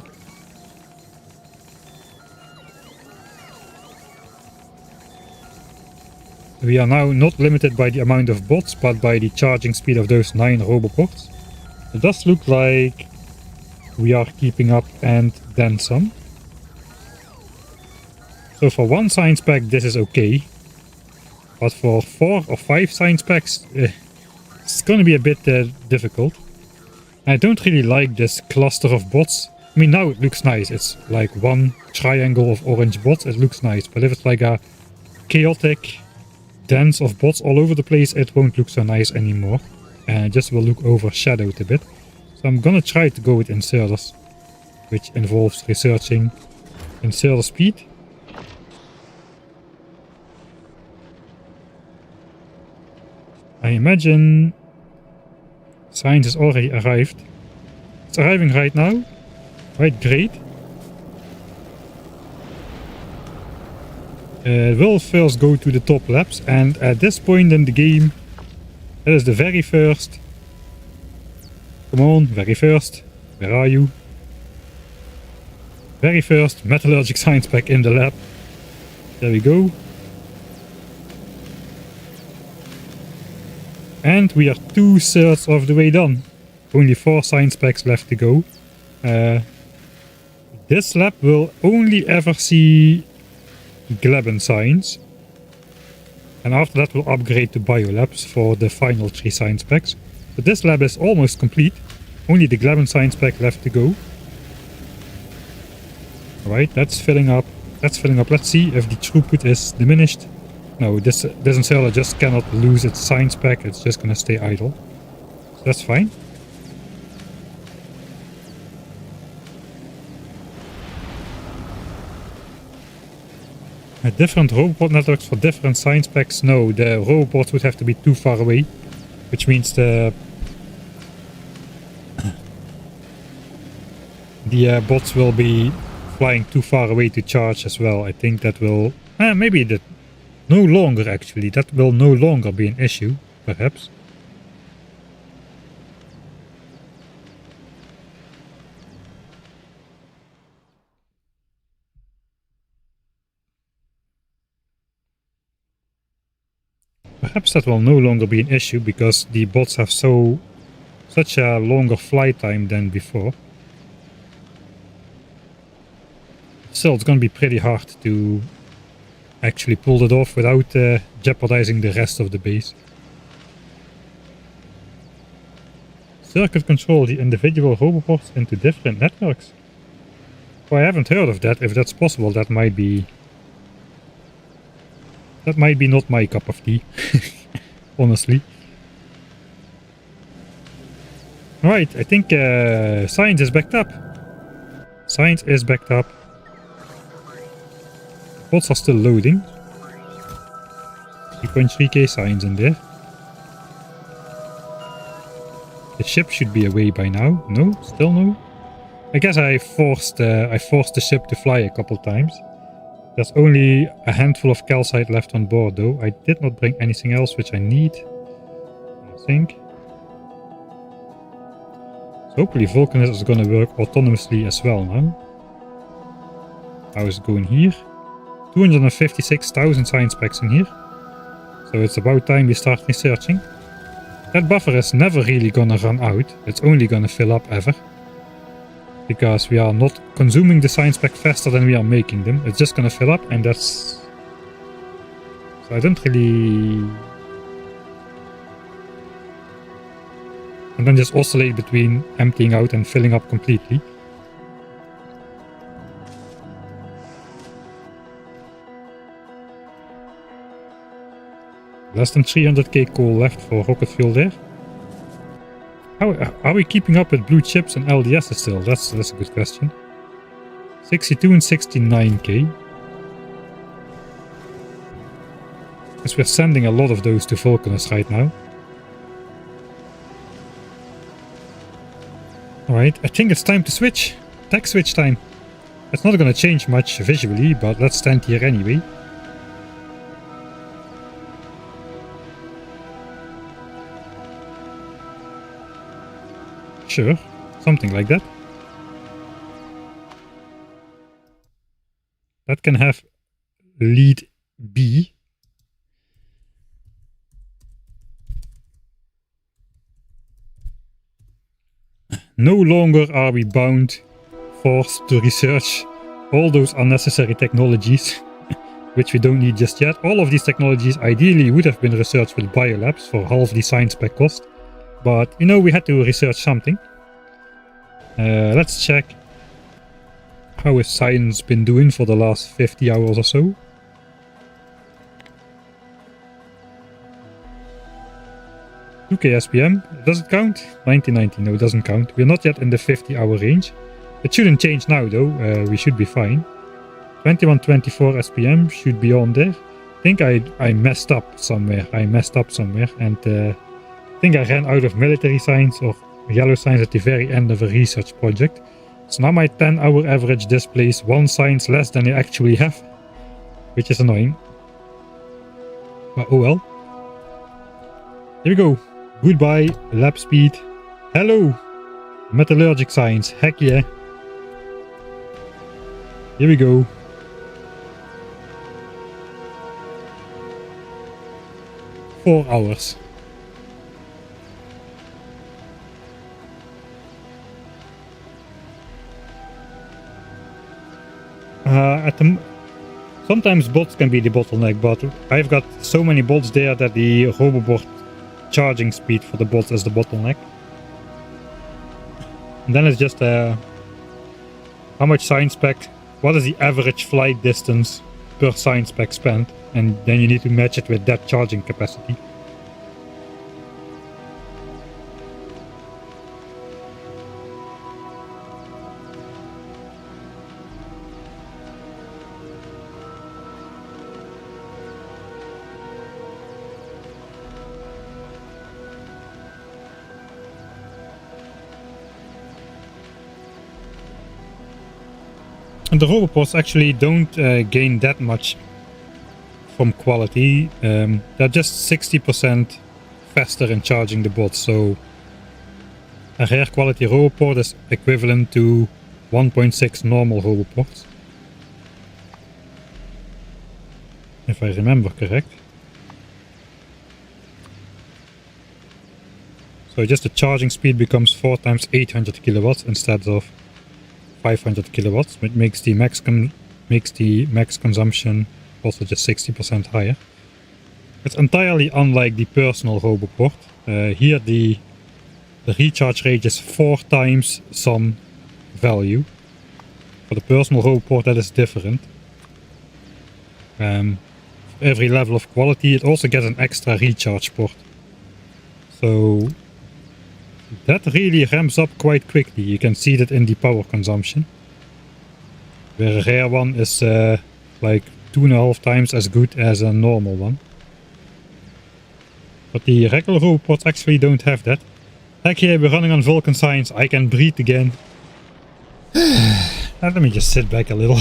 We are now not limited by the amount of bots, but by the charging speed of those 9 roboports. It does look like we are keeping up and then some. So for 1 science pack this is okay. But for 4 or 5 science packs it's gonna be a bit difficult. I don't really like this cluster of bots. I mean, now it looks nice. It's like one triangle of orange bots. It looks nice. But if it's like a chaotic dance of bots all over the place, it won't look so nice anymore. And it just will look overshadowed a bit. So I'm gonna try to go with inserters, which involves researching inserter speed. I imagine science has already arrived. It's arriving right now. Right, great. It will first go to the top labs, and at this point in the game, that is the very first. Come on, very first. Where are you? Very first metallurgic science pack in the lab. There we go. And we are 2/3 of the way done. Only 4 science packs left to go. This lab will only ever see Gleben science. And after that we'll upgrade to biolabs for the final 3 science packs. But this lab is almost complete. Only the Gleben science pack left to go. Alright, that's filling up. That's filling up. Let's see if the throughput is diminished. No, this inserter just cannot lose its science pack. It's just gonna stay idle. So that's fine. Different robot networks for different science packs. No, the robots would have to be too far away, which means the bots will be flying too far away to charge as well. I think that will maybe that no longer actually. That will no longer be an issue, perhaps. Perhaps that will no longer be an issue because the bots have such a longer flight time than before. Still, it's gonna be pretty hard to actually pull it off without jeopardizing the rest of the base. Circuit control the individual roboports into different networks. Well, I haven't heard of that. If that's possible, that might be not my cup of tea, honestly. Alright, I think science is backed up. Science is backed up. Bots are still loading. 3.3k science in there. The ship should be away by now. No? Still no? I guess I forced the ship to fly a couple times. There's only a handful of calcite left on board though. I did not bring anything else which I need, I think. So hopefully Vulcanus is gonna work autonomously as well now. How is it going here? 256,000 science packs in here. So it's about time we start researching. That buffer is never really gonna run out. It's only gonna fill up ever. Because we are not consuming the science pack faster than we are making them. It's just gonna fill up and that's... So I don't really... and then just oscillate between emptying out and filling up completely. Less than 300k coal left for rocket fuel there. How are we keeping up with blue chips and LDS still? That's a good question. 62 and 69k. Because we're sending a lot of those to Vulcanus right now. Alright, I think it's time to switch. Tech switch time. It's not gonna change much visually, but let's stand here anyway. Sure, something like that. That can have lead B. No longer are we bound, forced to research all those unnecessary technologies, which we don't need just yet. All of these technologies ideally would have been researched with biolabs for half the science spec cost. But, you know, we had to research something. Let's check how has science been doing for the last 50 hours or so. Okay, SPM, does it count? 1990, no, it doesn't count. We're not yet in the 50-hour range. It shouldn't change now though, we should be fine. 2124 SPM should be on there. I think I messed up somewhere, and I think I ran out of military science or yellow science at the very end of a research project. So now my 10-hour average displays one science less than I actually have, which is annoying. But oh well. Here we go. Goodbye, lab speed. Hello, metallurgic science. Heck yeah. Here we go. Four hours. Sometimes bots can be the bottleneck, but I've got so many bots there that the robobot charging speed for the bots is the bottleneck. And then it's just how much science spec, what is the average flight distance per science spec spent, and then you need to match it with that charging capacity. And the robopods actually don't gain that much from quality. They're just 60% faster in charging the bots, so a rare quality robopod is equivalent to 1.6 normal robopods, if I remember correct. So just the charging speed becomes 4 times 800 kilowatts instead of 500 kilowatts, which makes the max consumption also just 60% higher. It's entirely unlike the personal roboport. Here the recharge rate is 4 times some value. For the personal roboport that is different. For every level of quality it also gets an extra recharge port. So that really ramps up quite quickly. You can see that in the power consumption. Where a rare one is like 2.5 times as good as a normal one. But the regular robots actually don't have that. Heck yeah, we're running on Vulcan science. I can breathe again. Let me just sit back a little.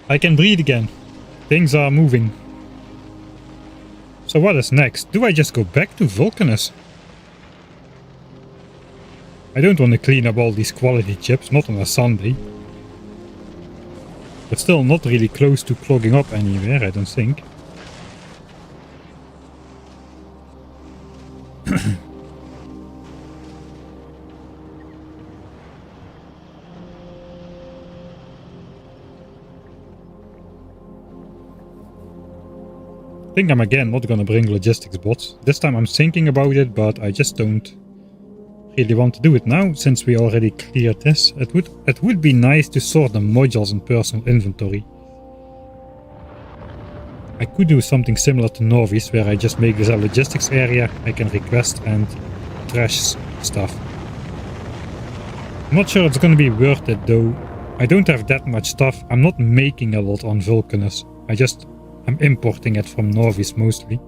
I can breathe again. Things are moving. So what is next? Do I just go back to Vulcanus? I don't want to clean up all these quality chips, not on a Sunday. But still not really close to clogging up anywhere, I don't think. I think I'm again not gonna bring logistics bots. This time I'm thinking about it, but I just don't really want to do it now, since we already cleared this. It would be nice to sort the modules in personal inventory. I could do something similar to Nauvis, where I just make this a logistics area I can request and trash stuff. I'm not sure it's gonna be worth it though. I don't have that much stuff. I'm not making a lot on Vulcanus. I'm importing it from Nauvis mostly.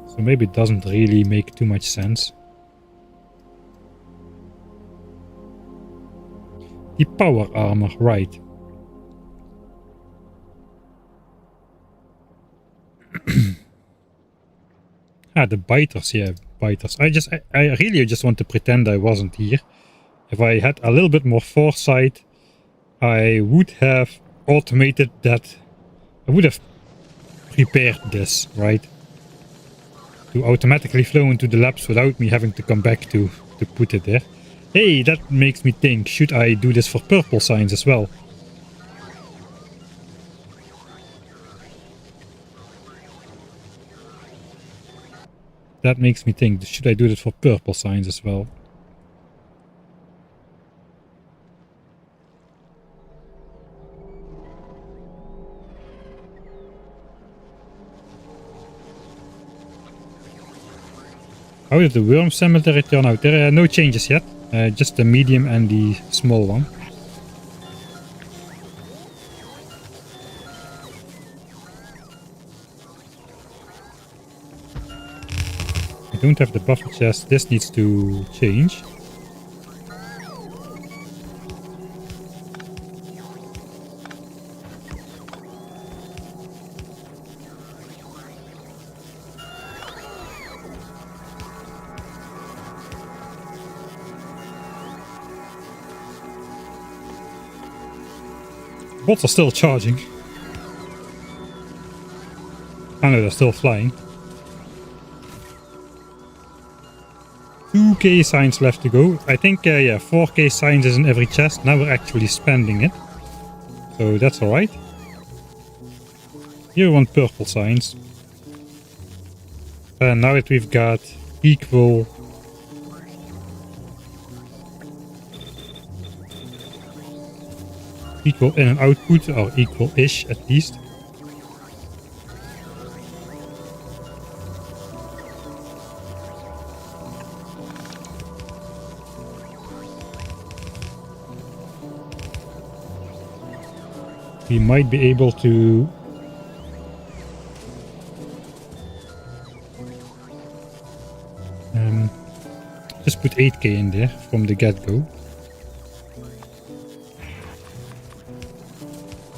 So maybe it doesn't really make too much sense. The power armor, right. The biters, yeah, biters. I really just want to pretend I wasn't here. If I had a little bit more foresight, I would have automated that. I would have prepared this, right? To automatically flow into the labs without me having to come back to put it there. Hey, that makes me think, should I do this for purple signs as well? That makes me think, should I do this for purple signs as well? How did the worm cemetery turn out? There are no changes yet, just the medium and the small one. I don't have the buffer chest. This needs to change. Bots are still charging. I know they're still flying. 2k signs left to go. I think, yeah, 4k signs is in every chest. Now we're actually spending it. So that's alright. Here we want purple signs. And now that we've got equal... equal in and output, or equal-ish at least. We might be able to just put 8k in there from the get-go.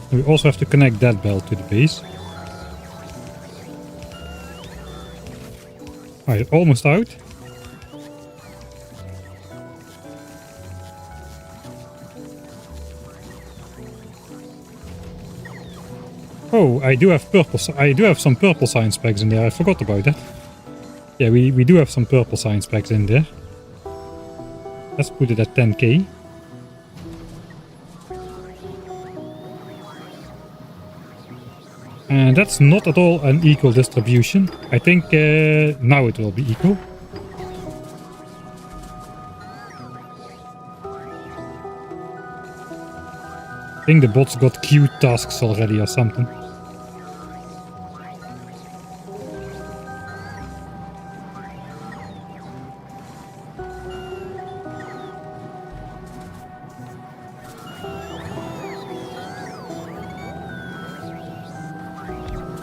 We also have to connect that belt to the base. Alright, almost out. Oh, I do have some purple science packs in there. I forgot about that. Yeah, we do have some purple science packs in there. Let's put it at 10k. And that's not at all an equal distribution. I think now it will be equal. I think the bots got queued tasks already or something.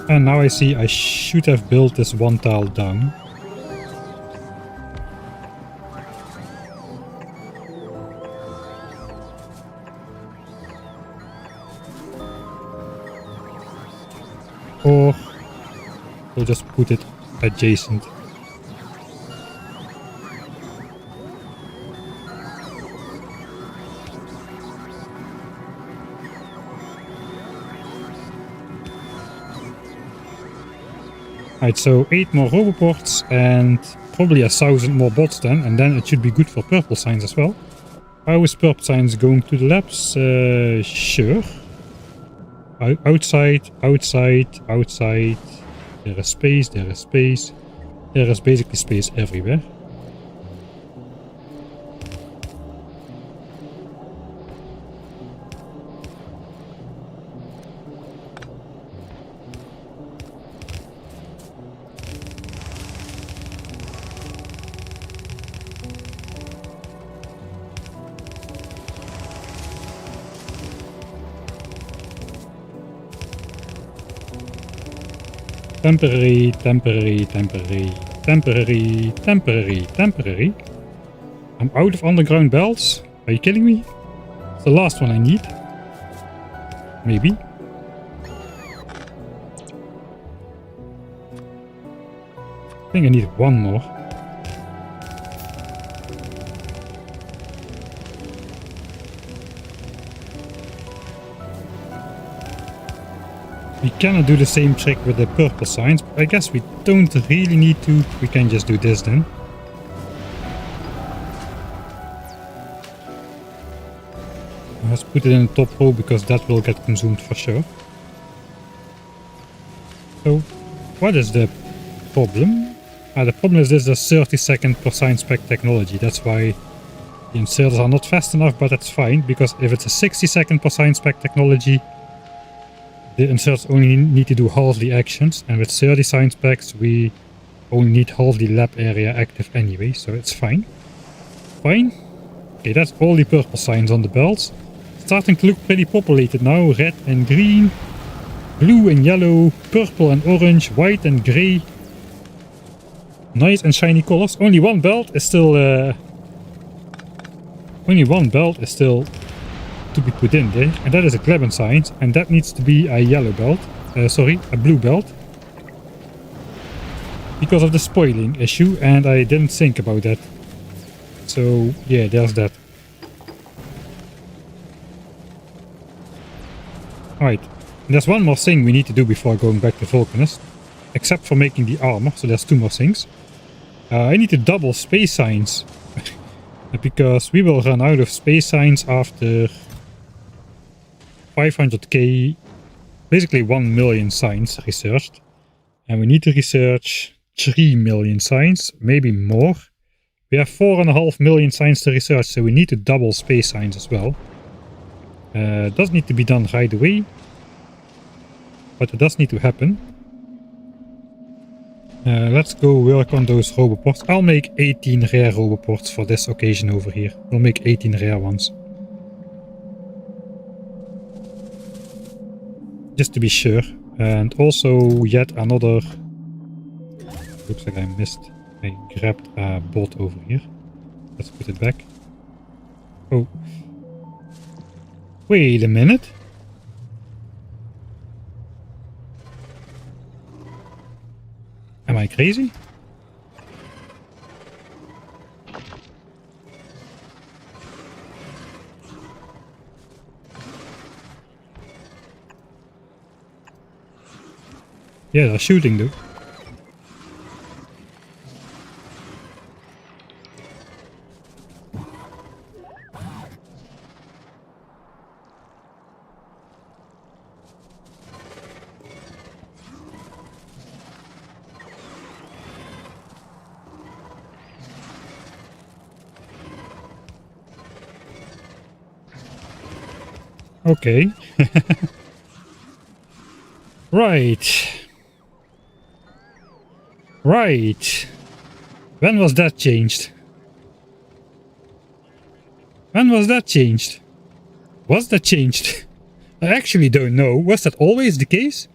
And now I see I should have built this one tile down. Or we'll just put it adjacent. Right, so 8 more roboports and probably 1,000 more bots then, and then it should be good for purple signs as well. How is purple signs going to the labs? Sure. Outside, outside, outside. There is space, there is space. There is basically space everywhere. Temporary, temporary, temporary, temporary, temporary, temporary. I'm out of underground belts? Are you kidding me? It's the last one I need. Maybe. I think I need one more. We cannot do the same trick with the purple signs, but I guess we don't really need to. We can just do this then. Let's put it in the top row because that will get consumed for sure. So, what is the problem? The problem is this is 30-second per sign spec technology. That's why the inserters are not fast enough, but that's fine, because if it's a 60-second per sign spec technology, the inserters only need to do half the actions, and with 30 sign specs we only need half the lab area active anyway, so it's fine. Fine. Okay, that's all the purple signs on the belts. Starting to look pretty populated now. Red and green, blue and yellow, purple and orange, white and grey. Nice and shiny colors. Only one belt is still to be put in there, and that is a Kleban sign, and that needs to be a yellow belt. Sorry, a blue belt. Because of the spoiling issue, and I didn't think about that. So yeah, there's that. Alright, there's one more thing we need to do before going back to Vulcanus, except for making the armor, so there's two more things. I need to double space signs, because we will run out of space signs after 500k, basically 1 million signs researched, and we need to research 3 million signs, maybe more. We have 4.5 million signs to research, so we need to double space signs as well. It does need to be done right away, but it does need to happen. Let's go work on those roboports. I'll make 18 rare roboports for this occasion over here. We'll make 18 rare ones. Just to be sure. And also yet another... Looks like I missed. I grabbed a bot over here. Let's put it back. Oh. Wait a minute. Am I crazy? Yeah, they're shooting though. Okay. Right. Right. When was that changed? When was that changed? Was that changed? I actually don't know. Was that always the case?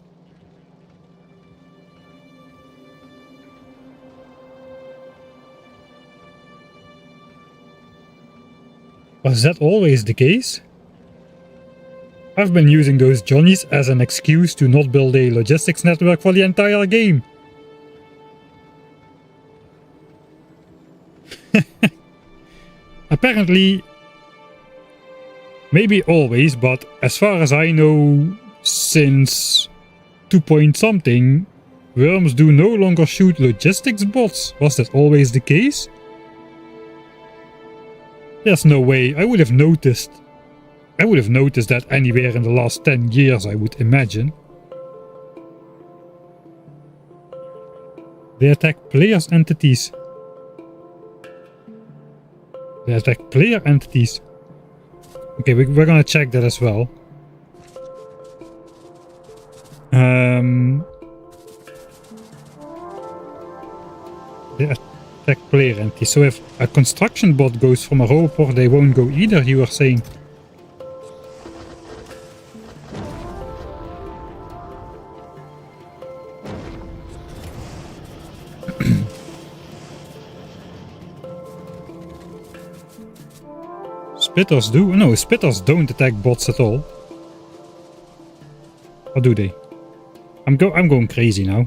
Was that always the case? I've been using those Johnnies as an excuse to not build a logistics network for the entire game. Apparently, maybe always, but as far as I know, since 2 point something, worms do no longer shoot logistics bots. Was that always the case? There's no way. I would have noticed that anywhere in the last 10 years, I would imagine. They attack players' entities. They attack player entities. Okay, we're gonna check that as well. They attack player entities. So if a construction bot goes from a roboport, they won't go either, you are saying? Spitters do? No, spitters don't attack bots at all. Or do they? I'm going crazy now.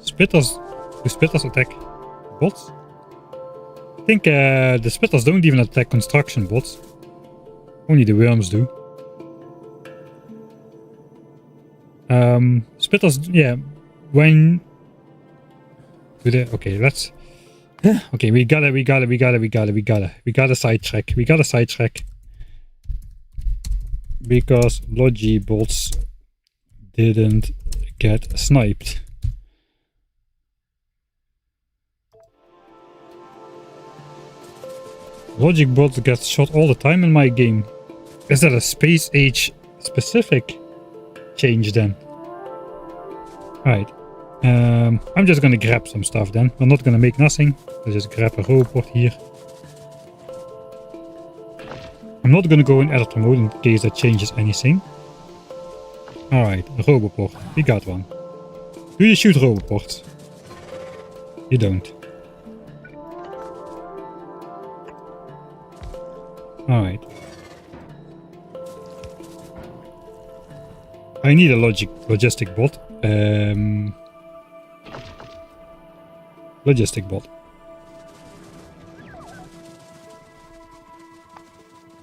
Spitters... Do spitters attack bots? I think the spitters don't even attack construction bots. Only the worms do. Spitters, yeah, when... Do they... Okay, let's... Okay, we gotta sidetrack. We gotta sidetrack. Because Logi bots didn't get sniped. Logic bots get shot all the time in my game. Is that a space age specific change then? Right. I'm just gonna grab some stuff then. We're not gonna make nothing. Let's just grab a roboport here. I'm not gonna go in editor mode in case that changes anything. Alright, a roboport. We got one. Do you shoot roboports? You don't. Alright. I need a logistic bot. Logistic bot.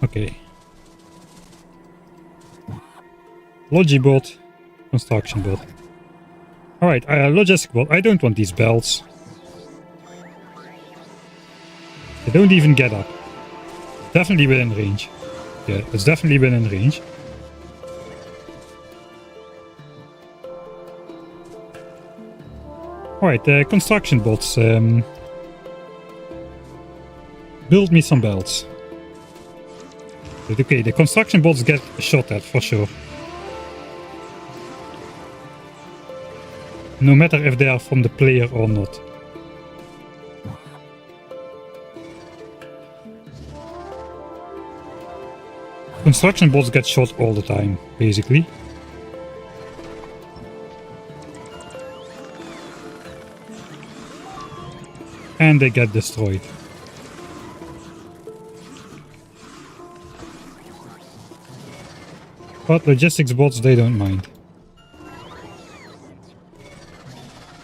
Okay. Logibot. Construction bot. Alright, logistic bot. I don't want these belts. They don't even get up. Definitely within range. Yeah, it's definitely within range. Alright, construction bots. Build me some belts. But okay, the construction bots get shot at for sure. No matter if they are from the player or not. Construction bots get shot all the time, basically. And they get destroyed. But logistics bots, they don't mind.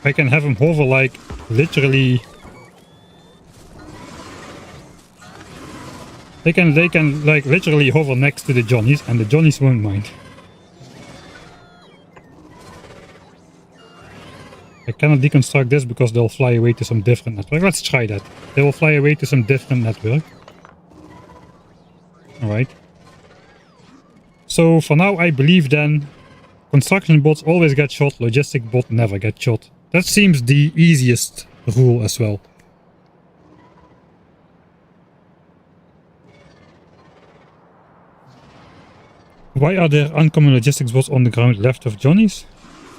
I can have them hover like literally... They can like literally hover next to the Johnnies and the Johnnies won't mind. I cannot deconstruct this because they'll fly away to some different network. Let's try that. They will fly away to some different network. Alright. So for now I believe then construction bots always get shot, logistic bot never get shot. That seems the easiest rule as well. Why are there uncommon logistics bots on the ground left of Johnny's?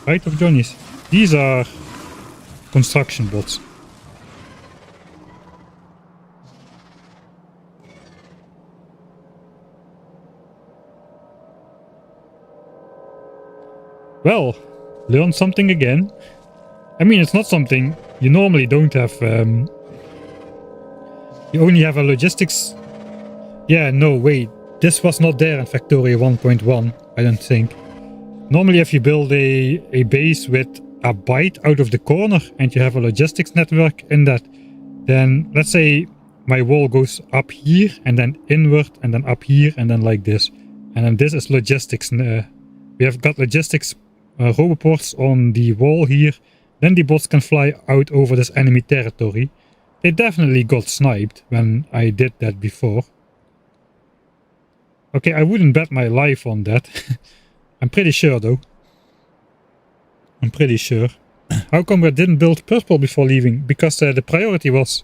Right of Johnny's? These are construction bots. Well, learn something again. I mean, it's not something you normally don't have. You only have a logistics... Yeah, no, wait. This was not there in Factorio 1.1, I don't think. Normally if you build a base with a byte out of the corner and you have a logistics network in that, then let's say my wall goes up here and then inward and then up here and then like this. And then this is logistics. We have got logistics roboports on the wall here. Then the bots can fly out over this enemy territory. They definitely got sniped when I did that before. Okay, I wouldn't bet my life on that. I'm pretty sure though. I'm pretty sure. How come I didn't build purple before leaving? Because the priority was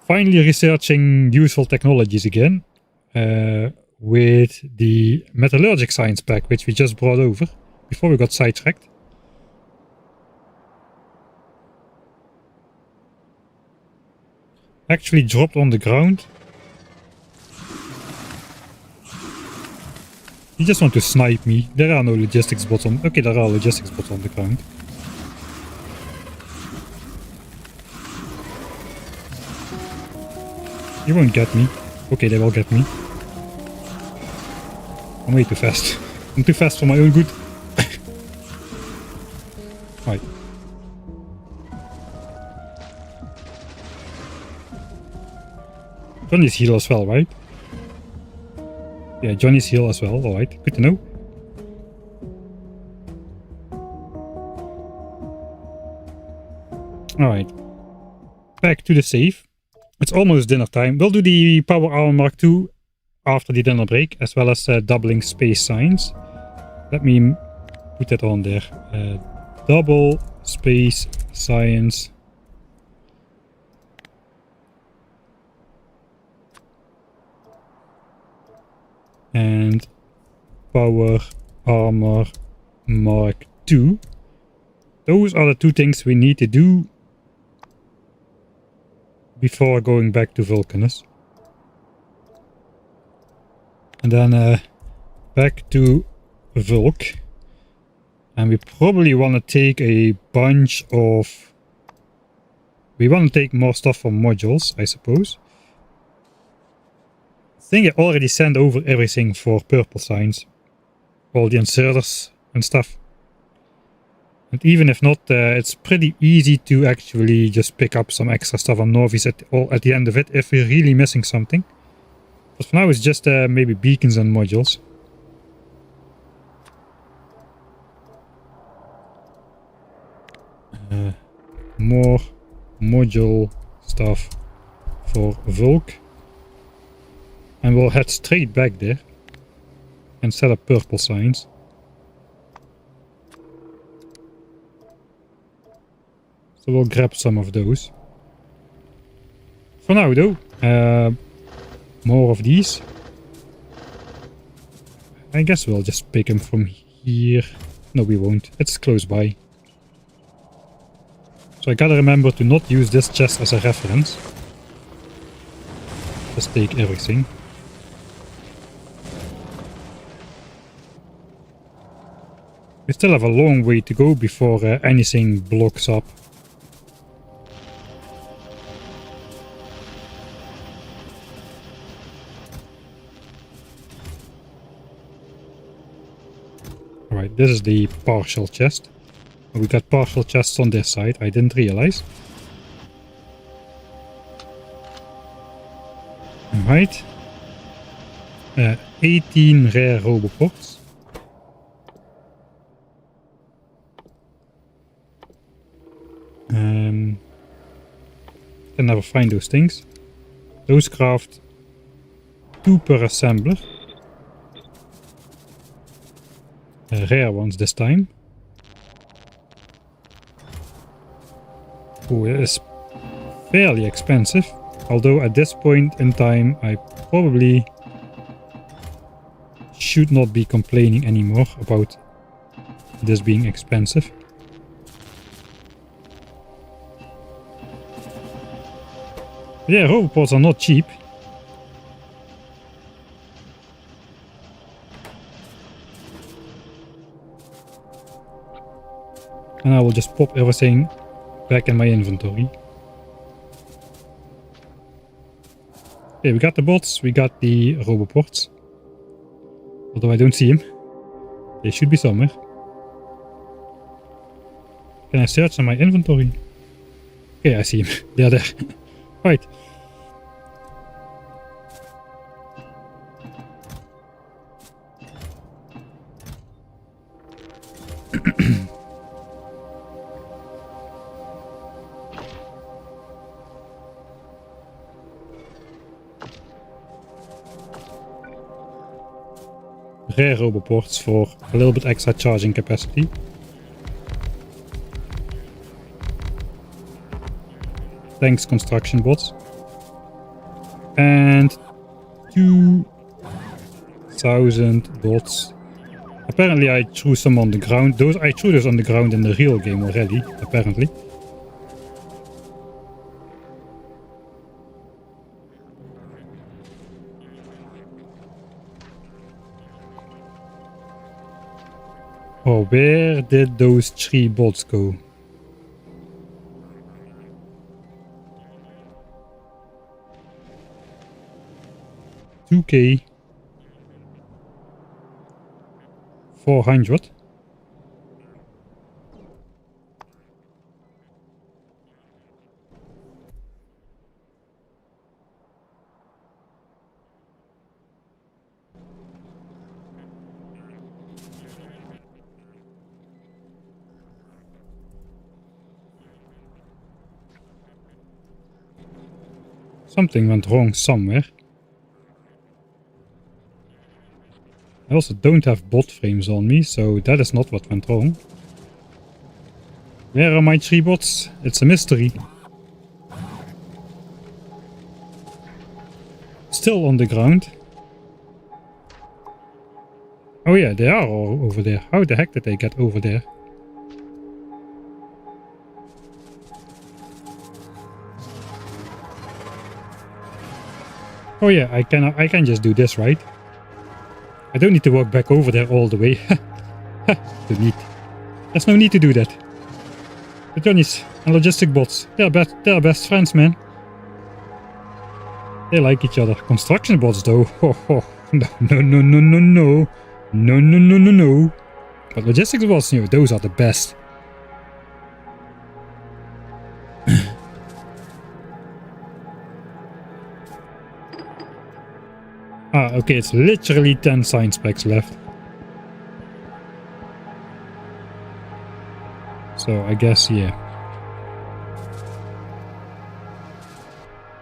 finally researching useful technologies again. With the metallurgic science pack, which we just brought over before we got sidetracked. Actually dropped on the ground. You just want to snipe me. There are no logistics bots on... Okay, there are logistics bots on the ground. You won't get me. Okay, they will get me. I'm way too fast. I'm too fast for my own good. Right. Johnny's heal as well, right? Yeah, Johnny's heal as well. Alright, good to know. Alright. Back to the save. It's almost dinner time. We'll do the Power Armor Mark II after the dinner break, as well as doubling space science. Let me put that on there. Double space science. And Power Armor Mark II. Those are the two things we need to do before going back to Vulcanus. And then back to Vulc. And we probably want to take a bunch of... We want to take more stuff from modules, I suppose. I think I already sent over everything for purple signs. All the inserters and stuff. And even if not, it's pretty easy to actually just pick up some extra stuff on Nauvis at the end of it if we're really missing something. But for now it's just maybe beacons and modules. More module stuff for Vulc. And we'll head straight back there and set up purple signs. So we'll grab some of those. For now though, more of these. I guess we'll just pick them from here. No, we won't. It's close by. So I gotta remember to not use this chest as a reference. Just take everything. We still have a long way to go before anything blocks up. Alright, this is the partial chest. We got partial chests on this side, I didn't realize. Alright. 18 rare roboports. Can never find those things. Those craft 2 per assembler. Rare ones this time. Oh, it is fairly expensive. Although at this point in time I probably should not be complaining anymore about this being expensive. Yeah, roboports are not cheap. And I will just pop everything back in my inventory. Okay, we got the bots, we got the roboports. Although I don't see them. They should be somewhere. Can I search in my inventory? Okay, I see them. They're there. Right. Rare roboports for a little bit extra charging capacity. Thanks, construction bots. And 2,000 bots. Apparently I threw some on the ground. I threw those on the ground in the real game already, apparently. Oh, where did those 3 bots go? 2k 400. Something went wrong somewhere. I also don't have bot frames on me, so that is not what went wrong. Where are my 3 bots? It's a mystery. Still on the ground. Oh yeah, they are all over there. How the heck did they get over there? Oh yeah, I can just do this, right? I don't need to walk back over there all the way. There's no need to do that. The Johnnies and logistic bots, they're best friends, man. They like each other. Construction bots though, no. But logistics bots, you know, those are the best. Ah, okay, it's literally 10 science packs left. So I guess, yeah.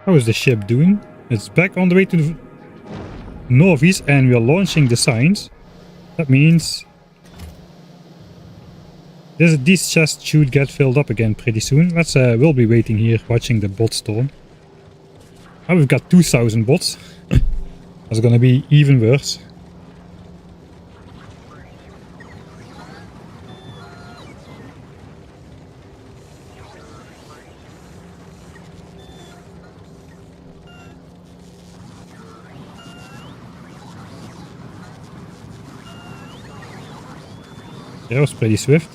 How is the ship doing? It's back on the way to Nauvis and we are launching the signs. That means these chests should get filled up again pretty soon. We'll be waiting here watching the bot storm. Now we've got 2,000 bots. That's gonna be even worse. That was pretty swift.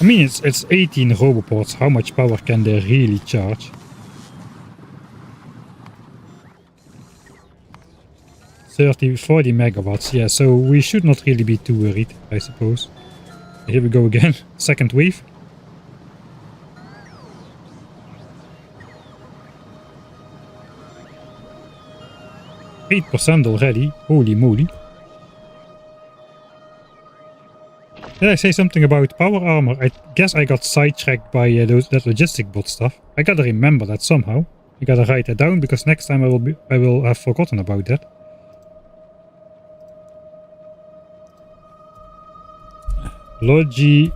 I mean, it's 18 roboports. How much power can they really charge? 40 megawatts. Yeah, so we should not really be too worried, I suppose. Here we go again. Second wave. %8 already. Holy moly. Did I say something about power armor? I guess I got sidetracked by that logistic bot stuff. I gotta remember that somehow. I gotta write that down because next time I will have forgotten about that. Logi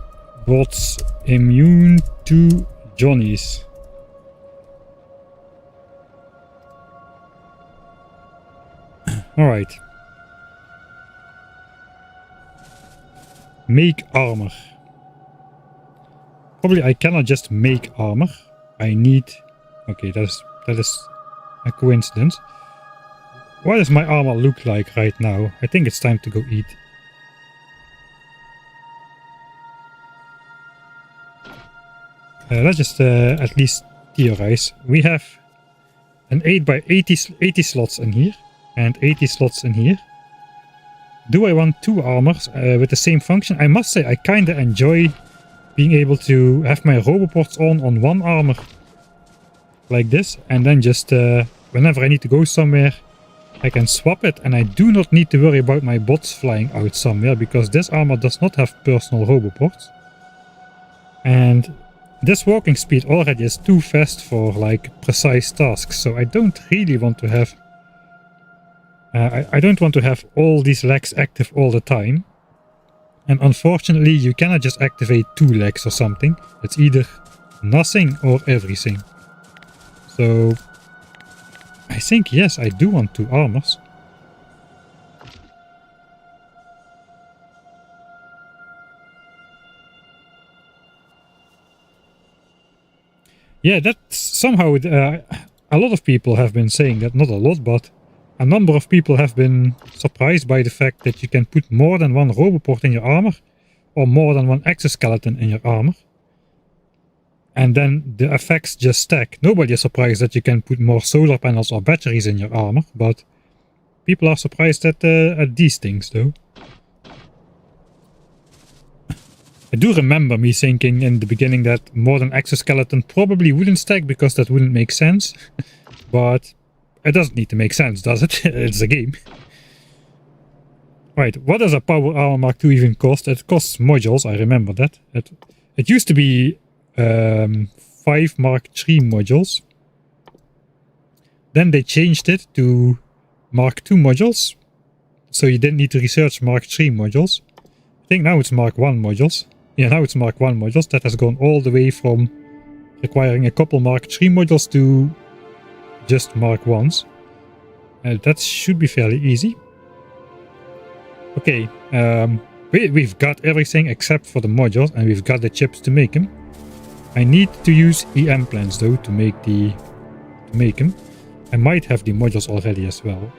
bots immune to Johnnies. Alright. Make armor. Probably I cannot just make armor. I need... Okay, that is a coincidence. What does my armor look like right now? I think it's time to go eat. Let's just at least theorize. We have an 8 by 80 slots in here. And 80 slots in here. Do I want 2 armors with the same function? I must say I kinda enjoy being able to have my roboports on 1 armor. Like this. And then just whenever I need to go somewhere, I can swap it. And I do not need to worry about my bots flying out somewhere. Because this armor does not have personal roboports. And this walking speed already is too fast for like precise tasks. So I don't really want to have... I don't want to have all these legs active all the time. And unfortunately you cannot just activate 2 legs or something. It's either nothing or everything. So I think yes, I do want 2 armors. Yeah, that's somehow a lot of people have been saying that, not a lot, but a number of people have been surprised by the fact that you can put more than 1 roboport in your armor or more than 1 exoskeleton in your armor. and then the effects just stack. Nobody is surprised that you can put more solar panels or batteries in your armor, but people are surprised at these things though. I do remember me thinking in the beginning that modern exoskeleton probably wouldn't stack because that wouldn't make sense. But it doesn't need to make sense, does it? It's a game. Right, what does a Power Armor Mark II even cost? It costs modules, I remember that. It used to be 5 Mark III modules. Then they changed it to Mark II modules. So you didn't need to research Mark III modules. I think now it's Mark I modules. Yeah, now it's Mark I modules. That has gone all the way from requiring a couple Mark III modules to just Mark Is. That should be fairly easy. Okay, we've got everything except for the modules, and we've got the chips to make them. I need to use EM plants though to make them. I might have the modules already as well.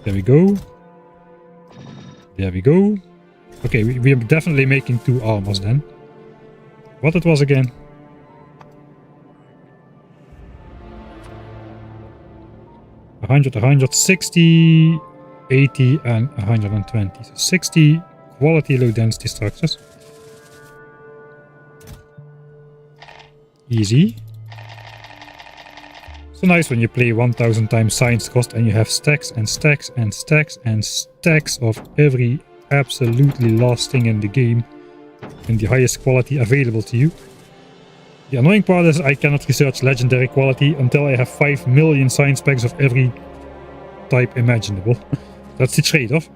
There we go. There we go. Okay, we are definitely making 2 armors then. What it was again? $100, 160, 80 and 120. So 60 quality low density structures. Easy. So nice when you play 1000 times science cost and you have stacks and stacks and stacks and stacks of every absolutely last thing in the game in the highest quality available to you. The annoying part is I cannot research legendary quality until I have 5 million science packs of every type imaginable. That's the trade-off.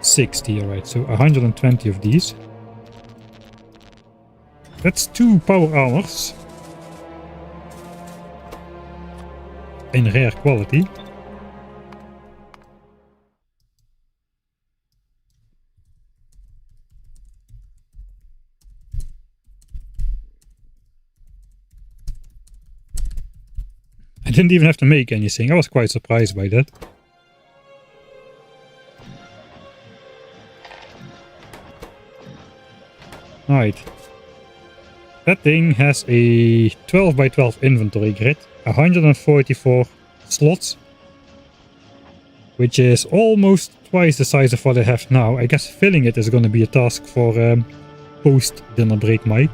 $60, alright, so 120 of these. That's 2 power armors. In rare quality. I didn't even have to make anything. I was quite surprised by that. Right. That thing has a 12 by 12 inventory grid, 144 slots, which is almost twice the size of what I have now. I guess filling it is going to be a task for post-dinner break, Mike.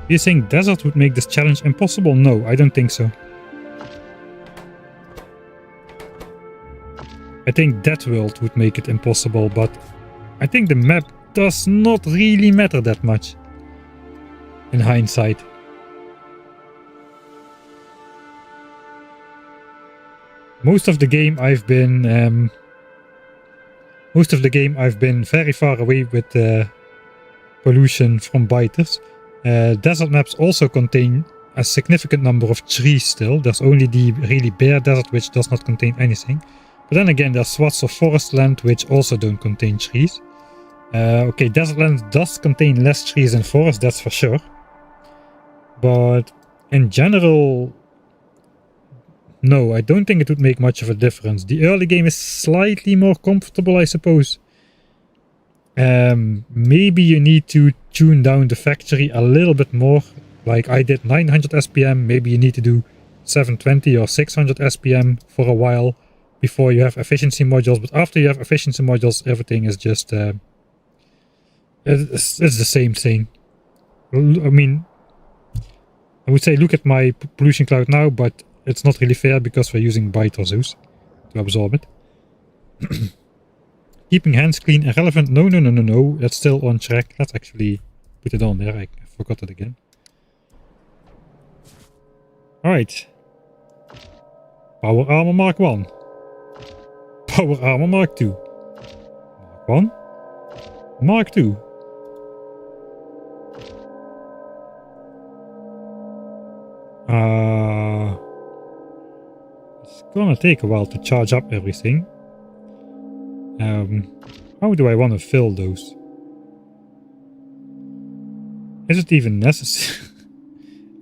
Do you think desert would make this challenge impossible? No, I don't think so. I think that world would make it impossible, but I think the map does not really matter that much in hindsight. Most of the game I've been very far away with pollution from biters. Desert maps also contain a significant number of trees still. There's only the really bare desert which does not contain anything. But then again, there's swaths of forest land which also don't contain trees. Okay, desert land does contain less trees than forest, that's for sure. But in general, no, I don't think it would make much of a difference. The early game is slightly more comfortable, I suppose. Maybe you need to tune down the factory a little bit more. Like I did 900 SPM, maybe you need to do 720 or 600 SPM for a while before you have efficiency modules. But after you have efficiency modules, everything is just it's the same thing. I mean, I would say look at my pollution cloud now, but it's not really fair because we're using biter zoos to absorb it. Keeping hands clean irrelevant. No. That's still on track. Let's actually put it on there. I forgot it again. Alright. Power Armor Mark 1. Power Armor Mark 2. Mark 1. Mark 2. It's gonna take a while to charge up everything. How do I want to fill those? Is it even necessary?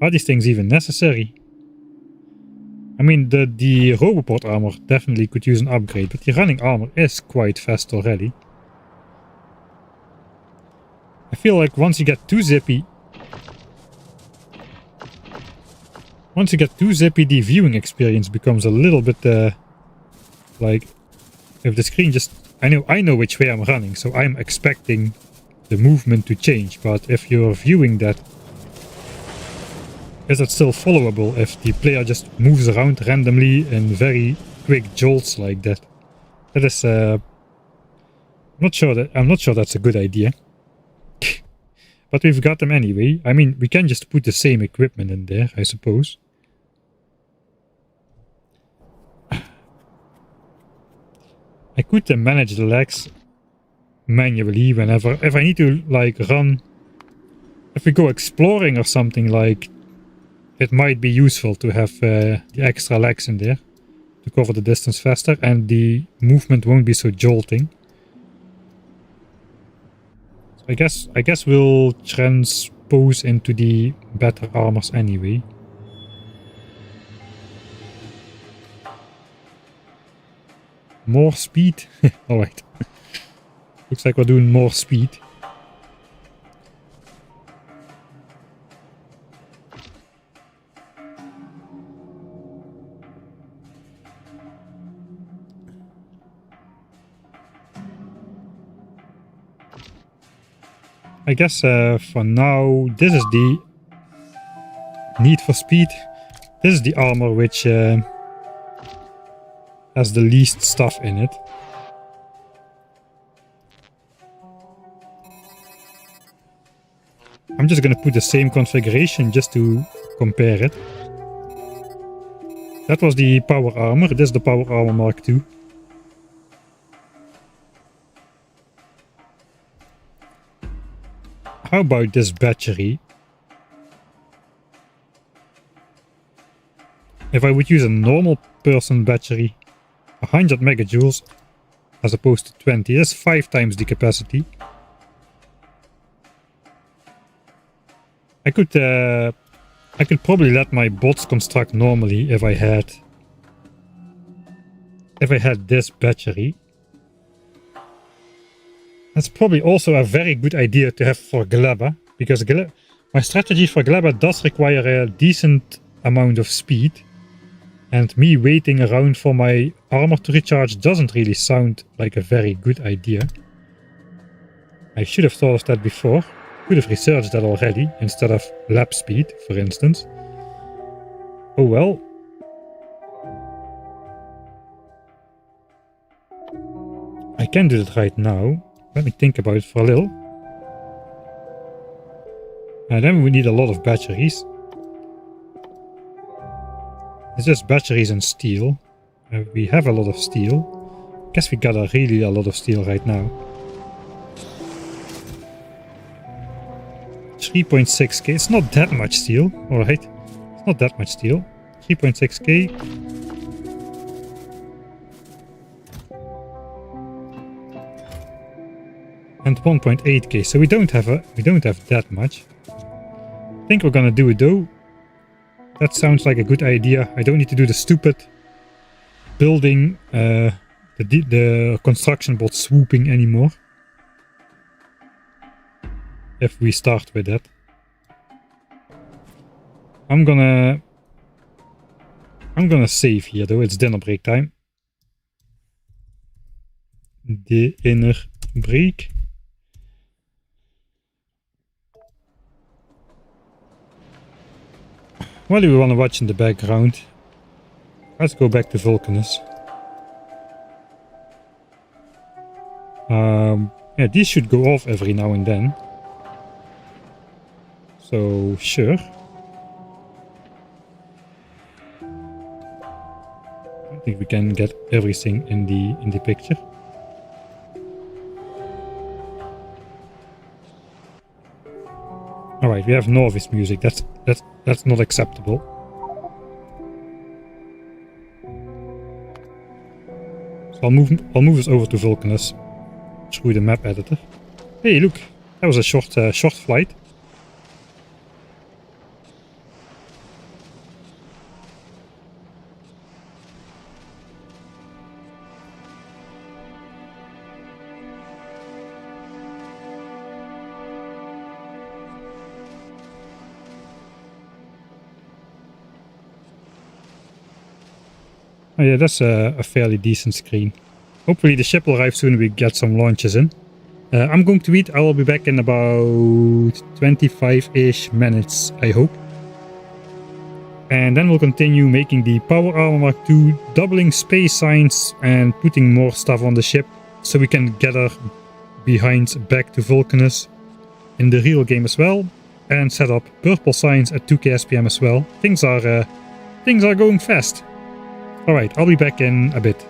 Are these things even necessary? I mean, the Roboport armor definitely could use an upgrade, but the running armor is quite fast already. I feel like once you get too zippy, the viewing experience becomes a little bit like if the screen just I know which way I'm running, so I'm expecting the movement to change. But if you're viewing that, is it still followable if the player just moves around randomly in very quick jolts like that? That is I'm not sure that's a good idea. But we've got them anyway. I mean, we can just put the same equipment in there, I suppose. I could manage the legs manually whenever, if I need to like run, if we go exploring or something, like it might be useful to have the extra legs in there to cover the distance faster and the movement won't be so jolting. So I guess we'll transpose into the better armors anyway. More speed? Alright. Looks like we're doing more speed. I guess for now, this is the need for speed. This is the armor which has the least stuff in it. I'm just gonna put the same configuration just to compare it. That was the power armor. This is the power armor Mark II. How about this battery? If I would use a normal person battery, 100 megajoules as opposed to 20, that's 5 times the capacity. I could probably let my bots construct normally if I had this battery. That's probably also a very good idea to have for Gleba, because my strategy for Gleba does require a decent amount of speed, and me waiting around for my armor to recharge doesn't really sound like a very good idea. I should have thought of that before. Could have researched that already instead of lap speed, for instance. Oh well. I can do it right now. Let me think about it for a little. And then we need a lot of batteries. It's just batteries and steel. We have a lot of steel. Guess we got really a lot of steel right now. 3.6k. It's not that much steel. Alright. It's not that much steel. 3.6k. And 1.8k. So we don't have that much. I think we're gonna do it though. That sounds like a good idea. I don't need to do the stupid building the construction bot swooping anymore. If we start with that. I'm gonna save here though. It's dinner break time. Dinner break. What do we want to watch in the background? Let's go back to Vulcanus. Yeah, these should go off every now and then. So, sure. I think we can get everything in the picture. Alright, we have Nauvis music. That's not acceptable. So I'll move us over to Vulcanus through the map editor. Hey, look, that was a short flight. Oh yeah, that's a fairly decent screen. Hopefully the ship will arrive soon and we get some launches in. I'm going to eat. I will be back in about 25-ish minutes, I hope. And then we'll continue making the Power Armor Mark II, doubling space signs and putting more stuff on the ship so we can gather behind back to Vulcanus in the real game as well, and set up purple signs at 2k SPM as well. Things are going fast. Alright, I'll be back in a bit.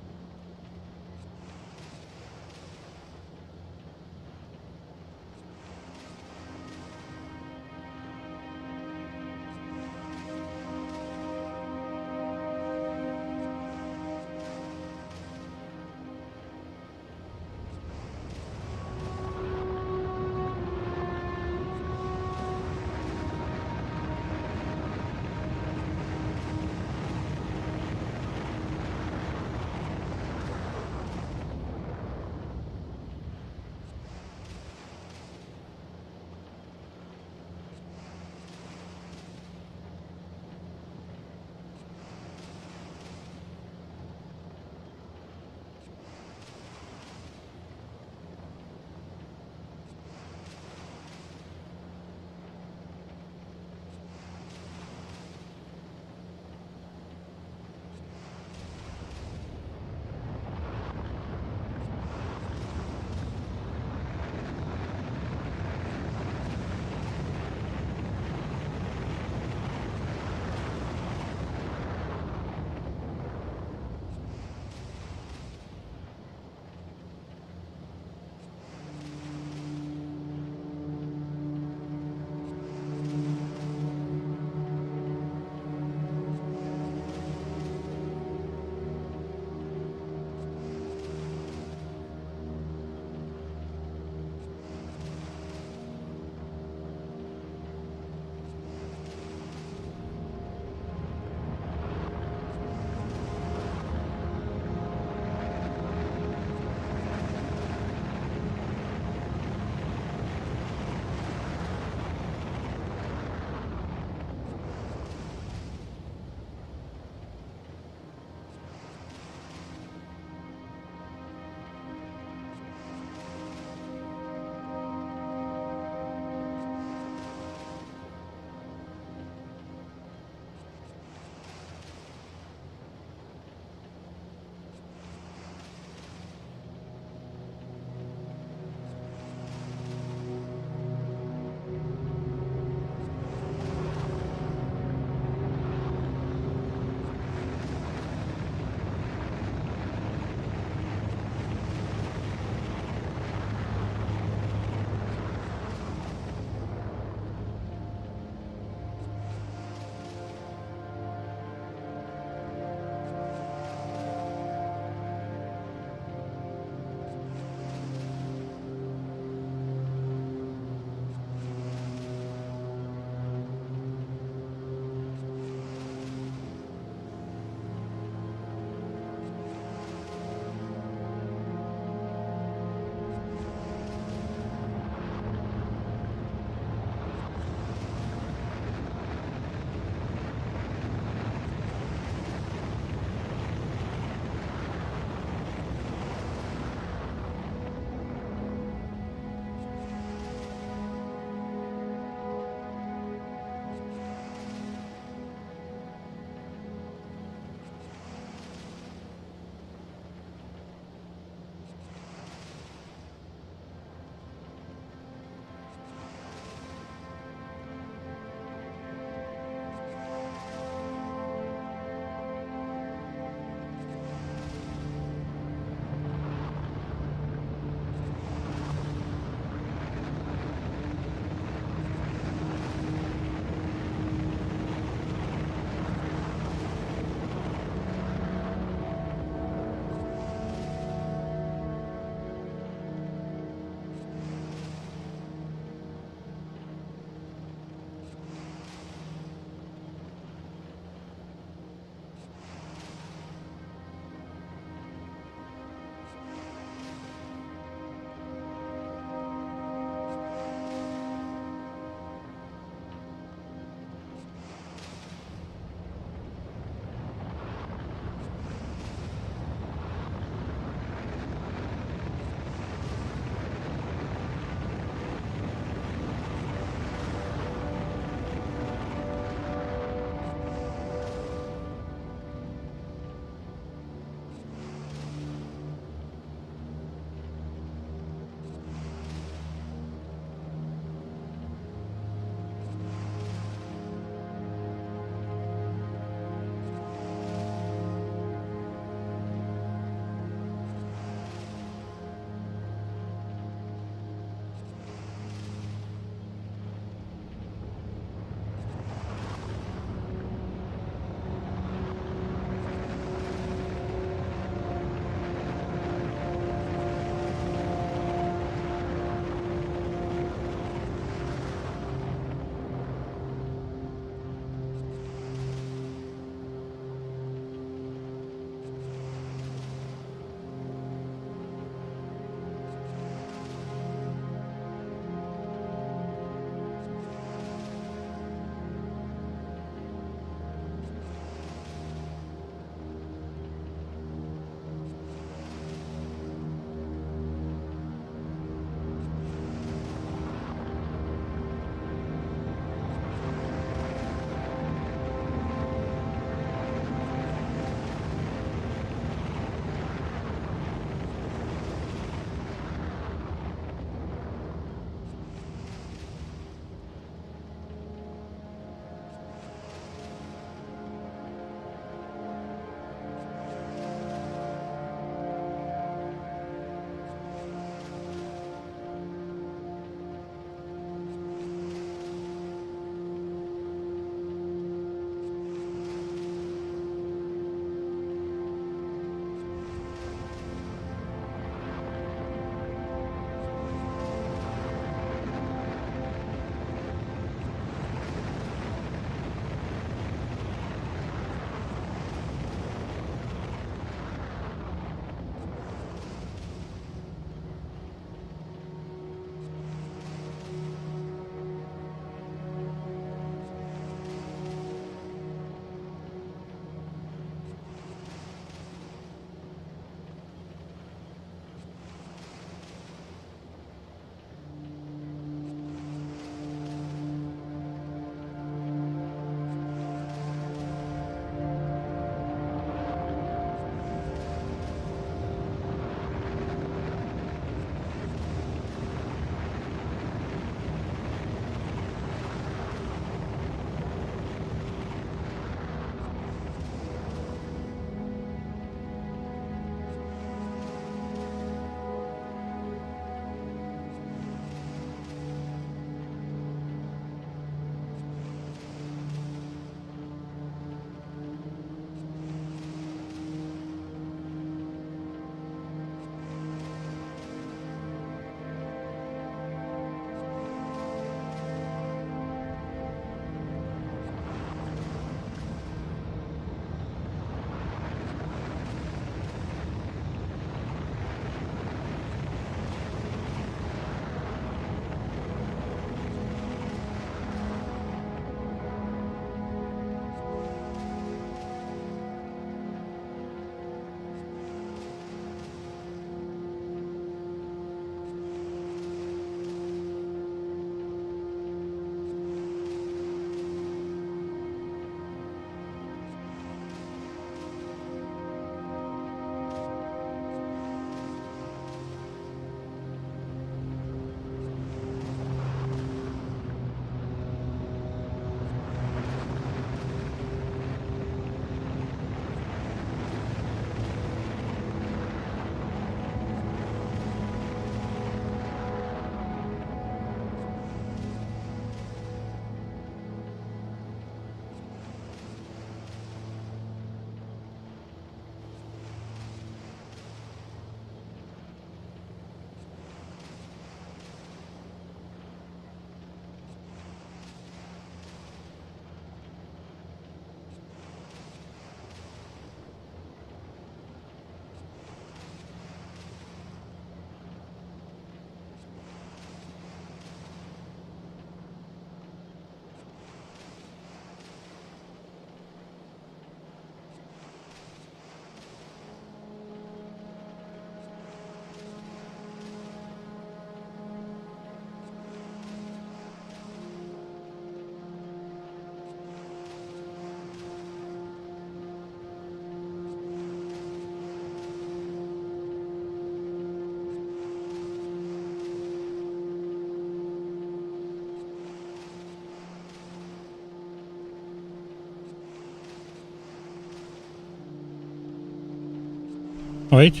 Alright.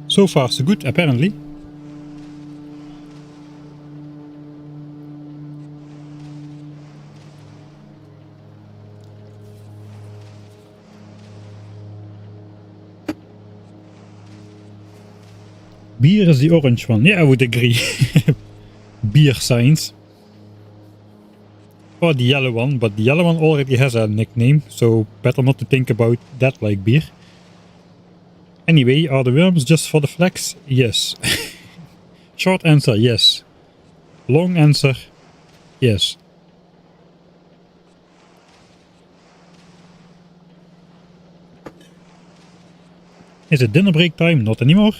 So far so good, apparently. Beer is the orange one. Yeah, I would agree. Beer signs. Or the yellow one, but the yellow one already has a nickname, so better not to think about that like beer. Anyway, are the worms just for the flex? Yes. Short answer, yes. Long answer, yes. Is it dinner break time? Not anymore.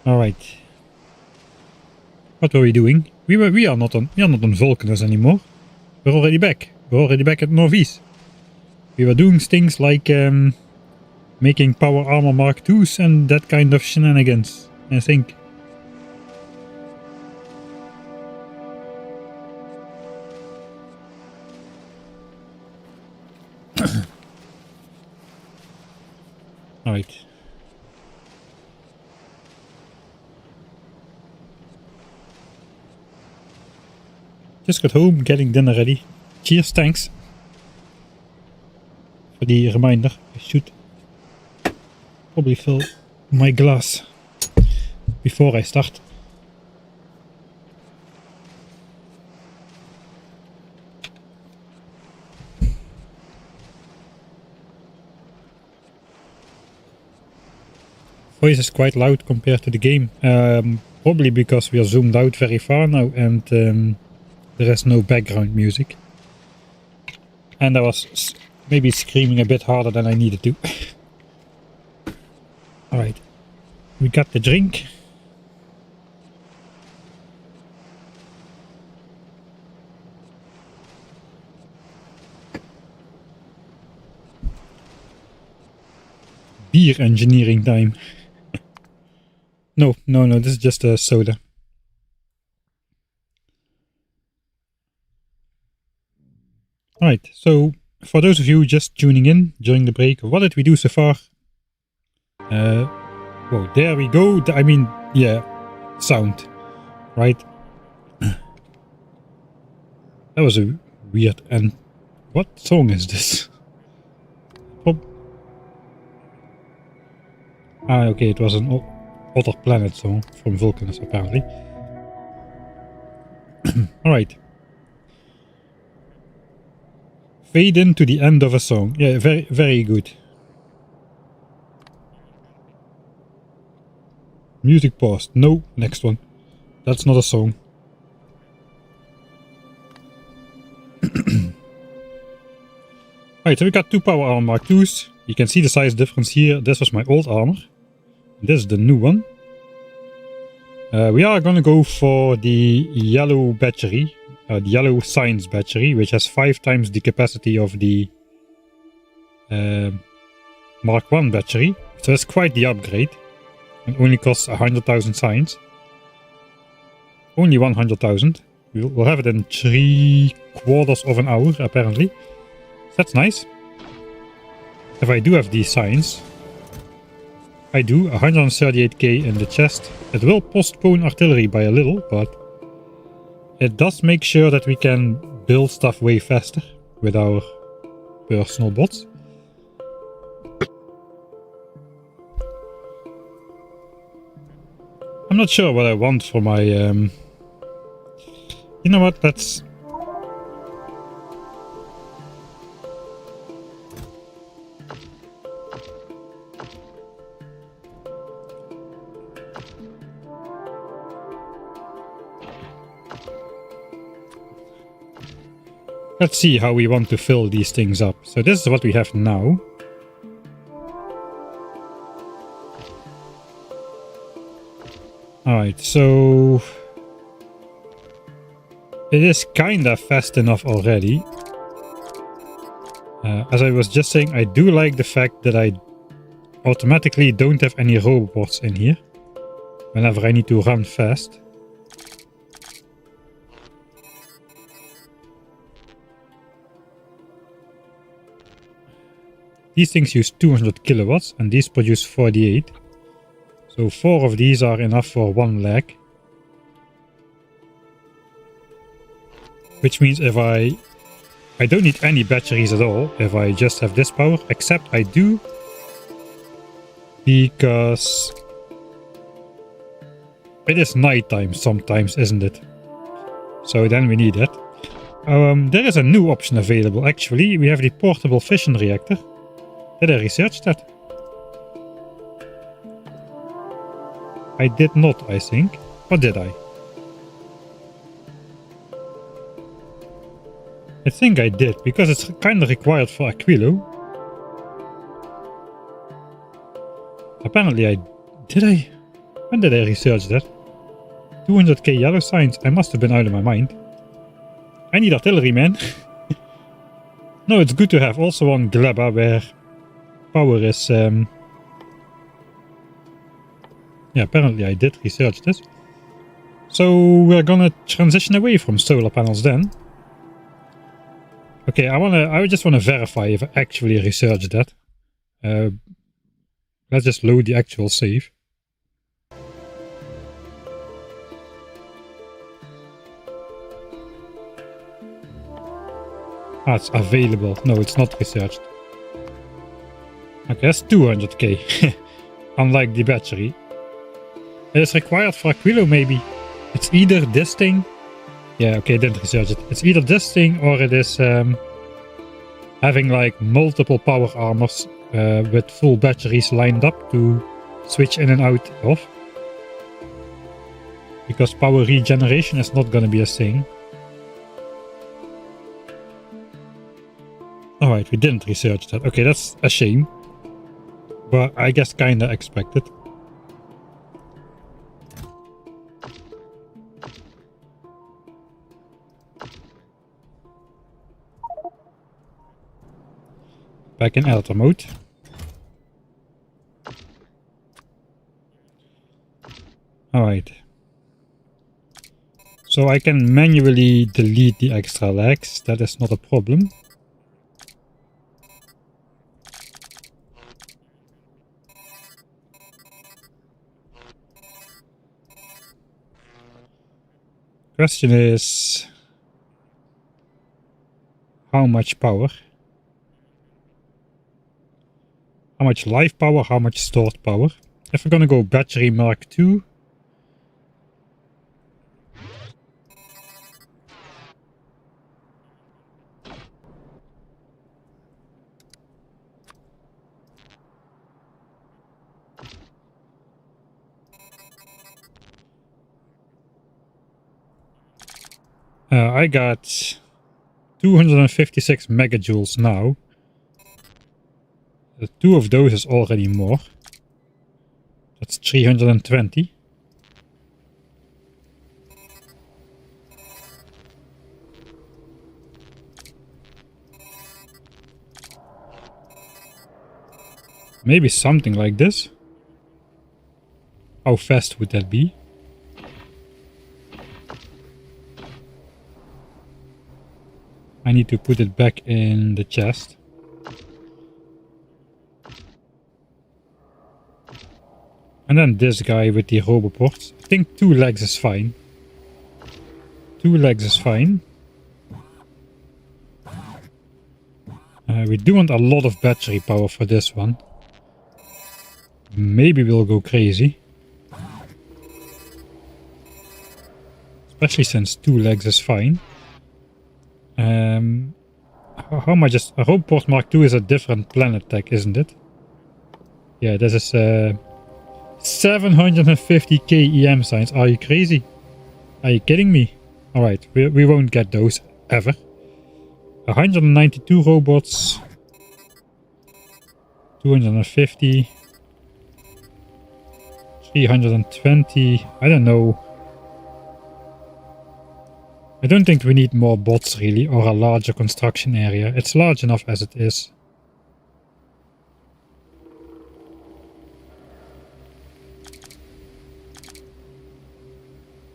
Alright. What were we doing? We are not on Vulcanus anymore. We're already back. We're already back at Nauvis. We were doing things like making power armor Mark IIs and that kind of shenanigans, I think. Alright. Just got home, getting dinner ready. Cheers, thanks. For the reminder, I should probably fill my glass before I start. Voice is quite loud compared to the game. Probably because we are zoomed out very far now and there is no background music. And I was maybe screaming a bit harder than I needed to. Alright, we got the drink. Beer engineering time. No, this is just a soda. Alright, so for those of you just tuning in during the break, what did we do so far? Whoa, there we go. I mean, yeah, sound, right? That was a weird and what song is this? Okay, it was an Other Planet song from Vulcanus apparently. Alright. Fade into the end of a song. Yeah, very, very good. Music paused. No, next one. That's not a song. Alright, so we got two power armor Mark IIs. You can see the size difference here. This was my old armor. This is the new one. We are gonna go for the yellow battery. The yellow science battery, which has 5 times the capacity of the Mark I battery. So that's quite the upgrade. And only costs 100,000 science. Only 100,000. We'll have it in 3/4 of an hour, apparently. So that's nice. If I do have these science, I do 138k in the chest. It will postpone artillery by a little, but it does make sure that we can build stuff way faster with our personal bots. I'm not sure what I want for my... You know what, let's see how we want to fill these things up. So this is what we have now. Alright, so it is kinda fast enough already. As I was just saying, I do like the fact that I automatically don't have any robots in here whenever I need to run fast. These things use 200 kilowatts and these produce 48. So 4 of these are enough for 1 leg. Which means if I don't need any batteries at all if I just have this power, except I do because it is nighttime sometimes, isn't it? So then we need it. There is a new option available actually. We have the portable fission reactor. Did I research that? I did not, I think. Or did I? I think I did, because it's kind of required for Aquilo. Apparently Did I? When did I research that? 200k yellow signs. I must have been out of my mind. I need artillery, man. No, it's good to have also on Gleba where power is... Yeah, apparently I did research this. So we're gonna transition away from solar panels then. Okay, I just wanna verify if I actually researched that. Let's just load the actual save. Ah, it's available. No, it's not researched. Okay, that's 200k. Unlike the battery. It is required for Aquilo, maybe. It's either this thing. Yeah, okay, I didn't research it. It's either this thing or it is having like multiple power armors with full batteries lined up to switch in and out of. Because power regeneration is not gonna be a thing. Alright, we didn't research that. Okay, that's a shame. But I guess kinda expected. Back in alpha mode. Alright. So I can manually delete the extra legs. That is not a problem. Question is how much power? How much live power, how much stored power? If we're gonna go battery Mark II. I got 256 megajoules now. The 2 of those is already more. That's 320. Maybe something like this. How fast would that be? I need to put it back in the chest. And then this guy with the roboports. I think 2 legs is fine. 2 legs is fine. We do want a lot of battery power for this one. Maybe we'll go crazy. Especially since 2 legs is fine. How much is... A roboport Mark II is a different planet tech, isn't it? Yeah, this is 750k EM signs. Are you crazy? Are you kidding me? Alright, we won't get those ever. 192 robots. 250. 320. I don't know. I don't think we need more bots really, or a larger construction area. It's large enough as it is.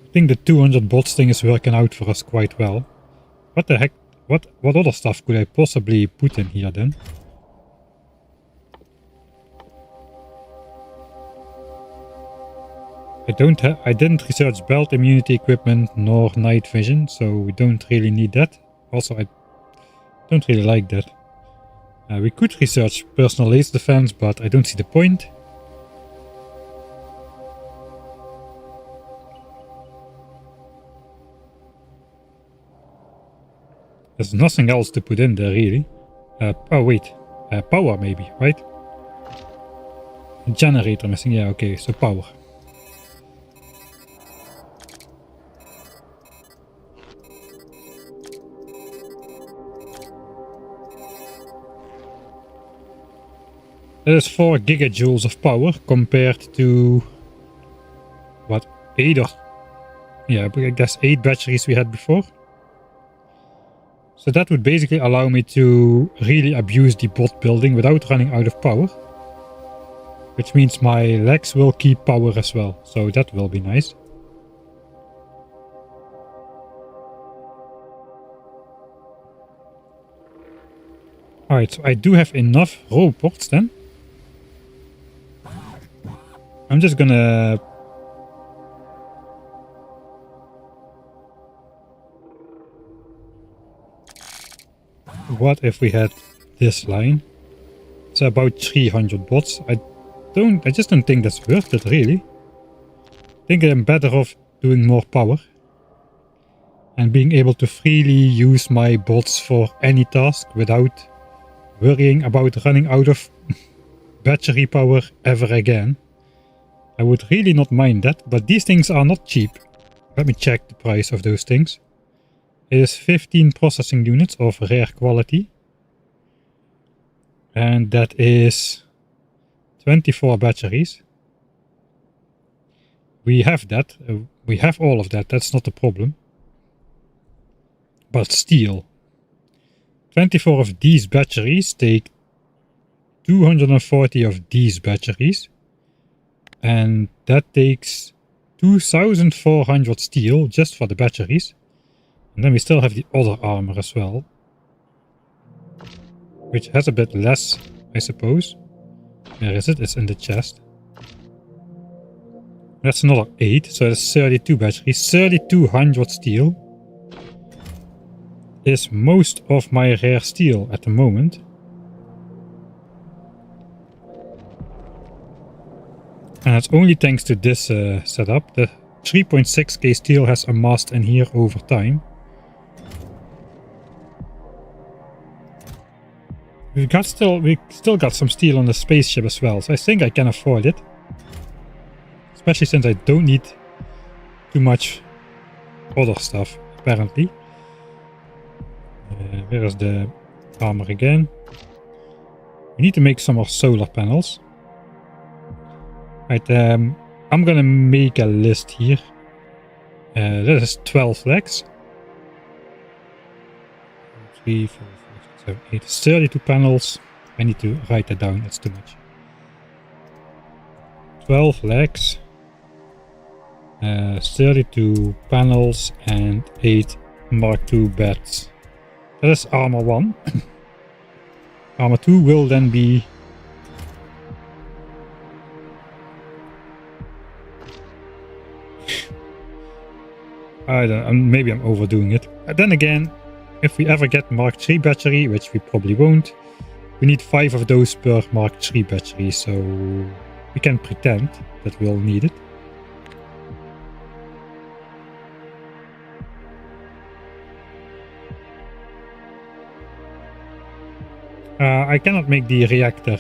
I think the 200 bots thing is working out for us quite well. What the heck? What other stuff could I possibly put in here then? I didn't research belt immunity equipment nor night vision, so we don't really need that. Also, I don't really like that. We could research personal laser defense, but I don't see the point. There's nothing else to put in there really. Oh wait, power maybe, right? Generator missing, yeah, okay, so power. That is 4 gigajoules of power compared to what, 8 or yeah, I guess 8 batteries we had before. So that would basically allow me to really abuse the bot building without running out of power. Which means my legs will keep power as well, so that will be nice. Alright, so I do have enough robots then. I'm just gonna... What if we had this line? It's about 300 bots. I just don't think that's worth it really. I think I'm better off doing more power. And being able to freely use my bots for any task without worrying about running out of battery power ever again. I would really not mind that, but these things are not cheap. Let me check the price of those things. It is 15 processing units of rare quality. And that is 24 batteries. We have that. We have all of that. That's not a problem. But steel. 24 of these batteries take 240 of these batteries. And that takes 2,400 steel just for the batteries. And then we still have the other armor as well. Which has a bit less, I suppose. Where is it? It's in the chest. That's another 8, so that's 32 batteries. 3,200 steel is most of my rare steel at the moment. And it's only thanks to this setup. The 3.6k steel has amassed in here over time. We still got some steel on the spaceship as well, so I think I can afford it. Especially since I don't need too much other stuff, apparently. Where is the armor again? We need to make some more solar panels. Right, I'm gonna make a list here. That is 12 legs. 3, 4, 5, 6, 7, 8, 32 panels. I need to write that down, that's too much. 12 legs. 32 panels and 8 Mark II beds. That is armor 1. Armor 2 will then be... I don't know, maybe I'm overdoing it. But then again, if we ever get Mark III battery, which we probably won't, we need 5 of those per Mark III battery, so we can pretend that we'll need it. I cannot make the reactor.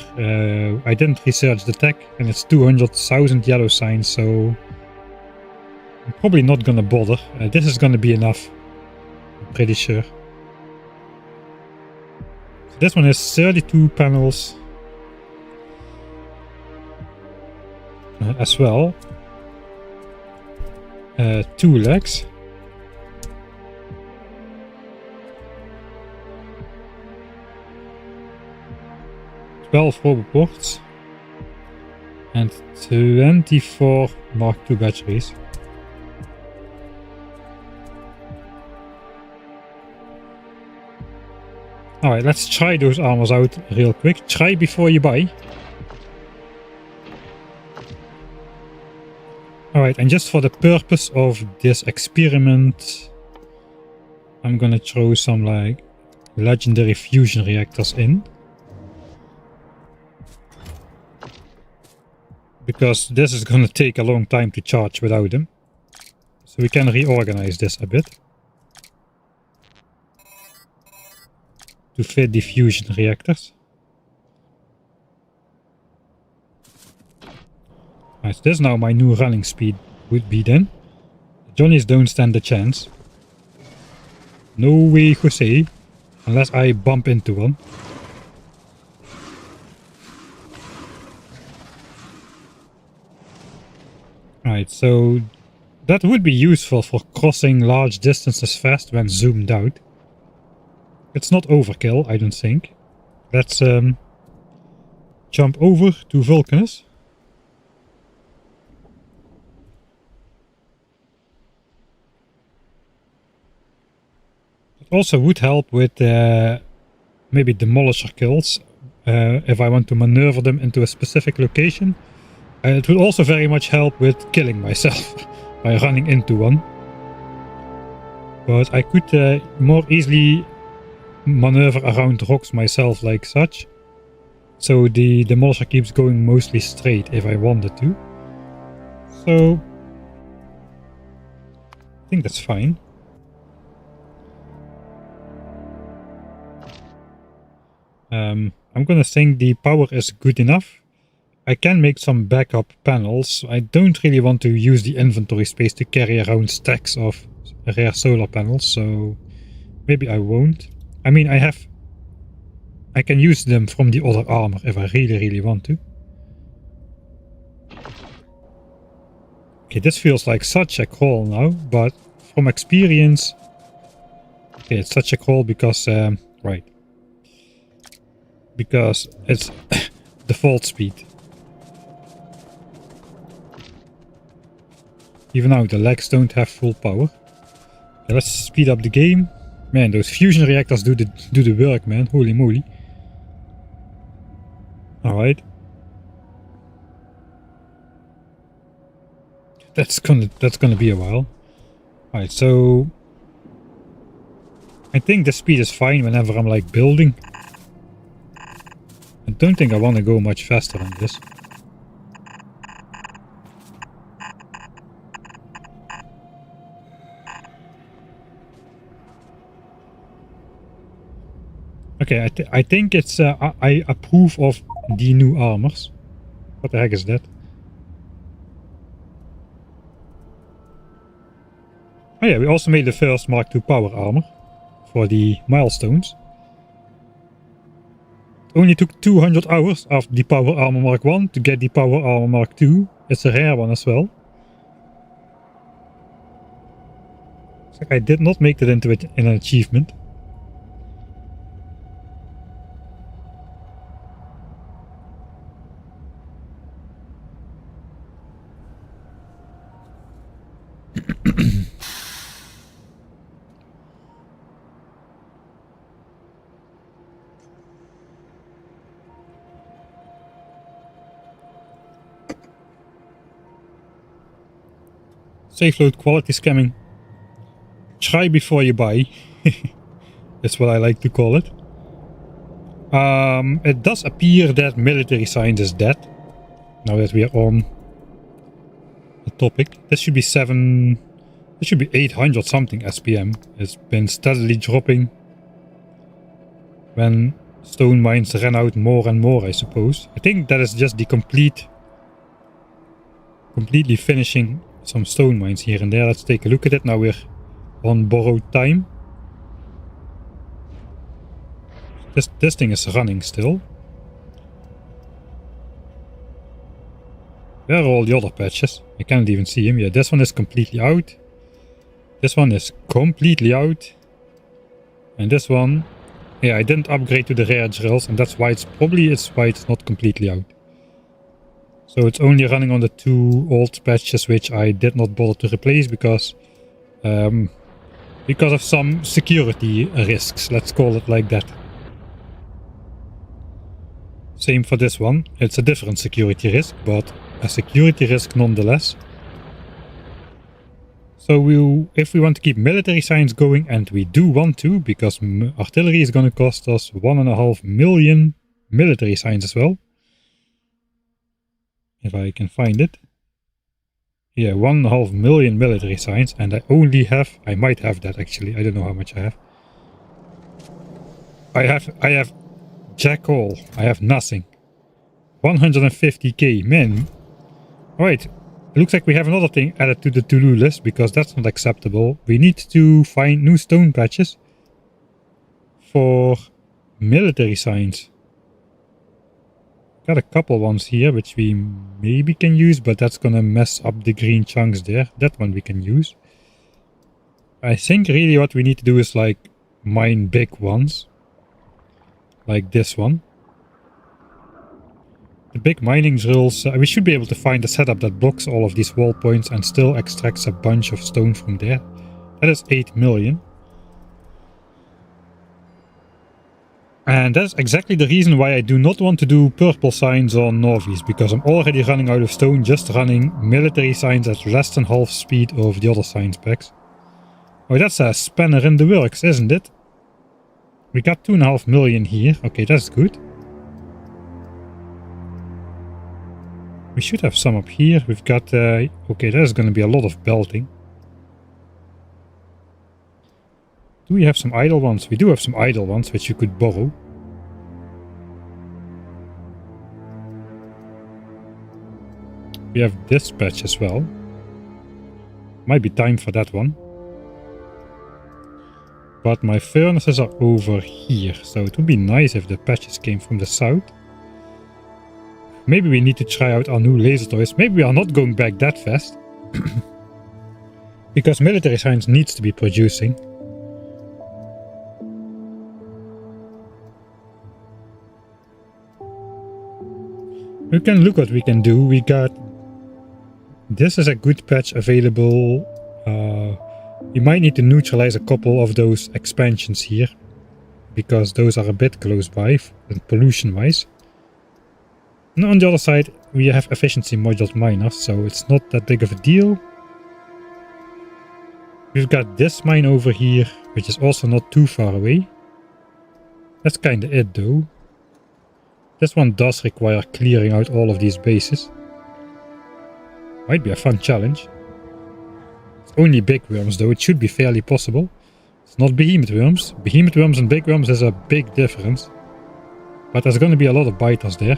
I didn't research the tech, and it's 200,000 yellow signs, so I'm probably not gonna bother. This is gonna be enough, I'm pretty sure. So this one is 32 panels as well. 2 legs. 12 roboports. And 24 Mark II batteries. Alright, let's try those armors out real quick. Try before you buy. Alright, and just for the purpose of this experiment, I'm gonna throw some like legendary fusion reactors in. Because this is gonna take a long time to charge without them. So we can reorganize this a bit. To fit the fusion reactors. Right, so this is now my new running speed would be then. Johnnies don't stand a chance. No way, Jose. Unless I bump into one. Right, so that would be useful for crossing large distances fast when zoomed out. It's not overkill, I don't think. Let's jump over to Vulcanus. It also would help with maybe demolisher kills if I want to maneuver them into a specific location. It would also very much help with killing myself by running into one. But I could more easily maneuver around rocks myself like such. So the demolisher keeps going mostly straight if I wanted to. So I think that's fine. I'm gonna think the power is good enough. I can make some backup panels. I don't really want to use the inventory space to carry around stacks of rare solar panels, so maybe I won't. I mean, I can use them from the other armor if I really want to. Okay, this feels like such a crawl now, but from experience... Okay, it's such a crawl because... right. Because it's default speed. Even now the legs don't have full power. Okay, let's speed up the game. Man, those fusion reactors do the work, man. Holy moly. Alright. That's gonna be a while. Alright, so I think the speed is fine whenever I'm like building. I don't think I want to go much faster than this. Okay, I think it's... I approve of the new armors. What the heck is that? Oh yeah, we also made the first Mark II power armor for the milestones. It only took 200 hours after the power armor Mark I to get the power armor Mark II. It's a rare one as well. It's like I did not make that into an achievement. Safe load quality scamming. Try before you buy. That's what I like to call it. It does appear that military science is dead. Now that we are on the topic. This should be 7... This should be 800 something SPM. It's been steadily dropping when stone mines ran out more and more, I suppose. I think that is just the completely finishing some stone mines here and there. Let's take a look at it. Now we're on borrowed time. This thing is running still. Where are all the other patches? I can't even see him. Yeah, this one is completely out. This one is completely out. And this one Yeah, I didn't upgrade to the rare drills, and that's why it's not completely out. So it's only running on the 2 old patches, which I did not bother to replace because of some security risks, let's call it like that. Same for this one. It's a different security risk, but a security risk nonetheless. So if we want to keep military science going, and we do want to, because artillery is going to cost us 1.5 million military science as well. If I can find it. Yeah, 1.5 million military science, and I might have that actually, I don't know how much I have. I have jack all, I have nothing. 150k, man. Alright, it looks like we have another thing added to the to-do list, because that's not acceptable. We need to find new stone patches for military science. Got a couple ones here, which we maybe can use, but that's gonna mess up the green chunks there. That one we can use. I think really what we need to do is like mine big ones. Like this one. The big mining drills, we should be able to find a setup that blocks all of these wall points and still extracts a bunch of stone from there. That is 8 million. And that's exactly the reason why I do not want to do purple signs on Nauvis, because I'm already running out of stone just running military signs at less than half speed of the other science packs. Oh, that's a spanner in the works, isn't it? We got 2.5 million here. Okay, that's good. We should have some up here. We've got... okay, there's going to be a lot of belting. Do we have some idle ones? We do have some idle ones, which you could borrow. We have this patch as well. Might be time for that one. But my furnaces are over here, so it would be nice if the patches came from the south. Maybe we need to try out our new laser toys. Maybe we are not going back that fast. Because military science needs to be producing. We can look what we can do. We got... This is a good patch available. We might need to neutralize a couple of those expansions here. Because those are a bit close by, pollution wise. And on the other side, we have efficiency moduled miners, so it's not that big of a deal. We've got this mine over here, which is also not too far away. That's kinda it though. This one does require clearing out all of these bases. Might be a fun challenge. It's only big worms though, it should be fairly possible. It's not behemoth worms. Behemoth worms and big worms is a big difference. But there's gonna be a lot of biters there.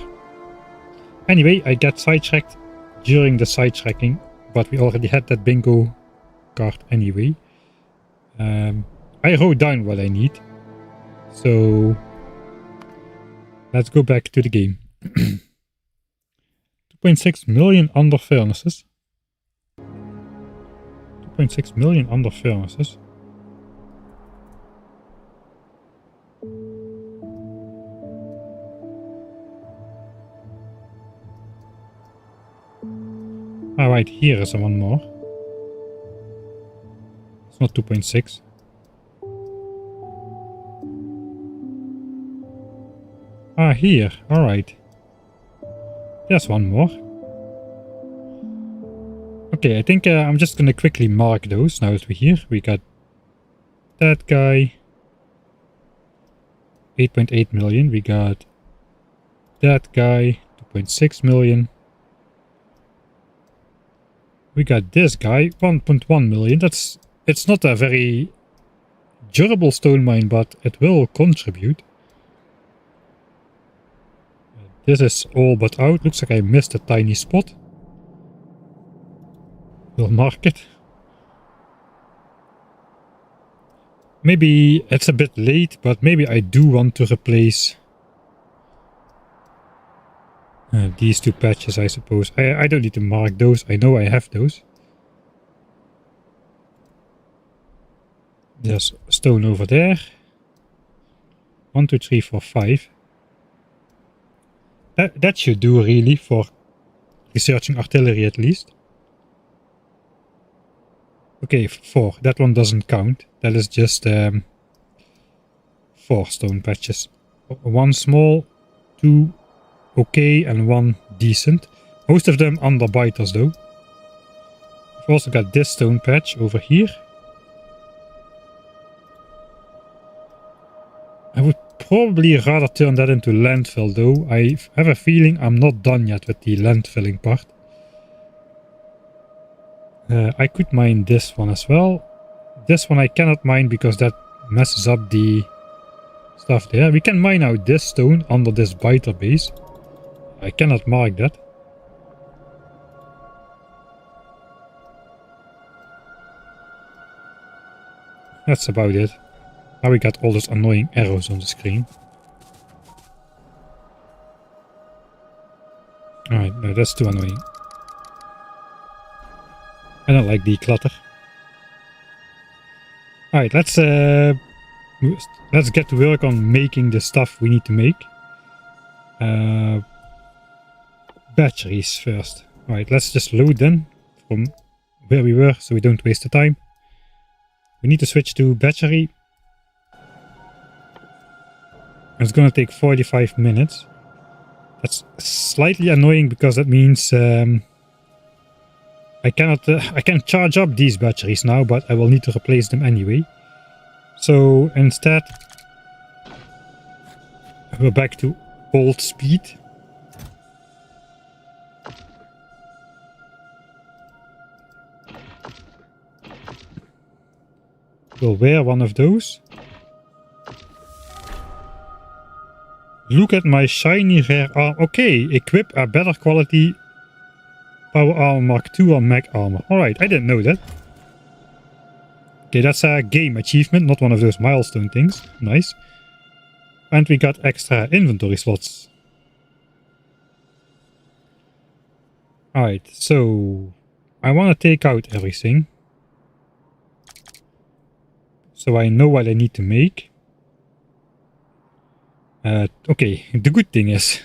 Anyway, I got sidetracked during the sidetracking, but we already had that bingo card anyway. I wrote down what I need. So let's go back to the game. 2.6 million under furnaces. 2.6 million under furnaces. Alright, here is one more. It's not 2.6. Ah, here. Alright. There's one more. Okay, I think I'm just gonna quickly mark those now that we're here. We got that guy. 8.8 million. We got that guy. 2.6 million. We got this guy. 1.1 million. It's not a very durable stone mine, but it will contribute. This is all but out. Looks like I missed a tiny spot. We'll mark it. Maybe it's a bit late, but maybe I do want to replace these two patches, I suppose. I don't need to mark those. I know I have those. There's stone over there. 1, 2, 3, 4, 5. That should do really for researching artillery at least. Okay, 4. That one doesn't count. That is just 4 stone patches. 1 small, 2 okay, and 1 decent. Most of them underbiters though. We've also got this stone patch over here. I would probably rather turn that into landfill though. I have a feeling I'm not done yet with the landfilling part. I could mine this one as well. This one I cannot mine because that messes up the stuff there. We can mine out this stone under this biter base. I cannot mark that. That's about it. Now we got all those annoying arrows on the screen. Alright, no, that's too annoying. I don't like the clutter. Alright, let's get to work on making the stuff we need to make. Batteries first. Alright, let's just load them from where we were so we don't waste the time. We need to switch to battery. It's gonna take 45 minutes. That's slightly annoying because that means I can charge up these batteries now, but I will need to replace them anyway. So instead, we're back to old speed. We'll wear one of those. Look at my shiny rare arm. Okay, equip a better quality Power Armor Mark II or Mech Armor. Alright, I didn't know that. Okay, that's a game achievement, not one of those milestone things. Nice. And we got extra inventory slots. Alright, so I want to take out everything. So I know what I need to make. Okay, the good thing is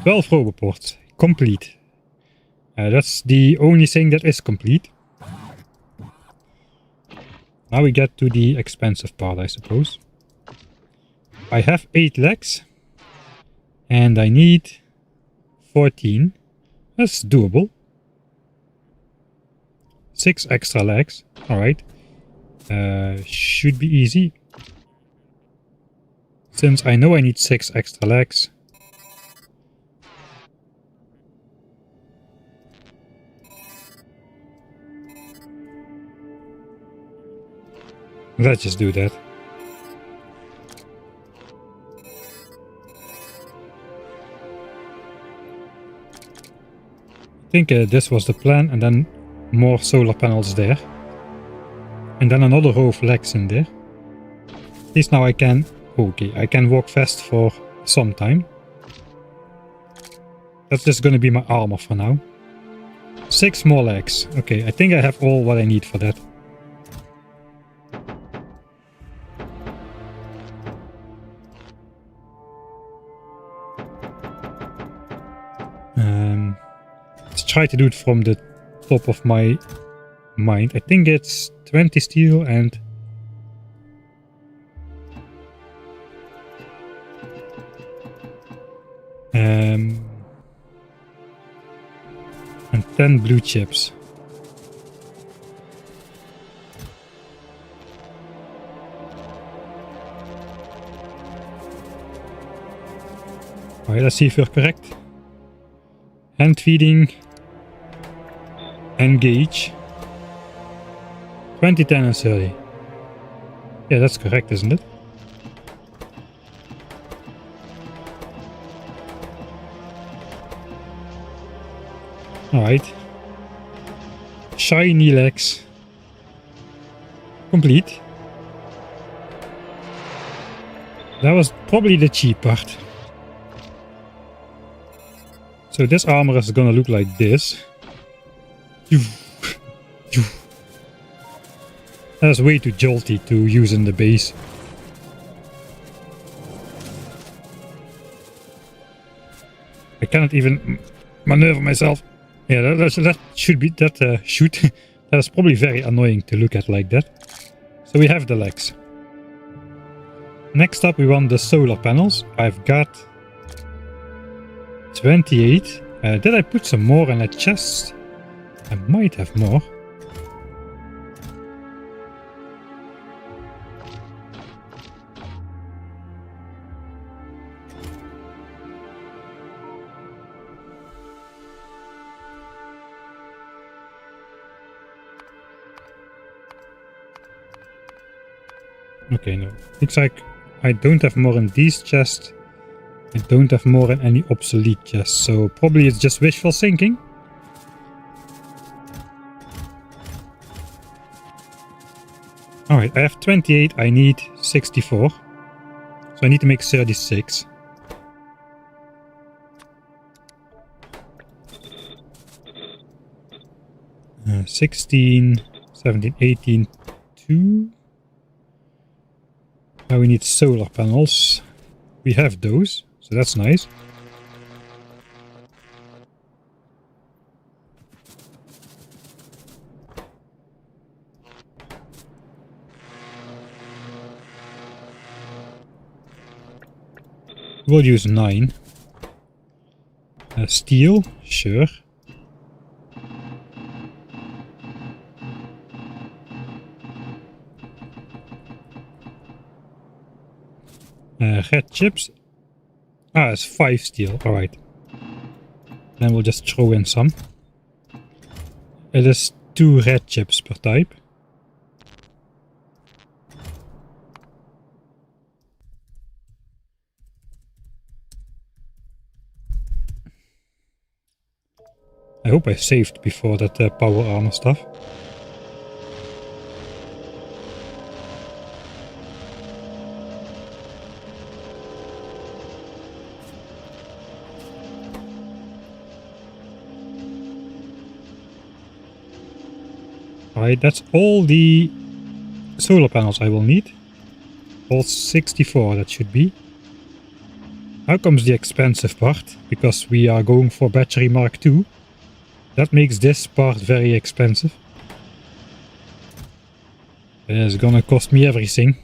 12 roboports, complete. That's the only thing that is complete. Now we get to the expensive part, I suppose. I have 8 legs. And I need 14. That's doable. 6 extra legs. Alright. Should be easy. Since I know I need 6 extra legs. Let's just do that. I think this was the plan, and then more solar panels there. And then another row of legs in there. At least now I can... Okay, I can walk fast for some time. That's just gonna be my armor for now. 6 more legs. Okay, I think I have all what I need for that. Let's try to do it from the top of my mind. I think it's 20 steel and... and 10 blue chips. Alright, let's see if we're correct. Hand feeding. Engage. 20, 10 and 30. Yeah, that's correct, isn't it? Alright. Shiny legs. Complete. That was probably the cheap part. So this armor is gonna look like this. That's way too jolty to use in the base. I cannot even maneuver myself. Yeah, that should be, that is probably very annoying to look at like that. So we have the legs. Next up we want the solar panels. I've got 28. Did I put some more in a chest? I might have more. Okay, no. Looks like I don't have more in these chests. I don't have more in any obsolete chests, so probably it's just wishful thinking. Alright, I have 28, I need 64. So I need to make 36. Uh, 16, 17, 18, 2. Now we need solar panels. We have those, so that's nice. We'll use 9. Steel, sure. Red chips. Ah, it's 5 steel. Alright. Then we'll just throw in some. It is 2 red chips per type. I hope I saved before that power armor stuff. Alright, that's all the solar panels I will need. All 64 that should be. Now comes the expensive part, because we are going for battery Mark II. That makes this part very expensive. It's gonna cost me everything.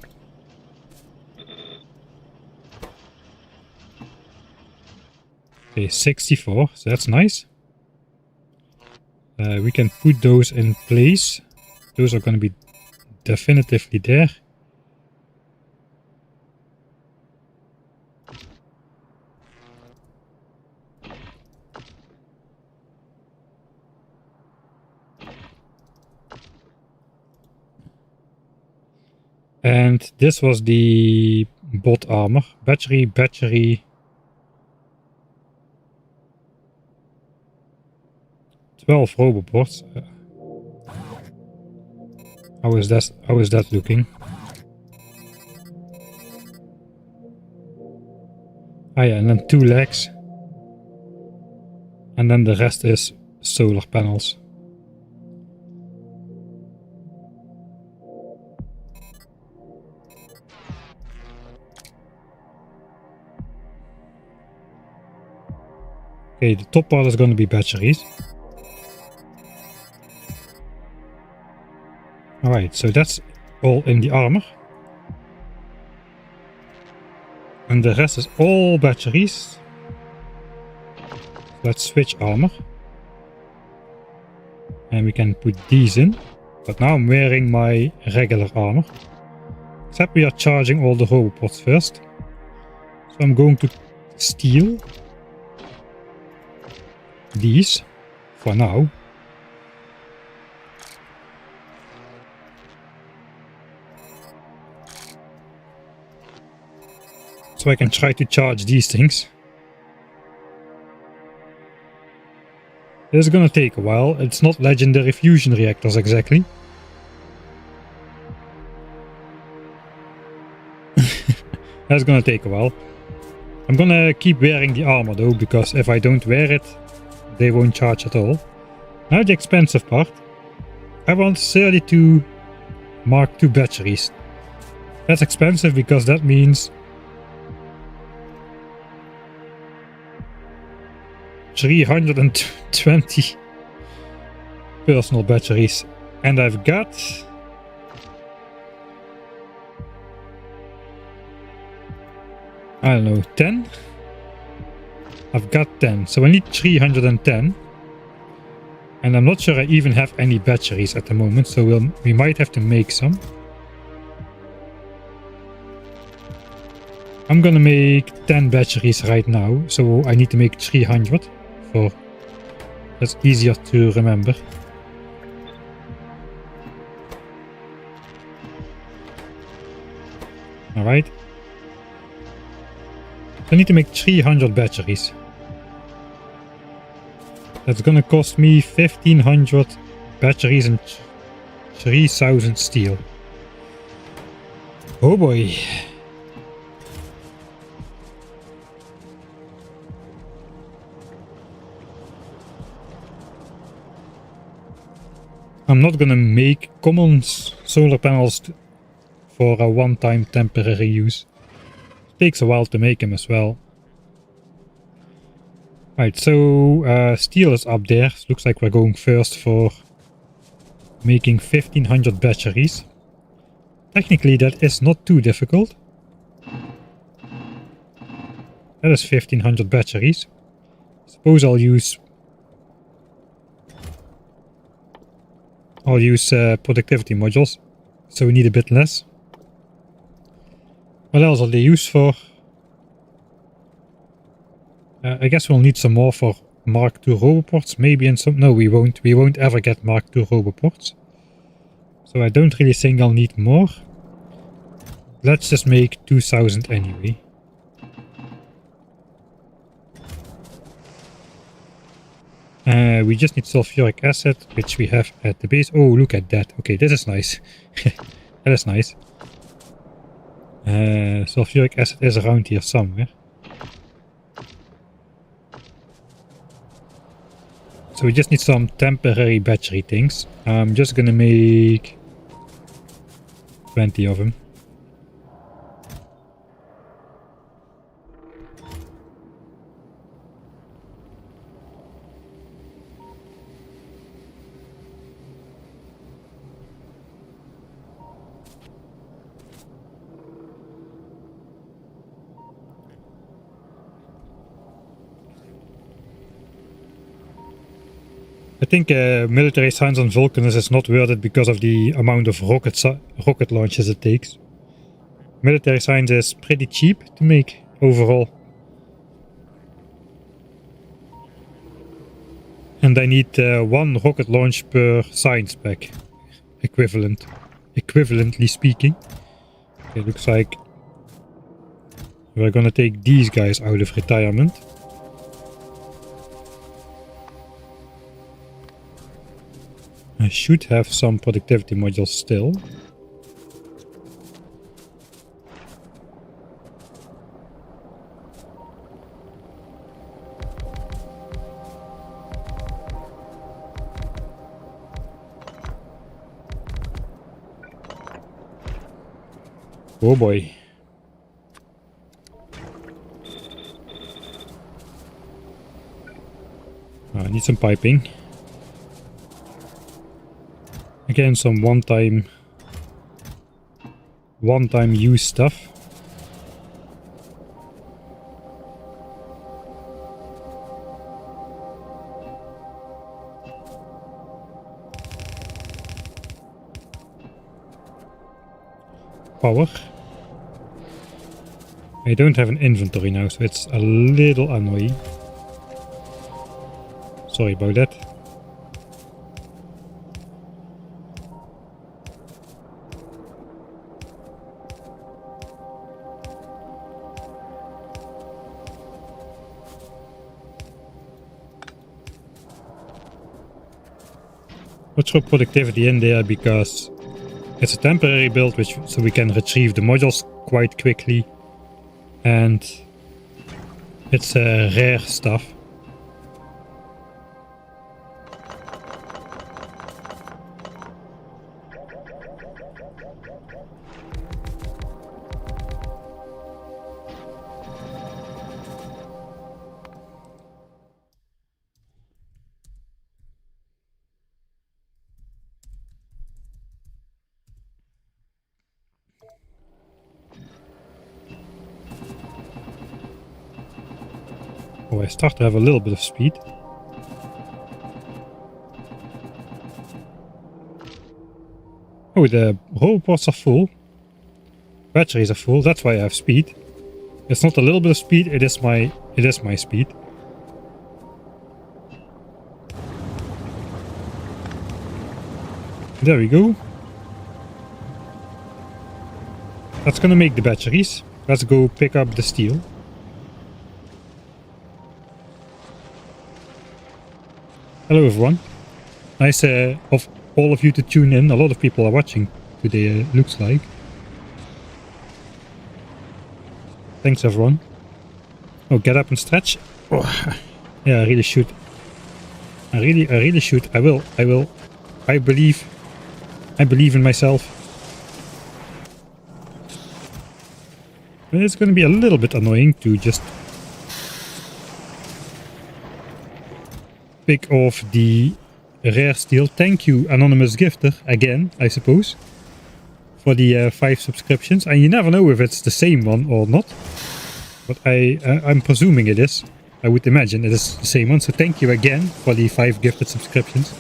Okay, 64, so that's nice. We can put those in place. Those are going to be definitively there. And this was the bot armor. Battery. 12 robobots. How is that looking? Ah yeah, and then 2 legs. And then the rest is solar panels. Okay, the top part is going to be batteries. Alright, so that's all in the armor. And the rest is all batteries. Let's switch armor. And we can put these in. But now I'm wearing my regular armor. Except we are charging all the robots first. So I'm going to steal these for now. So I can try to charge these things. This is gonna take a while. It's not legendary fusion reactors exactly. That's gonna take a while. I'm gonna keep wearing the armor though, because if I don't wear it, they won't charge at all. Now the expensive part. I want 32 Mark II batteries. That's expensive because that means 320 personal batteries. And I've got... I don't know, 10? I've got 10, so I need 310. And I'm not sure I even have any batteries at the moment, so we might have to make some. I'm gonna make 10 batteries right now, so I need to make 300 for... That's easier to remember. Alright. I need to make 300 batteries. That's gonna cost me 1500 batteries and 3000 steel. Oh boy. I'm not gonna make common solar panels for a one-time temporary use. It takes a while to make them as well. Right, so steel is up there. Looks like we're going first for making 1500 batteries. Technically that is not too difficult. That is 1500 batteries. Suppose I'll use productivity modules, so we need a bit less. What else are they used for? I guess we'll need some more for Mark II roboports, maybe in some... No, we won't. We won't ever get Mark II roboports. So I don't really think I'll need more. Let's just make 2000 anyway. We just need sulfuric acid, which we have at the base. Oh, look at that. Okay, this is nice. That is nice. Sulfuric acid is around here somewhere. So we just need some temporary battery things. I'm just gonna make 20 of them. I think military science on Vulcanus is not worth it because of the amount of rocket launches it takes. Military science is pretty cheap to make overall. And I need 1 rocket launch per science pack. Equivalently speaking. Okay, looks like we're gonna take these guys out of retirement. I should have some productivity modules still. Oh boy. I need some piping. Again, some one-time use stuff. Power. I don't have an inventory now, so it's a little annoying. Sorry about that. Let's throw productivity in there because it's a temporary build, so we can retrieve the modules quite quickly, and it's rare stuff. Oh, I start to have a little bit of speed. Oh, the robots are full. Batteries are full. That's why I have speed. It's not a little bit of speed. It is my speed. There we go. That's gonna make the batteries. Let's go pick up the steel. Hello everyone. Nice of all of you to tune in. A lot of people are watching today, looks like. Thanks everyone. Oh, get up and stretch. Oh, yeah, I really should. I really should. I will. I believe in myself. It's going to be a little bit annoying to just pick off the rare steel. Thank you, anonymous gifter, again, I suppose, for the 5 subscriptions. And you never know if it's the same one or not. But I'm presuming it is. I would imagine it is the same one. So thank you again for the 5 gifted subscriptions.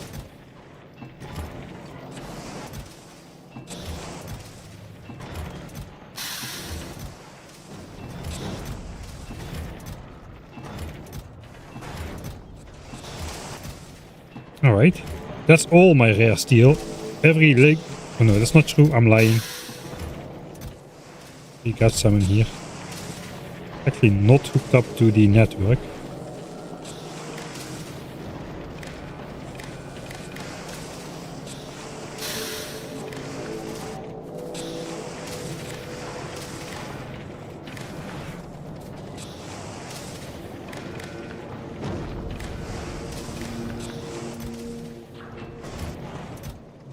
Alright, that's all my rare steel. Every leg. Oh no, that's not true, I'm lying. We got some in here. Actually not hooked up to the network.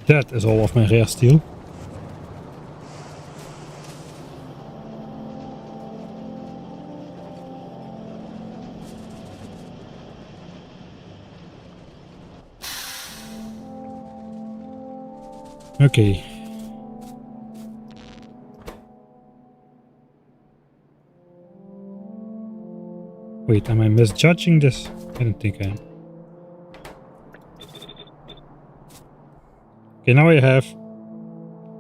That is all of my rare steel. Okay. Wait, am I misjudging this? I don't think I am. Okay, now I have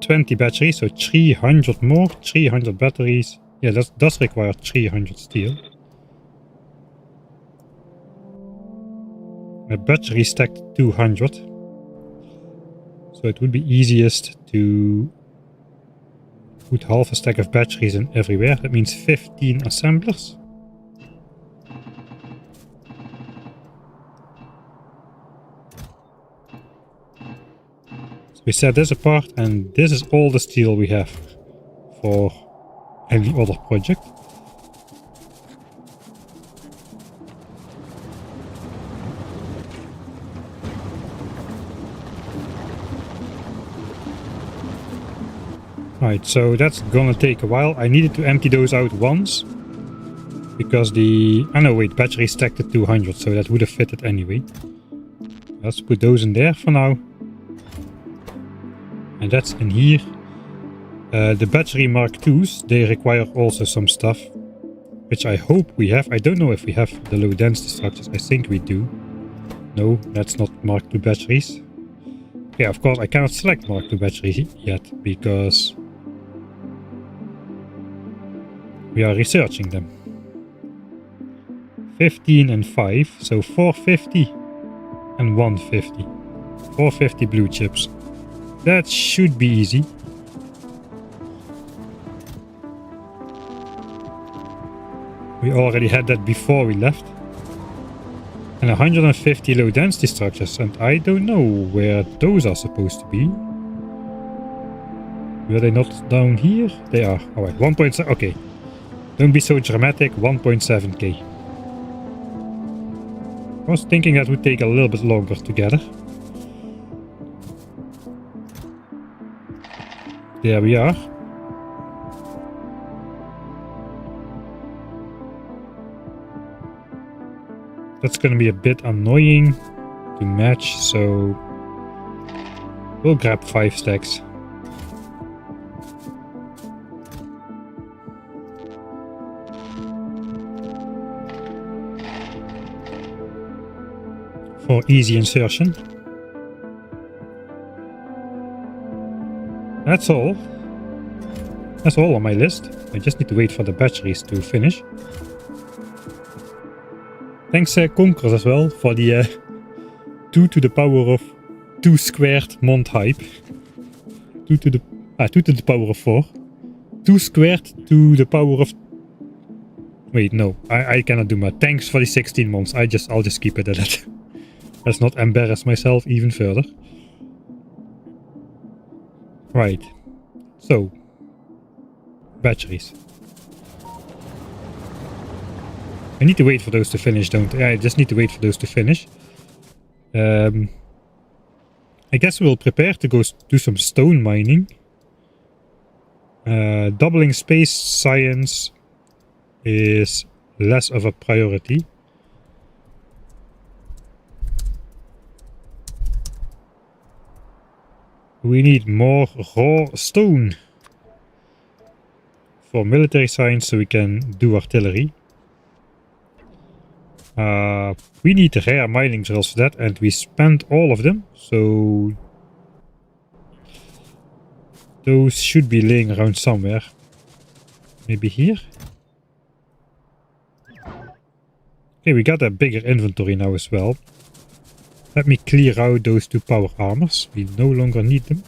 20 batteries, so 300 more, 300 batteries. Yeah, that does require 300 steel. My battery stacked 200. So it would be easiest to put half a stack of batteries in everywhere. That means 15 assemblers. We set this apart, and this is all the steel we have for any other project. Right, so that's gonna take a while. I needed to empty those out once because the... oh no, wait, battery stacked at 200, so that would have fitted anyway. Let's put those in there for now. And that's in here. The battery Mark IIs, they require also some stuff, which I hope we have. I don't know if we have the low density structures. I think we do. No, that's not Mark II batteries. Okay, of course I cannot select Mark II batteries yet because we are researching them. 15 and 5, so 450 and 150. 450 blue chips. That should be easy. We already had that before we left. And 150 low density structures, and I don't know where those are supposed to be. Were they not down here? They are. Alright, 1.7. Okay. Don't be so dramatic. 1.7k. I was thinking that would take a little bit longer to gather. There we are. That's gonna be a bit annoying to match, so we'll grab 5 stacks. for easy insertion. That's all. That's all on my list. I just need to wait for the batteries to finish. Thanks Conkers as well for the 2 to the power of 2 squared mont hype. 2 to the power of 4. 2 squared to the power of... Wait, no. I cannot do math. Thanks for the 16 months. I'll just keep it at that. Let's not embarrass myself even further. Right. So. Batteries. I need to wait for those to finish, don't I? I just need to wait for those to finish. I guess we'll prepare to go do some stone mining. Doubling space science is less of a priority. We need more raw stone for military science so we can do artillery. We need rare mining drills for that, and we spent all of them, so those should be laying around somewhere. Maybe here? Okay, we got a bigger inventory now as well. Let me clear out those 2 power armors. We no longer need them.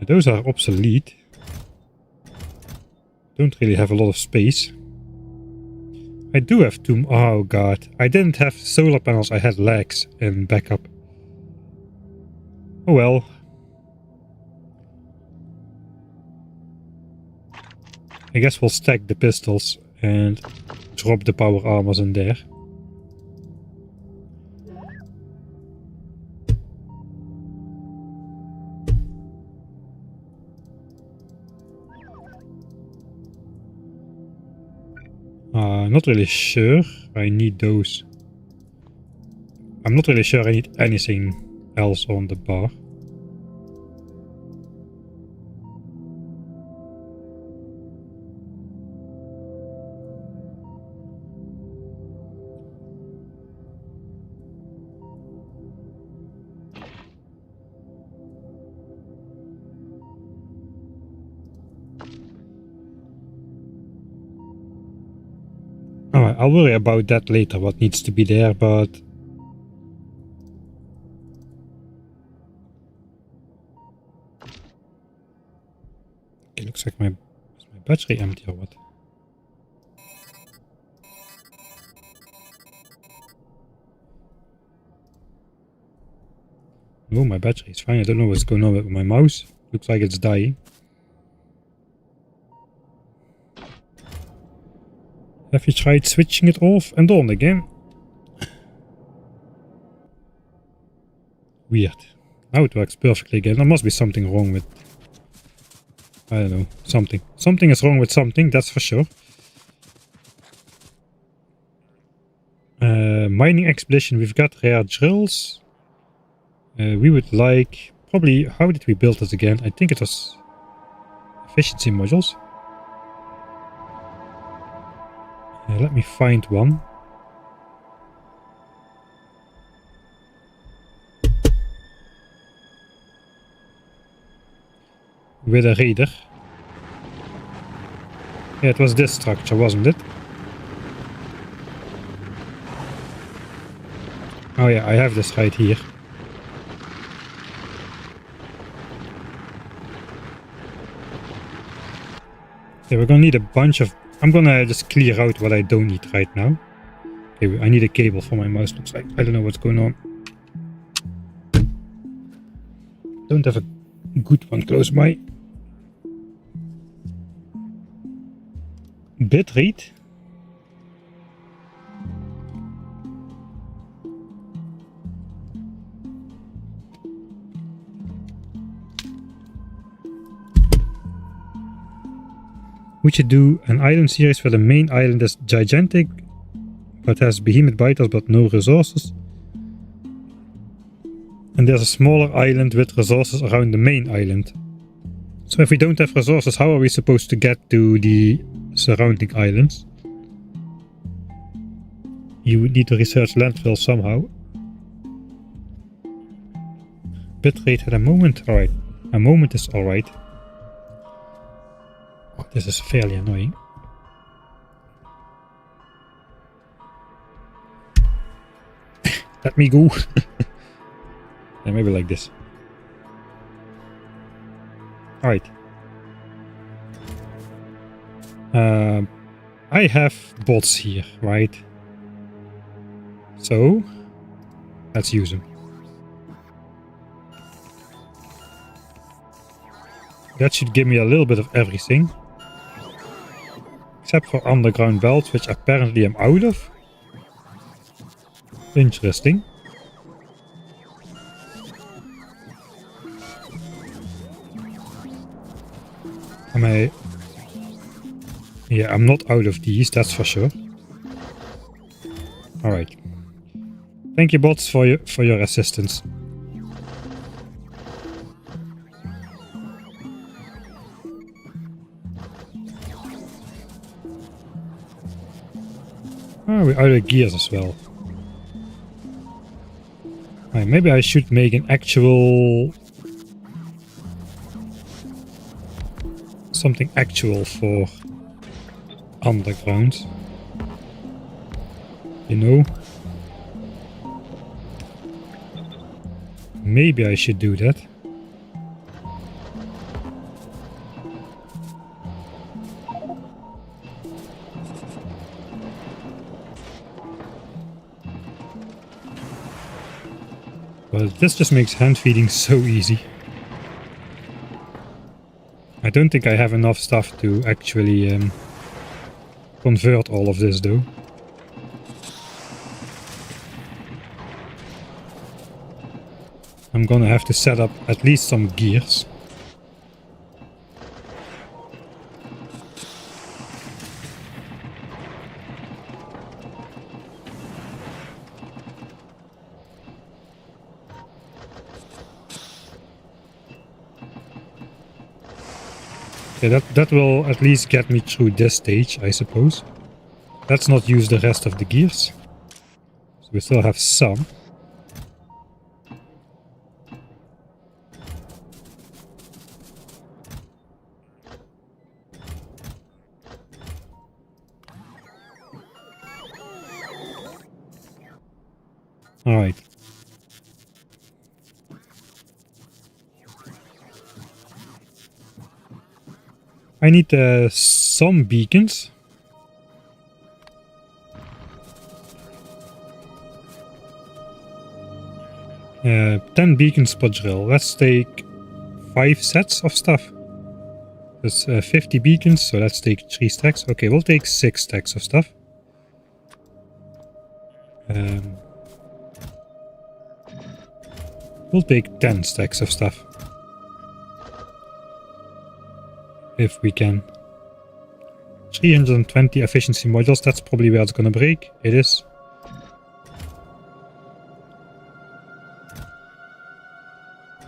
Those are obsolete. Don't really have a lot of space. I do have 2... Oh god. I didn't have solar panels, I had legs in backup. Oh well. I guess we'll stack the pistols and drop the power armors in there. Not really sure I need those. I'm not really sure I need anything else on the bar. I'll worry about that later, what needs to be there, but... Okay, looks like is my battery empty or what? No, my battery is fine. I don't know what's going on with my mouse. Looks like it's dying. Have you tried switching it off and on again? Weird. Now it works perfectly again. There must be something wrong with... I don't know. Something. Something is wrong with something, that's for sure. Mining expedition. We've got rare drills. We would like... Probably... How did we build this again? I think it was... efficiency modules. Let me find one. With a raider. Yeah, it was this structure, wasn't it? Oh yeah, I have this right here. Okay, we're gonna need a bunch of... I'm gonna just clear out what I don't need right now. Okay, I need a cable for my mouse, looks like. I don't know what's going on. Don't have a good one close by. Bitrate. We should do an island series where the main island is gigantic, but has behemoth biters but no resources. And there's a smaller island with resources around the main island. So if we don't have resources, how are we supposed to get to the surrounding islands? You would need to research landfills somehow. bitrate at a moment. Alright. A moment is alright. Oh, this is fairly annoying. Let me go. Yeah, maybe like this. Alright. I have bots here, right? So, let's use them. That should give me a little bit of everything. Except for underground belts, which apparently I'm out of. Interesting. Am I... Yeah, I'm not out of these, that's for sure. Alright. Thank you, bots, for your assistance. Oh, we're out of gears as well. Right, maybe I should make an actual... something actual for underground. You know? Maybe I should do that. Well, this just makes hand feeding so easy. I don't think I have enough stuff to actually convert all of this though. I'm gonna have to set up at least some gears. Okay, that will at least get me through this stage, I suppose. Let's not use the rest of the gears. So we still have some. Alright. I need some beacons. Uh, 10 beacons per drill. Let's take 5 sets of stuff. That's 50 beacons, so let's take 3 stacks. Okay, we'll take 6 stacks of stuff. We'll take 10 stacks of stuff. If we can. 320 efficiency modules, that's probably where it's gonna break. It is.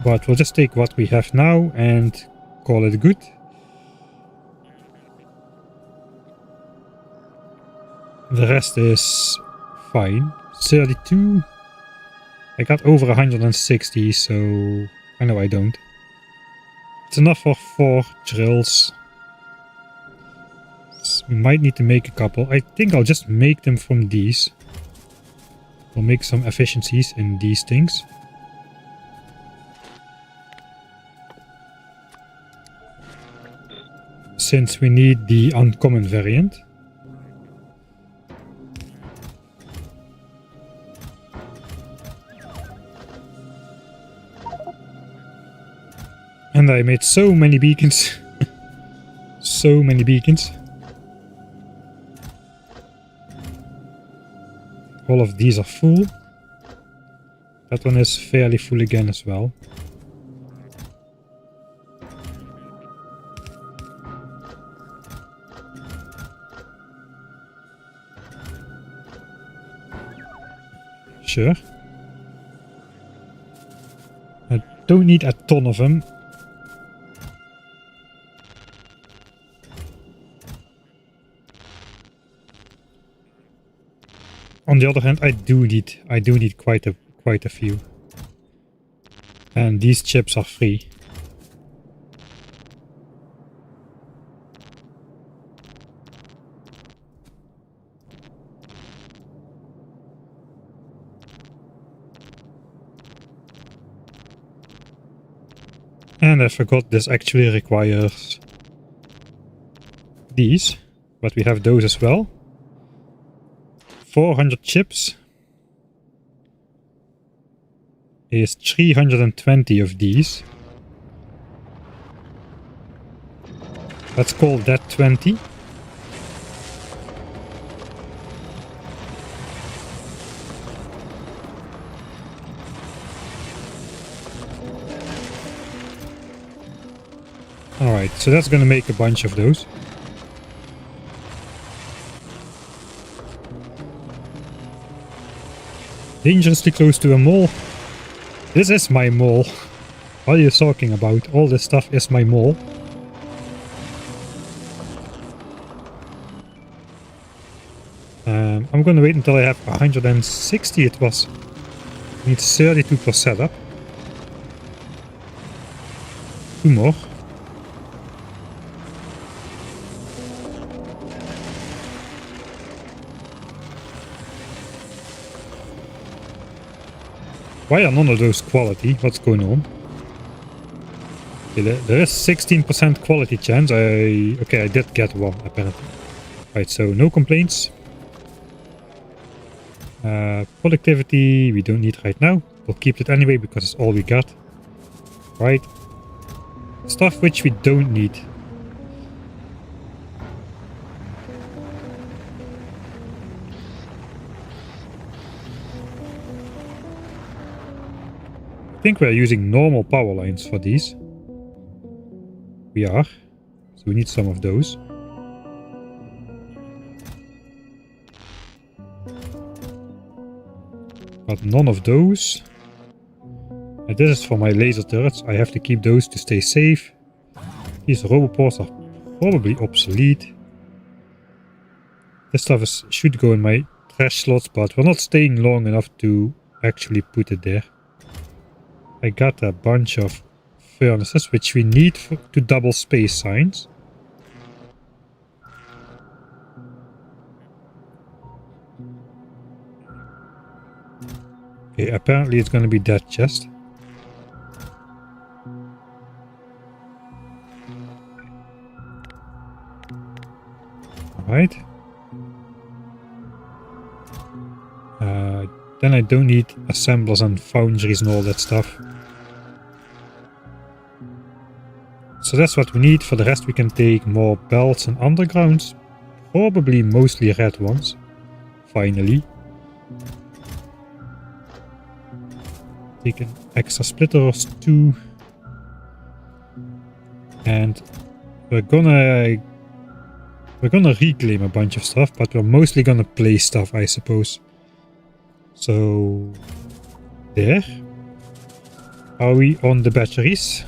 But we'll just take what we have now and call it good. The rest is fine. 32. I got over 160, so I know I don't. It's enough for 4 drills. So we might need to make a couple. I think I'll just make them from these. We'll make some efficiencies in these things. Since we need the uncommon variant. And I made so many beacons. So many beacons. All of these are full. That one is fairly full again as well. Sure. I don't need a ton of them. On the other hand, I do need quite a few. And these chips are free. And I forgot this actually requires these, but we have those as well. 400 chips is 320 of these. Let's call that 20. Alright, so that's gonna make a bunch of those. Dangerously close to a mall. This is my mall. What are you talking about? All this stuff is my mall. I'm gonna wait until I have 160 it was. Need 32 per setup. 2 more. Why are none of those quality? What's going on? Okay, there is 16% quality chance. Okay, I did get one apparently. Right, so no complaints. Productivity we don't need right now. We'll keep it anyway because it's all we got. Right. Stuff which we don't need. I think we're using normal power lines for these. We are. So we need some of those. But none of those. And this is for my laser turrets. I have to keep those to stay safe. These roboports are probably obsolete. This stuff should go in my trash slots, but we're not staying long enough to actually put it there. I got a bunch of furnaces which we need to double space signs. Okay, apparently it's going to be that chest. Alright. Then I don't need assemblers and foundries and all that stuff. So that's what we need. For the rest we can take more belts and undergrounds. Probably mostly red ones. Finally. Take an extra splitters too. And we're gonna reclaim a bunch of stuff, but we're mostly gonna place stuff, I suppose. So there. Are we on the batteries?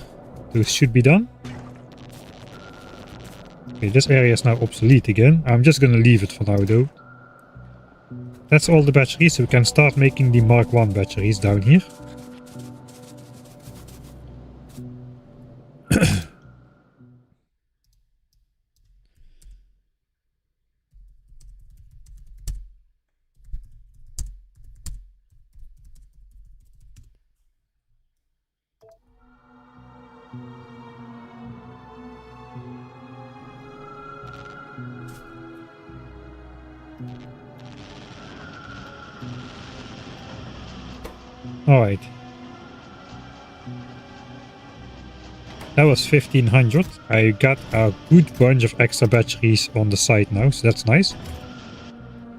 Those should be done. Okay, this area is now obsolete again. I'm just gonna leave it for now though. That's all the batteries, so we can start making the Mark 1 batteries down here. Alright. That was 1500. I got a good bunch of extra batteries on the side now, so that's nice.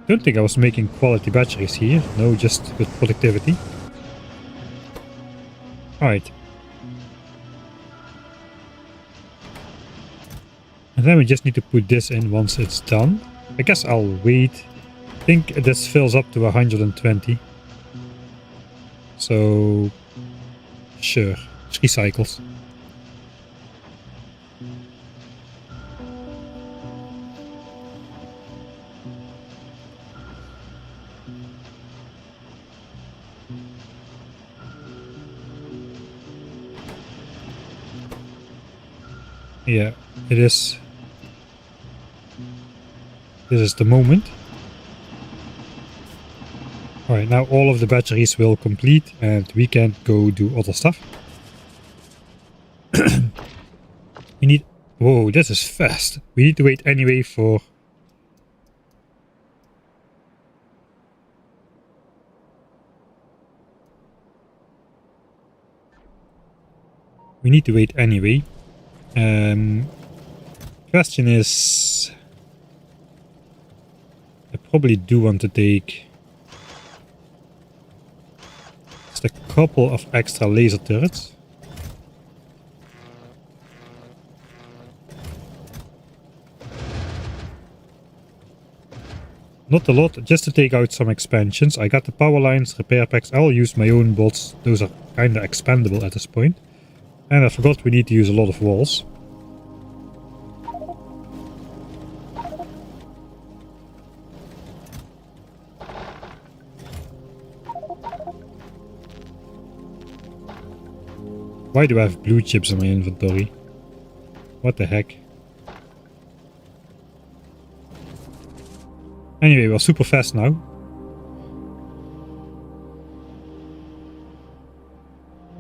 Don't think I was making quality batteries here. No, just with productivity. Alright. And then we just need to put this in once it's done. I guess I'll wait. I think this fills up to 120. So, sure, 3 cycles. Yeah, it is. This is the moment. Alright, now all of the batteries will complete and we can go do other stuff. We need... Whoa, this is fast. We need to wait anyway for... We need to wait anyway. Question is... I probably do want to take... just a couple of extra laser turrets. Not a lot, just to take out some expansions. I got the power lines, repair packs. I'll use my own bots. Those are kinda expandable at this point. And I forgot we need to use a lot of walls. Why do I have blue chips in my inventory? What the heck? Anyway, we're super fast now.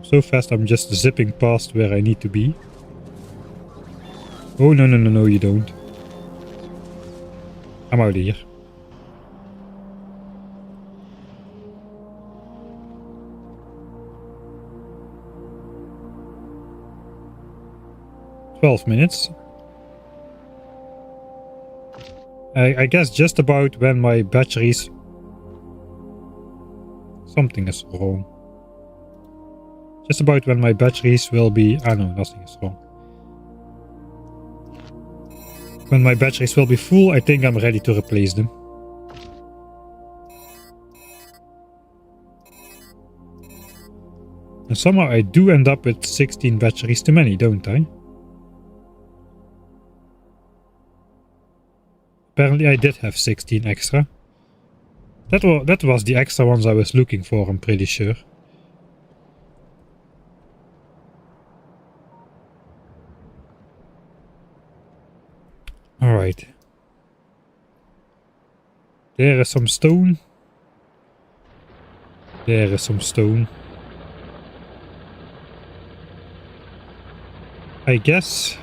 So fast I'm just zipping past where I need to be. Oh no no no no, you don't. I'm out of here. Minutes. I guess just about when my batteries... Something is wrong. Just about when my batteries will be... Ah no, nothing is wrong. When my batteries will be full, I think I'm ready to replace them. And somehow I do end up with 16 batteries too many, don't I? Apparently I did have 16 extra. That was the extra ones I was looking for, I'm pretty sure. Alright. There is some stone. There is some stone. I guess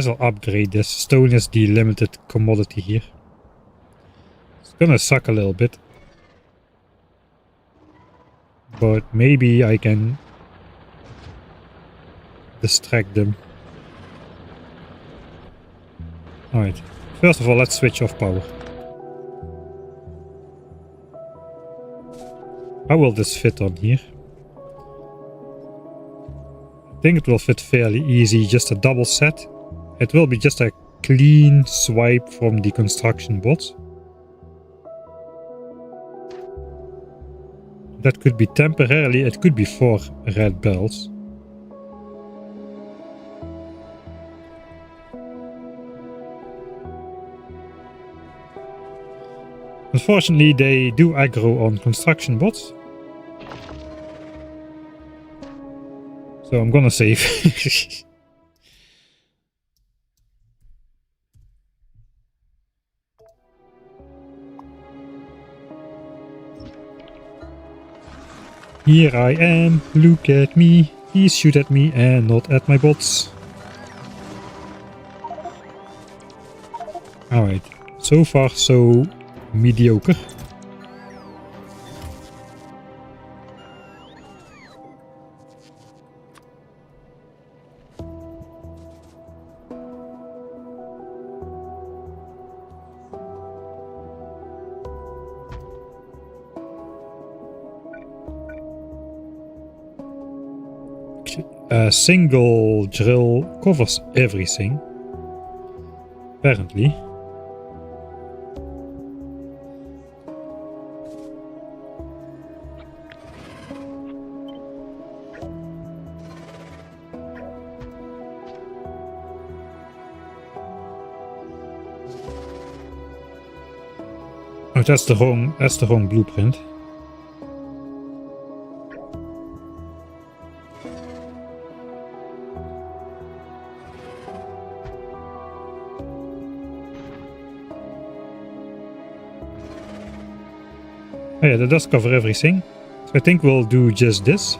I'll upgrade this. Stone is the limited commodity here. It's gonna suck a little bit. But maybe I can distract them. Alright. First of all, let's switch off power. How will this fit on here? I think it will fit fairly easy, just a double set. It will be just a clean swipe from the construction bots. That could be temporarily, it could be 4 red bells. Unfortunately, they do aggro on construction bots. So I'm gonna save. Here I am, look at me. Please shoot at me and not at my bots. Alright, so far so mediocre. A single drill covers everything, apparently. Oh, that's the wrong blueprint. Oh yeah, that does cover everything. So I think we'll do just this.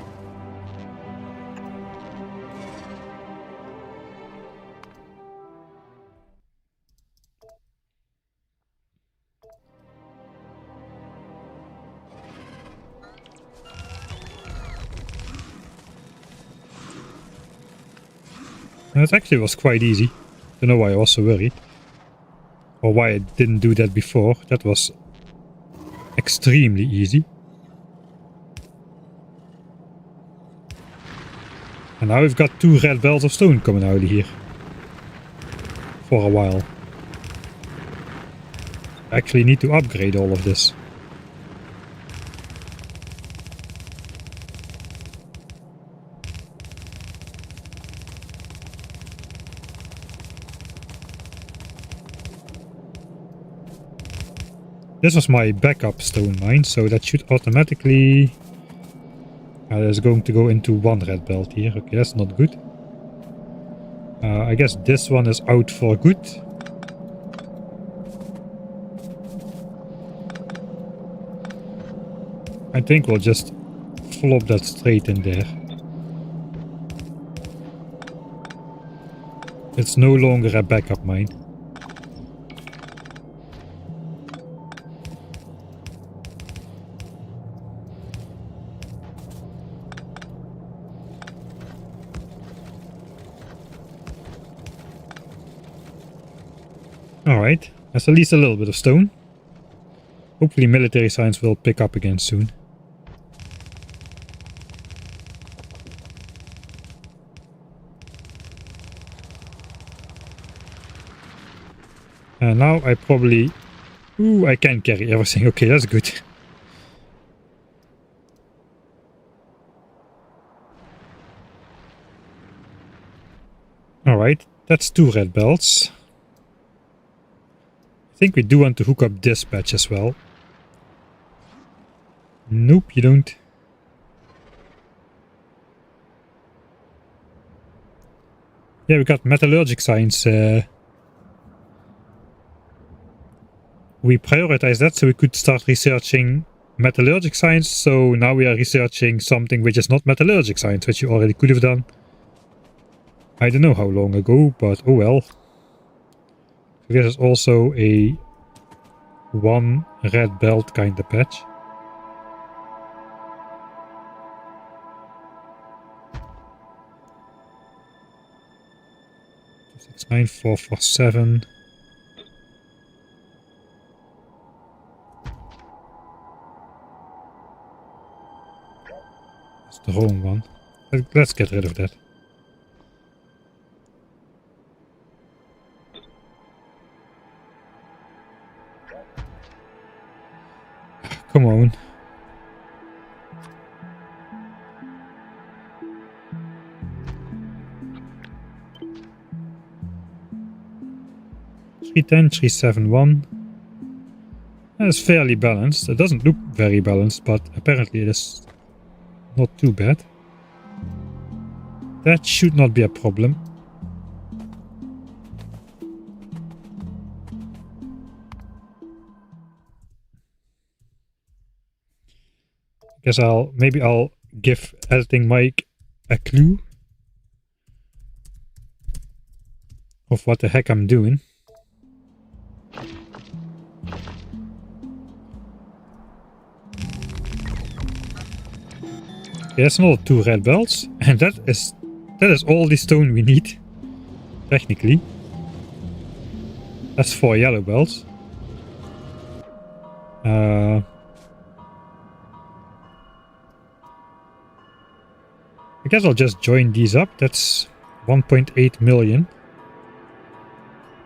And it actually was quite easy. Don't know why I was so worried. Or why I didn't do that before. That was extremely easy. And now we've got 2 red belts of stone coming out of here. For a while. I actually need to upgrade all of this. This was my backup stone mine, so that should automatically... there's going to go into 1 red belt here. Okay, that's not good. I guess this one is out for good. I think we'll just flop that straight in there. It's no longer a backup mine. Alright, that's at least a little bit of stone. Hopefully military science will pick up again soon. And now I probably... Ooh, I can carry everything. Okay, that's good. Alright, that's 2 red belts. I think we do want to hook up this patch as well. Nope, you don't. Yeah, we got metallurgic science. We prioritized that so we could start researching metallurgic science. So now we are researching something which is not metallurgic science, which you already could have done. I don't know how long ago, but oh well. This is also a 1 red belt kind of patch. Six, 9, 4, 4, 7. That's the wrong one. Let's get rid of that. Come on. Three 10, 3 7 1. That's fairly balanced. It doesn't look very balanced, but apparently it is not too bad. That should not be a problem. Guess maybe I'll give editing Mike a clue of what the heck I'm doing. Okay, that's another 2 red belts, and that is all the stone we need. Technically, that's 4 yellow belts. I guess I'll just join these up. That's 1.8 million.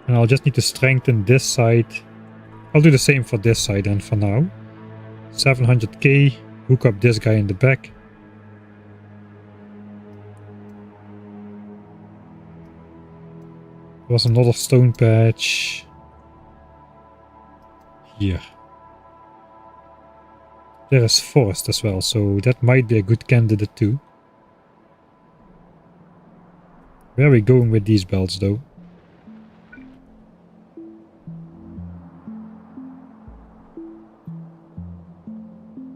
And I'll just need to strengthen this side. I'll do the same for this side then for now. 700k. Hook up this guy in the back. There was another stone patch. Here. There is forest as well, so that might be a good candidate too. Where are we going with these belts though?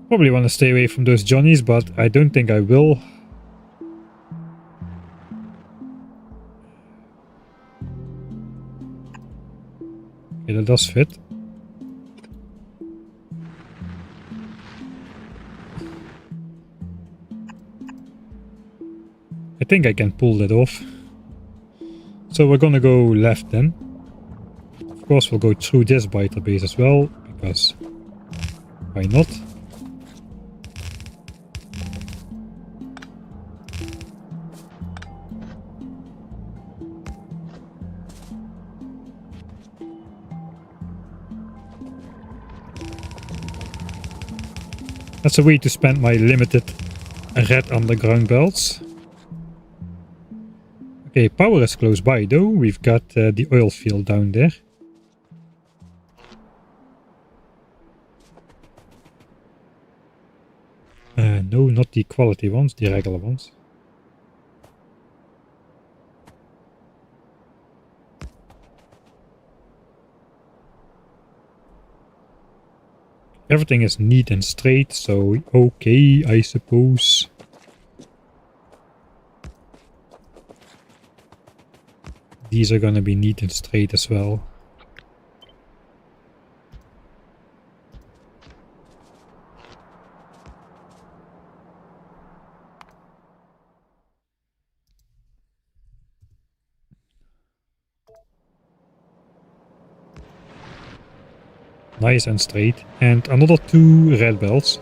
Probably want to stay away from those Johnnies, but I don't think I will. Okay, that does fit. I think I can pull that off. So we're gonna go left then. Of course we'll go through this biter base as well, because why not? That's a way to spend my limited red underground belts. Okay, power is close by though. We've got the oil field down there. No, not the quality ones, the regular ones. Everything is neat and straight, so okay, I suppose. These are gonna be neat and straight as well. Nice and straight. And another 2 red belts.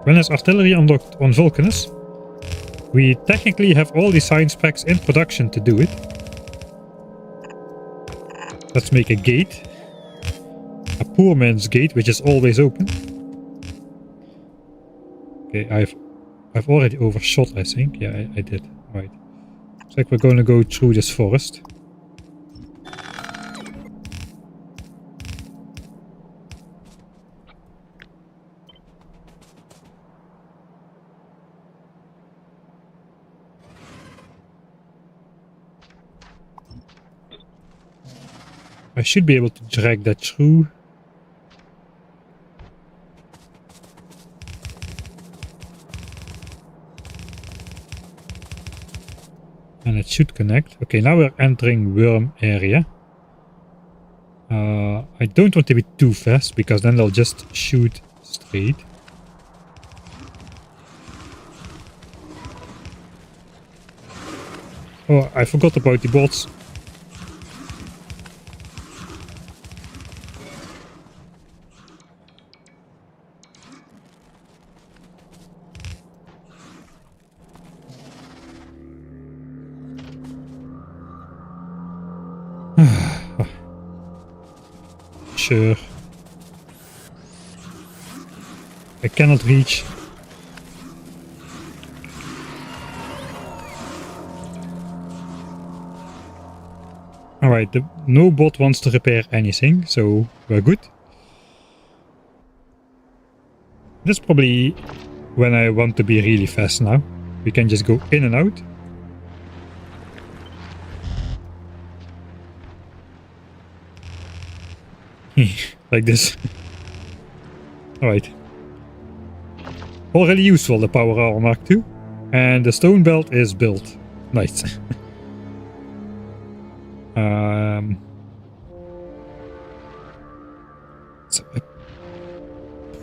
When is artillery unlocked on Vulcanus? We technically have all the science packs in production to do it. Let's make a gate. A poor man's gate, which is always open. Okay, I've already overshot, I think. Yeah, I did. Right. Looks like we're going to go through this forest. I should be able to drag that through. And it should connect. Okay, now we're entering worm area. I don't want to be too fast, because then they'll just shoot straight. Oh, I forgot about the bots. Sure. I cannot reach. Alright, no bot wants to repair anything, so we're good. This is probably when I want to be really fast now. We can just go in and out. Like this. Alright. Already useful, the power armor Mark II. And the stone belt is built. Nice. So I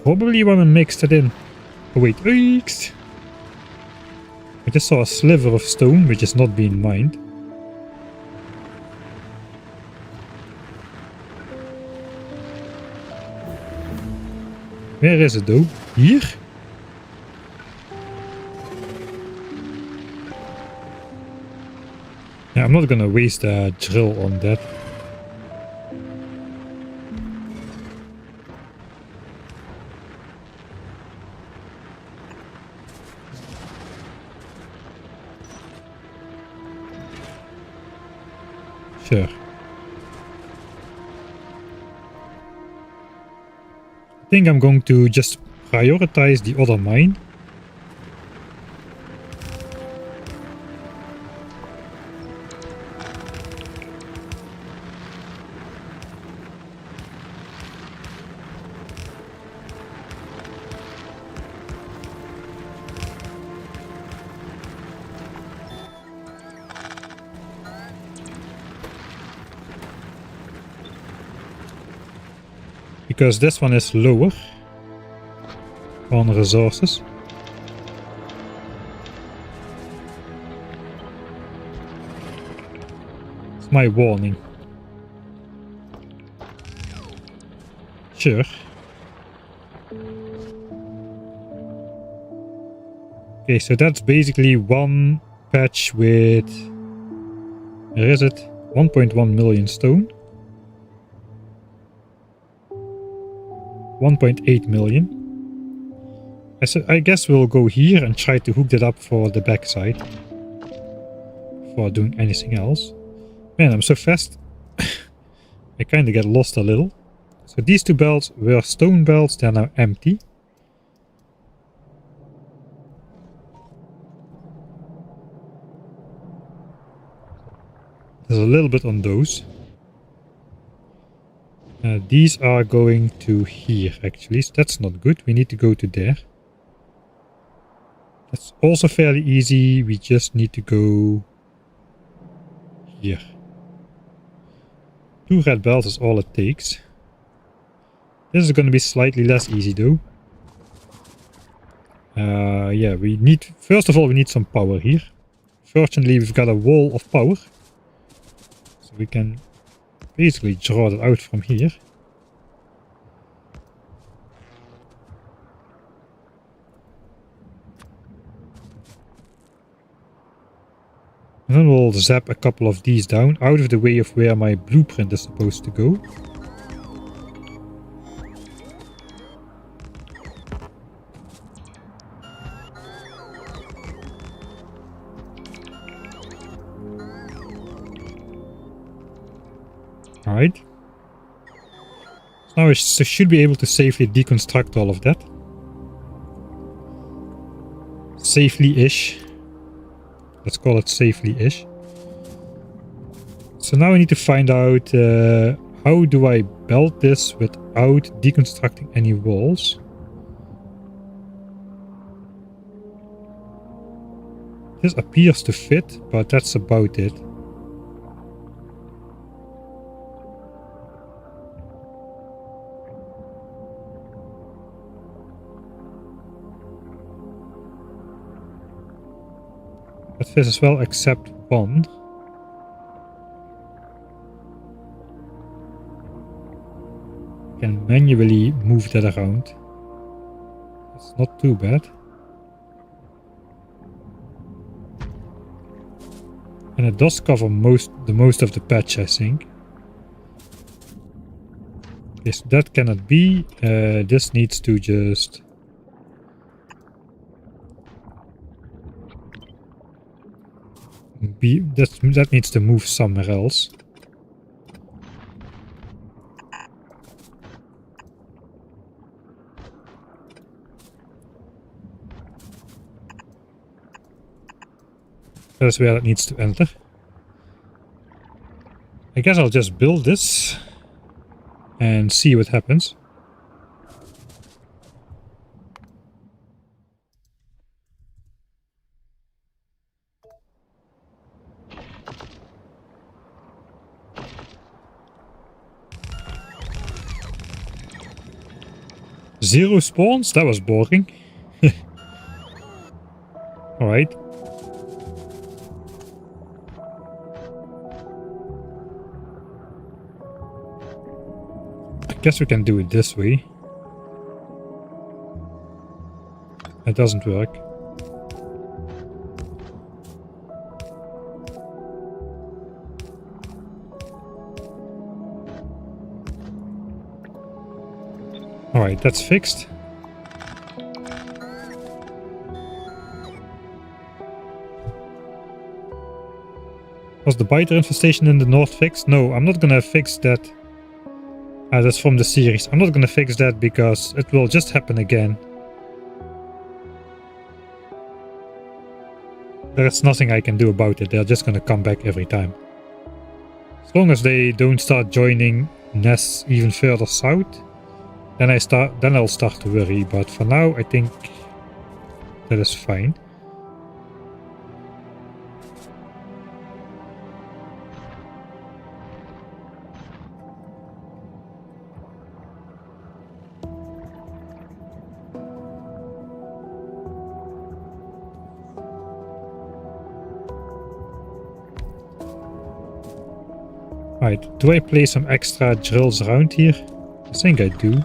probably want to mix it in. Oh wait, I just saw a sliver of stone which is not being mined. Where is it though? Here? Yeah, I'm not gonna waste a drill on that. Sure. I think I'm going to just prioritize the other mine. because this one is lower on resources. It's my warning. Sure. Okay, so that's basically one patch with, where is it? 1.1 million stone. 1.8 million. I guess we'll go here and try to hook that up for the backside. Before doing anything else. Man, I'm so fast. I kind of get lost a little. So these two belts were stone belts, they're now empty. There's a little bit on those. These are going to here actually, so that's not good. We need to go to there. That's also fairly easy, we just need to go here. 2 red belts is all it takes. This is going to be slightly less easy though. Yeah, we need, first of all we need some power here. Fortunately we've got a wall of power. So we can basically draw that out from here. And then we'll zap a couple of these down, out of the way of where my blueprint is supposed to go. Alright. So now I should be able to safely deconstruct all of that. Safely-ish. Let's call it safely-ish. So now I need to find out how do I build this without deconstructing any walls. This appears to fit, but that's about it. That fits as well, except one. I can manually move that around. It's not too bad. And it does cover the most of the patch, I think. Yes, that cannot be. This needs to just... that needs to move somewhere else. That's where it needs to enter. I guess I'll just build this and see what happens. Zero spawns? That was boring. Alright. I guess we can do it this way. It doesn't work. Alright, that's fixed. Was the biter infestation in the north fixed? No, I'm not gonna fix that. That's from the series. I'm not gonna fix that because it will just happen again. There's nothing I can do about it. They're just gonna come back every time. As long as they don't start joining nests even further south, then I'll start to worry, but for now I think that is fine. Right, do I place some extra drills around here? I think I do.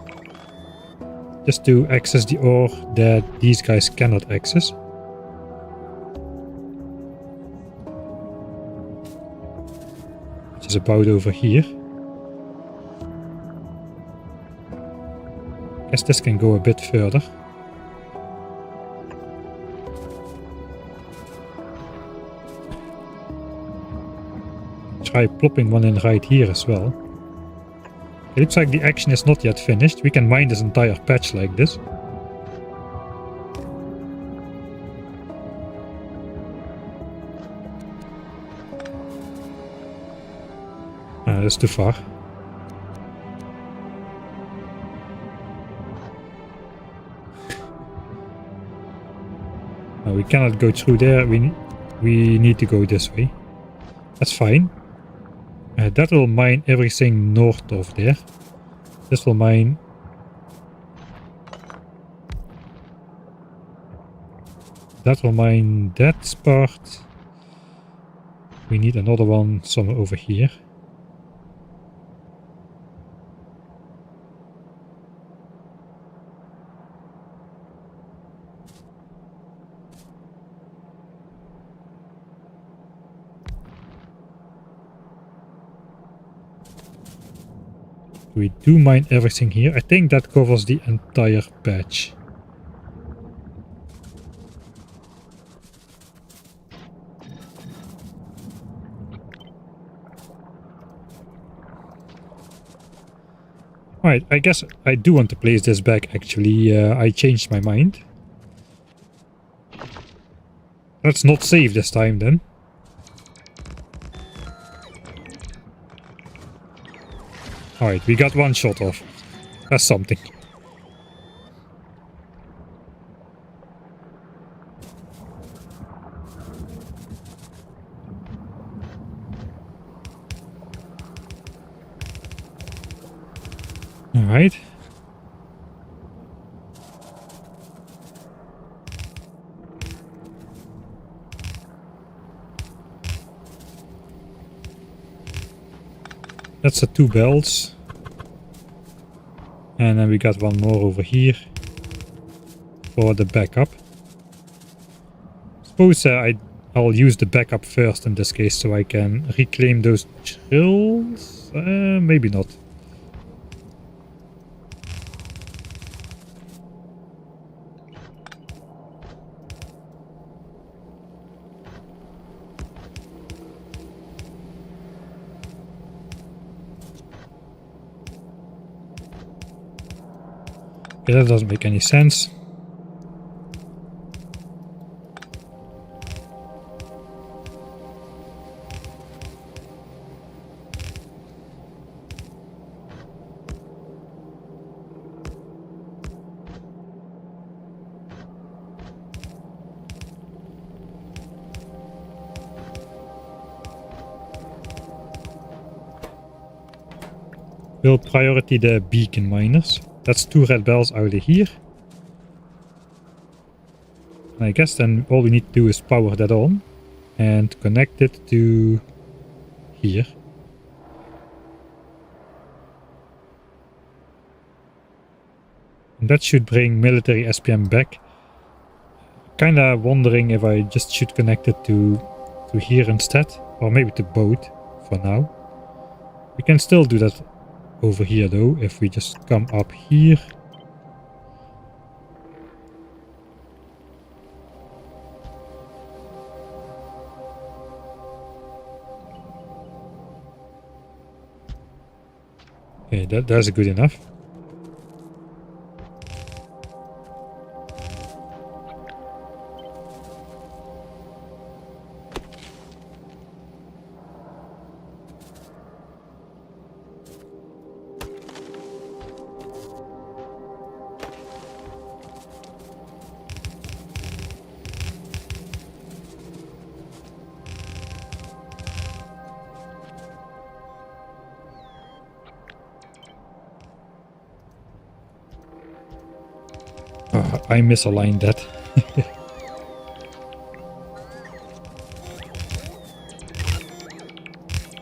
Just to access the ore that these guys cannot access. Which is about over here. Guess this can go a bit further. Try plopping one in right here as well. It looks like the action is not yet finished. We can mine this entire patch like this. That's too far. No, we cannot go through there. We need to go this way. That's fine. That will mine everything north of there. This will mine... That will mine that part. We need another one somewhere over here. We do mine everything here. I think that covers the entire patch. Alright, I guess I do want to place this back actually. I changed my mind. Let's not save this time then. Alright, we got one shot off. That's something. Alright. That's the 2 belts. And then we got one more over here for the backup. Suppose I'll use the backup first in this case so I can reclaim those drills. Maybe not. That doesn't make any sense. We'll priority the beacon miners. That's 2 red bells out of here. And I guess then all we need to do is power that on and connect it to here. And that should bring military SPM back. Kinda wondering if I just should connect it to here instead, or maybe to both for now. We can still do that over here though, if we just come up here. Okay, that's good enough. I misaligned that.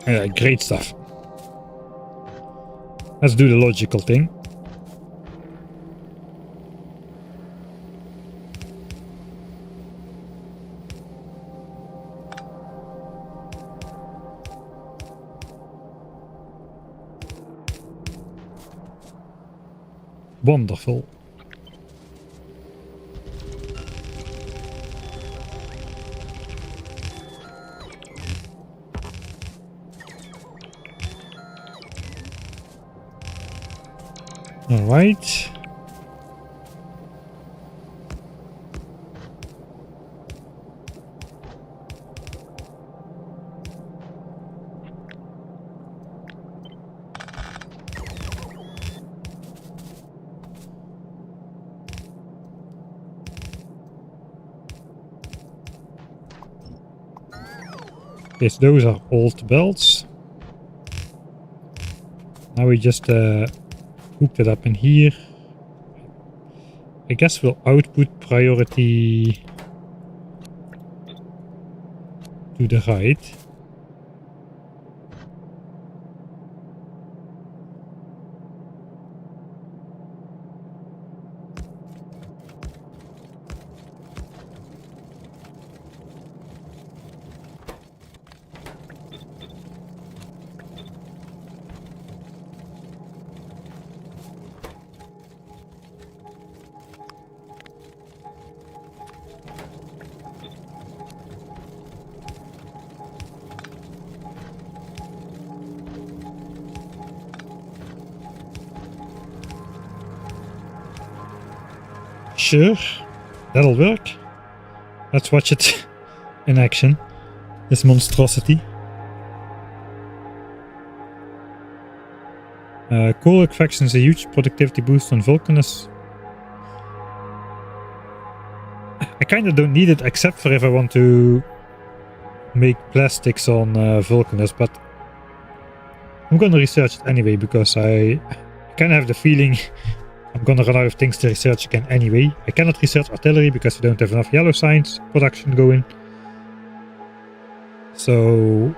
Yeah, great stuff. Let's do the logical thing. Wonderful. All right. Okay, so those are old belts. Now we just hooked it up in here. I guess we'll output priority to the right. Sure, that'll work. Let's watch it in action. This monstrosity. Coal extraction is a huge productivity boost on Vulcanus. I kinda don't need it except for if I want to make plastics on Vulcanus, but I'm gonna research it anyway because I kinda have the feeling I'm gonna run out of things to research again anyway. I cannot research artillery because we don't have enough yellow signs production going. So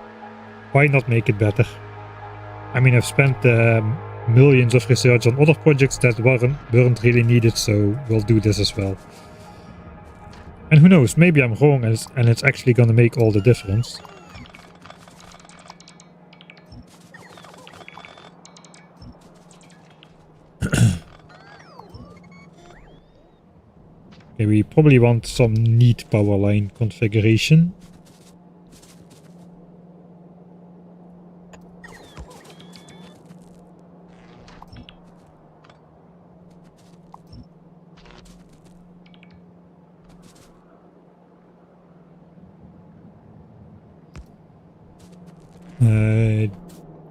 why not make it better? I mean, I've spent millions of research on other projects that weren't really needed, so we'll do this as well. And who knows, maybe I'm wrong and it's actually gonna make all the difference. Okay, we probably want some neat power line configuration.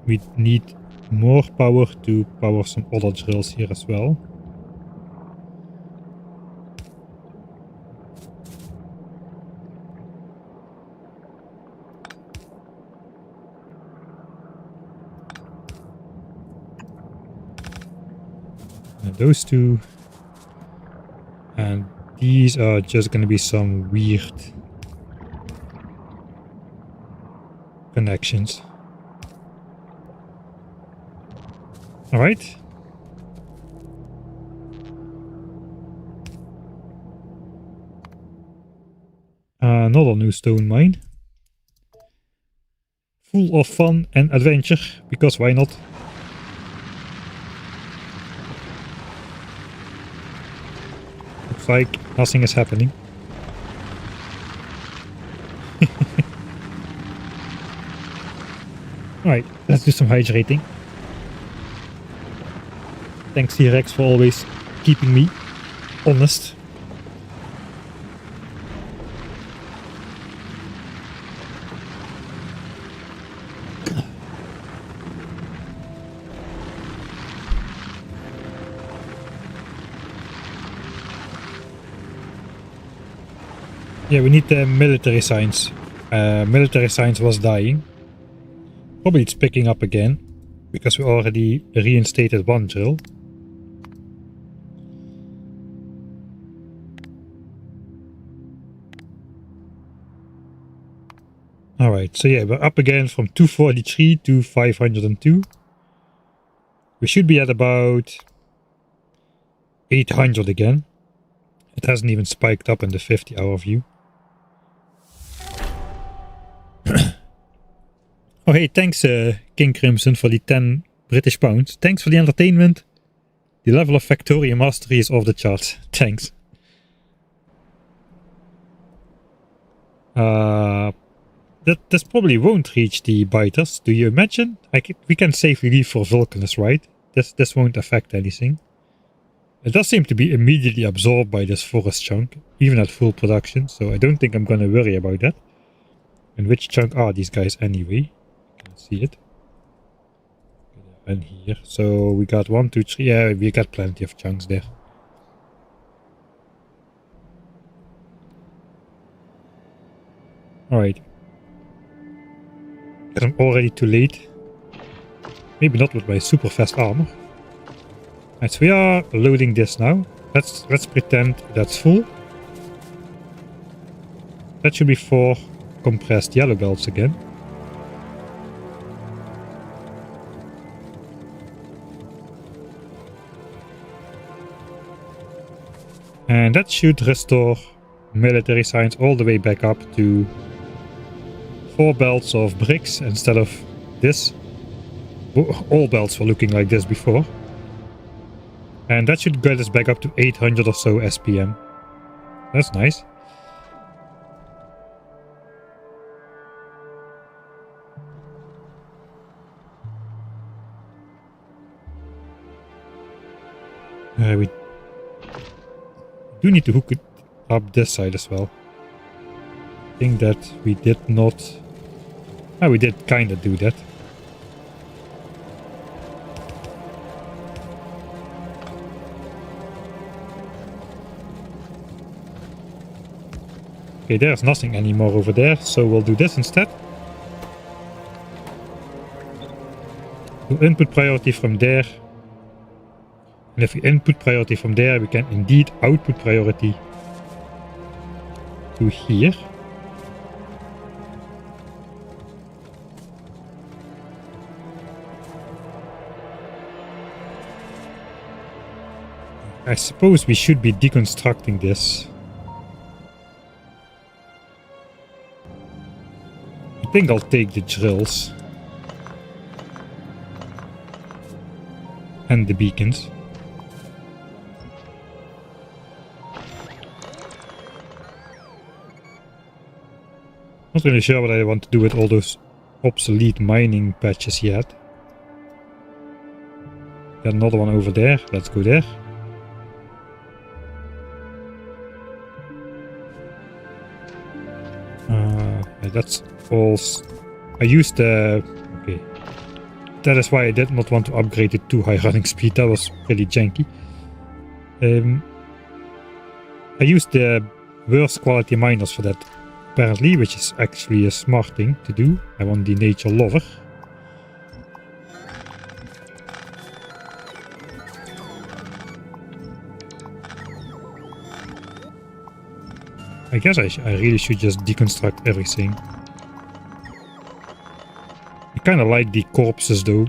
We need more power to power some other drills here as well. And those two. And these are just going to be some weird connections. All right. Another new stone mine. Full of fun and adventure, because why not? Looks like nothing is happening. Alright, let's do some hydrating. Thanks T-Rex for always keeping me honest. Yeah, we need the military science. Military science was dying. Probably it's picking up again, because we already reinstated one drill. Alright, so yeah, we're up again from 243 to 502. We should be at about 800 again. It hasn't even spiked up in the 50-hour view. Oh hey, thanks King Crimson for the 10 British pounds. Thanks for the entertainment. The level of Factorio mastery is off the charts. Thanks. This probably won't reach the biters, do you imagine? We can safely leave for Vulcanus, right? This won't affect anything. It does seem to be immediately absorbed by this forest chunk, even at full production, so I don't think I'm gonna worry about that. And which chunk are these guys anyway? Can't see it. And here. So we got 1, 2, 3. Yeah, we got plenty of chunks there. Alright. Because I'm already too late. Maybe not with my super fast armor. Alright, so we are loading this now. Let's pretend that's full. That should be 4 compressed yellow belts again. And that should restore military science all the way back up to 4 belts of bricks instead of this. All belts were looking like this before. And that should get us back up to 800 or so SPM. That's nice. We do need to hook it up this side as well. I think that we did not... we did kind of do that. Okay, there's nothing anymore over there, so we'll do this instead. Do input priority from there. And if we input priority from there, we can indeed output priority to here. I suppose we should be deconstructing this. I think I'll take the drills. And the beacons. Not really sure what I want to do with all those obsolete mining patches yet. Got another one over there. Let's go there. That's all. I used the... Okay. That is why I did not want to upgrade it to high running speed. That was really janky. I used the worst quality miners for that, apparently, which is actually a smart thing to do. I want the nature lover. I guess I really should just deconstruct everything. I kind of like the corpses though.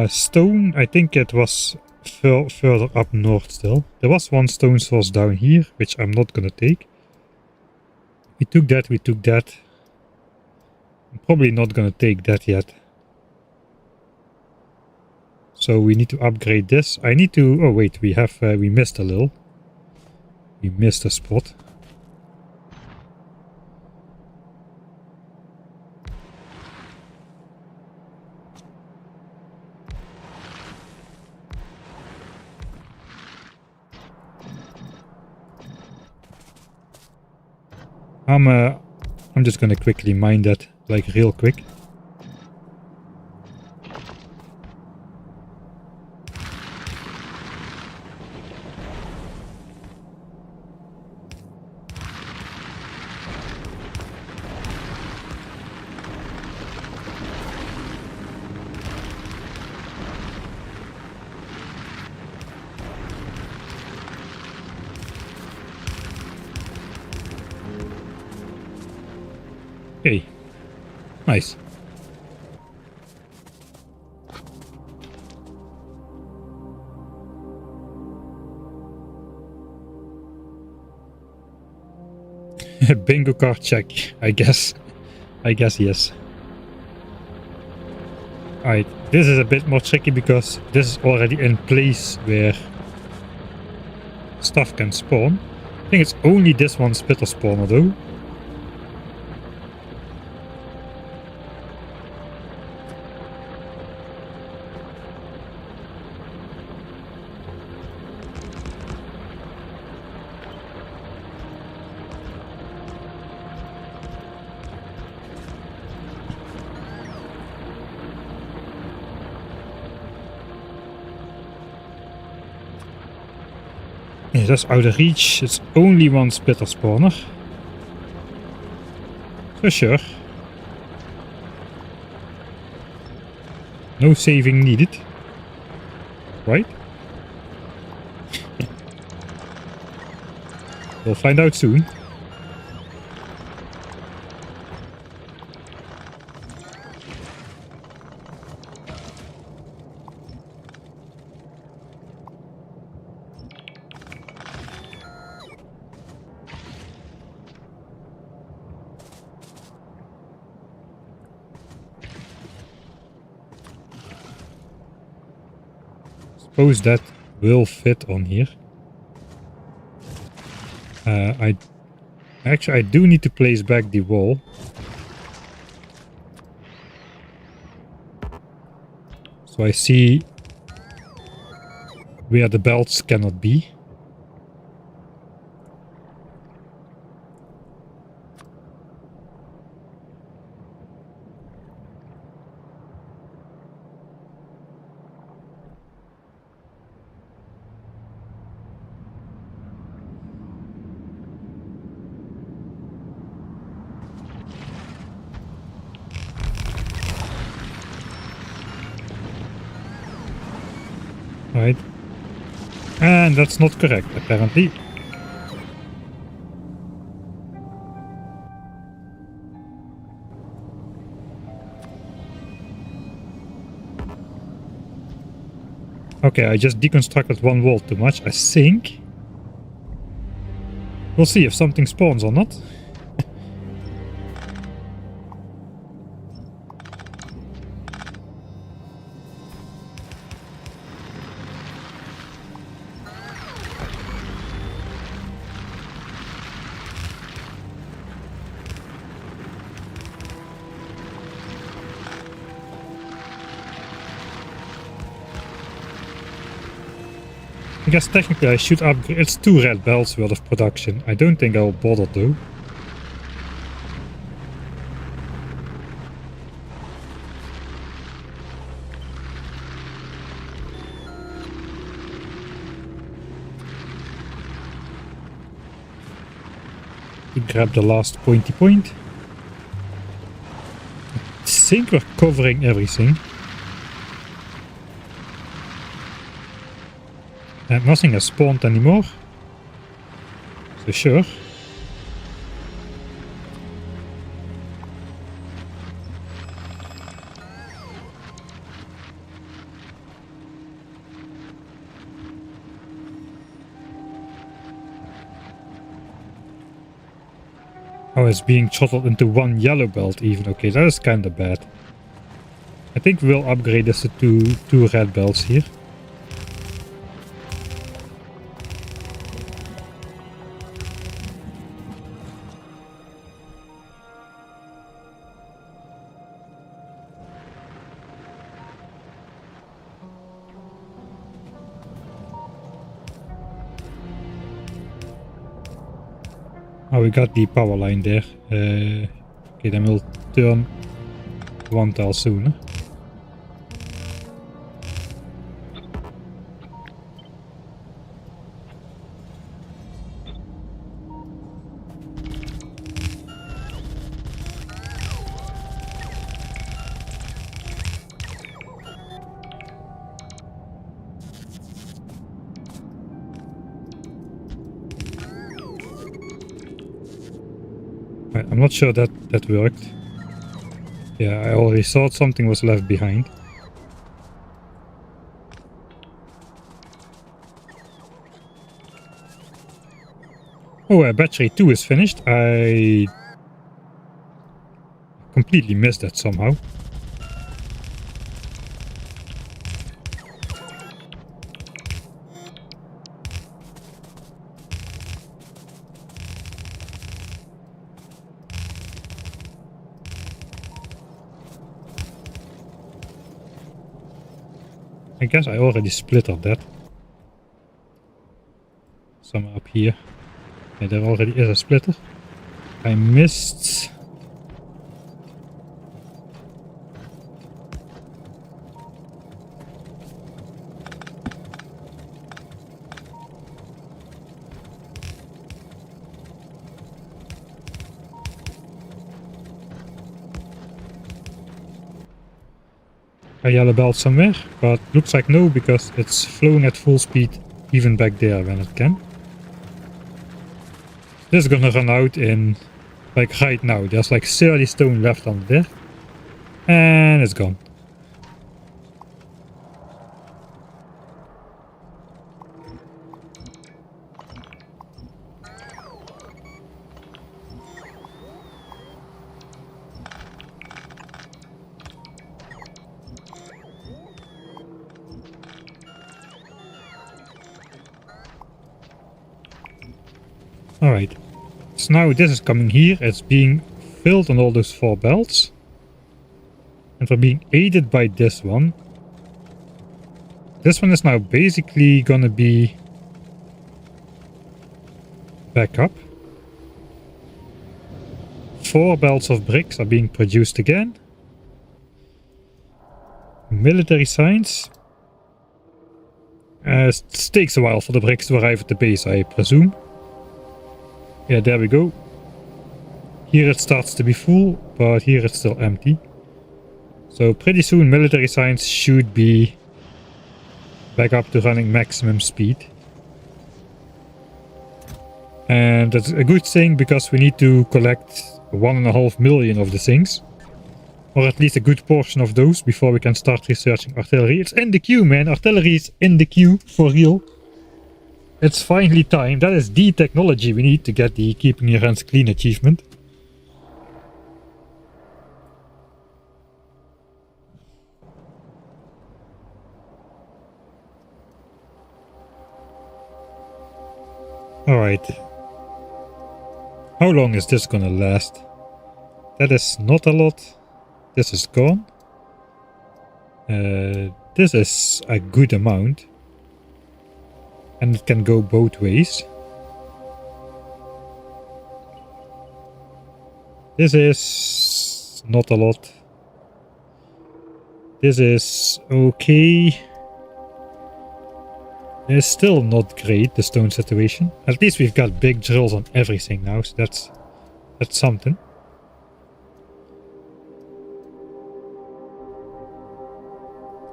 Stone, I think it was further up north still. There was one stone source down here, which I'm not gonna take. We took that, we took that. I'm probably not gonna take that yet. So we need to upgrade this. I need to... Oh wait, we have... we missed a little. We missed a spot. I'm just gonna quickly mine that, like real quick. Okay. Nice. Bingo card check, I guess. I guess yes. Alright, this is a bit more tricky because this is already in place where stuff can spawn. I think it's only this one spitter spawner though. Yeah, that's out of reach. It's only one spitter spawner. So sure. No saving needed. Right? We'll find out soon. Suppose that will fit on here. I do need to place back the wall. So I see where the belts cannot be. Right. And that's not correct, apparently. Okay, I just deconstructed one wall too much, I think. We'll see if something spawns or not. I guess technically I should upgrade. It's 2 red belts worth of production. I don't think I'll bother though. To grab the last pointy point. I think we're covering everything. And nothing has spawned anymore. So sure. Oh, it's being throttled into one yellow belt even. Okay, that is kind of bad. I think we'll upgrade this to two red belts here. Oh, we got the power line there. Okay, then we'll turn one tile sooner. I'm not sure that worked. Yeah, I already thought something was left behind. Oh, battery 2 is finished. I completely missed that somehow. I guess I already splittered that. Somewhere up here. Yeah, there already is a splitter. I missed... a yellow belt somewhere, but looks like no, because it's flowing at full speed even back there when it can. This is gonna run out in like right now. There's like 30 stone left on there, and it's gone. Alright, so now this is coming here, it's being filled on all those 4 belts. And we're being aided by this one. This one is now basically gonna be back up. 4 belts of bricks are being produced again. Military signs. It takes a while for the bricks to arrive at the base, I presume. Yeah, there we go. Here it starts to be full, but here it's still empty. So pretty soon military signs should be back up to running maximum speed. And that's a good thing, because we need to collect 1.5 million of the things. Or at least a good portion of those before we can start researching artillery. It's in the queue, man. Artillery is in the queue, for real. It's finally time. That is the technology we need to get the Keeping Your Hands Clean achievement. Alright. How long is this gonna last? That is not a lot. This is gone. This is a good amount. And it can go both ways. This is not a lot. This is okay. It's still not great, the stone situation. At least we've got big drills on everything now, so that's something.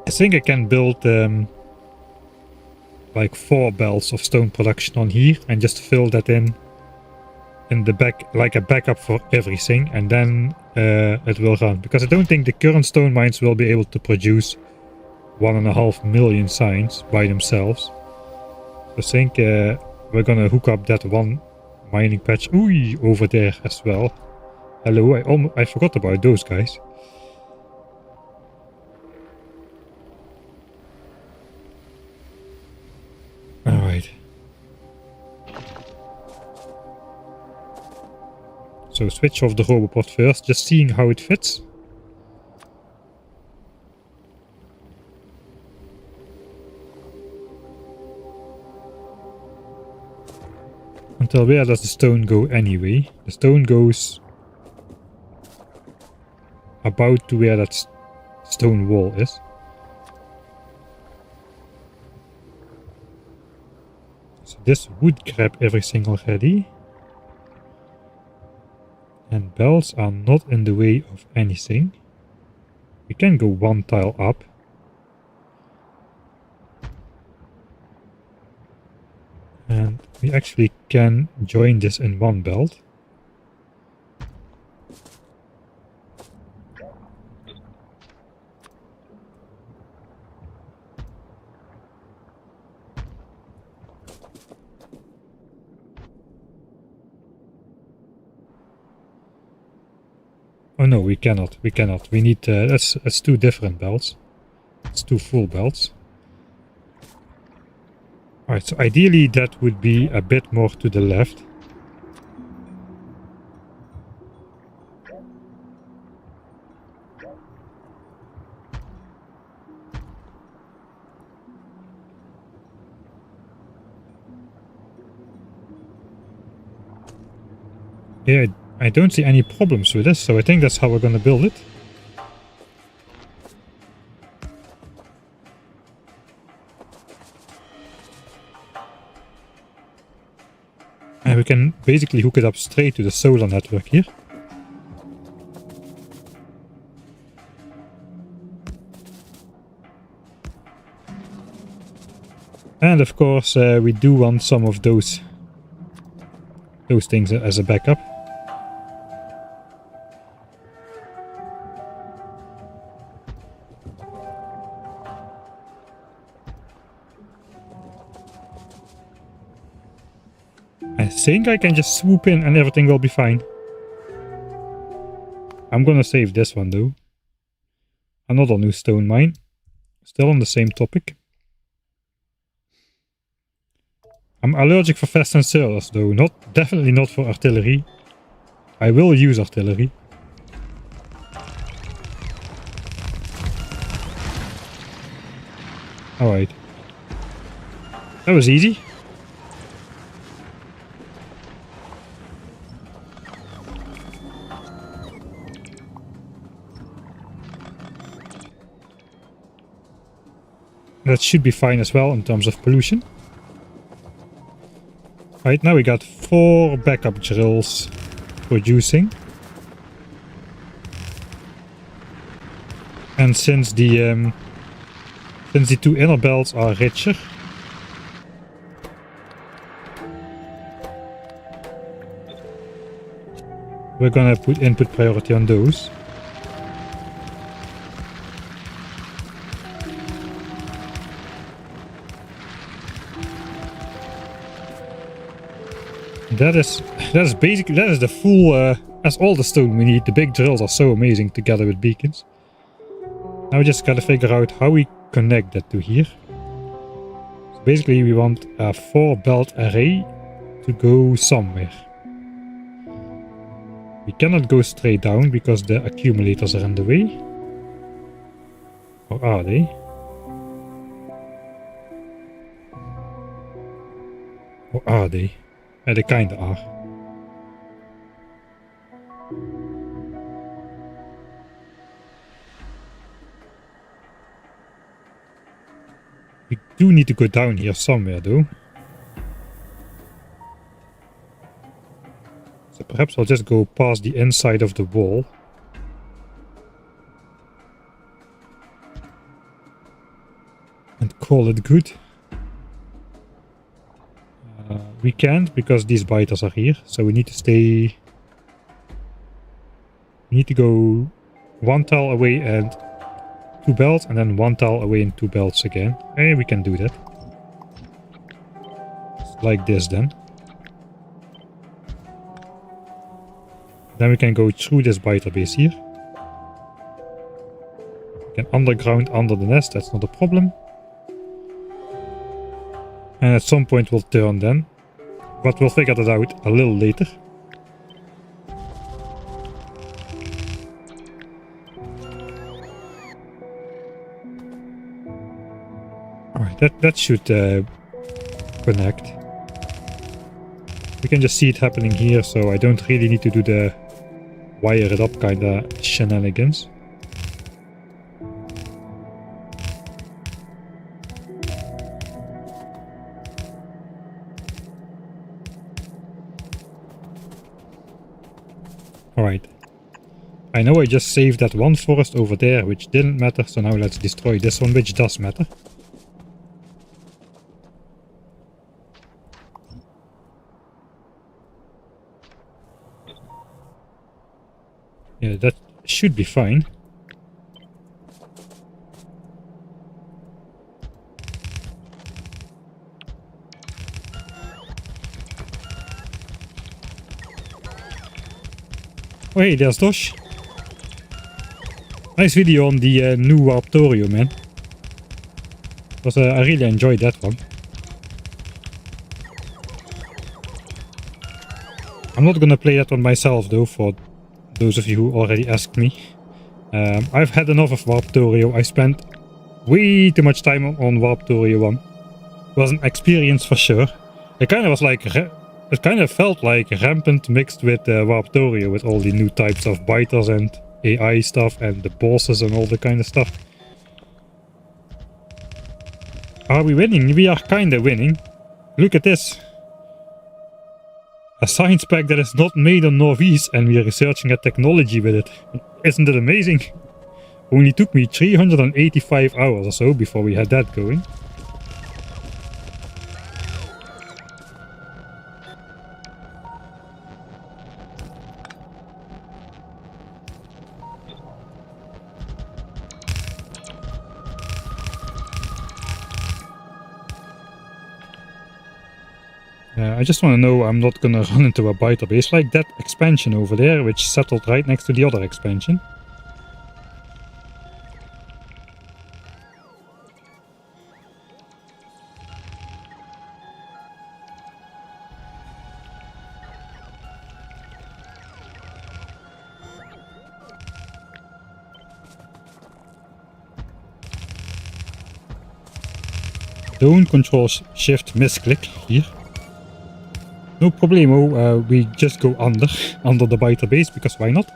I think I can build like 4 belts of stone production on here and just fill that in the back, like a backup for everything, and then it will run. Because I don't think the current stone mines will be able to produce 1.5 million signs by themselves. I think we're gonna hook up that one mining patch over there as well. Hello, I forgot about those guys. Alright. So switch off the roboport first, just seeing how it fits. Until where does the stone go anyway? The stone goes about to where that stone wall is. So this would grab everything already. And bells are not in the way of anything. We can go 1 tile up. And we actually can join this in 1 belt. no, we cannot. We cannot. We need... that's 2 different belts. It's 2 full belts. Alright, so ideally that would be a bit more to the left. Yeah, I don't see any problems with this, so I think that's how we're gonna build it. And we can basically hook it up straight to the solar network here. And of course, we do want some of those things as a backup. I think I can just swoop in and everything will be fine. I'm gonna save this one though. Another new stone mine. Still on the same topic. I'm allergic for fast sensors though. Definitely not for artillery. I will use artillery. Alright. That was easy. That should be fine as well in terms of pollution. Right, now we got 4 backup drills producing. And since the 2 inner belts are richer, we're gonna put input priority on those. That is the full, that's all the stone we need. The big drills are so amazing together with beacons. Now we just gotta figure out how we connect that to here. So basically we want a 4 belt array to go somewhere. We cannot go straight down because the accumulators are in the way. Or are they? Or are they? They kinda are. We do need to go down here somewhere though. So perhaps I'll just go past the inside of the wall. And call it good. We can't because these biters are here, so we need to stay... We need to go 1 tile away and 2 belts, and then 1 tile away and 2 belts again. And we can do that. Like this then. Then we can go through this biter base here. We can underground under the nest, that's not a problem. And at some point we'll turn then. But we'll figure that out a little later. Alright, that should connect. We can just see it happening here, so I don't really need to do the wire it up kinda shenanigans. Alright. I know I just saved that one forest over there, which didn't matter, so now let's destroy this one, which does matter. Yeah, that should be fine. Oh hey, there's Dosh. Nice video on the new Warptorio, man. I really enjoyed that one. I'm not gonna play that one myself though, for those of you who already asked me. I've had enough of Warptorio. I spent way too much time on Warptorio 1. It was an experience for sure. It kind of was like, it kind of felt like Rampant mixed with Warptorio, with all the new types of biters and AI stuff and the bosses and all the kind of stuff. Are we winning? We are kinda winning. Look at this. A science pack that is not made on Nauvis, and we are researching a technology with it. Isn't it amazing? Only took me 385 hours or so before we had that going. I just want to know I'm not gonna run into a biter base like that expansion over there, which settled right next to the other expansion. Don't control shift misclick here. No problemo, we just go under the biter base, because why not?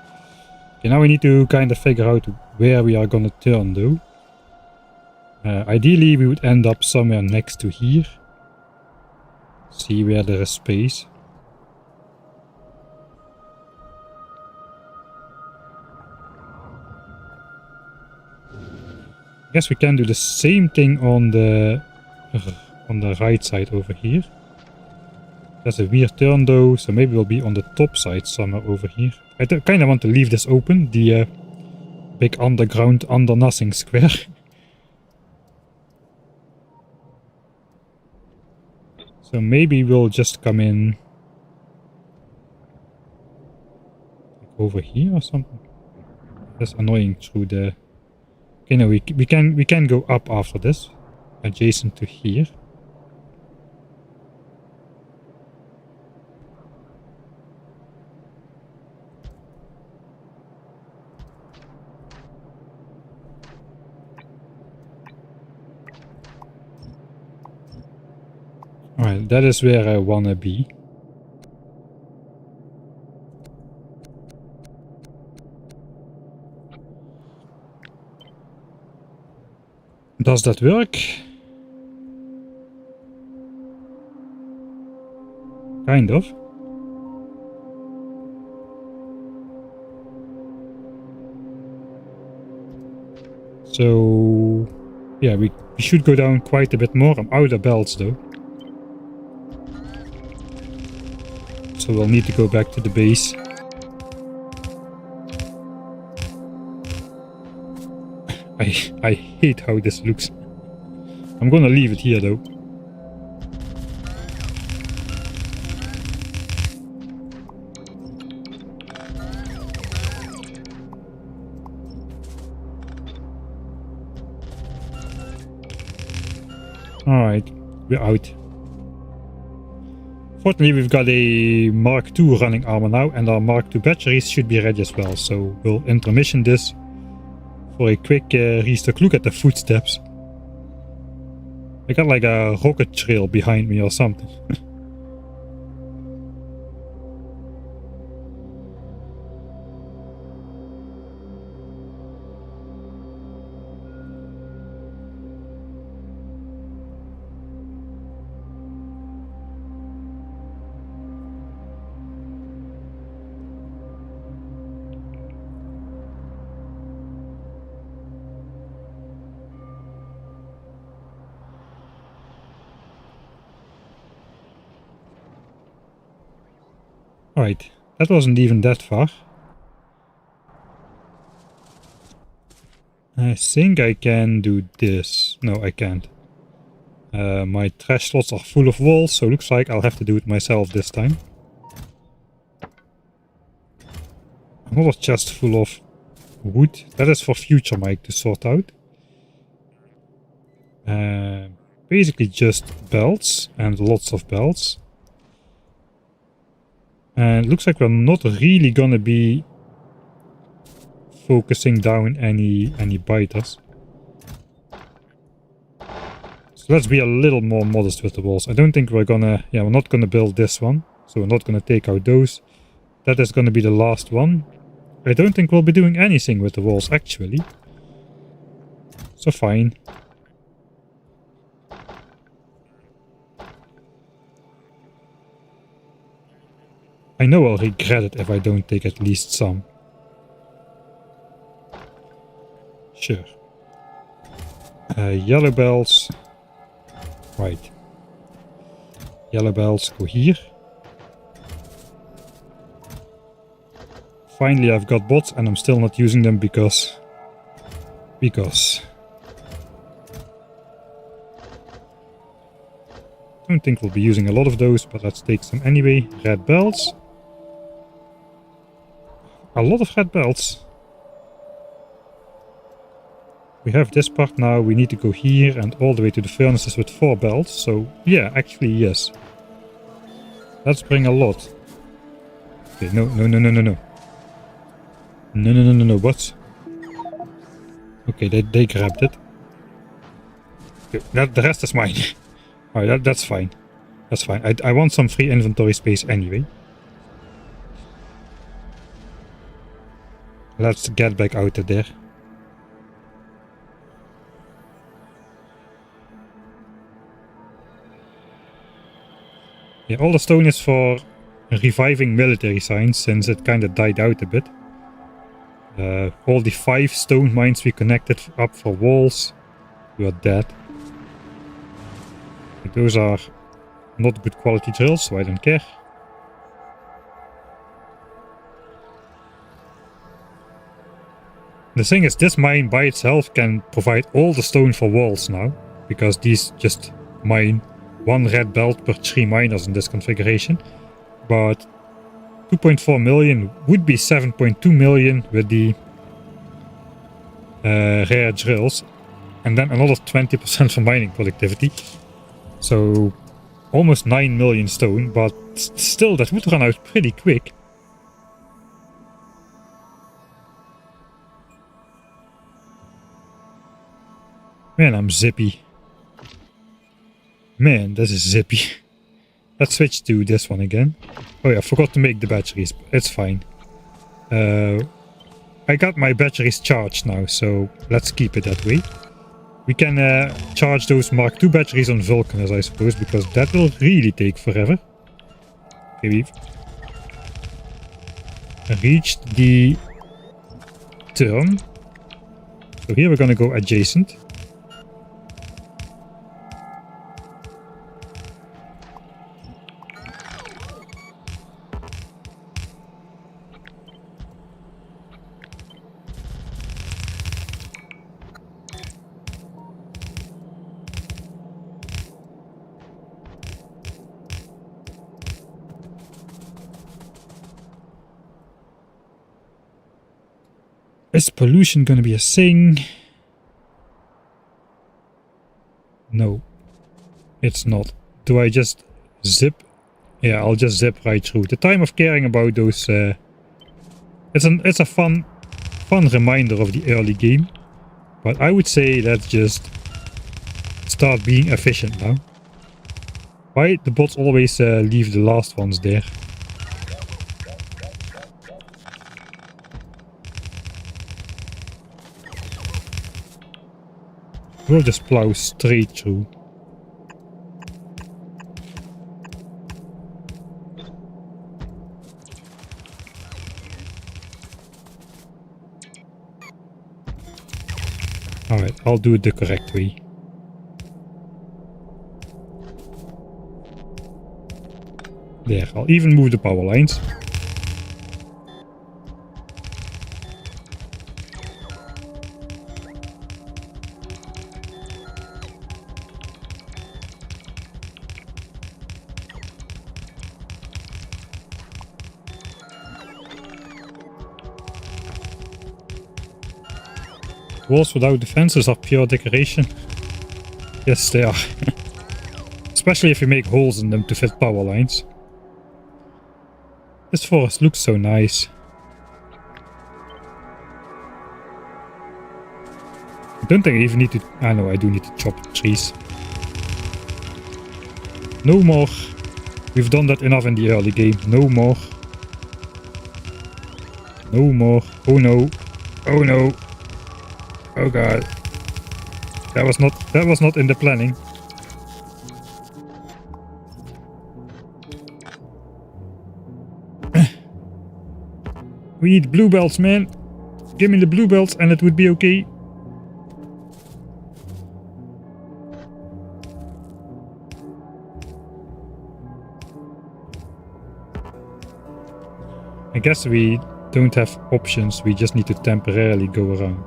Okay, now we need to kind of figure out where we are gonna turn though. Ideally we would end up somewhere next to here. See where there is space. I guess we can do the same thing on the right side over here. There's a weird turn though, so maybe we'll be on the top side somewhere over here. I kind of want to leave this open, the big underground under nothing square. So maybe we'll just come in over here or something. That's annoying through the... Okay, no, we can go up after this, adjacent to here. Alright, that is where I wanna be. Does that work? Kind of. So yeah, we should go down quite a bit more. I'm out of belts though. So we'll need to go back to the base. I hate how this looks. I'm gonna leave it here though. Alright, we're out. Fortunately, we've got a Mark II running armor now, and our Mark II batteries should be ready as well. So we'll intermission this for a quick restock. Look at the footsteps. I got like a rocket trail behind me or something. Right, that wasn't even that far. I think I can do this. No, I can't. My trash slots are full of walls, so looks like I'll have to do it myself this time. Another chest full of wood. That is for future Mike to sort out. Basically just belts and lots of belts. And it looks like we're not really gonna be focusing down any biters. So let's be a little more modest with the walls. I don't think we're gonna... Yeah, we're not gonna build this one. So we're not gonna take out those. That is gonna be the last one. I don't think we'll be doing anything with the walls, actually. So fine. I know I'll regret it if I don't take at least some. Sure. Yellow belts. Right. Yellow belts go here. Finally I've got bots and I'm still not using them because... I don't think we'll be using a lot of those, but let's take some anyway. Red belts. A lot of red belts. We have this part now, we need to go here and all the way to the furnaces with 4 belts, so yeah, actually yes. Let's bring a lot. Okay, no. No, what? Okay, they grabbed it. Okay, the rest is mine. Alright, that's fine. That's fine. I want some free inventory space anyway. Let's get back out of there. Yeah, all the stone is for reviving military signs since it kind of died out a bit. All the 5 stone mines we connected up for walls were dead. Like, those are not good quality drills, so I don't care. The thing is, this mine by itself can provide all the stone for walls now, because these just mine 1 red belt per 3 miners in this configuration. But 2.4 million would be 7.2 million with the rare drills, and then another 20% for mining productivity. So almost 9 million stone, but still that would run out pretty quick. Man, I'm zippy. Man, this is zippy. Let's switch to this one again. Oh yeah, I forgot to make the batteries. It's fine. I got my batteries charged now, so let's keep it that way. We can charge those Mark II batteries on Vulcanus, I suppose, because that will really take forever. Okay, we've reached the turn. So here we're gonna go adjacent. Is pollution gonna be a thing? No, it's not. Do I just zip? Yeah, I'll just zip right through. The time of caring about those... it's a fun reminder of the early game. But I would say let's just start being efficient now. Why the bots always leave the last ones there? We'll just plow straight through. Alright, I'll do it the correct way. There, I'll even move the power lines. Walls without defenses are pure decoration. Yes, they are. Especially if you make holes in them to fit power lines. This forest looks so nice. I don't think I even need to... I know I do need to chop trees. No more. We've done that enough in the early game. No more. No more. Oh no. Oh no. Oh god. That was not in the planning. We need blue belts, man. Give me the blue belts and it would be okay. I guess we don't have options, we just need to temporarily go around.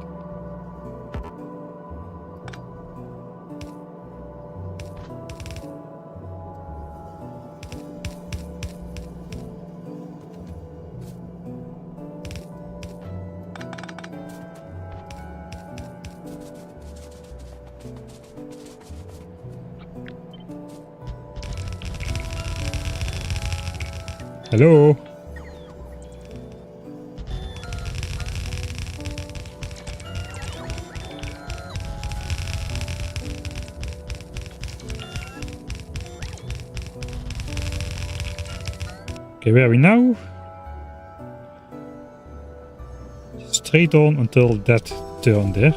Hello? Okay, where are we now? Straight on until that turn there.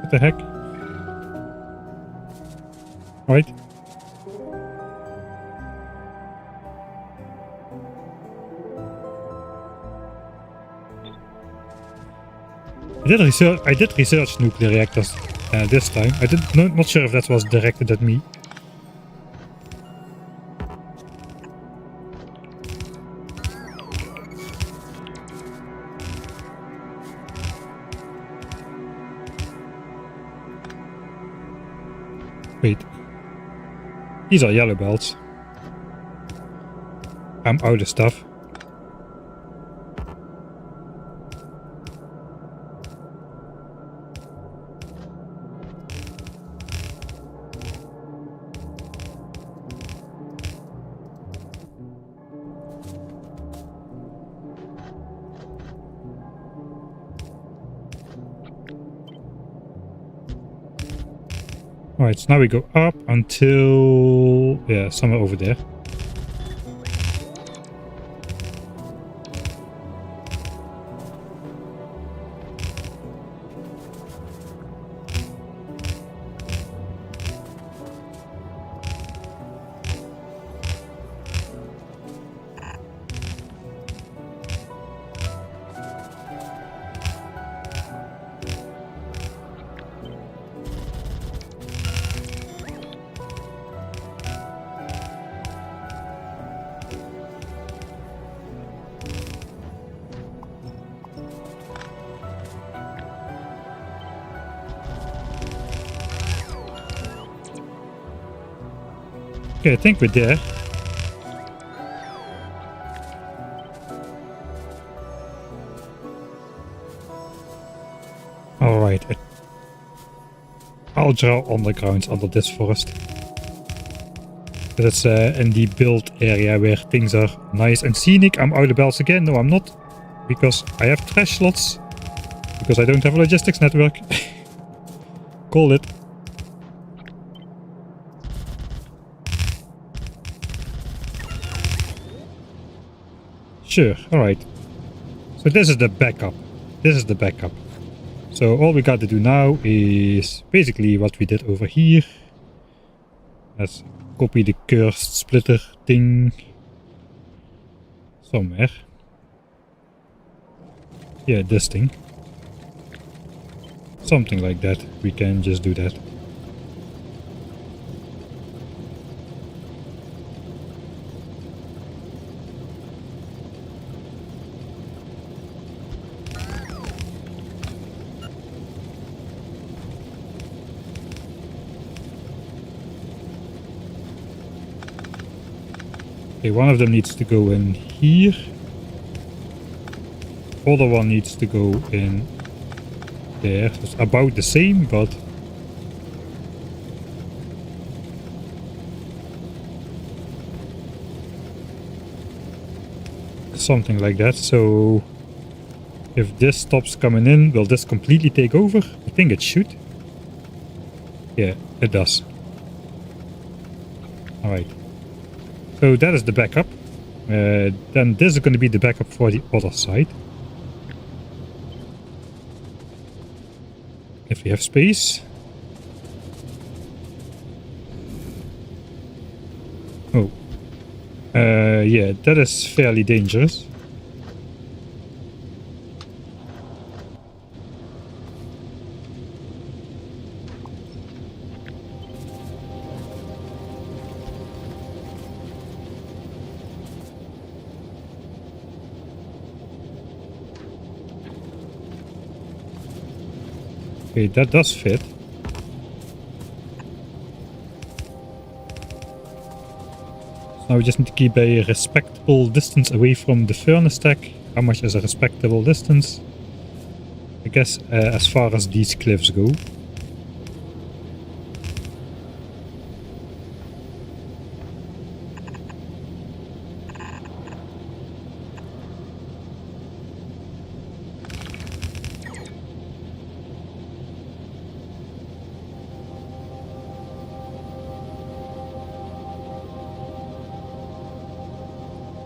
What the heck? Right. I did research nuclear reactors this time. Not sure if that was directed at me. Wait. These are yellow belts. I'm out of stuff. Alright, so now we go up until... yeah, somewhere over there. Okay, I think we're there. Alright. I'll draw undergrounds under this forest. That's in the build area where things are nice and scenic. I'm out of bells again. No, I'm not. Because I have trash slots. Because I don't have a logistics network. Call it. Sure, alright. So this is the backup. This is the backup. So all we got to do now is basically what we did over here. Let's copy the cursed splitter thing. somewhere. Yeah, this thing. Something like that. We can just do that. Okay, one of them needs to go in here. Other one needs to go in there. It's about the same, but something like that. So if this stops coming in, will this completely take over? I think it should. Yeah, it does. Alright. So that is the backup. Then this is going to be the backup for the other side. If we have space. Oh. Yeah, that is fairly dangerous. Okay, that does fit. Now we just need to keep a respectable distance away from the furnace stack. How much is a respectable distance? I guess as far as these cliffs go.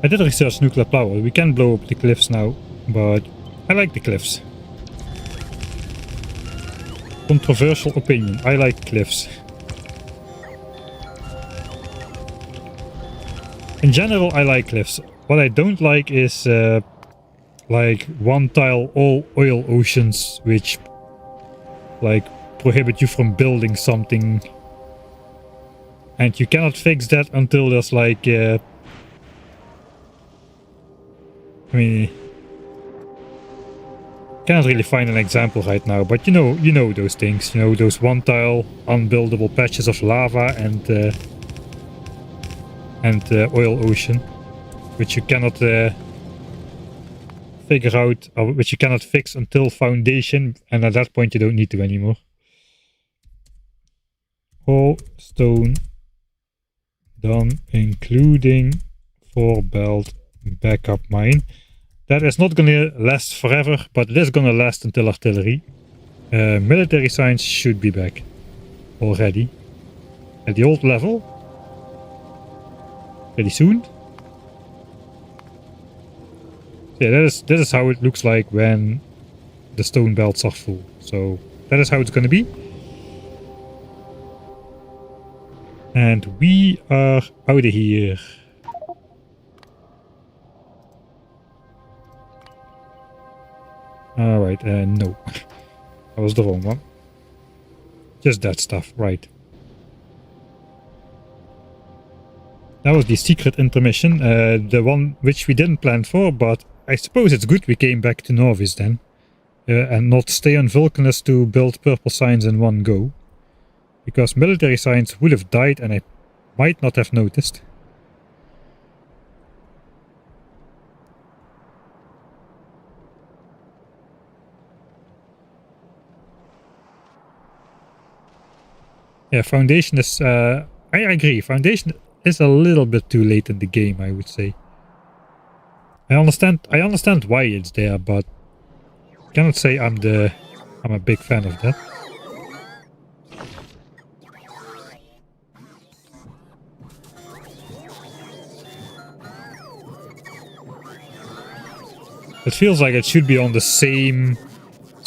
I did research nuclear power. We can blow up the cliffs now, but I like the cliffs. Controversial opinion. I like cliffs. In general, I like cliffs. What I don't like is like one tile all oil oceans, which like prohibit you from building something. And you cannot fix that until there's like I mean, can't really find an example right now, but you know those things. You know, those one tile unbuildable patches of lava and oil ocean, which you cannot figure out, or which you cannot fix until foundation, and at that point you don't need to anymore. All stone done, including 4-belt backup mine. That is not gonna last forever, but it is gonna last until artillery. Military science should be back already at the old level pretty soon. Yeah, this is how it looks like when the stone belts are full. So that is how it's gonna be. And we are out of here. Alright, no. That was the wrong one. Just that stuff, right. That was the secret intermission, the one which we didn't plan for, but I suppose it's good we came back to Nauvis then. And not stay on Vulcanus to build purple science in one go. Because military science would have died and I might not have noticed. Yeah, Foundation is... I agree, Foundation is a little bit too late in the game, I would say. I understand why it's there, but I cannot say I'm a big fan of that. It feels like it should be on the same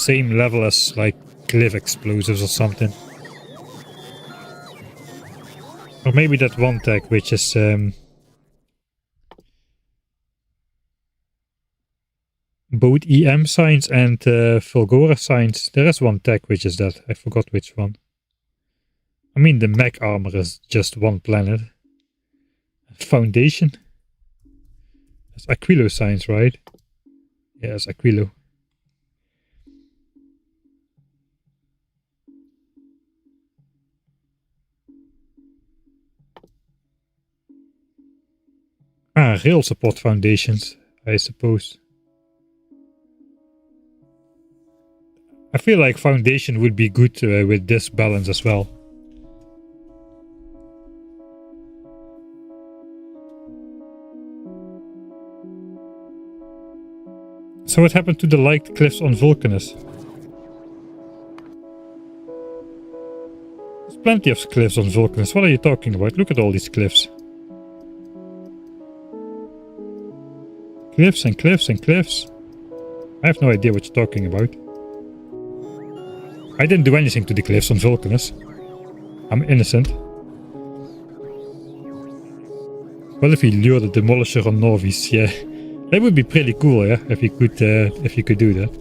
level as like cliff explosives or something. Or maybe that one tag which is both EM signs and Fulgora signs. There is one tag which is that. I forgot which one. I mean, the mech armor is just one planet. Foundation. It's Aquilo signs, right? Yeah, it's Aquilo. Ah, rail support foundations, I suppose. I feel like foundation would be good with this balance as well. So what happened to the liked cliffs on Vulcanus? There's plenty of cliffs on Vulcanus. What are you talking about? Look at all these cliffs. Cliffs and cliffs and cliffs. I have no idea what you're talking about. I didn't do anything to the cliffs on Vulcanus. I'm innocent. Well, if we lure the demolisher on Nauvis, yeah. That would be pretty cool, yeah, if you could do that.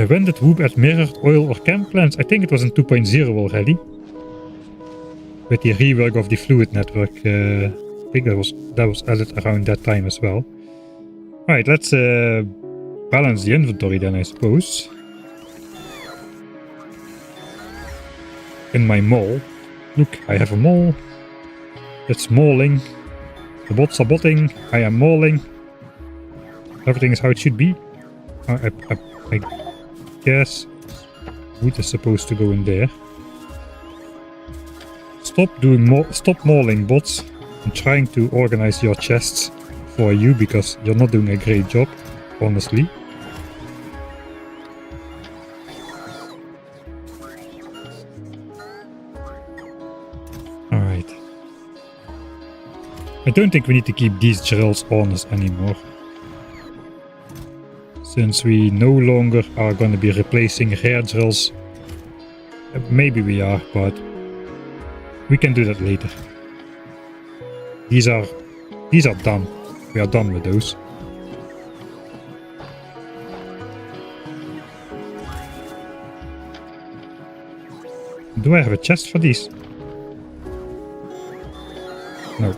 When did Whoop add mirrored oil or chem plants? I think it was in 2.0 already. With the rework of the fluid network, I think that was added around that time as well. Alright, let's balance the inventory then, I suppose. In my mall. Look, I have a mall. It's malling. The bots are botting. I am malling. Everything is how it should be. I guess wood is supposed to go in there. Stop mauling, bots. I'm trying to organize your chests for you because you're not doing a great job, honestly. Alright. I don't think we need to keep these drills on us anymore. Since we no longer are going to be replacing rare drills. Maybe we are, but we can do that later. These are done. We are done with those. Do I have a chest for these? No.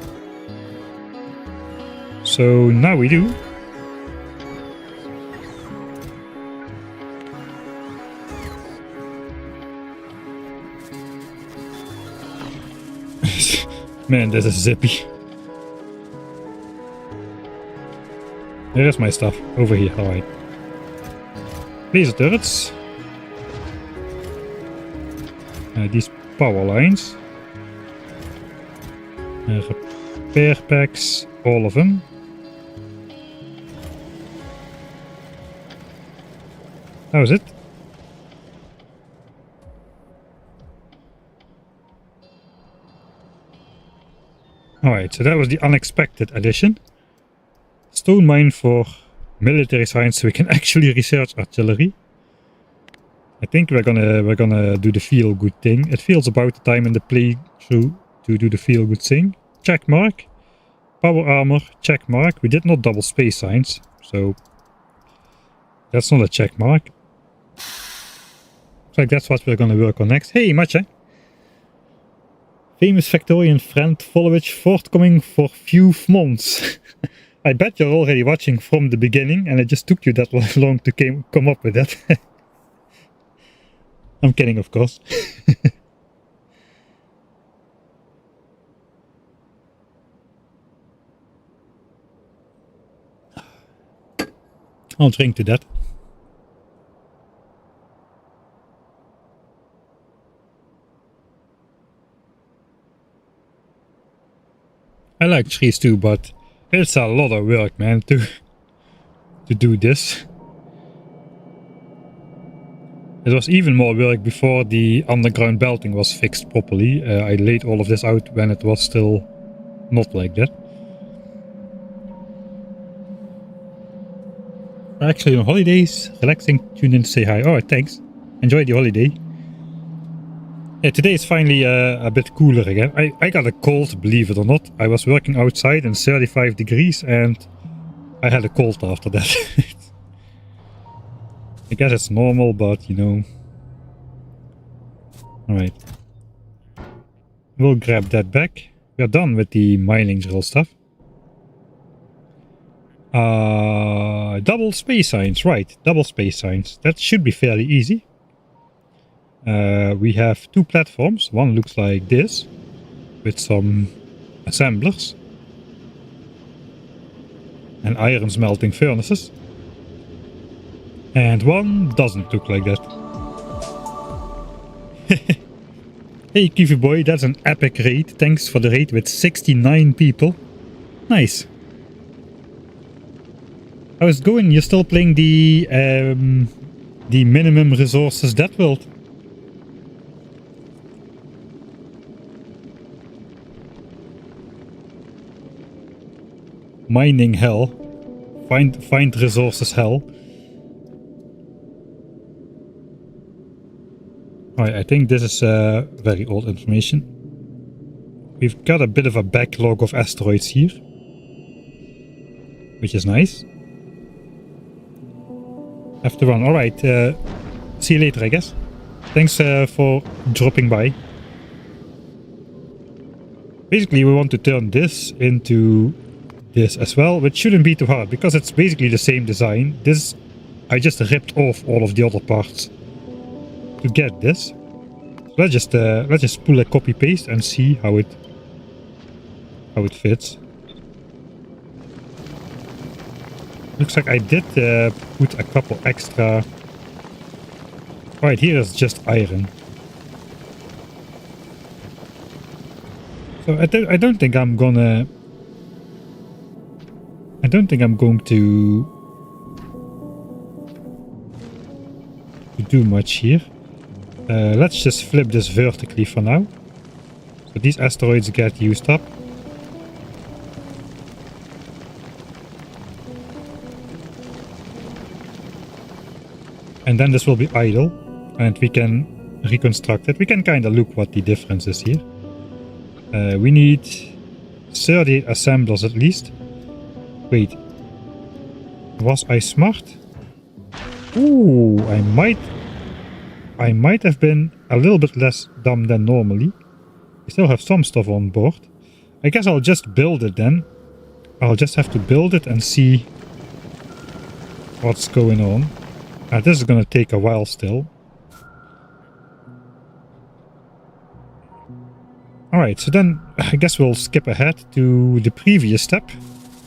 So now we do. Man, this is zippy. There is my stuff over here. Alright. Laser turrets. These power lines. Repair packs. All of them. That was it. Alright, so that was the unexpected addition. Stone mine for military science so we can actually research artillery. I think we're gonna do the feel good thing. It feels about the time in the playthrough to do the feel good thing. Check mark. Power armor, check mark. We did not double space signs, so that's not a check mark. Looks like that's what we're gonna work on next. Hey, Matcha! Famous Victorian friend followage forthcoming for few months. I bet you're already watching from the beginning and it just took you that long to come up with that. I'm kidding, of course. I'll drink to that. I like trees too, but it's a lot of work, man, to do this. It was even more work before the underground belting was fixed properly. I laid all of this out when it was still not like that. Actually on holidays, relaxing, tune in to say hi. Alright, thanks. Enjoy the holiday. Yeah, today is finally a bit cooler again. I got a cold, believe it or not. I was working outside in 35 degrees and I had a cold after that. I guess it's normal, but you know. Alright. We'll grab that back. We're done with the mining drill stuff. Double space signs, right. Double space signs. That should be fairly easy. We have two platforms. One looks like this, with some assemblers and iron smelting furnaces. And one doesn't look like that. Hey Kiwi boy, that's an epic raid. Thanks for the raid with 69 people. Nice. How's it going? You're still playing the minimum resources that world? Mining hell. Find resources hell. Alright, I think this is very old information. We've got a bit of a backlog of asteroids here, which is nice. Have to run. Alright, see you later, I guess. Thanks for dropping by. Basically, we want to turn this into this as well, which shouldn't be too hard, because it's basically the same design. This, I just ripped off all of the other parts to get this. Let's just pull a copy paste and see how it fits. Looks like I did put a couple extra. Right here is just iron. So I don't think I'm going to do much here. Let's just flip this vertically for now. So these asteroids get used up. And then this will be idle. And we can reconstruct it. We can kind of look what the difference is here. We need 30 assemblers at least. Wait. Was I smart? Ooh, I might have been a little bit less dumb than normally. We still have some stuff on board. I guess I'll just build it then. I'll just have to build it and see what's going on. This is gonna take a while still. Alright, so then I guess we'll skip ahead to the previous step.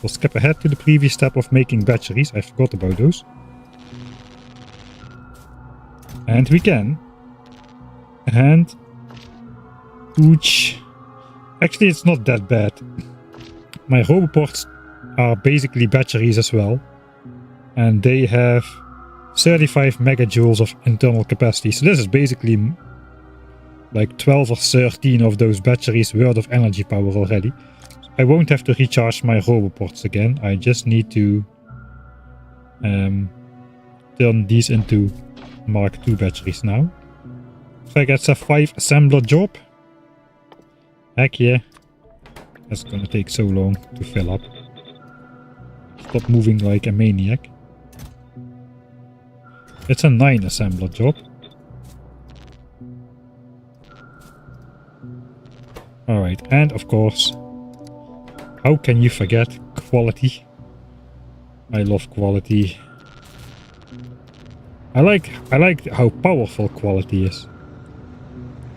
We'll skip ahead to the previous step of making batteries. I forgot about those. And we can. And ouch. Actually, it's not that bad. My roboports are basically batteries as well. And they have 35 megajoules of internal capacity. So this is basically like 12 or 13 of those batteries worth of energy power already. I won't have to recharge my roboports again. I just need to turn these into Mark II batteries now. If I get a 5 assembler job. Heck yeah. That's gonna take so long to fill up. Stop moving like a maniac. It's a 9 assembler job. Alright, and of course, how can you forget quality? I love quality. I like how powerful quality is.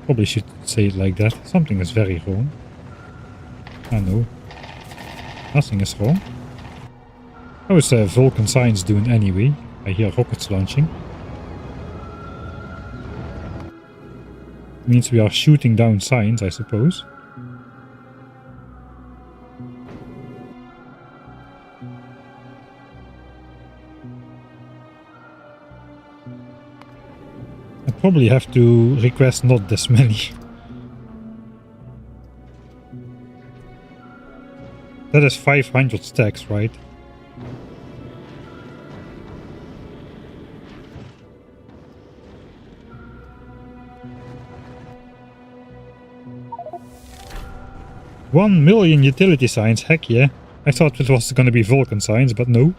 Probably should say it like that. Something is very wrong. I know. Nothing is wrong. How is Vulcan science doing anyway? I hear rockets launching. Means we are shooting down signs, I suppose. I probably have to request not this many. That is 500 stacks, right? 1 million utility signs, heck yeah. I thought it was gonna be Vulcan signs, but no.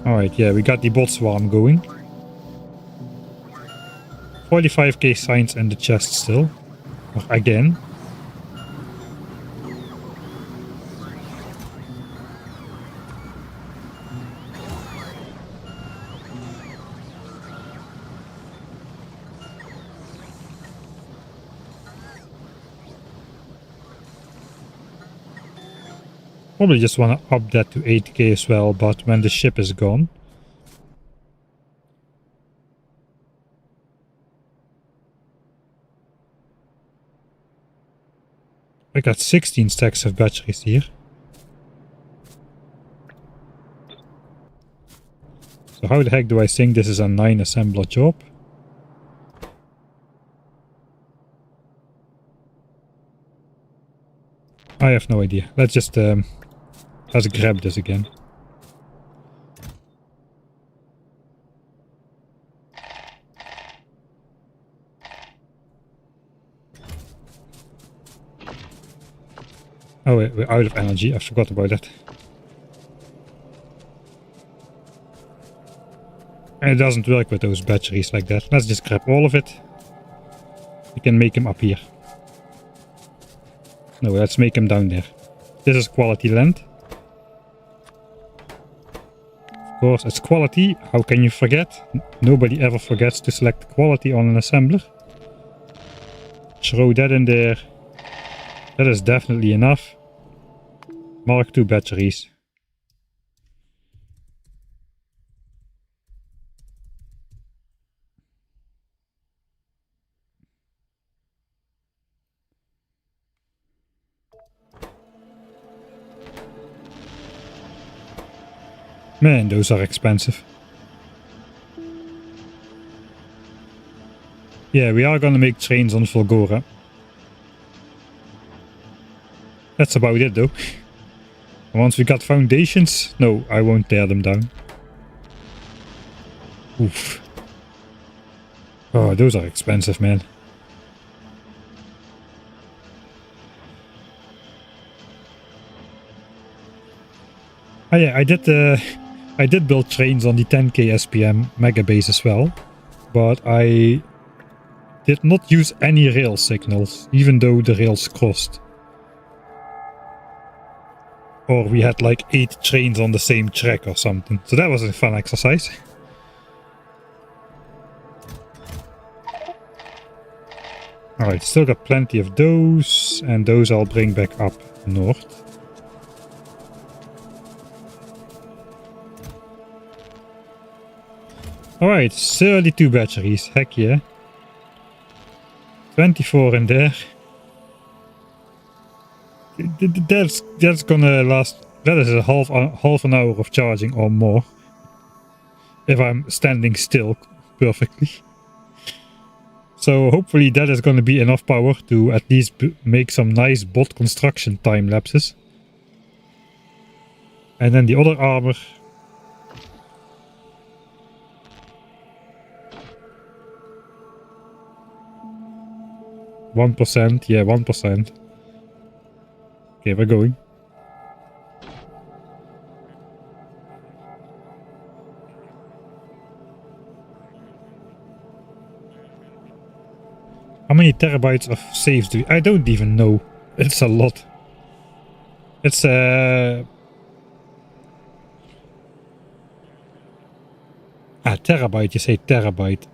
Alright, yeah, we got the bot swarm going. 45k signs in the chest still. Or again. Probably just want to up that to 8k as well, but when the ship is gone. I got 16 stacks of batteries here. So how the heck do I think this is a 9 assembler job? I have no idea. Let's just let's grab this again. Oh, we're out of energy. I forgot about that. And it doesn't work with those batteries like that. Let's just grab all of it. We can make them up here. No, let's make them down there. This is quality land. Of course, it's quality. How can you forget? Nobody ever forgets to select quality on an assembler. Throw that in there. That is definitely enough. Mark II batteries. Man, those are expensive. Yeah, we are gonna make trains on Volgora. That's about it though. Once we got foundations, no, I won't tear them down. Oof. Oh, those are expensive, man. Oh yeah, I did build trains on the 10k SPM mega base as well, but I did not use any rail signals, even though the rails crossed. Or we had like 8 trains on the same track or something. So that was a fun exercise. Alright, still got plenty of those, and those I'll bring back up north. Alright, 32 batteries, heck yeah. 24 in there. That's gonna last. That is a half an hour of charging or more. If I'm standing still perfectly. So hopefully that is gonna be enough power to at least make some nice bot construction time lapses. And then the other armor. %, yeah, 1%. Okay, we're going. How many terabytes of saves do we... I don't even know. It's a lot. It's terabyte, you say terabyte.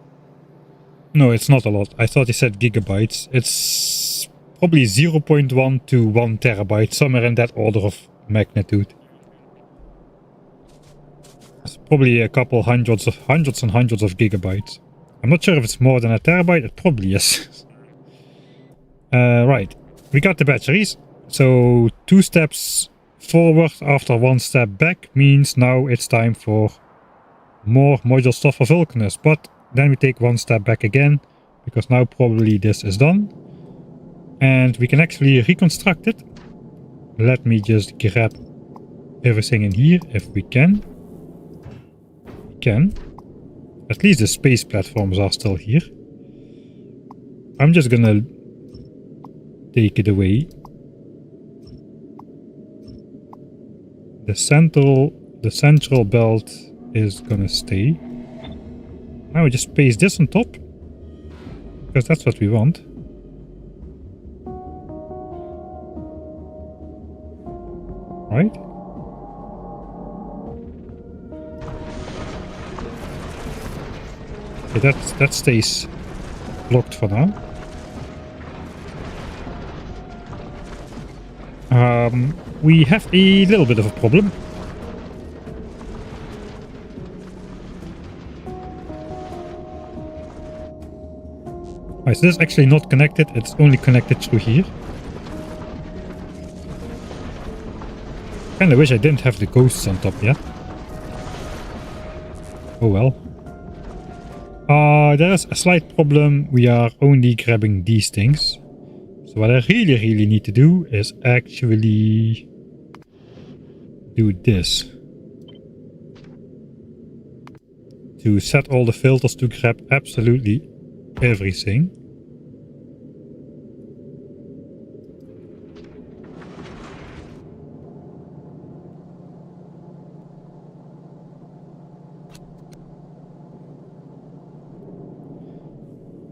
No, it's not a lot. I thought you said gigabytes. It's probably 0.1 to 1 terabyte, somewhere in that order of magnitude. It's probably a couple hundreds and hundreds of gigabytes. I'm not sure if it's more than a terabyte. It probably is. Right. We got the batteries. So 2 steps forward after 1 step back means now it's time for more module stuff for Vulcanus. But then we take 1 step back again, because now probably this is done. And we can actually reconstruct it. Let me just grab everything in here if we can. We can. At least the space platforms are still here. I'm just gonna take it away. The central belt is gonna stay. Now we just paste this on top, because that's what we want. Right? Okay, that stays blocked for now. We have a little bit of a problem. Alright, so this is actually not connected, it's only connected through here. Kinda wish I didn't have the ghosts on top yet. Oh well. There's a slight problem. We are only grabbing these things. So what I really need to do is actually do this. To set all the filters to grab absolutely everything.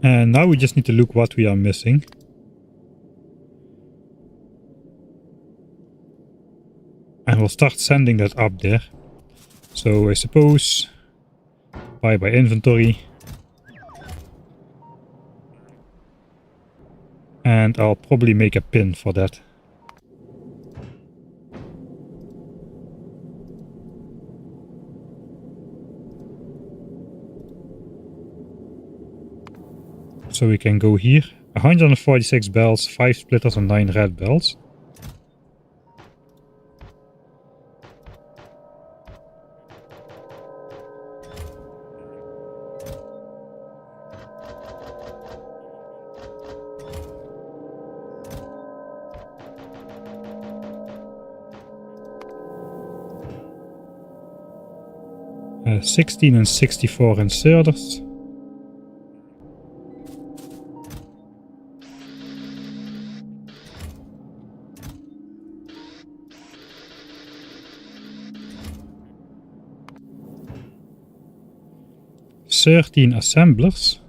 And now we just need to look what we are missing. And we'll start sending that up there. So I suppose buy by inventory. And I'll probably make a pin for that. So we can go here. 146 bells, 5 splitters and 9 red bells. Uh, 16 and 64 inserters. Assemblers.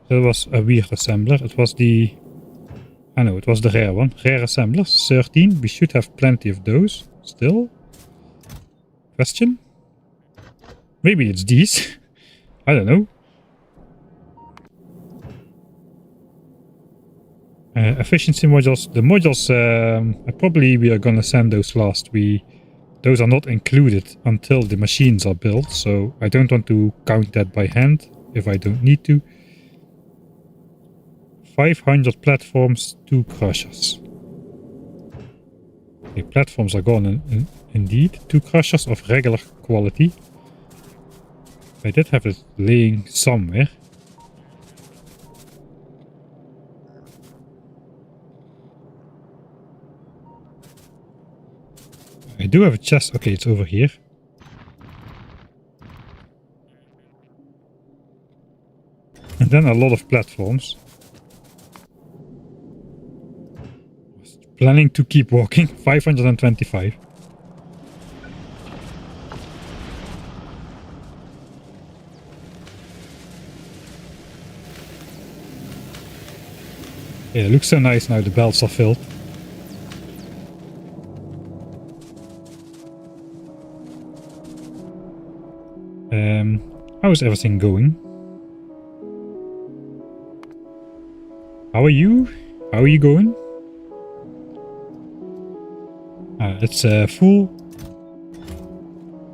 That was a weird assembler. It was the... I know, it was the rare one. Rare assemblers. 13. We should have plenty of those still. Question? Maybe it's these. I don't know. Efficiency modules. The modules, probably we are gonna send those last. Those are not included until the machines are built, so I don't want to count that by hand if I don't need to. 500 platforms, 2 crushers. Okay, platforms are gone indeed. 2 crushers of regular quality. I did have it laying somewhere. I do have a chest. Okay, it's over here. And then a lot of platforms. Planning to keep walking. 525. Yeah, it looks so nice now the belts are filled. How is everything going? How are you? How are you going? It's full.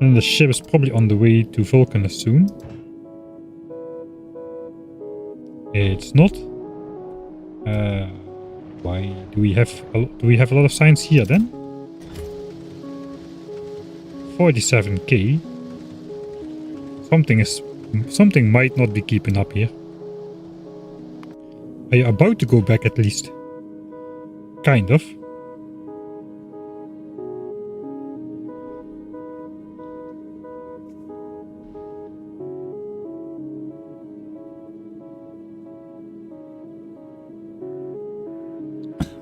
And the ship is probably on the way to Vulcanus soon. It's not. Why do we have a lot of signs here then? 47k. Something might not be keeping up here. Are you about to go back at least? Kind of.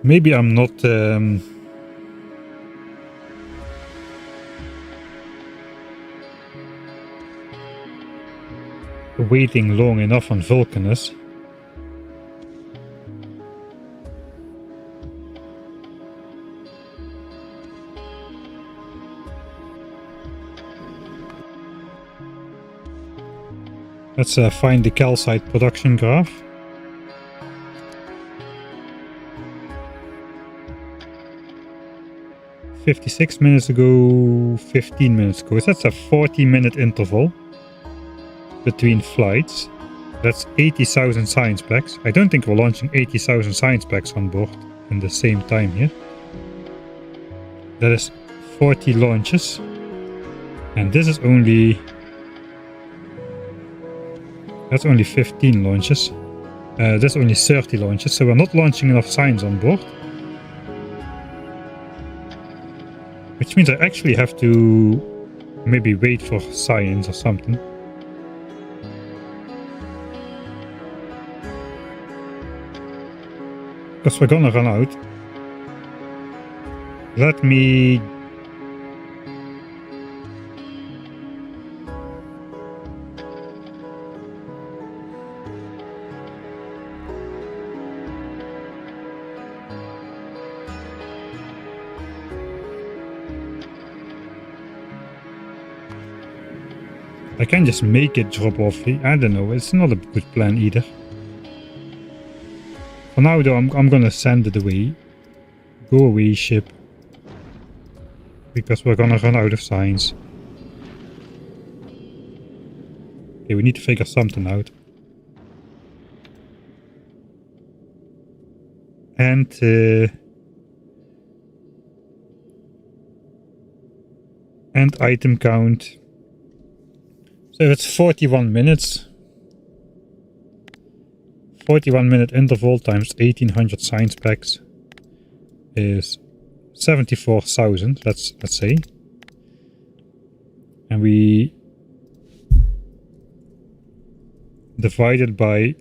Maybe I'm not waiting long enough on Vulcanus. Let's find the calcite production graph. "56 minutes ago, 15 minutes ago." So that's a 40-minute interval between flights. That's 80,000 science packs. I don't think we're launching 80,000 science packs on board in the same time here. That is 40 launches. And this is only... that's only 15 launches. That's only 30 launches, so we're not launching enough science on board. Which means I actually have to maybe wait for science or something. Because we're gonna run out. Let me... I can just make it drop off. I don't know, it's not a good plan either. For now though, I'm gonna send it away. Go away, ship. Because we're gonna run out of science. Okay, we need to figure something out. And item count. So it's 41 minutes. 41-minute interval times 1800 science packs is 74,000, let's say. And we divide it by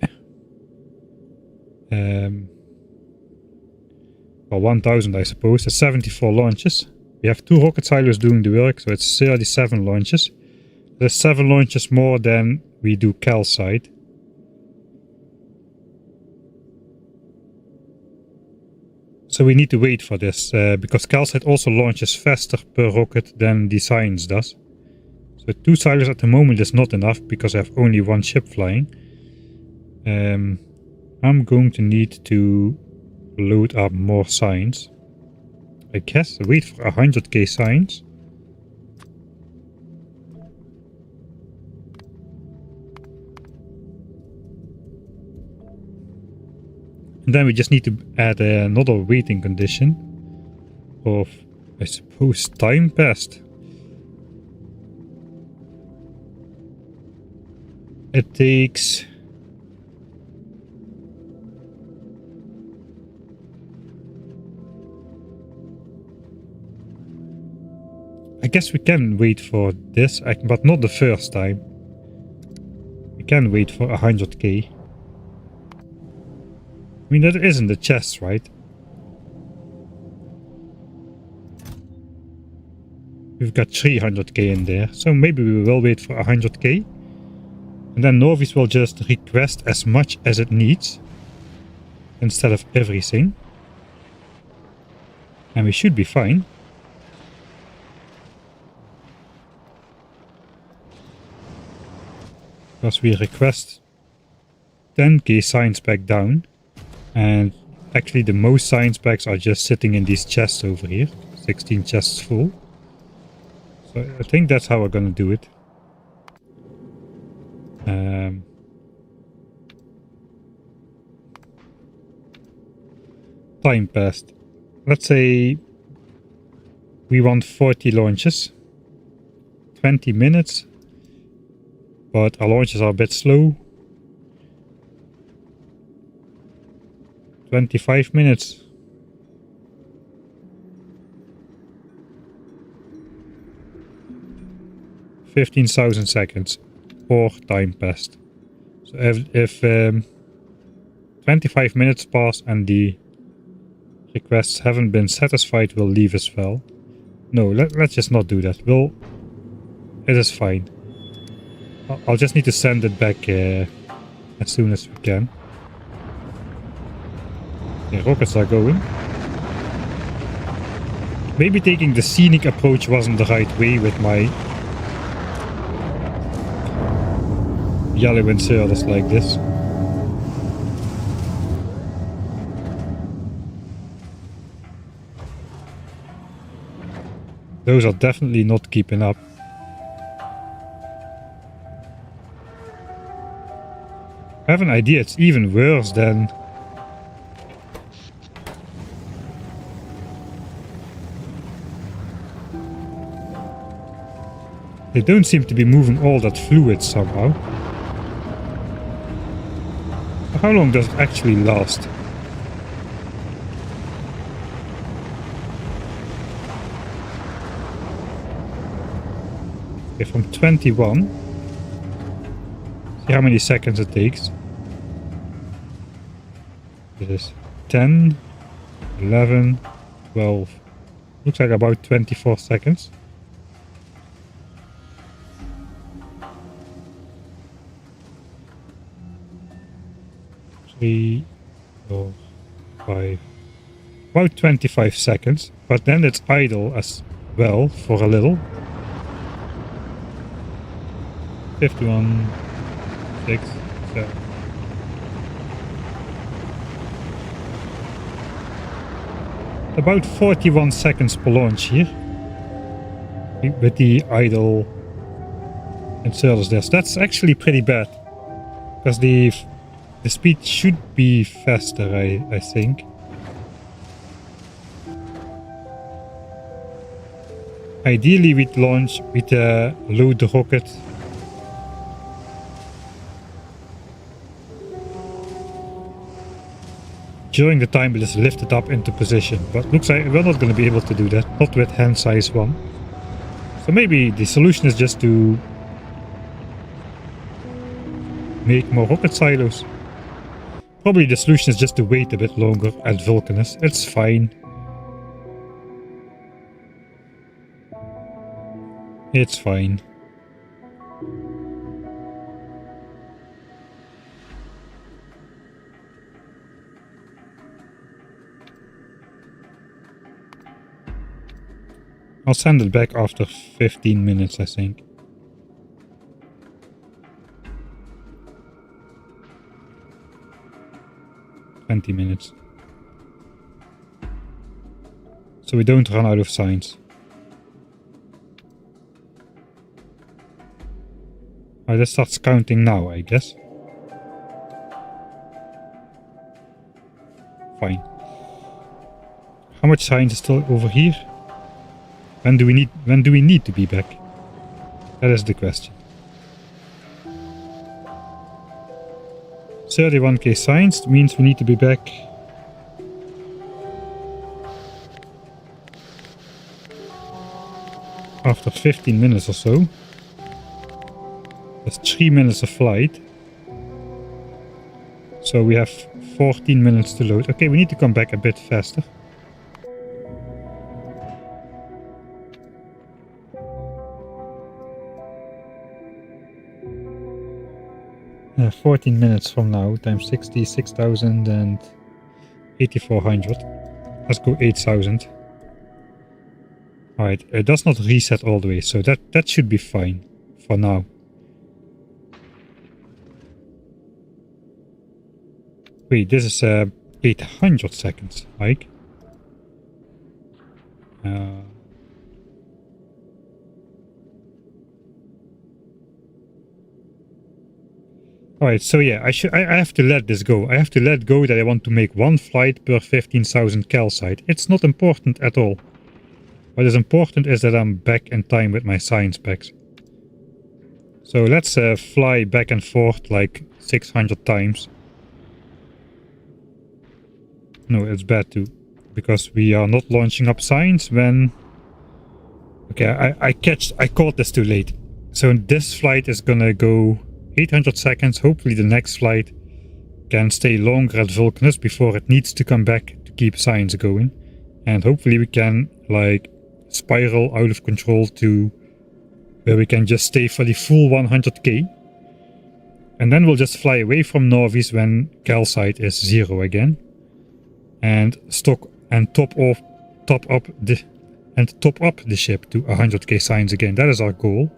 well, 1000, I suppose. That's 74 launches. We have 2 rocket silos doing the work, so it's 37 launches. There's 7 launches more than we do calcite. So we need to wait for this, because calcite also launches faster per rocket than the science does. So 2 silos at the moment is not enough, because I have only 1 ship flying. I'm going to need to load up more science. I guess wait for 100k science. And then we just need to add another waiting condition of, I suppose, time passed. It takes... I guess we can wait for this, but not the first time. We can wait for 100k. I mean, that isn't the chest, right? We've got 300k in there, so maybe we will wait for 100k. And then Nauvis will just request as much as it needs, instead of everything. And we should be fine. Because we request 10k science pack down. And actually the most science packs are just sitting in these chests over here. 16 chests full. So I think that's how we're gonna do it. Time passed. Let's say we want 40 launches. 20 minutes. But our launches are a bit slow. 25 minutes. 15,000 seconds. Or time passed. So if 25 minutes pass and the requests haven't been satisfied, we'll leave as well. No, let's just not do that. It is fine. I'll just need to send it back as soon as we can. The rockets are going. Maybe taking the scenic approach wasn't the right way with my yellow inserters like this. Those are definitely not keeping up. I have an idea it's even worse than... They don't seem to be moving all that fluid somehow. How long does it actually last? Okay, from 21. See how many seconds it takes. This is 10, 11, 12. Looks like about 24 seconds. 3, 4, 5. About 25 seconds. But then it's idle as well for a little. 51, 6, 7. About 41 seconds per launch here. With the idle inserters there. So that's actually pretty bad. Because the speed should be faster, I think. Ideally we'd launch with load the rocket during the time it is lifted up into position, but looks like we're not going to be able to do that, not with hand size 1. So maybe the solution is just to make more rocket silos. Probably the solution is just to wait a bit longer at Vulcanus. It's fine. It's fine. I'll send it back after 15 minutes, I think. Minutes. So we don't run out of signs. Alright, that starts counting now, I guess. Fine. How much signs is still over here? When do we need to be back? That is the question. 31k signs means we need to be back after 15 minutes or so. That's 3 minutes of flight. So we have 14 minutes to load. Okay, we need to come back a bit faster. Yeah, 14 minutes from now, times 60, 6,000 and 8,400. Let's go 8,000. Alright, it does not reset all the way, so that should be fine for now. Wait, this is 800 seconds, like. Alright, so yeah, I have to let this go. I have to let go that I want to make one flight per 15,000 calcite. It's not important at all. What is important is that I'm back in time with my science packs. So let's fly back and forth like 600 times. No, it's bad too. Because we are not launching up science when... Okay, I caught this too late. So this flight is gonna go 800 seconds. Hopefully the next flight can stay longer at Vulcanus before it needs to come back to keep science going. And hopefully we can like spiral out of control to where we can just stay for the full 100k. And then we'll just fly away from Nauvis when Calcite is 0 again. And top up the ship to 100k science again. That is our goal.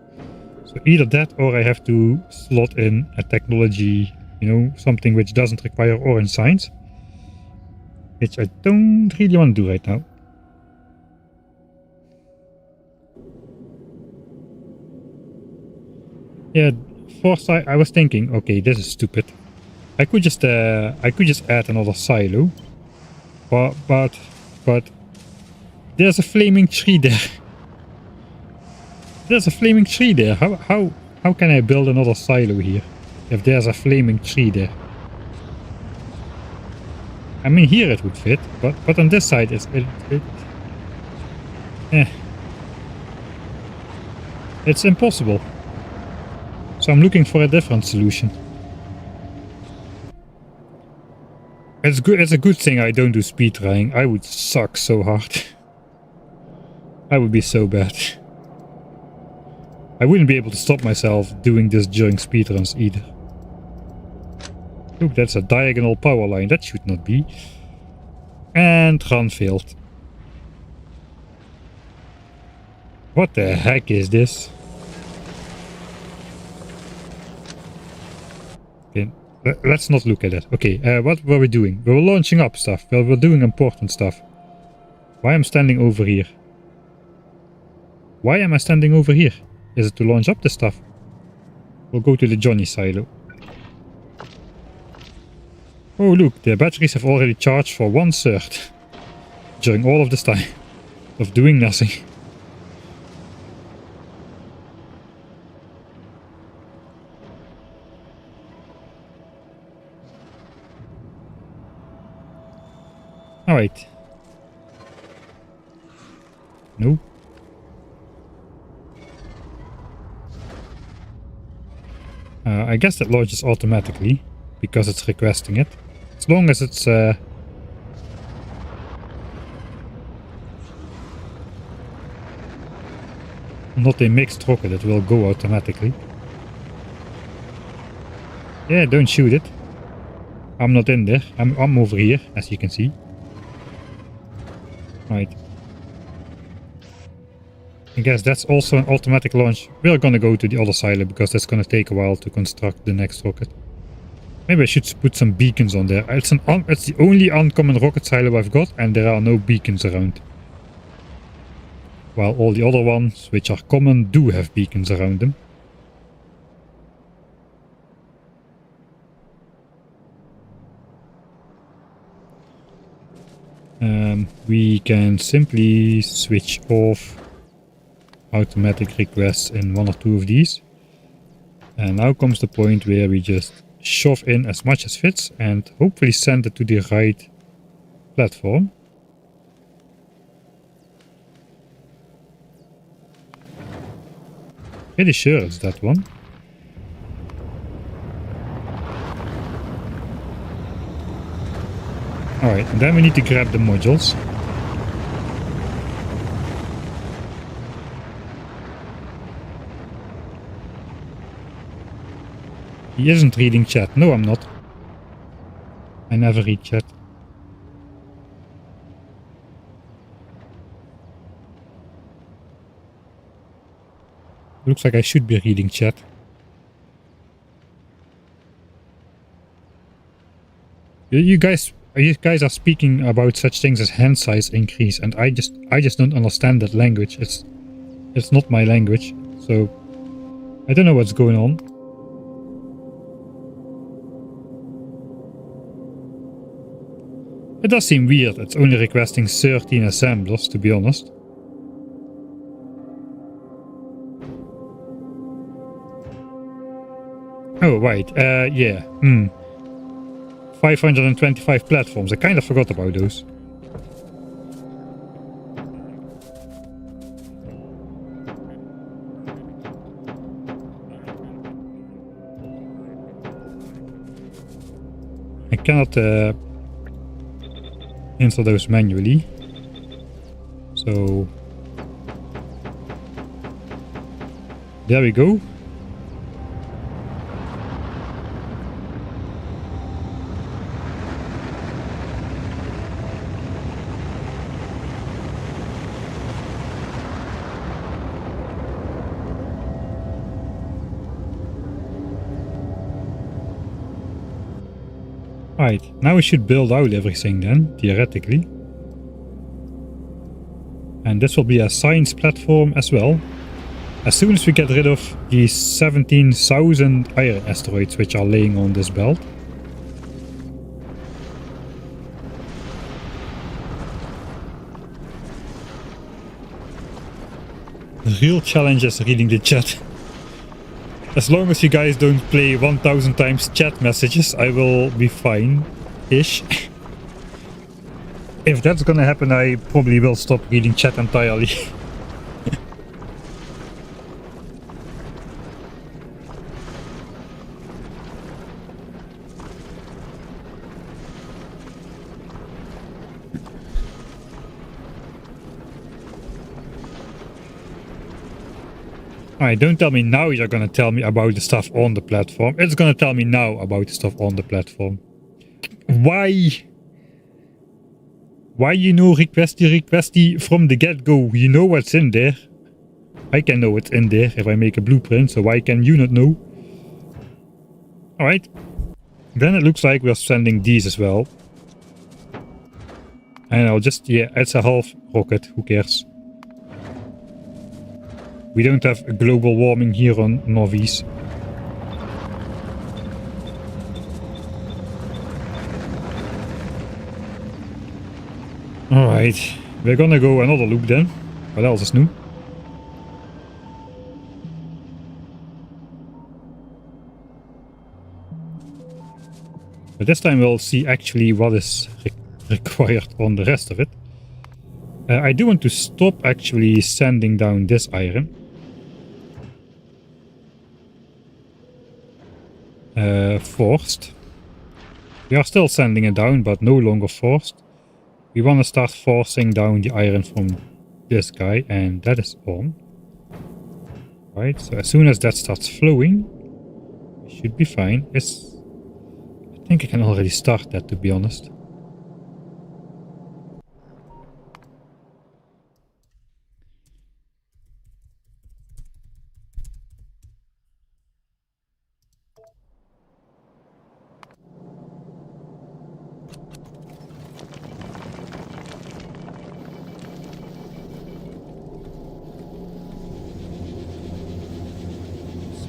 So either that, or I have to slot in a technology, you know, something which doesn't require orange science, which I don't really want to do right now. Yeah, foresight. I was thinking, okay, this is stupid. I could just add another silo, but there's a flaming tree there. There's a flaming tree there. How can I build another silo here if there's a flaming tree there? I mean, here it would fit, but on this side it's impossible. So I'm looking for a different solution. It's good. It's a good thing I don't do speedrunning. I would suck so hard. I would be so bad. I wouldn't be able to stop myself doing this during speedruns either. Look, that's a diagonal power line. That should not be. And run failed. What the heck is this? Okay, let's not look at it. Okay, what were we doing? We were launching up stuff. Well, we're doing important stuff. Why am I standing over here? Why am I standing over here? Is it to launch up the stuff? We'll go to the Johnny silo. Oh look, the batteries have already charged for 1/3 during all of this time of doing nothing. Alright. No. I guess that launches automatically because it's requesting it. As long as it's not a mixed rocket, it will go automatically. Yeah, don't shoot it. I'm not in there. I'm over here, as you can see. Right. I guess that's also an automatic launch. We're gonna go to the other silo because that's gonna take a while to construct the next rocket. Maybe I should put some beacons on there. It's the only uncommon rocket silo I've got, and there are no beacons around. While all the other ones, which are common, do have beacons around them. We can simply switch off automatic requests in one or two of these. And now comes the point where we just shove in as much as fits and hopefully send it to the right platform. Pretty sure it's that one. Alright, and then we need to grab the modules. He isn't reading chat. No, I'm not. I never read chat. Looks like I should be reading chat. You guys are speaking about such things as hand size increase, and I just don't understand that language. It's not my language, so I don't know what's going on. It does seem weird. It's only requesting 13 assemblers, to be honest. Oh, right. Yeah. 525 platforms. I kind of forgot about those. I cannot install those manually. So there we go. Right, now we should build out everything then, theoretically. And this will be a science platform as well. As soon as we get rid of these 17,000 iron asteroids which are laying on this belt. The real challenge is reading the chat. As long as you guys don't play 1000 times chat messages, I will be fine-ish. If that's gonna happen, I probably will stop reading chat entirely. Alright, don't tell me now you're gonna tell me about the stuff on the platform. It's gonna tell me now about the stuff on the platform. Why? Why you know requesty from the get-go? You know what's in there. I can know what's in there if I make a blueprint, so why can you not know? Alright. Then it looks like we're sending these as well. And I'll just, yeah, it's a half rocket, who cares? We don't have a global warming here on Nauvis. Alright, we're gonna go another loop then. What else is new? But this time we'll see actually what is required on the rest of it. I do want to stop actually sending down this iron. Forced. We are still sending it down, but no longer forced. We want to start forcing down the iron from this guy, and that is on. Right, so as soon as that starts flowing, we should be fine. I think I can already start that, to be honest.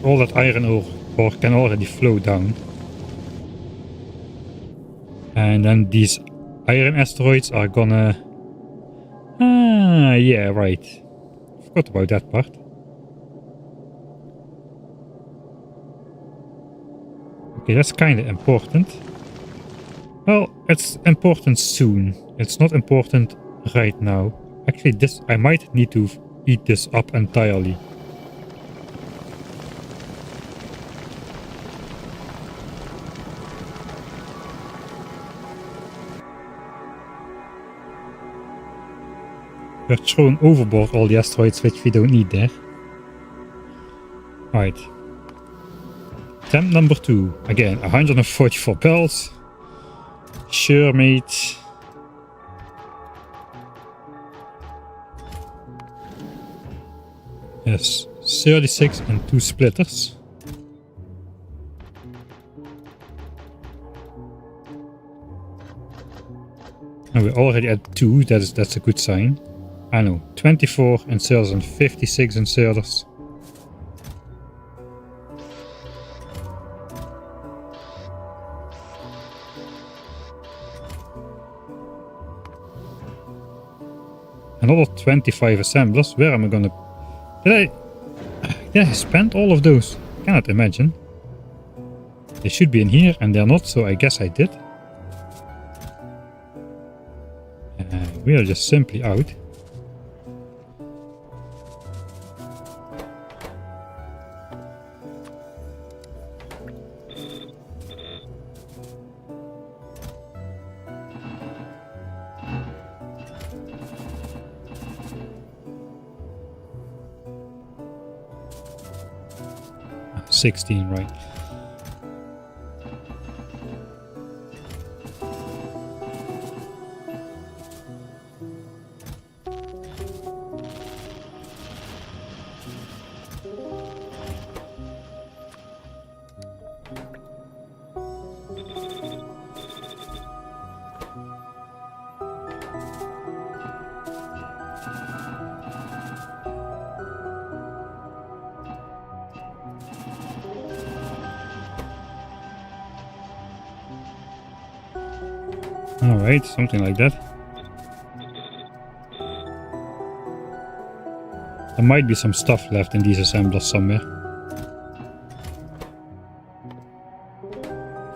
All that iron ore can already flow down. And then these iron asteroids are gonna... Ah, yeah, right. Forgot about that part. Okay, that's kinda important. Well, it's important soon. It's not important right now. Actually, this I might need to eat this up entirely. We're throwing overboard all the asteroids which we don't need there. Alright. Attempt number 2. Again, 144 bells. Sure, mate. Yes, 36 and 2 splitters. And we're already at 2, that's a good sign. I know, 24 inserters and 56 inserters. Another 25 assemblers. Where am I gonna... Did I spend all of those? I cannot imagine. They should be in here and they're not, so I guess I did. We are just simply out. 16, right? Alright, something like that. There might be some stuff left in these assemblers somewhere.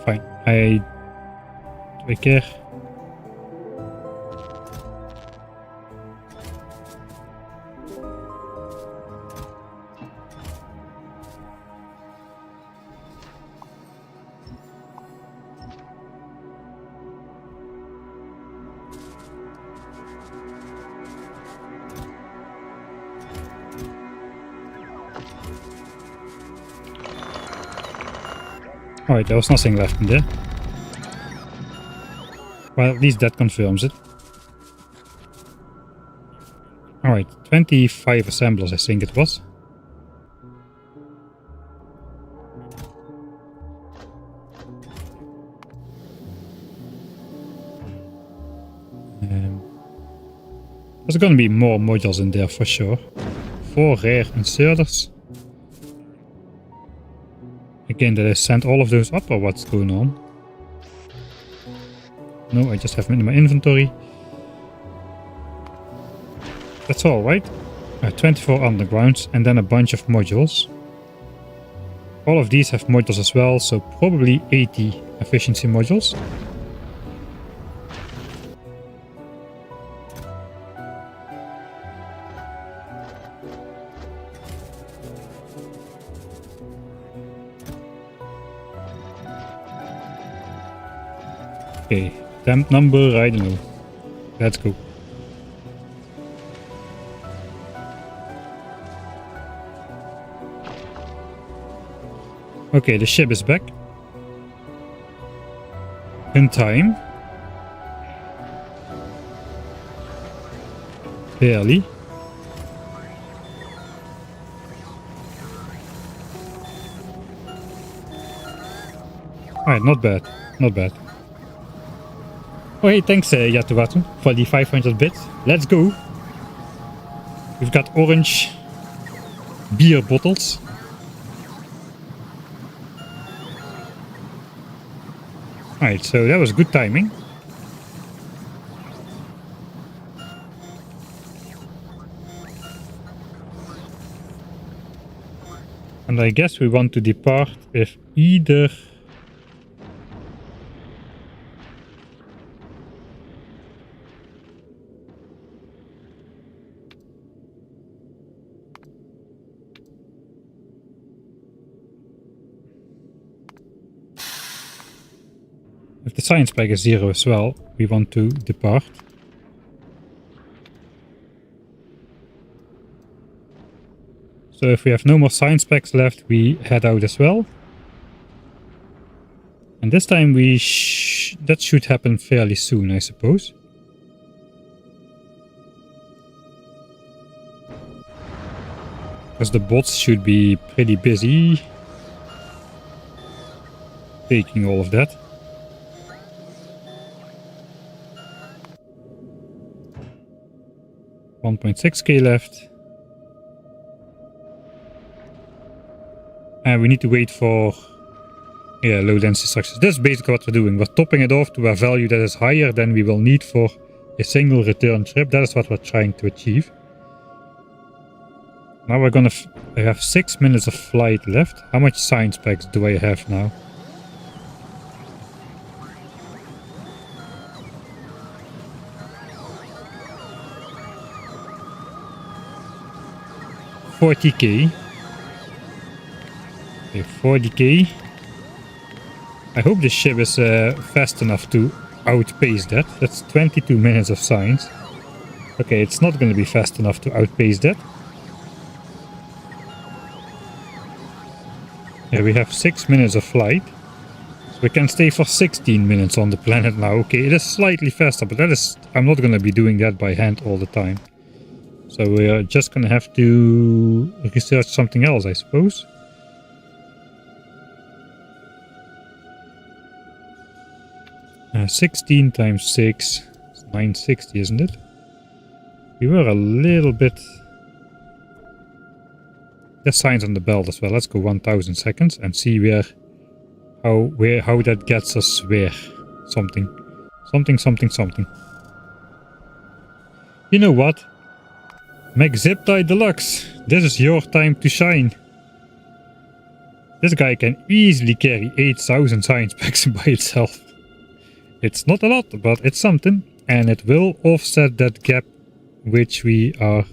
Fine. Do I care? Alright, there was nothing left in there. Well, at least that confirms it. Alright, 25 assemblers I think it was. There's gonna be more modules in there for sure. 4 rare inserters. Again, did I send all of those up or what's going on? No, I just have them in my inventory. That's all, right? 24 undergrounds and then a bunch of modules. All of these have modules as well, so probably 80 efficiency modules. Okay, temp number, I don't know. Let's go. Okay, the ship is back. In time. Barely. Alright, not bad. Not bad. Oh hey, thanks Yatuwatu for the 500 bits. Let's go. We've got orange beer bottles. Alright, so that was good timing. And I guess we want to depart with either... If the science pack is 0 as well, we want to depart. So if we have no more science packs left, we head out as well. And this time that should happen fairly soon, I suppose. Because the bots should be pretty busy taking all of that. $1.6k left. And we need to wait for low density structures. That's basically what we're doing. We're topping it off to a value that is higher than we will need for a single return trip. That is what we're trying to achieve. Now we're gonna... I have 6 minutes of flight left. How much science packs do I have now? $40k. Okay, 40k. I hope this ship is fast enough to outpace that. That's 22 minutes of science. Okay, it's not going to be fast enough to outpace that. Yeah, we have 6 minutes of flight. So we can stay for 16 minutes on the planet now. Okay, it is slightly faster, but that is... I'm not going to be doing that by hand all the time. So we are just going to have to research something else, I suppose. Uh, 16 times 6 is 960, isn't it? We were a little bit... There's signs on the belt as well. Let's go 1000 seconds and see how that gets us where. Something. Something. You know what? McZipTie Deluxe. This is your time to shine. This guy can easily carry 8000 science packs by itself. It's not a lot, but it's something. And it will offset that gap which we are...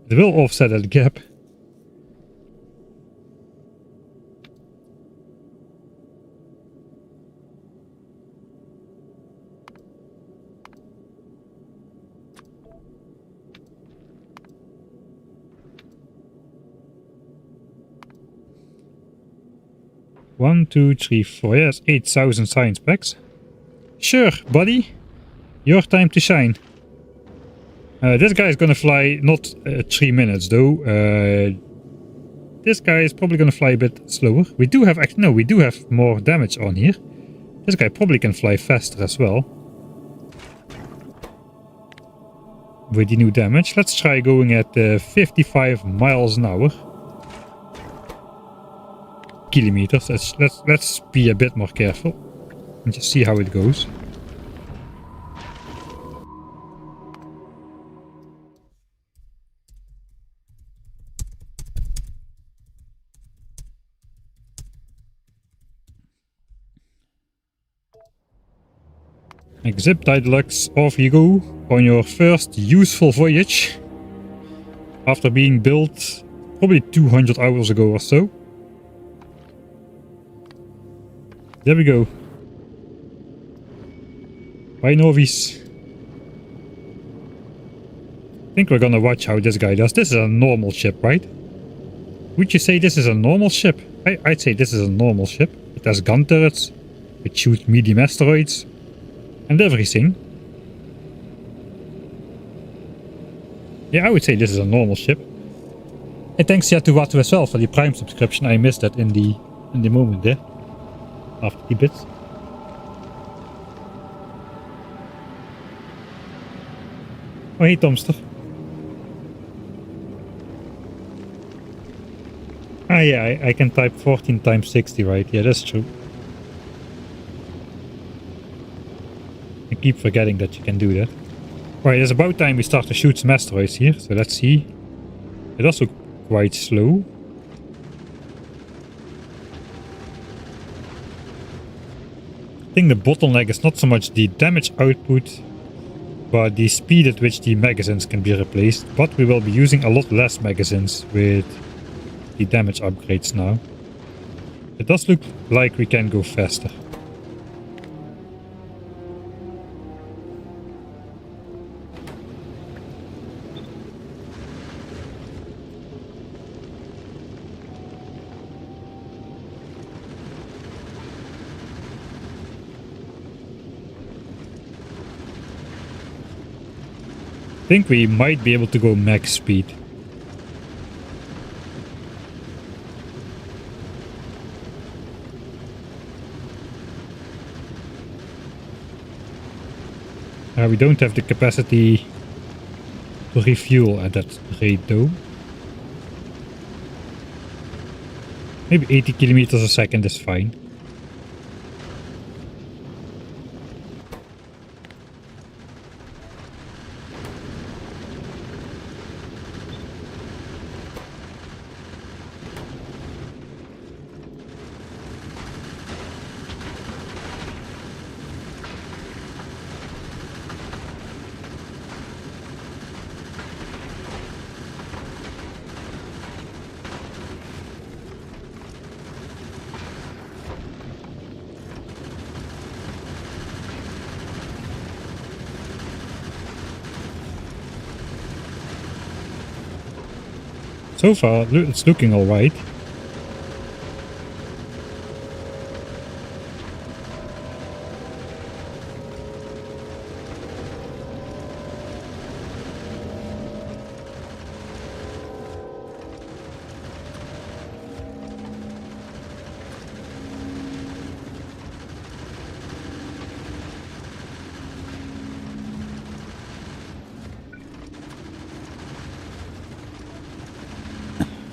It will offset that gap. One, two, three, four. Yes, 8000 science packs. Sure, buddy. Your time to shine. This guy is gonna fly not 3 minutes though. This guy is probably gonna fly a bit slower. We do have we do have more damage on here. This guy probably can fly faster as well. With the new damage. Let's try going at 55 miles an hour. Kilometers. Let's be a bit more careful. And just see how it goes. McZipTie Deluxe, off you go on your first useful voyage. After being built probably 200 hours ago or so. There we go. Bye, Nauvis. I think we're gonna watch how this guy does. This is a normal ship, right? Would you say this is a normal ship? I'd say this is a normal ship. It has gun turrets. It shoots medium asteroids. And everything. Yeah, I would say this is a normal ship. And thanks to Watu as well for the Prime subscription. I missed that in the moment there. After the bits. Oh, hey, Tomster. Ah, yeah, I can type 14 times 60, right? Yeah, that's true. I keep forgetting that you can do that. Right, it's about time we start to shoot some asteroids here. So let's see. It's also quite slow. I think the bottleneck is not so much the damage output, but the speed at which the magazines can be replaced. But we will be using a lot less magazines with the damage upgrades now. It does look like we can go faster. I think we might be able to go max speed. We don't have the capacity to refuel at that rate though. Maybe 80 kilometers a second is fine. So far, it's looking alright.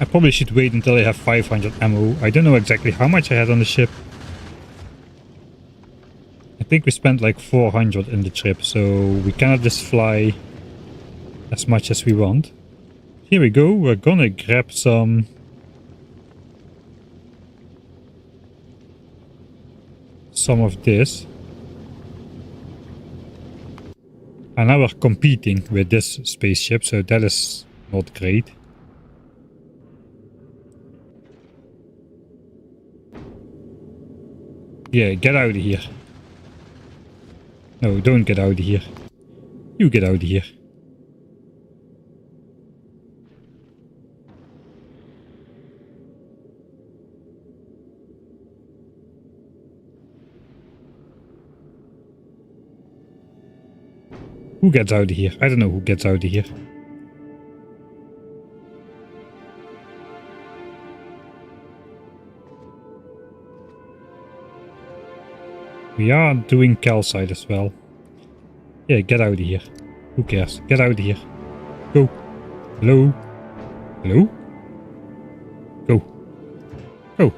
I probably should wait until I have 500 ammo. I don't know exactly how much I had on the ship. I think we spent like 400 in the trip, so we cannot just fly as much as we want. Here we go, we're gonna grab some of this. And now we're competing with this spaceship, so that is not great. Yeah, get out of here. No, don't get out of here. You get out of here. Who gets out of here? I don't know who gets out of here. We are doing calcite as well. Yeah, get out of here. Who cares? Get out of here. Go. Hello? Hello? Go. Go.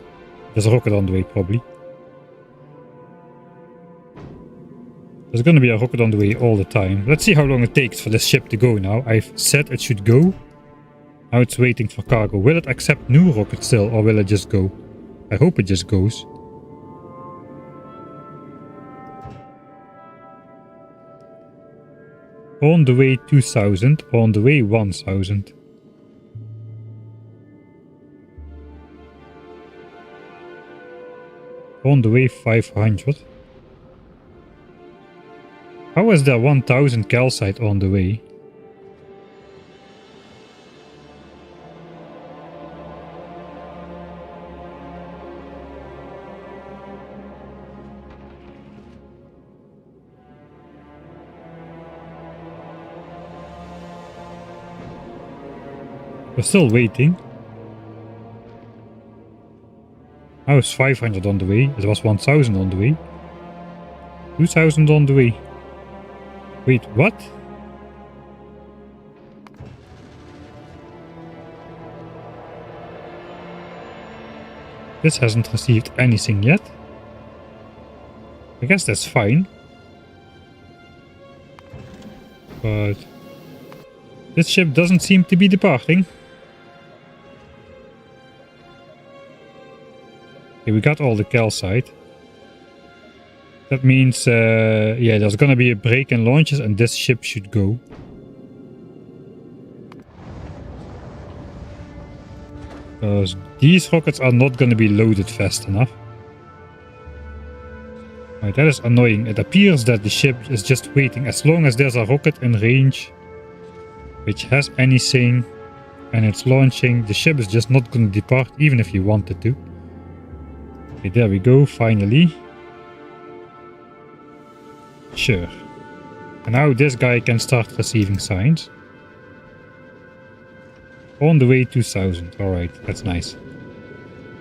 There's a rocket on the way, probably. There's gonna be a rocket on the way all the time. Let's see how long it takes for this ship to go now. I've said it should go. Now it's waiting for cargo. Will it accept new rockets still, or will it just go? I hope it just goes. On the way 2000, on the way 1000. On the way 500. How is there 1000 calcite on the way? We're still waiting. Now it's 500 on the way. It was 1000 on the way. 2000 on the way. Wait, what? This hasn't received anything yet. I guess that's fine. But this ship doesn't seem to be departing. Okay, we got all the calcite. That means, yeah, there's gonna be a break in launches and this ship should go. Because these rockets are not gonna be loaded fast enough. Right, that is annoying. It appears that the ship is just waiting. As long as there's a rocket in range, which has anything, and it's launching, the ship is just not gonna depart, even if you wanted to. Okay, there we go, finally. Sure. And now this guy can start receiving signs. On the way 2000. Alright, that's nice.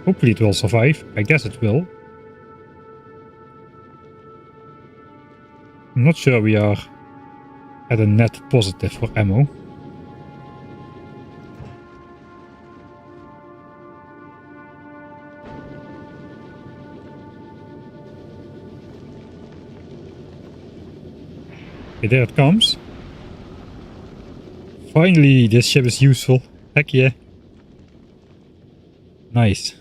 Hopefully it will survive. I guess it will. I'm not sure we are at a net positive for ammo. Okay, there it comes. Finally, this ship is useful. Heck yeah. Nice.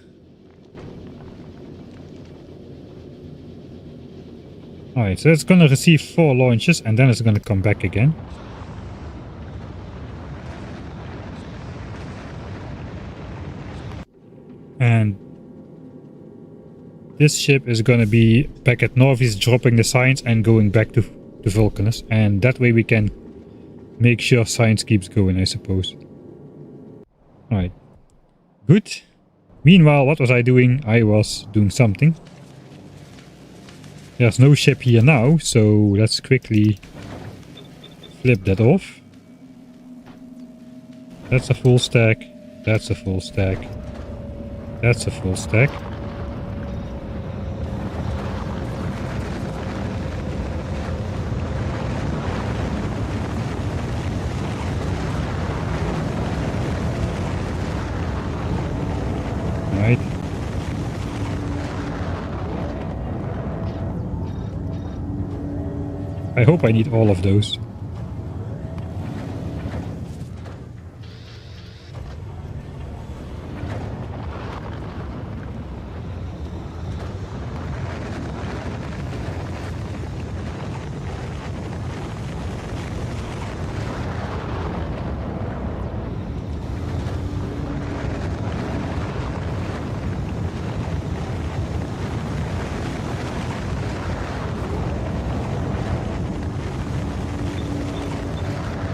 Alright, so it's gonna receive 4 launches and then it's gonna come back again. And this ship is gonna be back at Nauvis, dropping the signs and going back to Vulcanus, and that way we can make sure science keeps going, I suppose. Alright. Good. Meanwhile, what was I doing? I was doing something. There's no ship here now, so let's quickly flip that off. That's a full stack. That's a full stack. That's a full stack. Right. I hope I need all of those.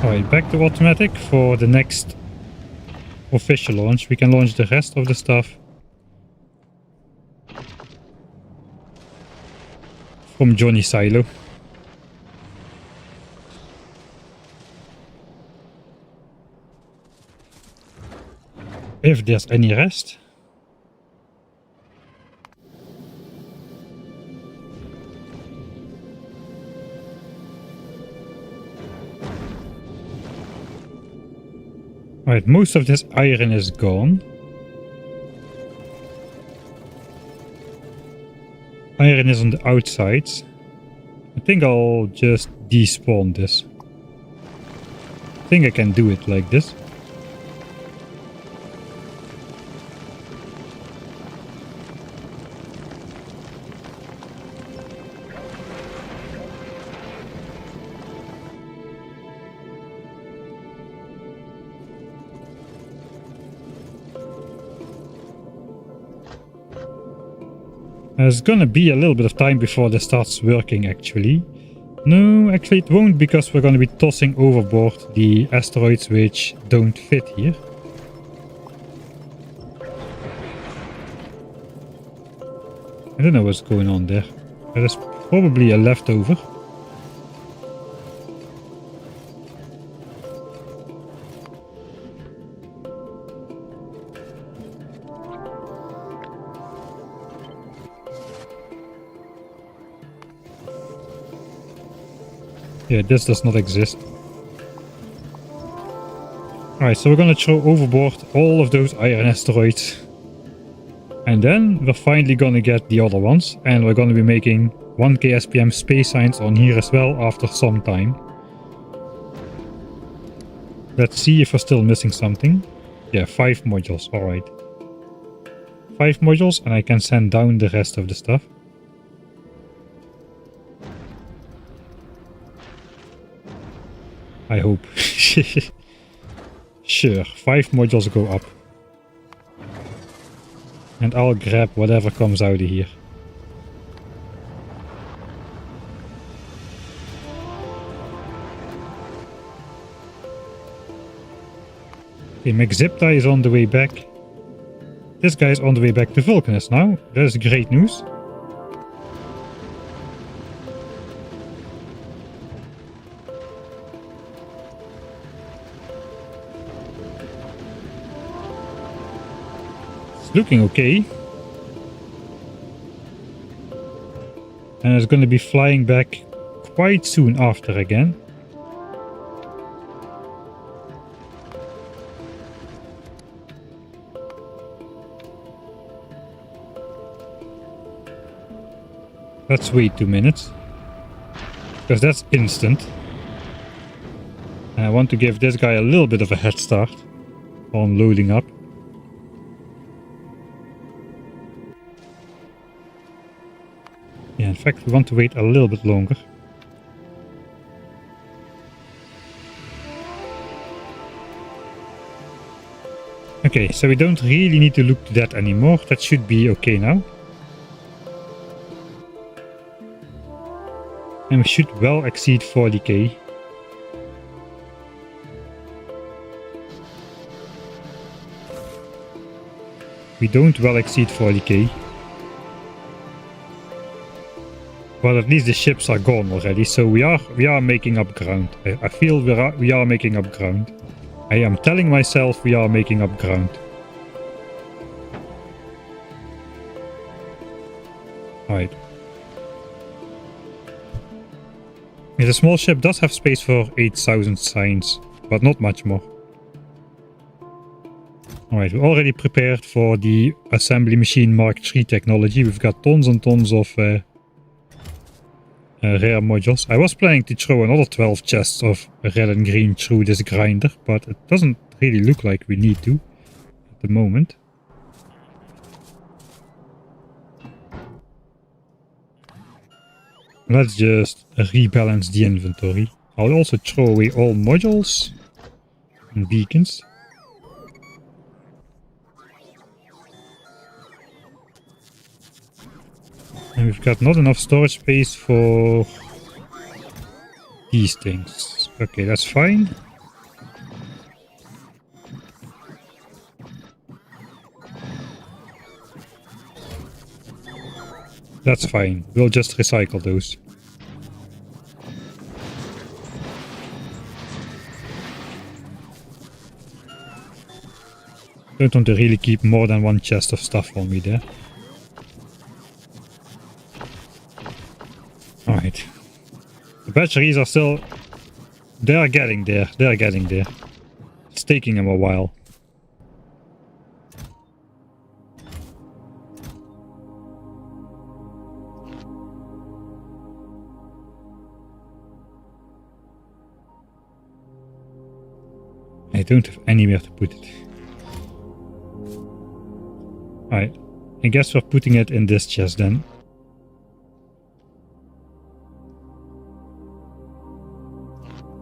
Alright, back to automatic. For the next official launch, we can launch the rest of the stuff from Johnny's silo. If there's any rest. Right, most of this iron is gone. Iron is on the outside. I think I'll just despawn this. I think I can do it like this. There's gonna be a little bit of time before this starts working actually. No, actually it won't, because we're gonna be tossing overboard the asteroids which don't fit here. I don't know what's going on there. There is probably a leftover. Yeah, this does not exist. Alright, so we're gonna throw overboard all of those iron asteroids. And then we're finally gonna get the other ones. And we're gonna be making 1k SPM space signs on here as well after some time. Let's see if we're still missing something. Yeah, 5 modules, alright. 5 modules and I can send down the rest of the stuff. I hope. Sure, 5 modules go up. And I'll grab whatever comes out of here. Okay, McZipta is on the way back. This guy is on the way back to Vulcanus now. That is great news. Looking okay. And it's going to be flying back quite soon after again. Let's wait 2 minutes. Because that's instant. And I want to give this guy a little bit of a head start on loading up. Yeah, in fact, we want to wait a little bit longer. Okay, so we don't really need to look to that anymore. That should be okay now. And we should well exceed 40k. We don't well exceed 40k. But at least the ships are gone already, so we are making up ground. I feel we are making up ground. I am telling myself we are making up ground. Alright. The small ship does have space for 8,000 signs, but not much more. Alright, we're already prepared for the assembly machine Mark III technology. We've got tons and tons of rare modules. I was planning to throw another 12 chests of red and green through this grinder, but it doesn't really look like we need to at the moment. Let's just rebalance the inventory. I'll also throw away all modules and beacons. And we've got not enough storage space for these things. Okay, that's fine. That's fine. We'll just recycle those. Don't want to really keep more than one chest of stuff for me there. Alright. The batteries are still... They are getting there. They are getting there. It's taking them a while. I don't have anywhere to put it. Alright. I guess we're putting it in this chest then.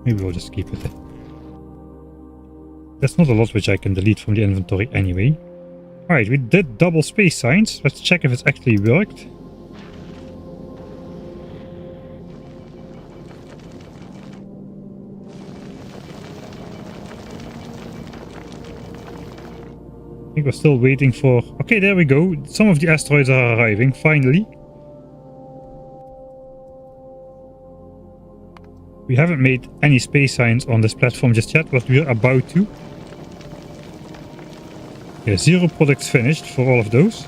Maybe we'll just keep it there. There's not a lot which I can delete from the inventory anyway. Alright, we did double space signs. Let's check if it's actually worked. I think we're still waiting for... Okay, there we go. Some of the asteroids are arriving, finally. We haven't made any space signs on this platform just yet, but we're about to. Yeah, 0 products finished for all of those.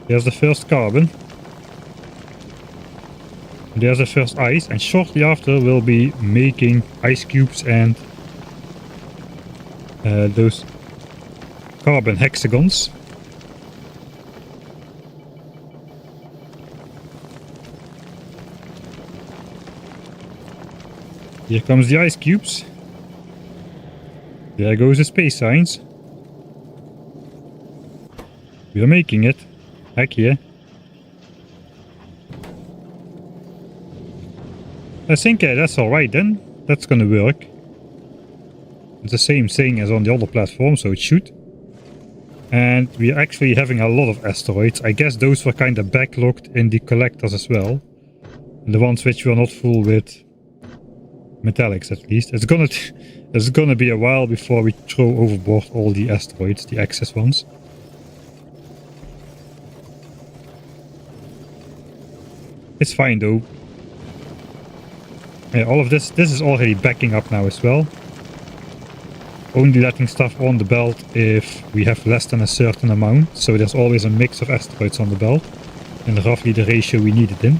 There's the first carbon. There's the first ice, and shortly after we'll be making ice cubes and those carbon hexagons. Here comes the ice cubes. There goes the space signs. We're making it. Heck yeah. I think that's alright then. That's gonna work. It's the same thing as on the other platform, so it should. And we're actually having a lot of asteroids. I guess those were kind of backlogged in the collectors as well. The ones which were not full with metallics at least. It's gonna be a while before we throw overboard all the asteroids, the excess ones. It's fine though. Yeah, all of this is already backing up now as well. Only letting stuff on the belt if we have less than a certain amount. So there's always a mix of asteroids on the belt. And roughly the ratio we need it in.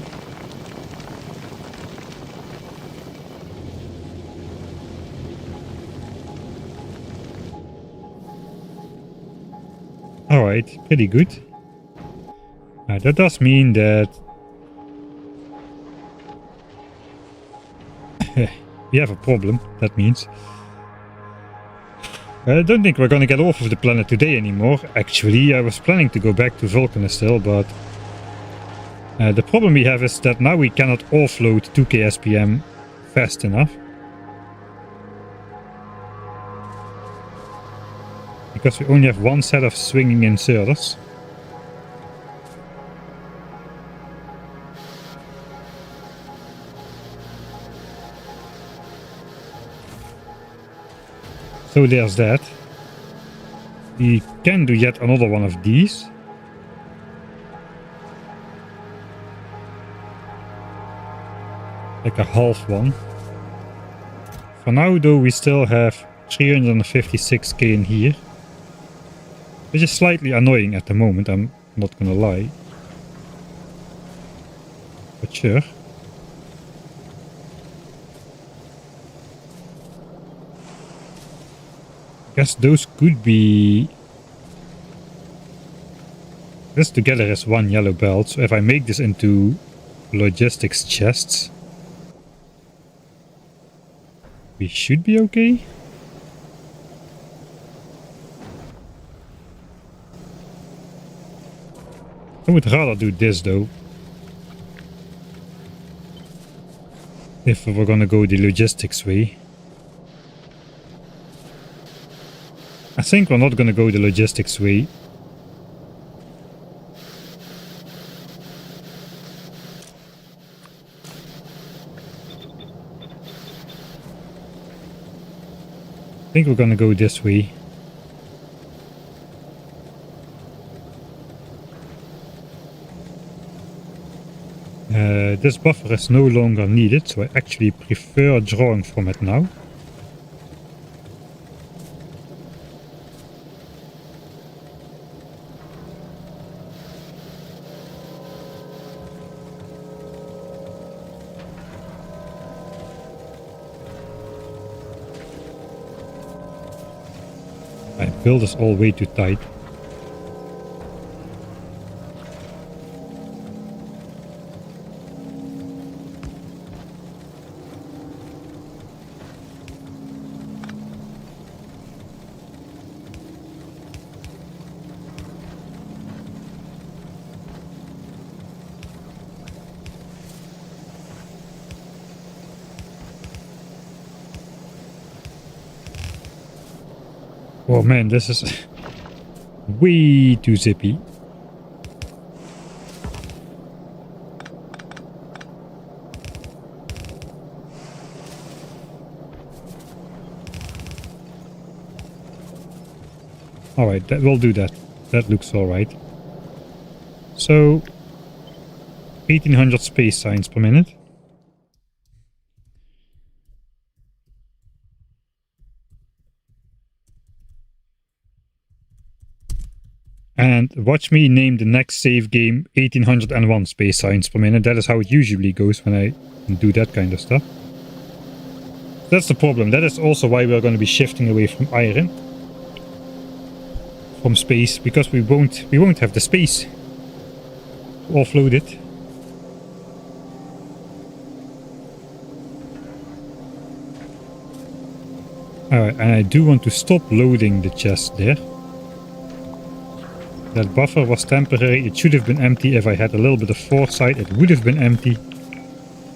Alright, pretty good. That does mean that we have a problem, that means. I don't think we're gonna get off of the planet today anymore, actually. I was planning to go back to Vulcanus still, but the problem we have is that now we cannot offload 2k SPM fast enough. Because we only have one set of swinging inserters. So there's that. We can do yet another one of these. Like a half one. For now though, we still have 356k in here. Which is slightly annoying at the moment, I'm not gonna lie. But sure. Guess those could be... This together is one yellow belt, so if I make this into logistics chests, we should be okay. I would rather do this though. If we're gonna go the logistics way. I think we're not gonna go the logistics way. I think we're gonna go this way. This buffer is no longer needed, so I actually prefer drawing from it now. I build this all way too tight. Oh man, this is way too zippy. Alright, that will do that. That looks alright. So, 1800 space signs per minute. And watch me name the next save game 1801 space signs per minute. That is how it usually goes when I do that kind of stuff. That's the problem. That is also why we're going to be shifting away from iron. From space, because we won't have the space to offload it. Alright, and I do want to stop loading the chest there. That buffer was temporary. It should have been empty. If I had a little bit of foresight, it would have been empty.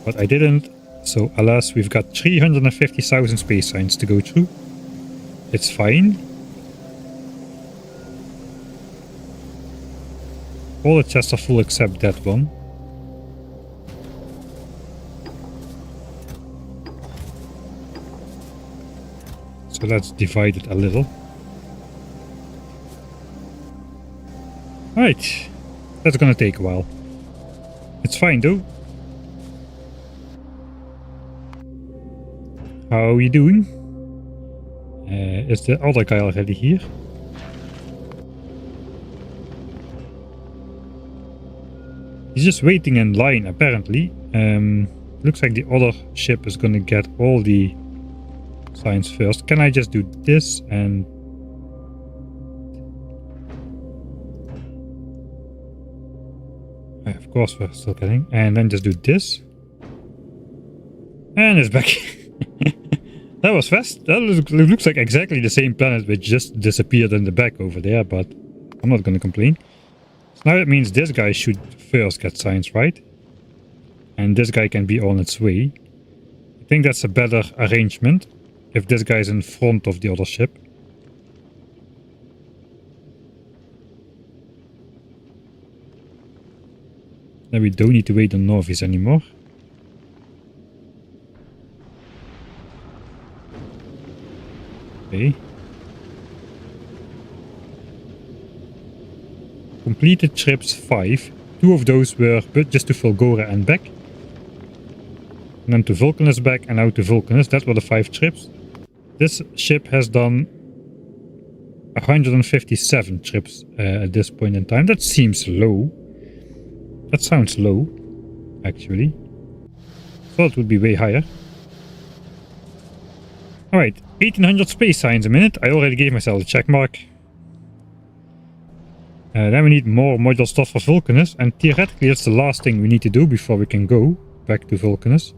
But I didn't. So alas, we've got 350,000 space signs to go through. It's fine. All the chests are full except that one. So let's divide it a little. Right, that's gonna take a while. It's fine though. How are you doing? Is the other guy already here? He's just waiting in line apparently. Looks like the other ship is gonna get all the signs first. Can I just do this and... Of course we're still getting. And then just do this. And it's back. That was fast. That looks like exactly the same planet which just disappeared in the back over there, but I'm not gonna complain. So now it means this guy should first get signs, right? And this guy can be on its way. I think that's a better arrangement. If this guy is in front of the other ship. Then we don't need to wait on Nauvis anymore. Okay. Completed trips 5. 2 of those were just to Fulgora and back. And then to Vulcanus back and now to Vulcanus. That were the 5 trips. This ship has done 157 trips at this point in time. That seems low. That sounds low, actually. Thought it would be way higher. Alright, 1800 space signs a minute. I already gave myself a check mark. Then we need more module stuff for Vulcanus. And theoretically that's the last thing we need to do before we can go back to Vulcanus.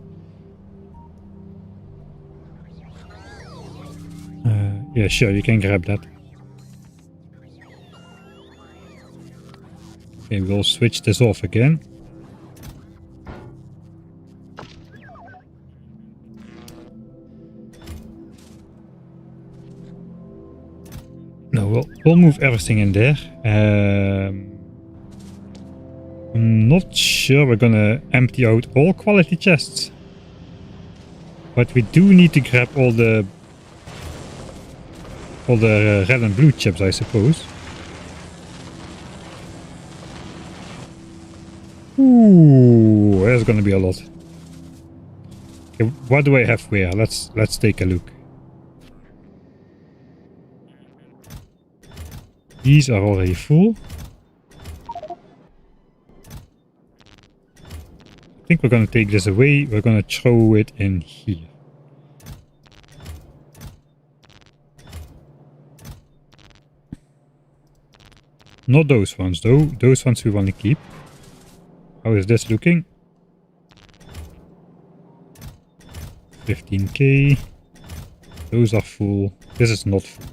Yeah, sure, you can grab that. Okay, we'll switch this off again. No, we'll move everything in there. I'm not sure we're gonna empty out all quality chests. But we do need to grab all the red and blue chips, I suppose. Ooh, there's gonna be a lot. Okay, what do I have where? Let's take a look. These are already full. I think we're gonna take this away. We're gonna throw it in here. Not those ones though. Those ones we want to keep. How is this looking? 15k. Those are full. This is not full.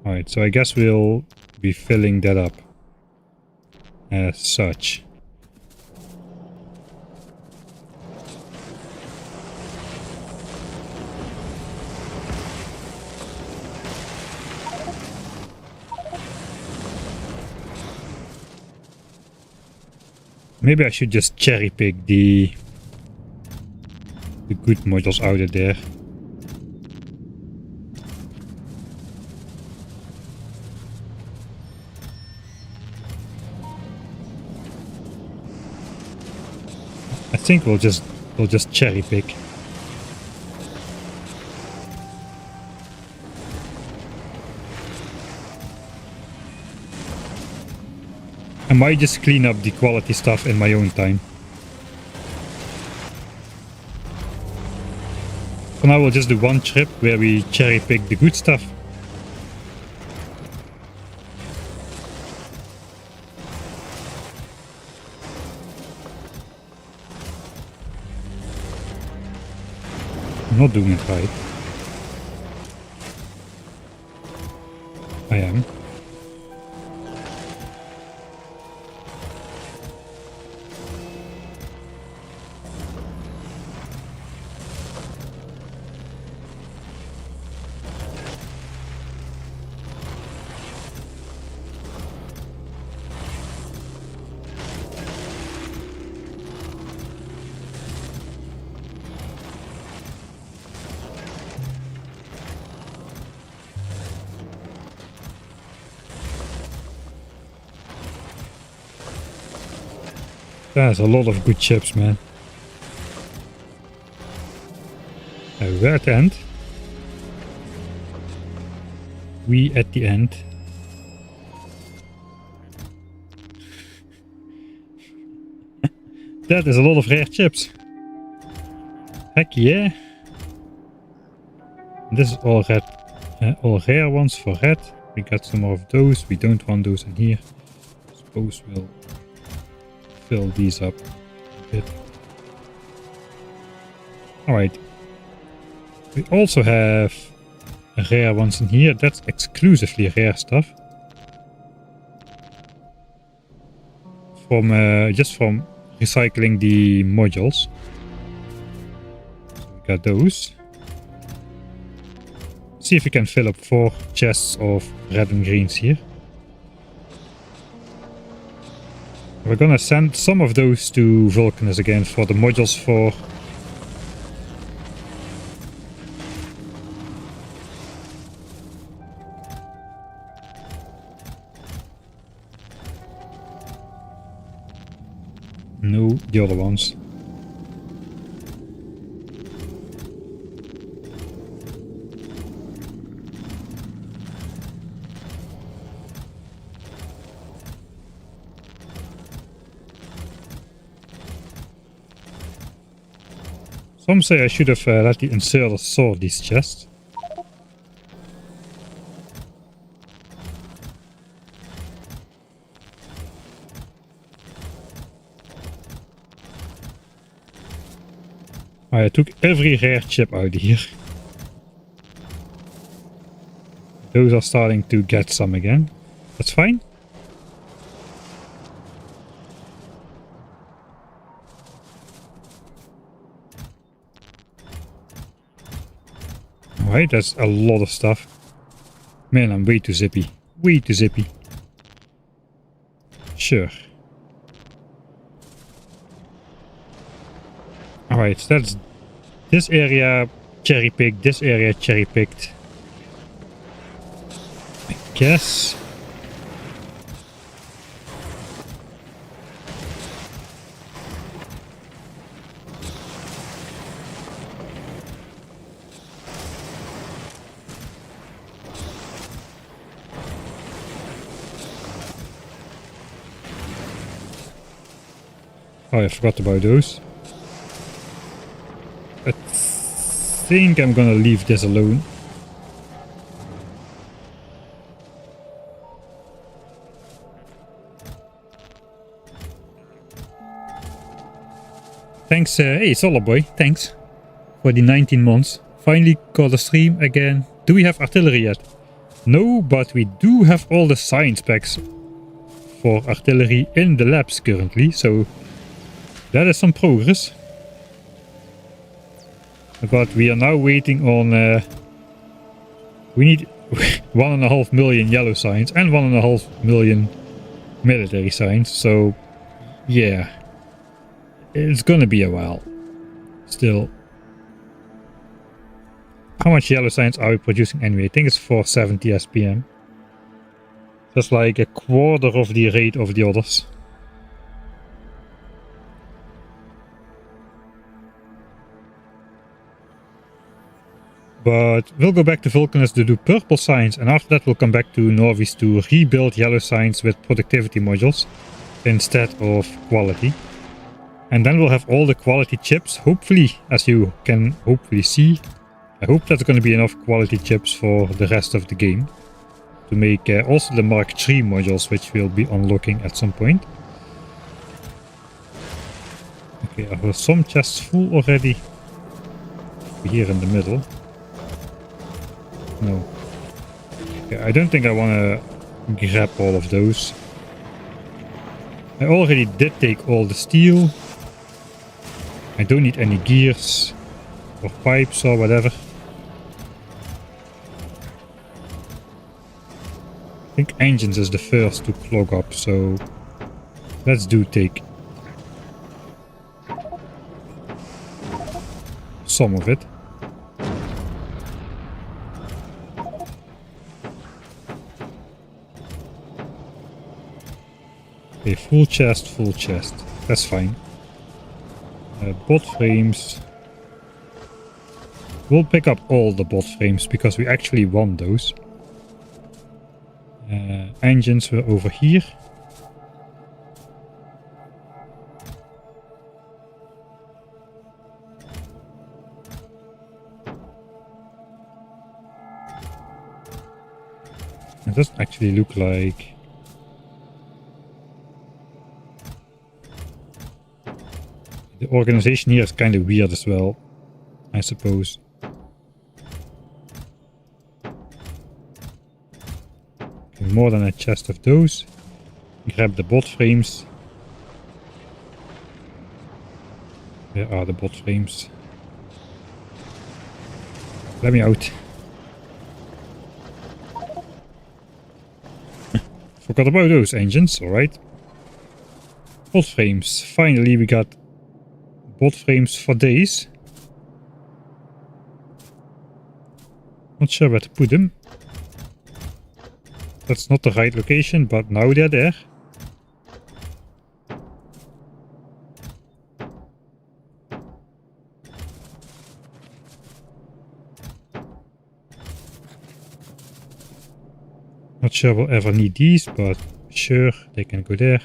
Alright, so I guess we'll be filling that up as such. Maybe I should just cherry pick the good modules out of there. I think we'll just cherry pick. I might just clean up the quality stuff in my own time. For now we'll just do one trip where we cherry pick the good stuff. I'm not doing it right. I am. There's a lot of good chips, man. We're at the end. We at the end. That is a lot of rare chips. Heck yeah. This is all red. All rare ones for red. We got some more of those. We don't want those in here. Suppose we'll fill these up a bit. Alright. We also have rare ones in here. That's exclusively rare stuff. From just from recycling the modules. So we got those. See if we can fill up 4 chests of red and greens here. We're gonna send some of those to Vulcanus again for the modules No, the other ones. Some say I should have let the inserter sort these chests. I took every rare chip out here. Those are starting to get some again. That's fine. Alright, that's a lot of stuff. Man, I'm way too zippy. Way too zippy. Sure. Alright, so that's this area cherry picked, this area cherry picked. I guess. Oh, I forgot about those. I think I'm gonna leave this alone. Thanks, hey Solar Boy, thanks for the 19 months. Finally got a stream again. Do we have artillery yet? No, but we do have all the science packs for artillery in the labs currently, so that is some progress. But we are now waiting on... we need 1.5 million yellow signs and 1.5 million military signs, so yeah. It's gonna be a while. Still. How much yellow signs are we producing anyway? I think it's 470 SPM. That's like a quarter of the rate of the others. But we'll go back to Vulcanus to do purple signs, and after that we'll come back to Nauvis to rebuild yellow signs with productivity modules instead of quality. And then we'll have all the quality chips, hopefully, as you can hopefully see. I hope there's going to be enough quality chips for the rest of the game. To make also the Mark III modules, which we'll be unlocking at some point. Okay, I have some chests full already. Here in the middle. No. Okay, I don't think I want to grab all of those. I already did take all the steel. I don't need any gears or pipes or whatever. I think engines is the first to clog up, so let's do take some of it. Okay, full chest, that's fine. Bot frames. We'll pick up all the bot frames because we actually want those. Engines were over here. It doesn't actually look like... The organization here is kind of weird as well, I suppose. Okay, more than a chest of those. Grab the bot frames. Where are the bot frames? Let me out. Forgot about those engines, alright. Bot frames. Finally we got bot frames for days. Not sure where to put them. That's not the right location, but now they're there. Not sure we'll ever need these, but sure, they can go there.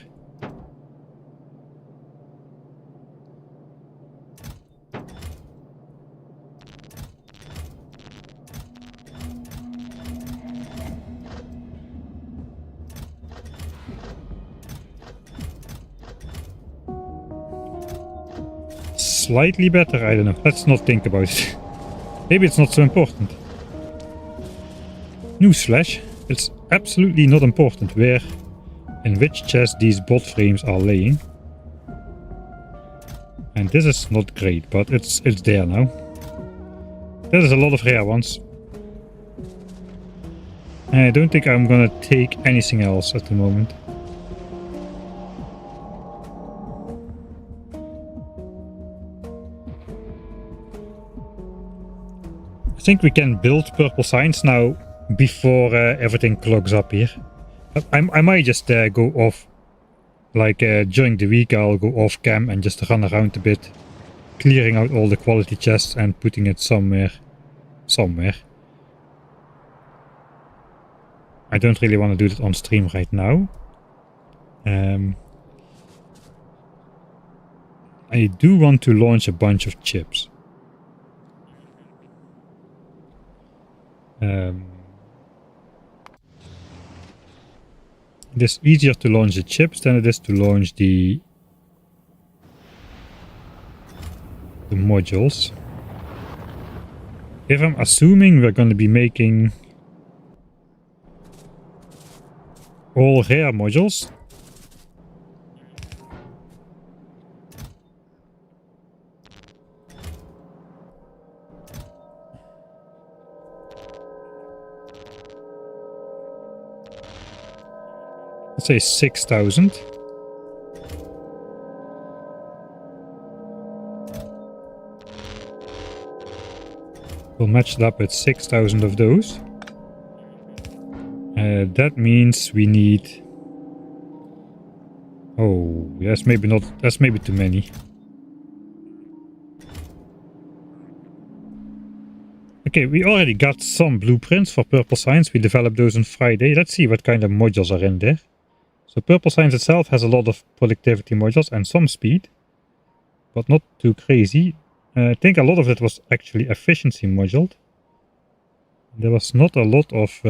Slightly better, I don't know. Let's not think about it. Maybe it's not so important. Newsflash, it's absolutely not important where in which chest these bot frames are laying. And this is not great, but it's there now. There's a lot of rare ones. I don't think I'm gonna take anything else at the moment. I think we can build purple signs now before everything clogs up here. I might just go off, like during the week I'll go off cam and just run around a bit, clearing out all the quality chests and putting it somewhere. I don't really want to do that on stream right now. I do want to launch a bunch of chips. It is easier to launch the chips than it is to launch the modules. If I'm assuming we're going to be making all rare modules, let's say 6,000. We'll match it up with 6,000 of those. That means we need... Oh, that's maybe not... That's maybe too many. Okay, we already got some blueprints for purple signs. We developed those on Friday. Let's see what kind of modules are in there. So purple signs itself has a lot of productivity modules and some speed, but not too crazy. I think a lot of it was actually efficiency moduled. There was not a lot of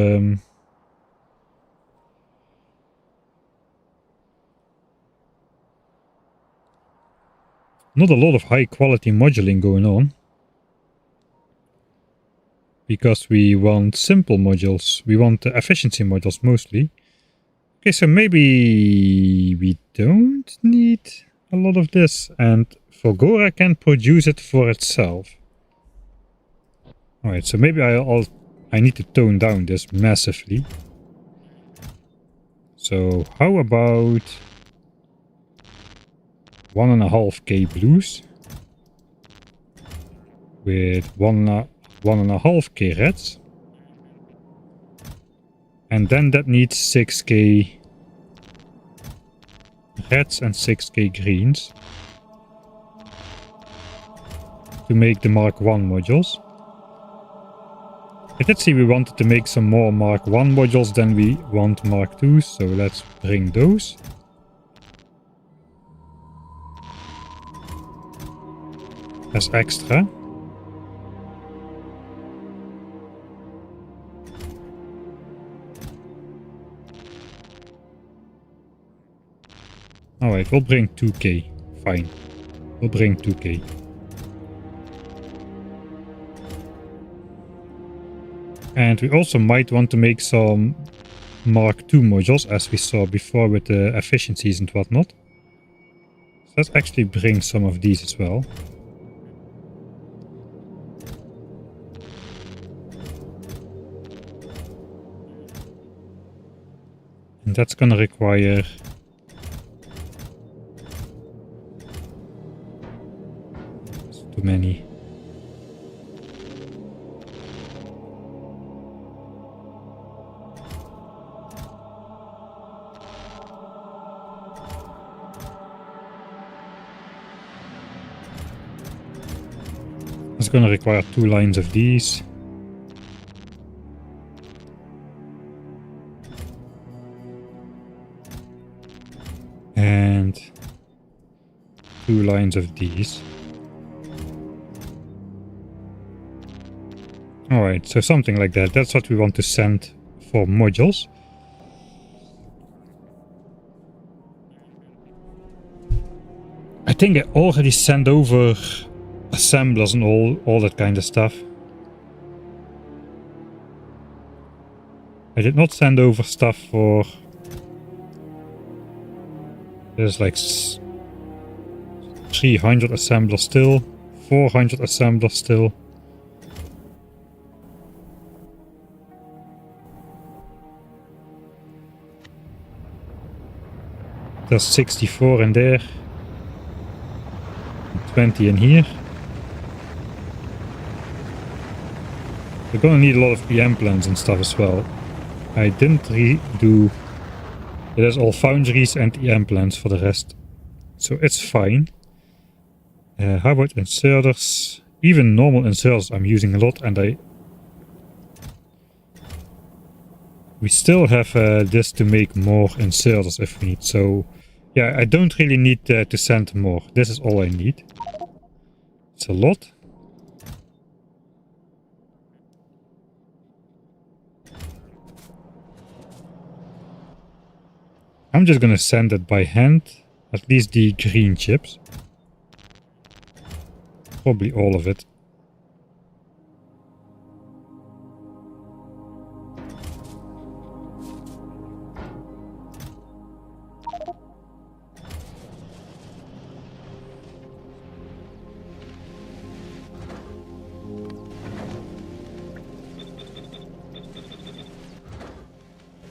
high quality moduling going on, because we want simple modules. We want efficiency modules mostly. Okay, so maybe we don't need a lot of this, and Fulgora can produce it for itself. Alright, so maybe I need to tone down this massively. So how about 1.5k blues with 1.5k reds, and then that needs 6k reds and 6k greens to make the Mark 1 modules. I did see we wanted to make some more Mark 1 modules than we want Mark 2s, so let's bring those. As extra. Alright, we'll bring 2k. Fine. We'll bring 2k. And we also might want to make some Mark II modules, as we saw before with the efficiencies and whatnot. So let's actually bring some of these as well. And that's gonna require... It's too many. It's gonna require 2 lines of these. 2 lines of these. Alright, so something like that. That's what we want to send for modules. I think I already sent over assemblers and all that kind of stuff. I did not send over stuff for... There's like 300 assemblers still, 400 assemblers still. There's 64 in there, 20 in here. We're gonna need a lot of EM plants and stuff as well. I didn't redo... It is all foundries and EM plants for the rest, so it's fine. How about inserters? Even normal inserters I'm using a lot, and we still have this to make more inserters if we need. So yeah, I don't really need to send more. This is all I need. It's a lot. I'm just gonna send it by hand, at least the green chips. Probably all of it.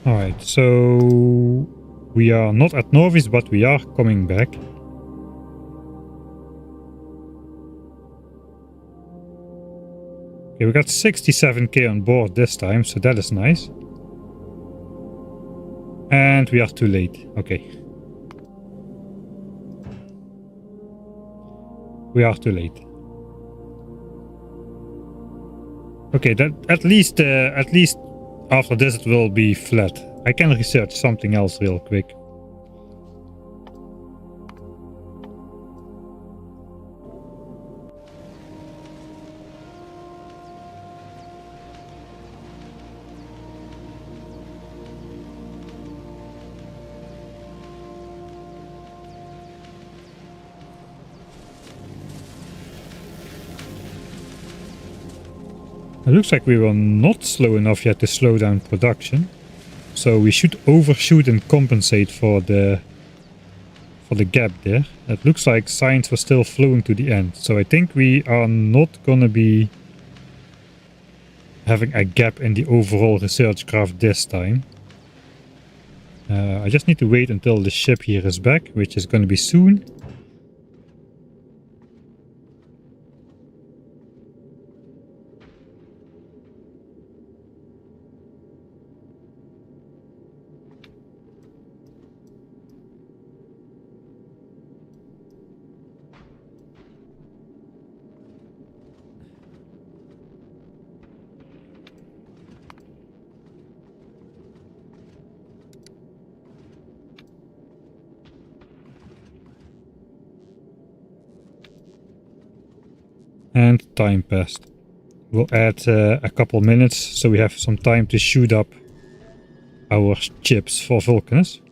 Alright, so we are not at Nauvis, but we are coming back. Okay, we got 67k on board this time, so that is nice. And we are too late. Okay. We are too late. Okay, that at least after this it will be flat. I can research something else real quick. It looks like we were not slow enough yet to slow down production. So we should overshoot and compensate for the gap there. It looks like science was still flowing to the end. So I think we are not gonna be having a gap in the overall research graph this time. I just need to wait until the ship here is back, which is gonna be soon. And time passed. We'll add a couple minutes so we have some time to shoot up our chips for Vulcanus.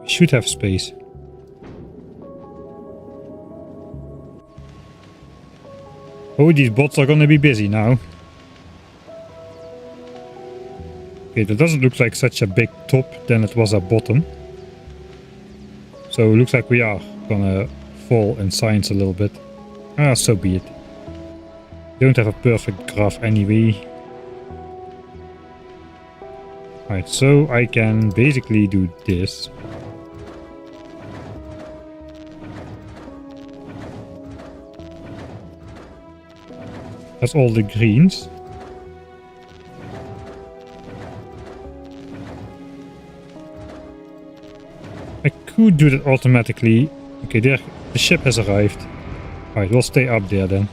We should have space. Oh, these bots are gonna be busy now. Okay, that doesn't look like such a big top than it was at bottom. So it looks like we are gonna fall in science a little bit. Ah, so be it. Don't have a perfect graph anyway. Alright, so I can basically do this. That's all the greens. I could do that automatically. Okay, there, the ship has arrived. Alright, we'll stay up there then.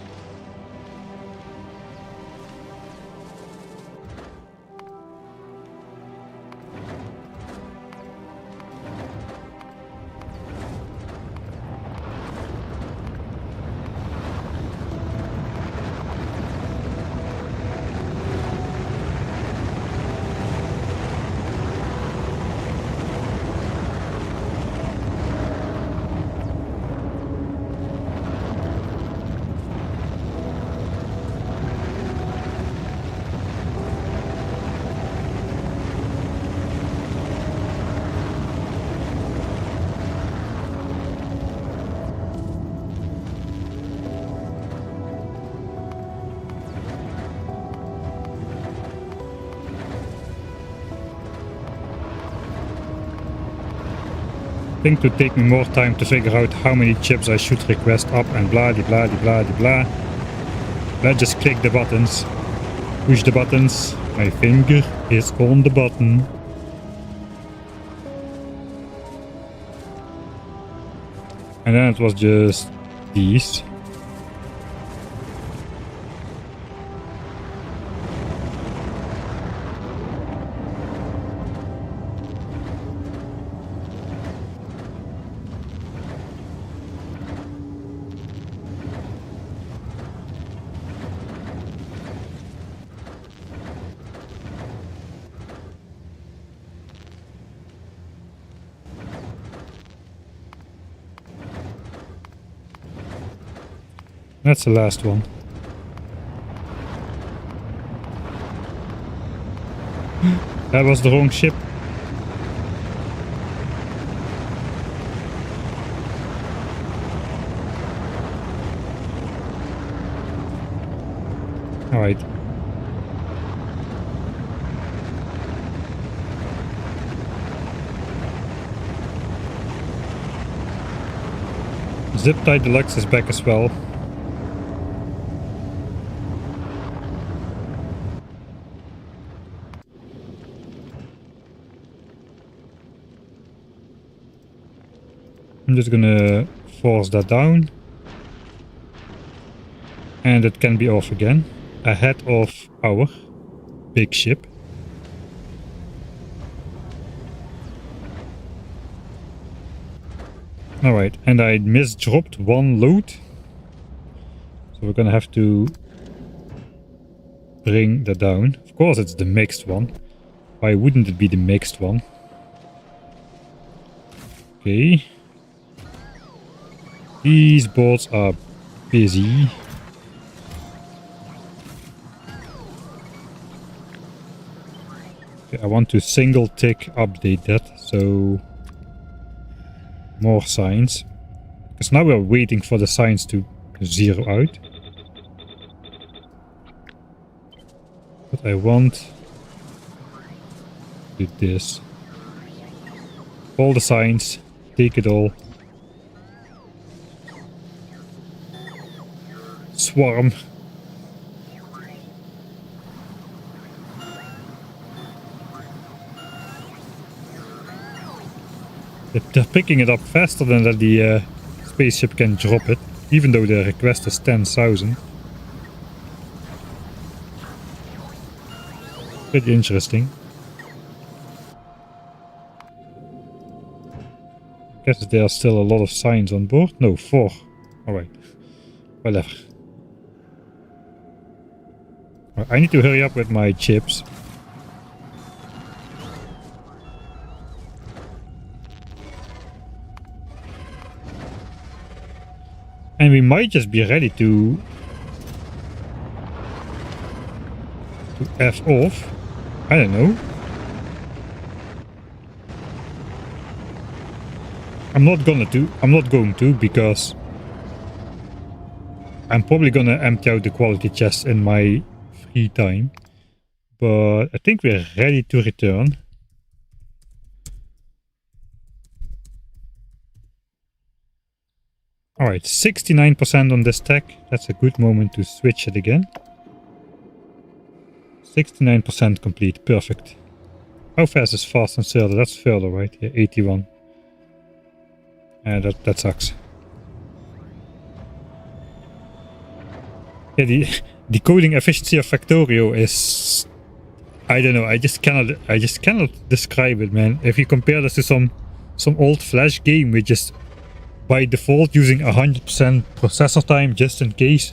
think it would take me more time to figure out how many chips I should request up and blah de blah de blah de blah. Let's just click the buttons. Push the buttons. My finger is on the button. And then it was just these. That's the last one. That was the wrong ship. Alright. Zip tie deluxe is back as well. I'm just gonna force that down. And it can be off again. Ahead of our big ship. Alright, and I misdropped one load. So we're gonna have to bring that down. Of course it's the mixed one. Why wouldn't it be the mixed one? Okay. These boards are busy. Okay, I want to single tick update that, so more signs. Because now we're waiting for the signs to zero out. But I want to do this. All the signs, take it all. Swarm. They're picking it up faster than that the spaceship can drop it, even though the request is 10,000. Pretty interesting. I guess there are still a lot of signs on board. No, 4. Alright. Whatever. I need to hurry up with my chips. And we might just be ready to F off. I don't know. I'm not going to because I'm probably gonna empty out the quality chest in my free time. But I think we're ready to return. Alright, 69% on this tech. That's a good moment to switch it again. 69% complete. Perfect. How fast is fast and further? That's further, right? Yeah, 81. That sucks. Yeah, the coding efficiency of Factorio is... I don't know, I just cannot describe it, man. If you compare this to some old Flash game with just by default using 100% processor time just in case,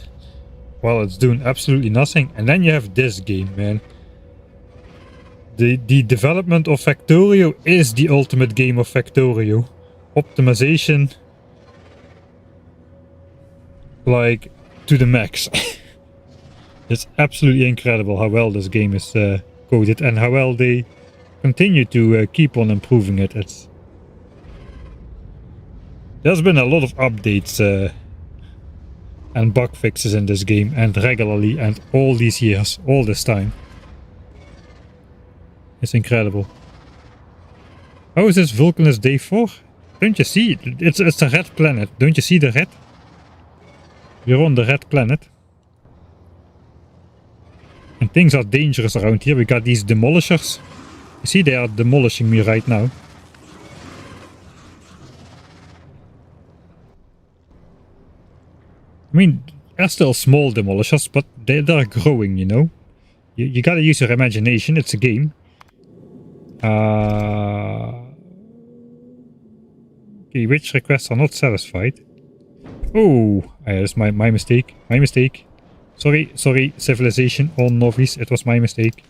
well, it's doing absolutely nothing. And then you have this game, man. The development of Factorio is the ultimate game of Factorio. Optimization like to the max. It's absolutely incredible how well this game is coded and how well they continue to keep on improving it. There's been a lot of updates and bug fixes in this game, and regularly, and all these years, all this time. It's incredible. How is this Vulcanus day 4? Don't you see? It's a red planet. Don't you see the red? We're on the red planet. And things are dangerous around here. We got these demolishers. You see, they are demolishing me right now. I mean, they're still small demolishers, but they're growing, you know? You gotta use your imagination. It's a game. Okay, which requests are not satisfied? Oh, that's my mistake. My mistake. Sorry, civilization on Nauvis. It was my mistake.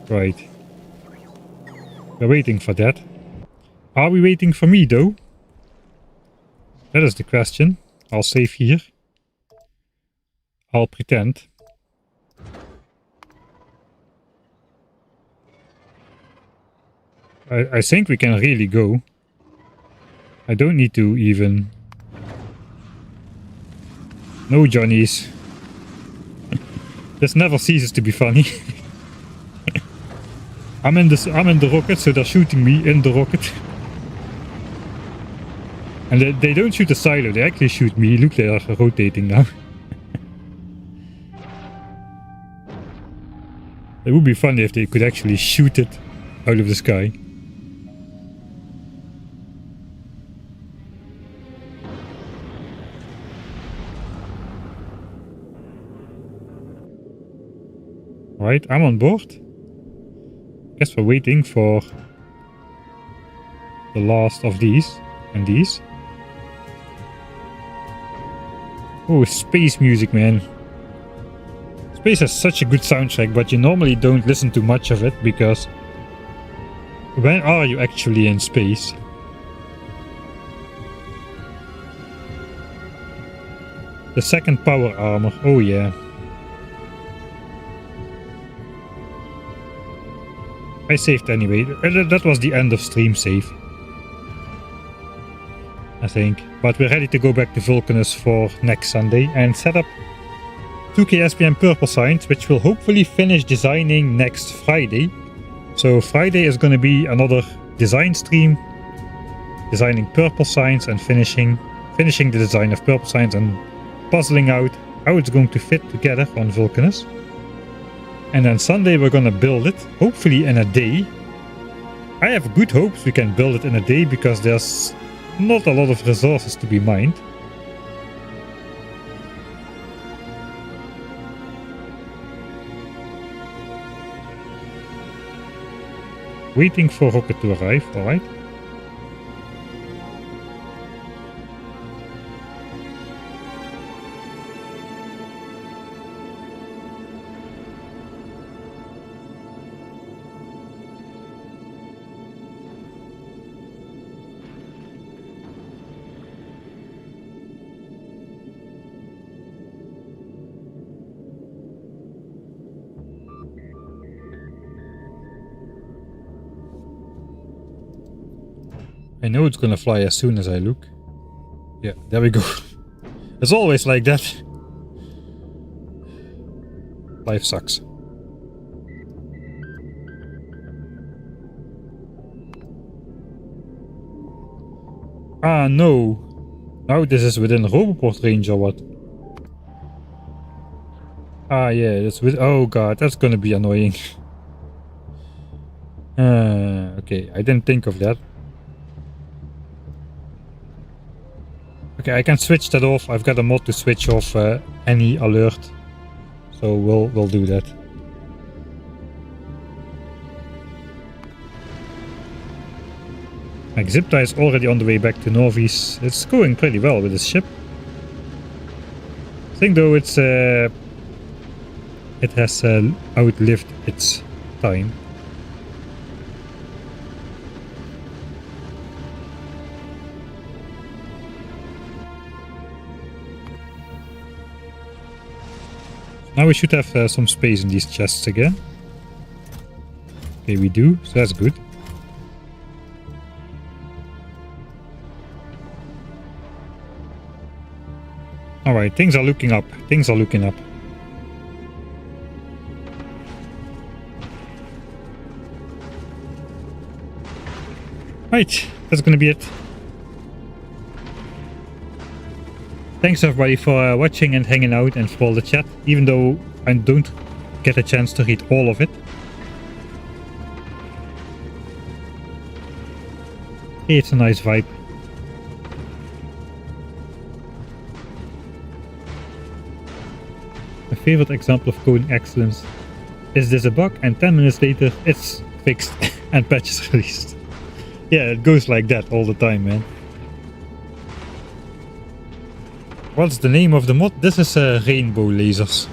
Right. We're waiting for that. Are we waiting for me, though? That is the question. I'll save here. I'll pretend. I think we can really go. I don't need to even... No, Johnnies. This never ceases to be funny. I'm in the rocket, so they're shooting me in the rocket. And they don't shoot the silo, they actually shoot me. Look, they are rotating now. It would be funny if they could actually shoot it out of the sky. Right, I'm on board. Guess we're waiting for the last of these and these. Oh, space music, man. Space has such a good soundtrack, but you normally don't listen to much of it because when are you actually in space? The second power armor, oh yeah. I saved anyway. That was the end of stream save, I think. But we're ready to go back to Vulcanus for next Sunday and set up 2K SPM purple signs, which we'll hopefully finish designing next Friday. So Friday is going to be another design stream, designing purple signs and finishing the design of purple signs and puzzling out how it's going to fit together on Vulcanus. And then Sunday we're gonna build it, hopefully in a day. I have good hopes we can build it in a day because there's not a lot of resources to be mined. Waiting for rocket to arrive, alright. I know it's gonna fly as soon as I look. Yeah, there we go. It's always like that. Life sucks. Ah, no. Now this is within Roboport range or what? Ah, yeah, that's with... Oh god, that's gonna be annoying. Okay, I didn't think of that. Okay, I can switch that off. I've got a mod to switch off any alert. So we'll do that. Like Zipta is already on the way back to Nauvis. It's going pretty well with this ship. I think though it has outlived its time. Now we should have some space in these chests again. Okay, we do, so that's good. Alright, things are looking up. Things are looking up. Right, that's gonna be it. Thanks everybody for watching and hanging out and for all the chat, even though I don't get a chance to read all of it. It's a nice vibe. My favorite example of coding excellence is this a bug and 10 minutes later it's fixed and patches released. Yeah, it goes like that all the time, man. What's the name of the mod? This is rainbow lasers.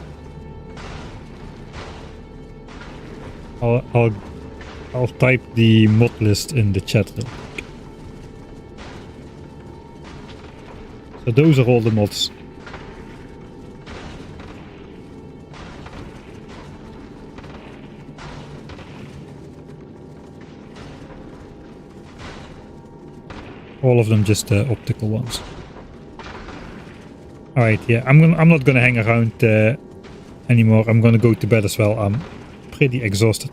I'll type the mod list in the chat real quick. So those are all the mods. All of them just optical ones. Alright, yeah, I'm not gonna hang around anymore. I'm gonna go to bed as well. I'm pretty exhausted.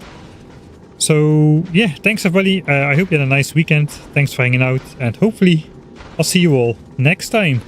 So yeah, thanks everybody. I hope you had a nice weekend. Thanks for hanging out, and hopefully I'll see you all next time.